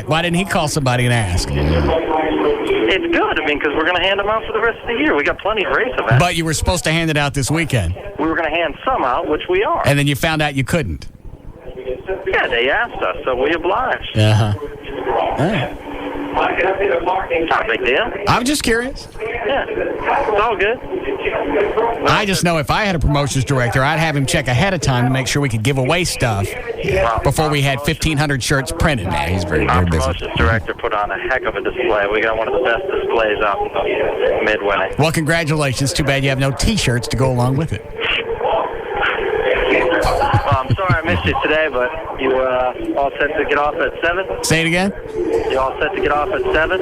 Why didn't he call somebody and ask? It's good, because we're going to hand them out for the rest of the year. We got plenty of race events. But you were supposed to hand it out this weekend. We were going to hand some out, which we are. And then you found out you couldn't. Yeah, they asked us, so we obliged. Uh-huh. All right. Not a big deal. I'm just curious. Yeah, it's all good. I just know if I had a promotions director, I'd have him check ahead of time to make sure we could give away stuff before we had 1,500 shirts printed. Yeah, he's very Our busy. promotions director put on a heck of a display. We got one of the best displays out in Midway. Well, congratulations. Too bad you have no T-shirts to go along with it. Well, I'm sorry I missed you today, but you all set to get off at 7? Say it again? You all set to get off at 7?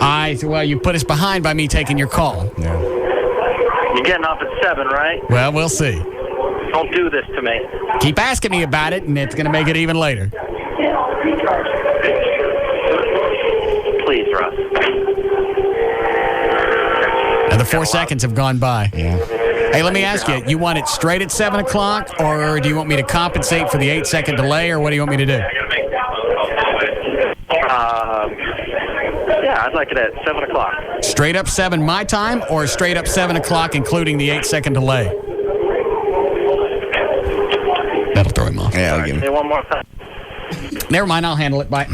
Well, you put us behind by me taking your call. Yeah. You're getting off at 7, right? Well, we'll see. Don't do this to me. Keep asking me about it, and it's going to make it even later. Please, Russ. Now, the 4 seconds have gone by. Yeah. Hey, let me ask you, you want it straight at 7 o'clock, or do you want me to compensate for the 8-second delay, or what do you want me to do? Yeah, I'd like it at 7 o'clock. Straight up 7 my time, or straight up 7 o'clock, including the 8-second delay? That'll throw him off. Yeah, I'll give him. Say one more time. Never mind, I'll handle it. Bye.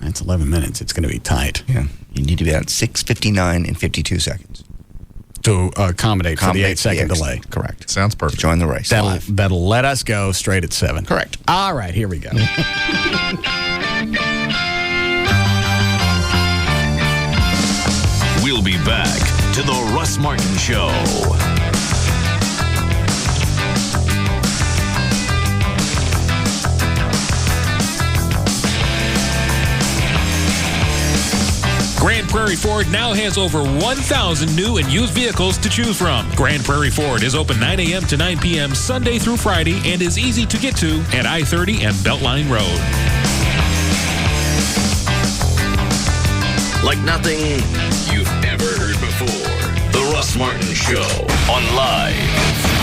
That's 11 minutes. It's going to be tight. Yeah. You need to be at 6:59 and 52 seconds. To accommodate for the 8-second delay. Correct. Sounds perfect. Join the race. That'll let us go straight at 7. Correct. All right, here we go. We'll be back to the Russ Martin Show. Grand Prairie Ford now has over 1,000 new and used vehicles to choose from. Grand Prairie Ford is open 9 a.m. to 9 p.m. Sunday through Friday and is easy to get to at I-30 and Beltline Road. Like nothing you've ever heard before. The Russ Martin Show on Live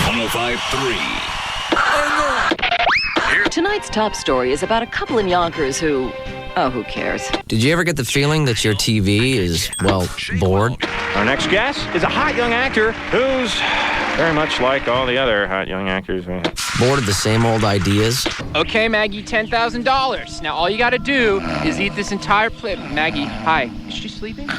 105.3. Tonight's top story is about a couple in Yonkers who... Oh, who cares? Did you ever get the feeling that your TV is, well, bored? Our next guest is a hot young actor who's very much like all the other hot young actors we have. Bored of the same old ideas? Okay, Maggie, $10,000. Now all you gotta do is eat this entire plate. Maggie, hi. Is she sleeping?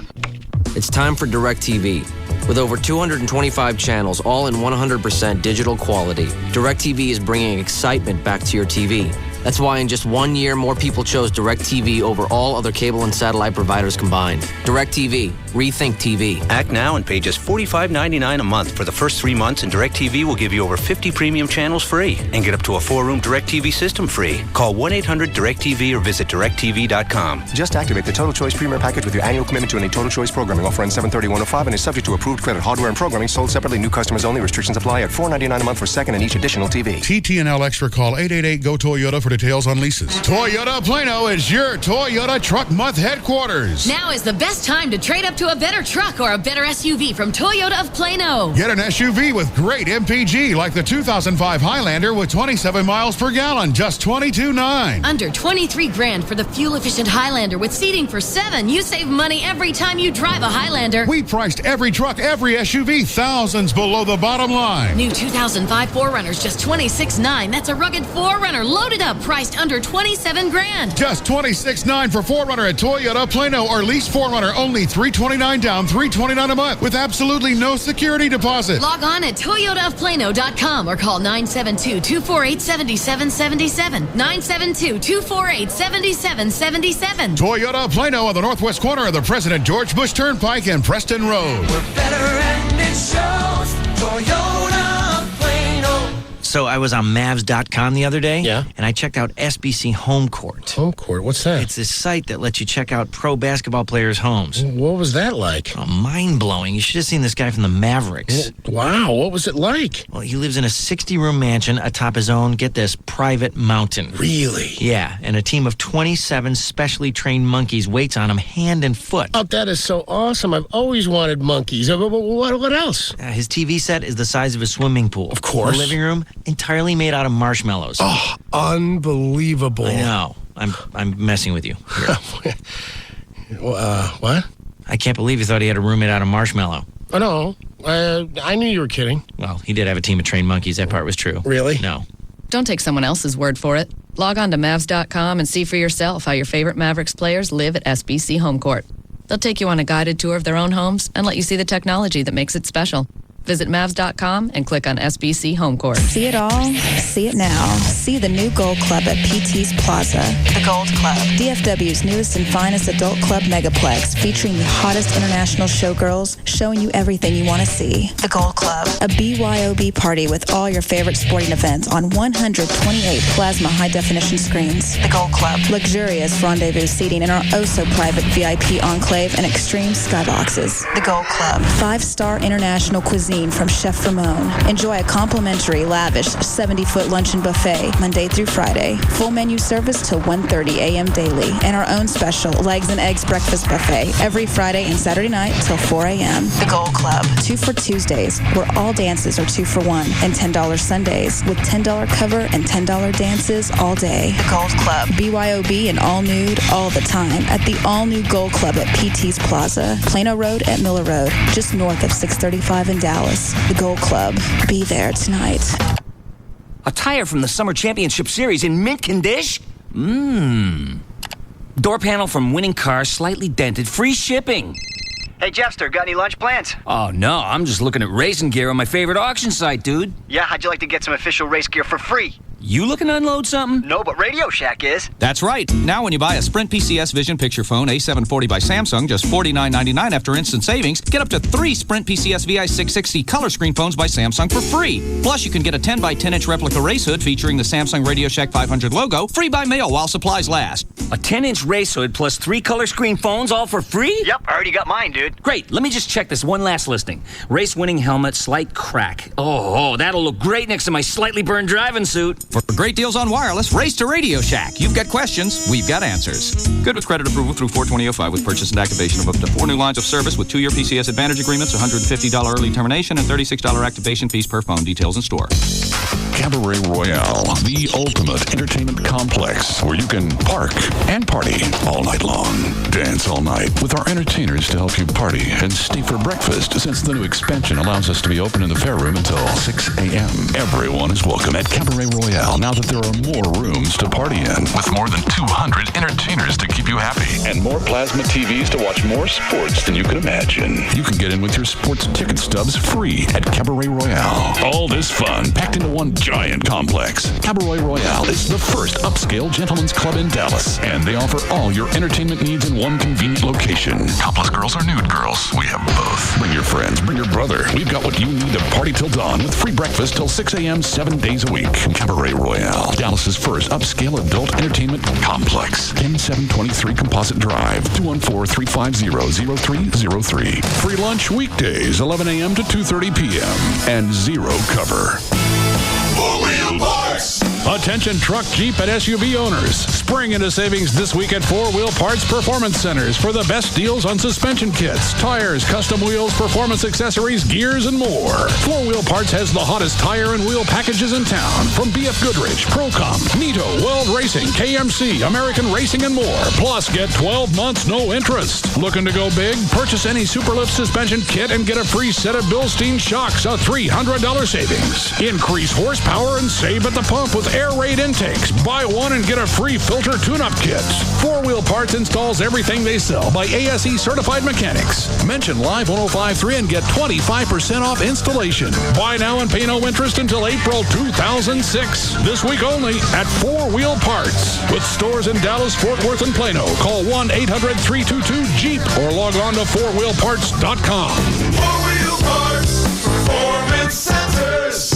It's time for DirecTV. With over 225 channels, all in 100% digital quality, DirecTV is bringing excitement back to your TV. That's why in just 1 year, more people chose DirecTV over all other cable and satellite providers combined. DirecTV, Rethink TV. Act now and pay just $45.99 a month for the first 3 months, and DirecTV will give you over 50 premium channels free and get up to a 4-room DirecTV system free. Call 1-800-DirecTV or visit DirecTV.com. Just activate the Total Choice Premier Package with your annual commitment to any Total Choice programming. Offer ends 7/30/105 and is subject to approved credit. Hardware and programming sold separately. New customers only. Restrictions apply at $4.99 a month for second and each additional TV. TTNL Extra, call 888-GO-TOYOTA for details on leases. Toyota Plano is your Toyota Truck Month headquarters. Now is the best time to trade up to a better truck or a better SUV from Toyota of Plano. Get an SUV with great MPG like the 2005 Highlander with 27 miles per gallon, just $22,900. Under $23,000 for the fuel-efficient Highlander with seating for 7. You save money every time you drive a Highlander. We priced every truck, every SUV, thousands below the bottom line. New 2005 4Runners, just $26,900. That's a rugged 4Runner loaded up, priced under $27,000. Just $26,900 for 4Runner at Toyota Plano, or lease 4Runner, only $329 down, $329 a month with absolutely no security deposit. Log on at toyotaofplano.com or call 972-248-7777. 972-248-7777. Toyota Plano on the northwest corner of the President George Bush Turnpike and Preston Road. Better and it shows. Toyota of Plano. So I was on Mavs.com the other day, and I checked out SBC Home Court. Home Court? What's that? It's this site that lets you check out pro basketball players' homes. What was that like? Oh, mind-blowing. You should have seen this guy from the Mavericks. Wow, what was it like? Well, he lives in a 60-room mansion atop his own, get this, private mountain. Really? Yeah, and a team of 27 specially trained monkeys waits on him hand and foot. Oh, that is so awesome. I've always wanted monkeys. What else? His TV set is the size of a swimming pool. Of course. The living room, entirely made out of marshmallows. Oh, unbelievable. I know. I'm messing with you. What? I can't believe you thought he had a room made out of marshmallow. Oh, no. I knew you were kidding. Well, he did have a team of trained monkeys. That part was true. Really? No. Don't take someone else's word for it. Log on to Mavs.com and see for yourself how your favorite Mavericks players live at SBC Home Court. They'll take you on a guided tour of their own homes and let you see the technology that makes it special. Visit Mavs.com and click on SBC Home Court. See it all, see it now. See the new Gold Club at PT's Plaza. The Gold Club. DFW's newest and finest adult club megaplex, featuring the hottest international showgirls, showing you everything you want to see. The Gold Club. A BYOB party with all your favorite sporting events on 128 plasma high-definition screens. The Gold Club. Luxurious rendezvous seating in our oh-so-private VIP enclave and extreme skyboxes. The Gold Club. 5-star international cuisine from Chef Ramon. Enjoy a complimentary, lavish 70-foot luncheon buffet Monday through Friday. Full menu service till 1:30 a.m. daily. And our own special legs and eggs breakfast buffet every Friday and Saturday night till 4 a.m. The Gold Club. 2 for Tuesdays, where all dances are 2 for $1. And $10 Sundays, with $10 cover and $10 dances all day. The Gold Club. BYOB and all nude all the time at the all-new Gold Club at PT's Plaza. Plano Road at Miller Road, just north of 635 in Dallas. The Gold Club. Be there tonight. A tire from the Summer Championship Series in mint condition? Door panel from winning car, slightly dented, free shipping. Hey, Jeffster, got any lunch plans? Oh, no, I'm just looking at racing gear on my favorite auction site, dude. Yeah, how'd you like to get some official race gear for free? You looking to unload something? No, but Radio Shack is. That's right. Now when you buy a Sprint PCS Vision Picture Phone A740 by Samsung, just $49.99 after instant savings, get up to 3 Sprint PCS VI660 color screen phones by Samsung for free. Plus, you can get a 10 by 10-inch replica race hood featuring the Samsung Radio Shack 500 logo, free by mail while supplies last. A 10-inch race hood plus 3 color screen phones all for free? Yep, I already got mine, dude. Great. Let me just check this one last listing. Race-winning helmet, slight crack. Oh, that'll look great next to my slightly burned driving suit. For great deals on wireless, race to Radio Shack. You've got questions, we've got answers. Good with credit approval through 4/20/05 with purchase and activation of up to 4 new lines of service with 2-year PCS Advantage agreements, $150 early termination, and $36 activation fees per phone. Details in store. Cabaret Royale, the ultimate entertainment complex where you can park and party all night long. Dance all night with our entertainers to help you party and stay for breakfast, since the new expansion allows us to be open in the fair room until 6 a.m. Everyone is welcome at Cabaret Royale now that there are more rooms to party in, with more than 200 entertainers to keep you happy and more plasma TVs to watch more sports than you can imagine. You can get in with your sports ticket stubs free at Cabaret Royale. All this fun packed into one giant complex. Cabaret Royale is the first upscale gentleman's club in Dallas, and they offer all your entertainment needs in one convenient location. Topless girls or nude girls, we have both. Bring your friends, bring your brother. We've got what you need to party till dawn with free breakfast till 6 a.m. 7 days a week. Cabaret Royale, Dallas's first upscale adult entertainment complex. 10723 Composite Drive, 214-350-0303. Free lunch weekdays, 11 a.m. to 2:30 p.m. and zero cover. 4-Wheel Parts. Attention truck, Jeep, and SUV owners. Spring into savings this week at 4-Wheel Parts Performance Centers for the best deals on suspension kits, tires, custom wheels, performance accessories, gears, and more. 4-Wheel Parts has the hottest tire and wheel packages in town from BF Goodrich, Procom, Nito, Weld Racing, KMC, American Racing, and more. Plus, get 12 months no interest. Looking to go big? Purchase any Superlift suspension kit and get a free set of Bilstein shocks, a $300 savings. Increase horsepower and save at the pump with air raid intakes. Buy one and get a free filter tune-up kit. 4-Wheel Parts installs everything they sell by ASE certified mechanics. Mention Live 105.3 and get 25% off installation. Buy now and pay no interest until April 2006. This week only at 4-Wheel Parts. With stores in Dallas, Fort Worth, and Plano. Call 1-800-322-JEEP or log on to 4wheelparts.com. 4-Wheel Parts Performance Centers.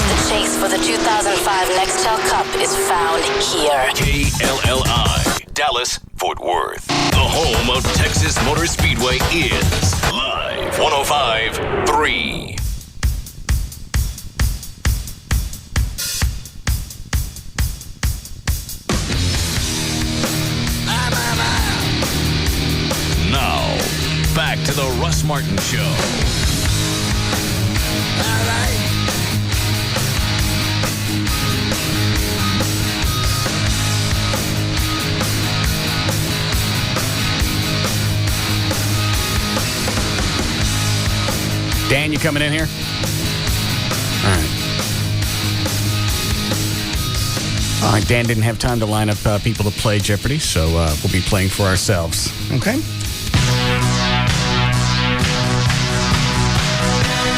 The chase for the 2005 Nextel Cup is found here. KLLI, Dallas, Fort Worth. The home of Texas Motor Speedway is Live 105.3. Now, back to the Russ Martin Show. Dan, you coming in here? All right, Dan didn't have time to line up people to play Jeopardy, so we'll be playing for ourselves. Okay.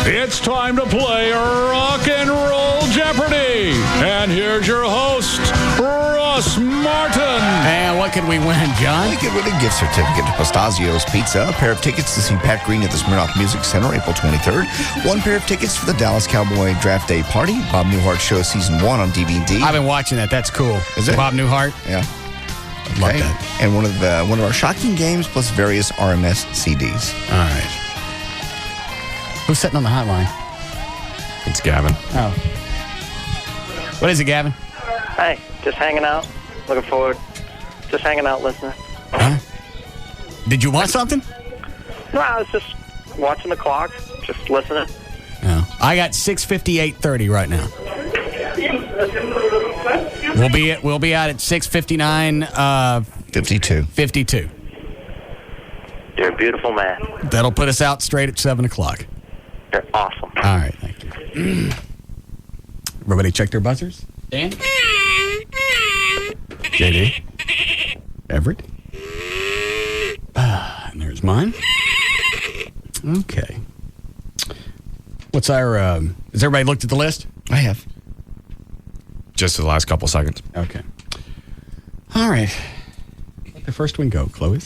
It's time to play Rock and Roll Jeopardy! And here's your host, Russ Martin. And what could we win, John? We could win a gift certificate to Pastazio's Pizza, a pair of tickets to see Pat Green at the Smirnoff Music Center April 23rd, one pair of tickets for the Dallas Cowboy Draft Day Party, Bob Newhart Show Season 1 on DVD. I've been watching that. That's cool. Is it? Bob Newhart? Yeah. Okay. Love that. And one of our shocking games plus various RMS CDs. All right. Who's sitting on the hotline? It's Gavin. Oh. What is it, Gavin? Hey, just hanging out. Looking forward. Just hanging out, listening. Huh? Did you want something? No, I was just watching the clock, just listening. No. I got 6:58:30 right now. We'll be out at 6:59. 52. You're a beautiful man. That'll put us out straight at 7 o'clock. You're awesome. All right, thank you. Everybody check their buzzers? Dan? JD? Everett? And there's mine. Okay. What's our, has everybody looked at the list? I have. Just the last couple seconds. Okay. All right. Let the first one go, Chloe.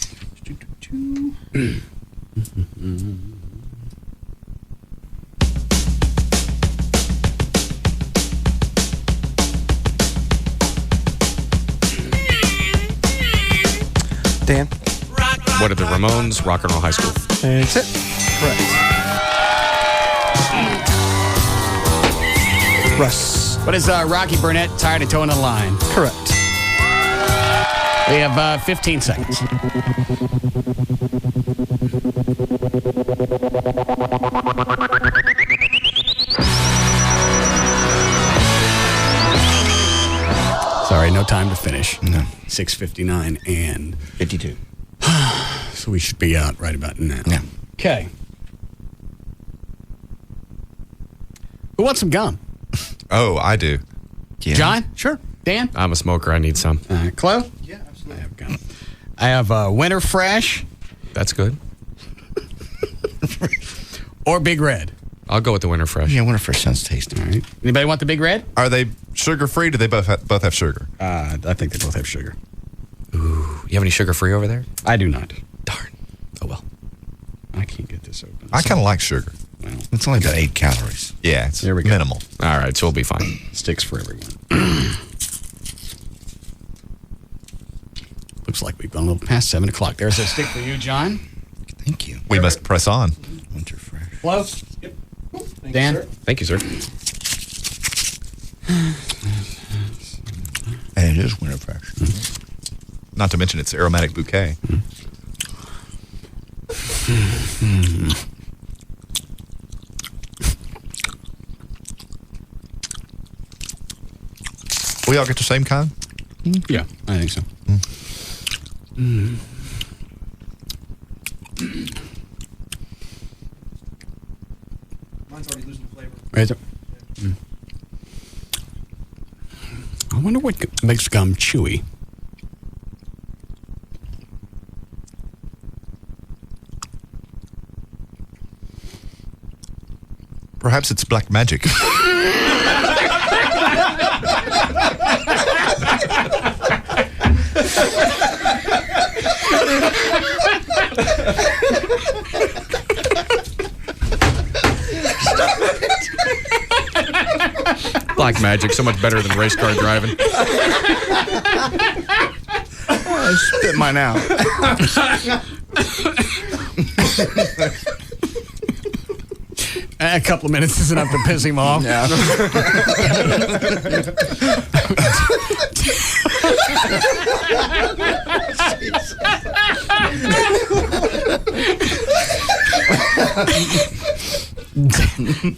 Dan? What are the Ramones? Rock and Roll High School. That's it. Correct. Russ. What is Rocky Burnett tired of towing the line? Correct. We have 15 seconds. Sorry, no time to finish. No. 6:59 and 52. So we should be out right about now. Yeah. Okay. Who wants some gum? Oh, I do. Yeah. John? Sure. Dan? I'm a smoker. I need some. Chloe? Yeah, absolutely. I have gum. I have Winter Fresh. That's good. Or Big Red. I'll go with the Winter Fresh. Yeah, Winter Fresh sounds tasty. All right. Anybody want the Big Red? Are they sugar-free? Do they both have sugar? I think they both have sugar. Ooh, you have any sugar-free over there? I do not. Darn. Oh, well. I can't get this open. I kind of like sugar. Well, it's only about 8 calories. Yeah, it's there we go. minimal. All right, so we'll be fine. Sticks for everyone. Looks like we've gone a little past 7 o'clock. There's a stick for you, John. Thank you. We must press on. Winter Fresh. Hello? Yep. Dan? Thank you, sir. And it is Winter Fresh. Not to mention its aromatic bouquet. We all get the same kind? Yeah, I think so. Mine's already losing flavor. Right. I wonder what makes gum chewy. Perhaps it's black magic. Black magic, so much better than race car driving. I spit mine out. A couple of minutes isn't enough to piss him off. Yeah.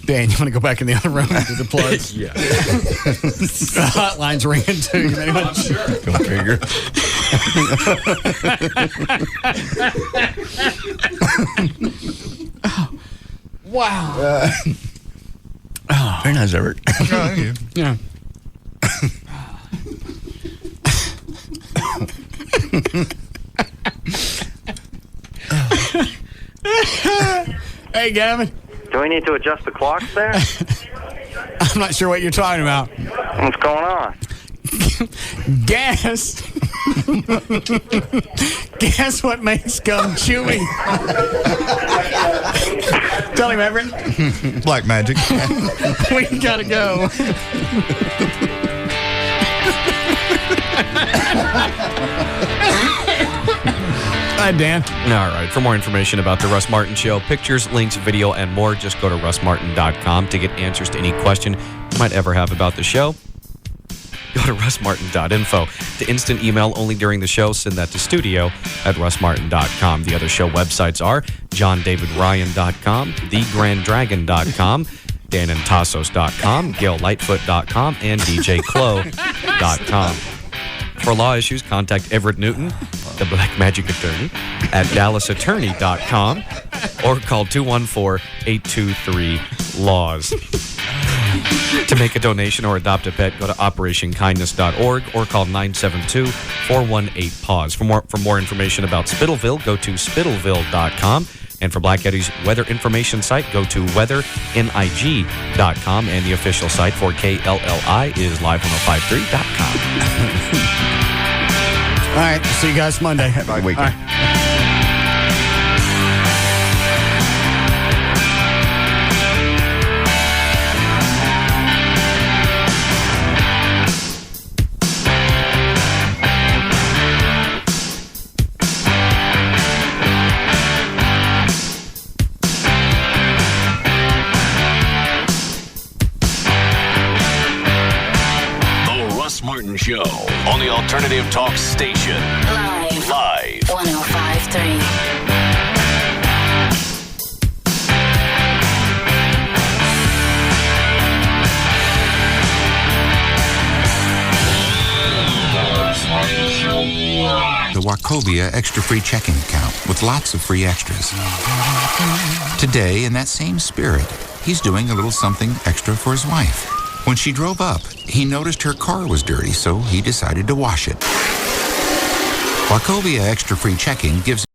Dan, you want to go back in the other room and do the plugs? Yeah. The hotline's ringing too. Anyone? Go figure. Wow. Very nice, Everett. Thank you. Yeah. Hey, Gavin. Do we need to adjust the clocks there? I'm not sure what you're talking about. What's going on? Guess. Guess what makes gum chewy? Tell him, Everett. Black magic. We gotta go. Hi, Dan. All right. For more information about the Russ Martin Show, pictures, links, video, and more, just go to russmartin.com to get answers to any question you might ever have about the show. Go to russmartin.info. To instant email only during the show, send that to studio@russmartin.com. The other show websites are johndavidryan.com, thegranddragon.com, danandtassos.com, gaillightfoot.com, and djclo.com. For law issues, contact Everett Newton, the Black Magic Attorney, at dallasattorney.com or call 214-823-LAWS. To make a donation or adopt a pet, go to operationkindness.org or call 972-418-PAWS. For more information about Spittleville, go to spittleville.com. And for Black Eddie's weather information site, go to weathering.com. And the official site for KLLI is live1053.com. All right. See you guys Monday. Have a good weekend. All right. Martin Show on the Alternative Talk Station. Live. 105.3. The Wachovia Extra Free Checking Account with lots of free extras. Today, in that same spirit, he's doing a little something extra for his wife. When she drove up, he noticed her car was dirty, so he decided to wash it. Wachovia Extra Free Checking gives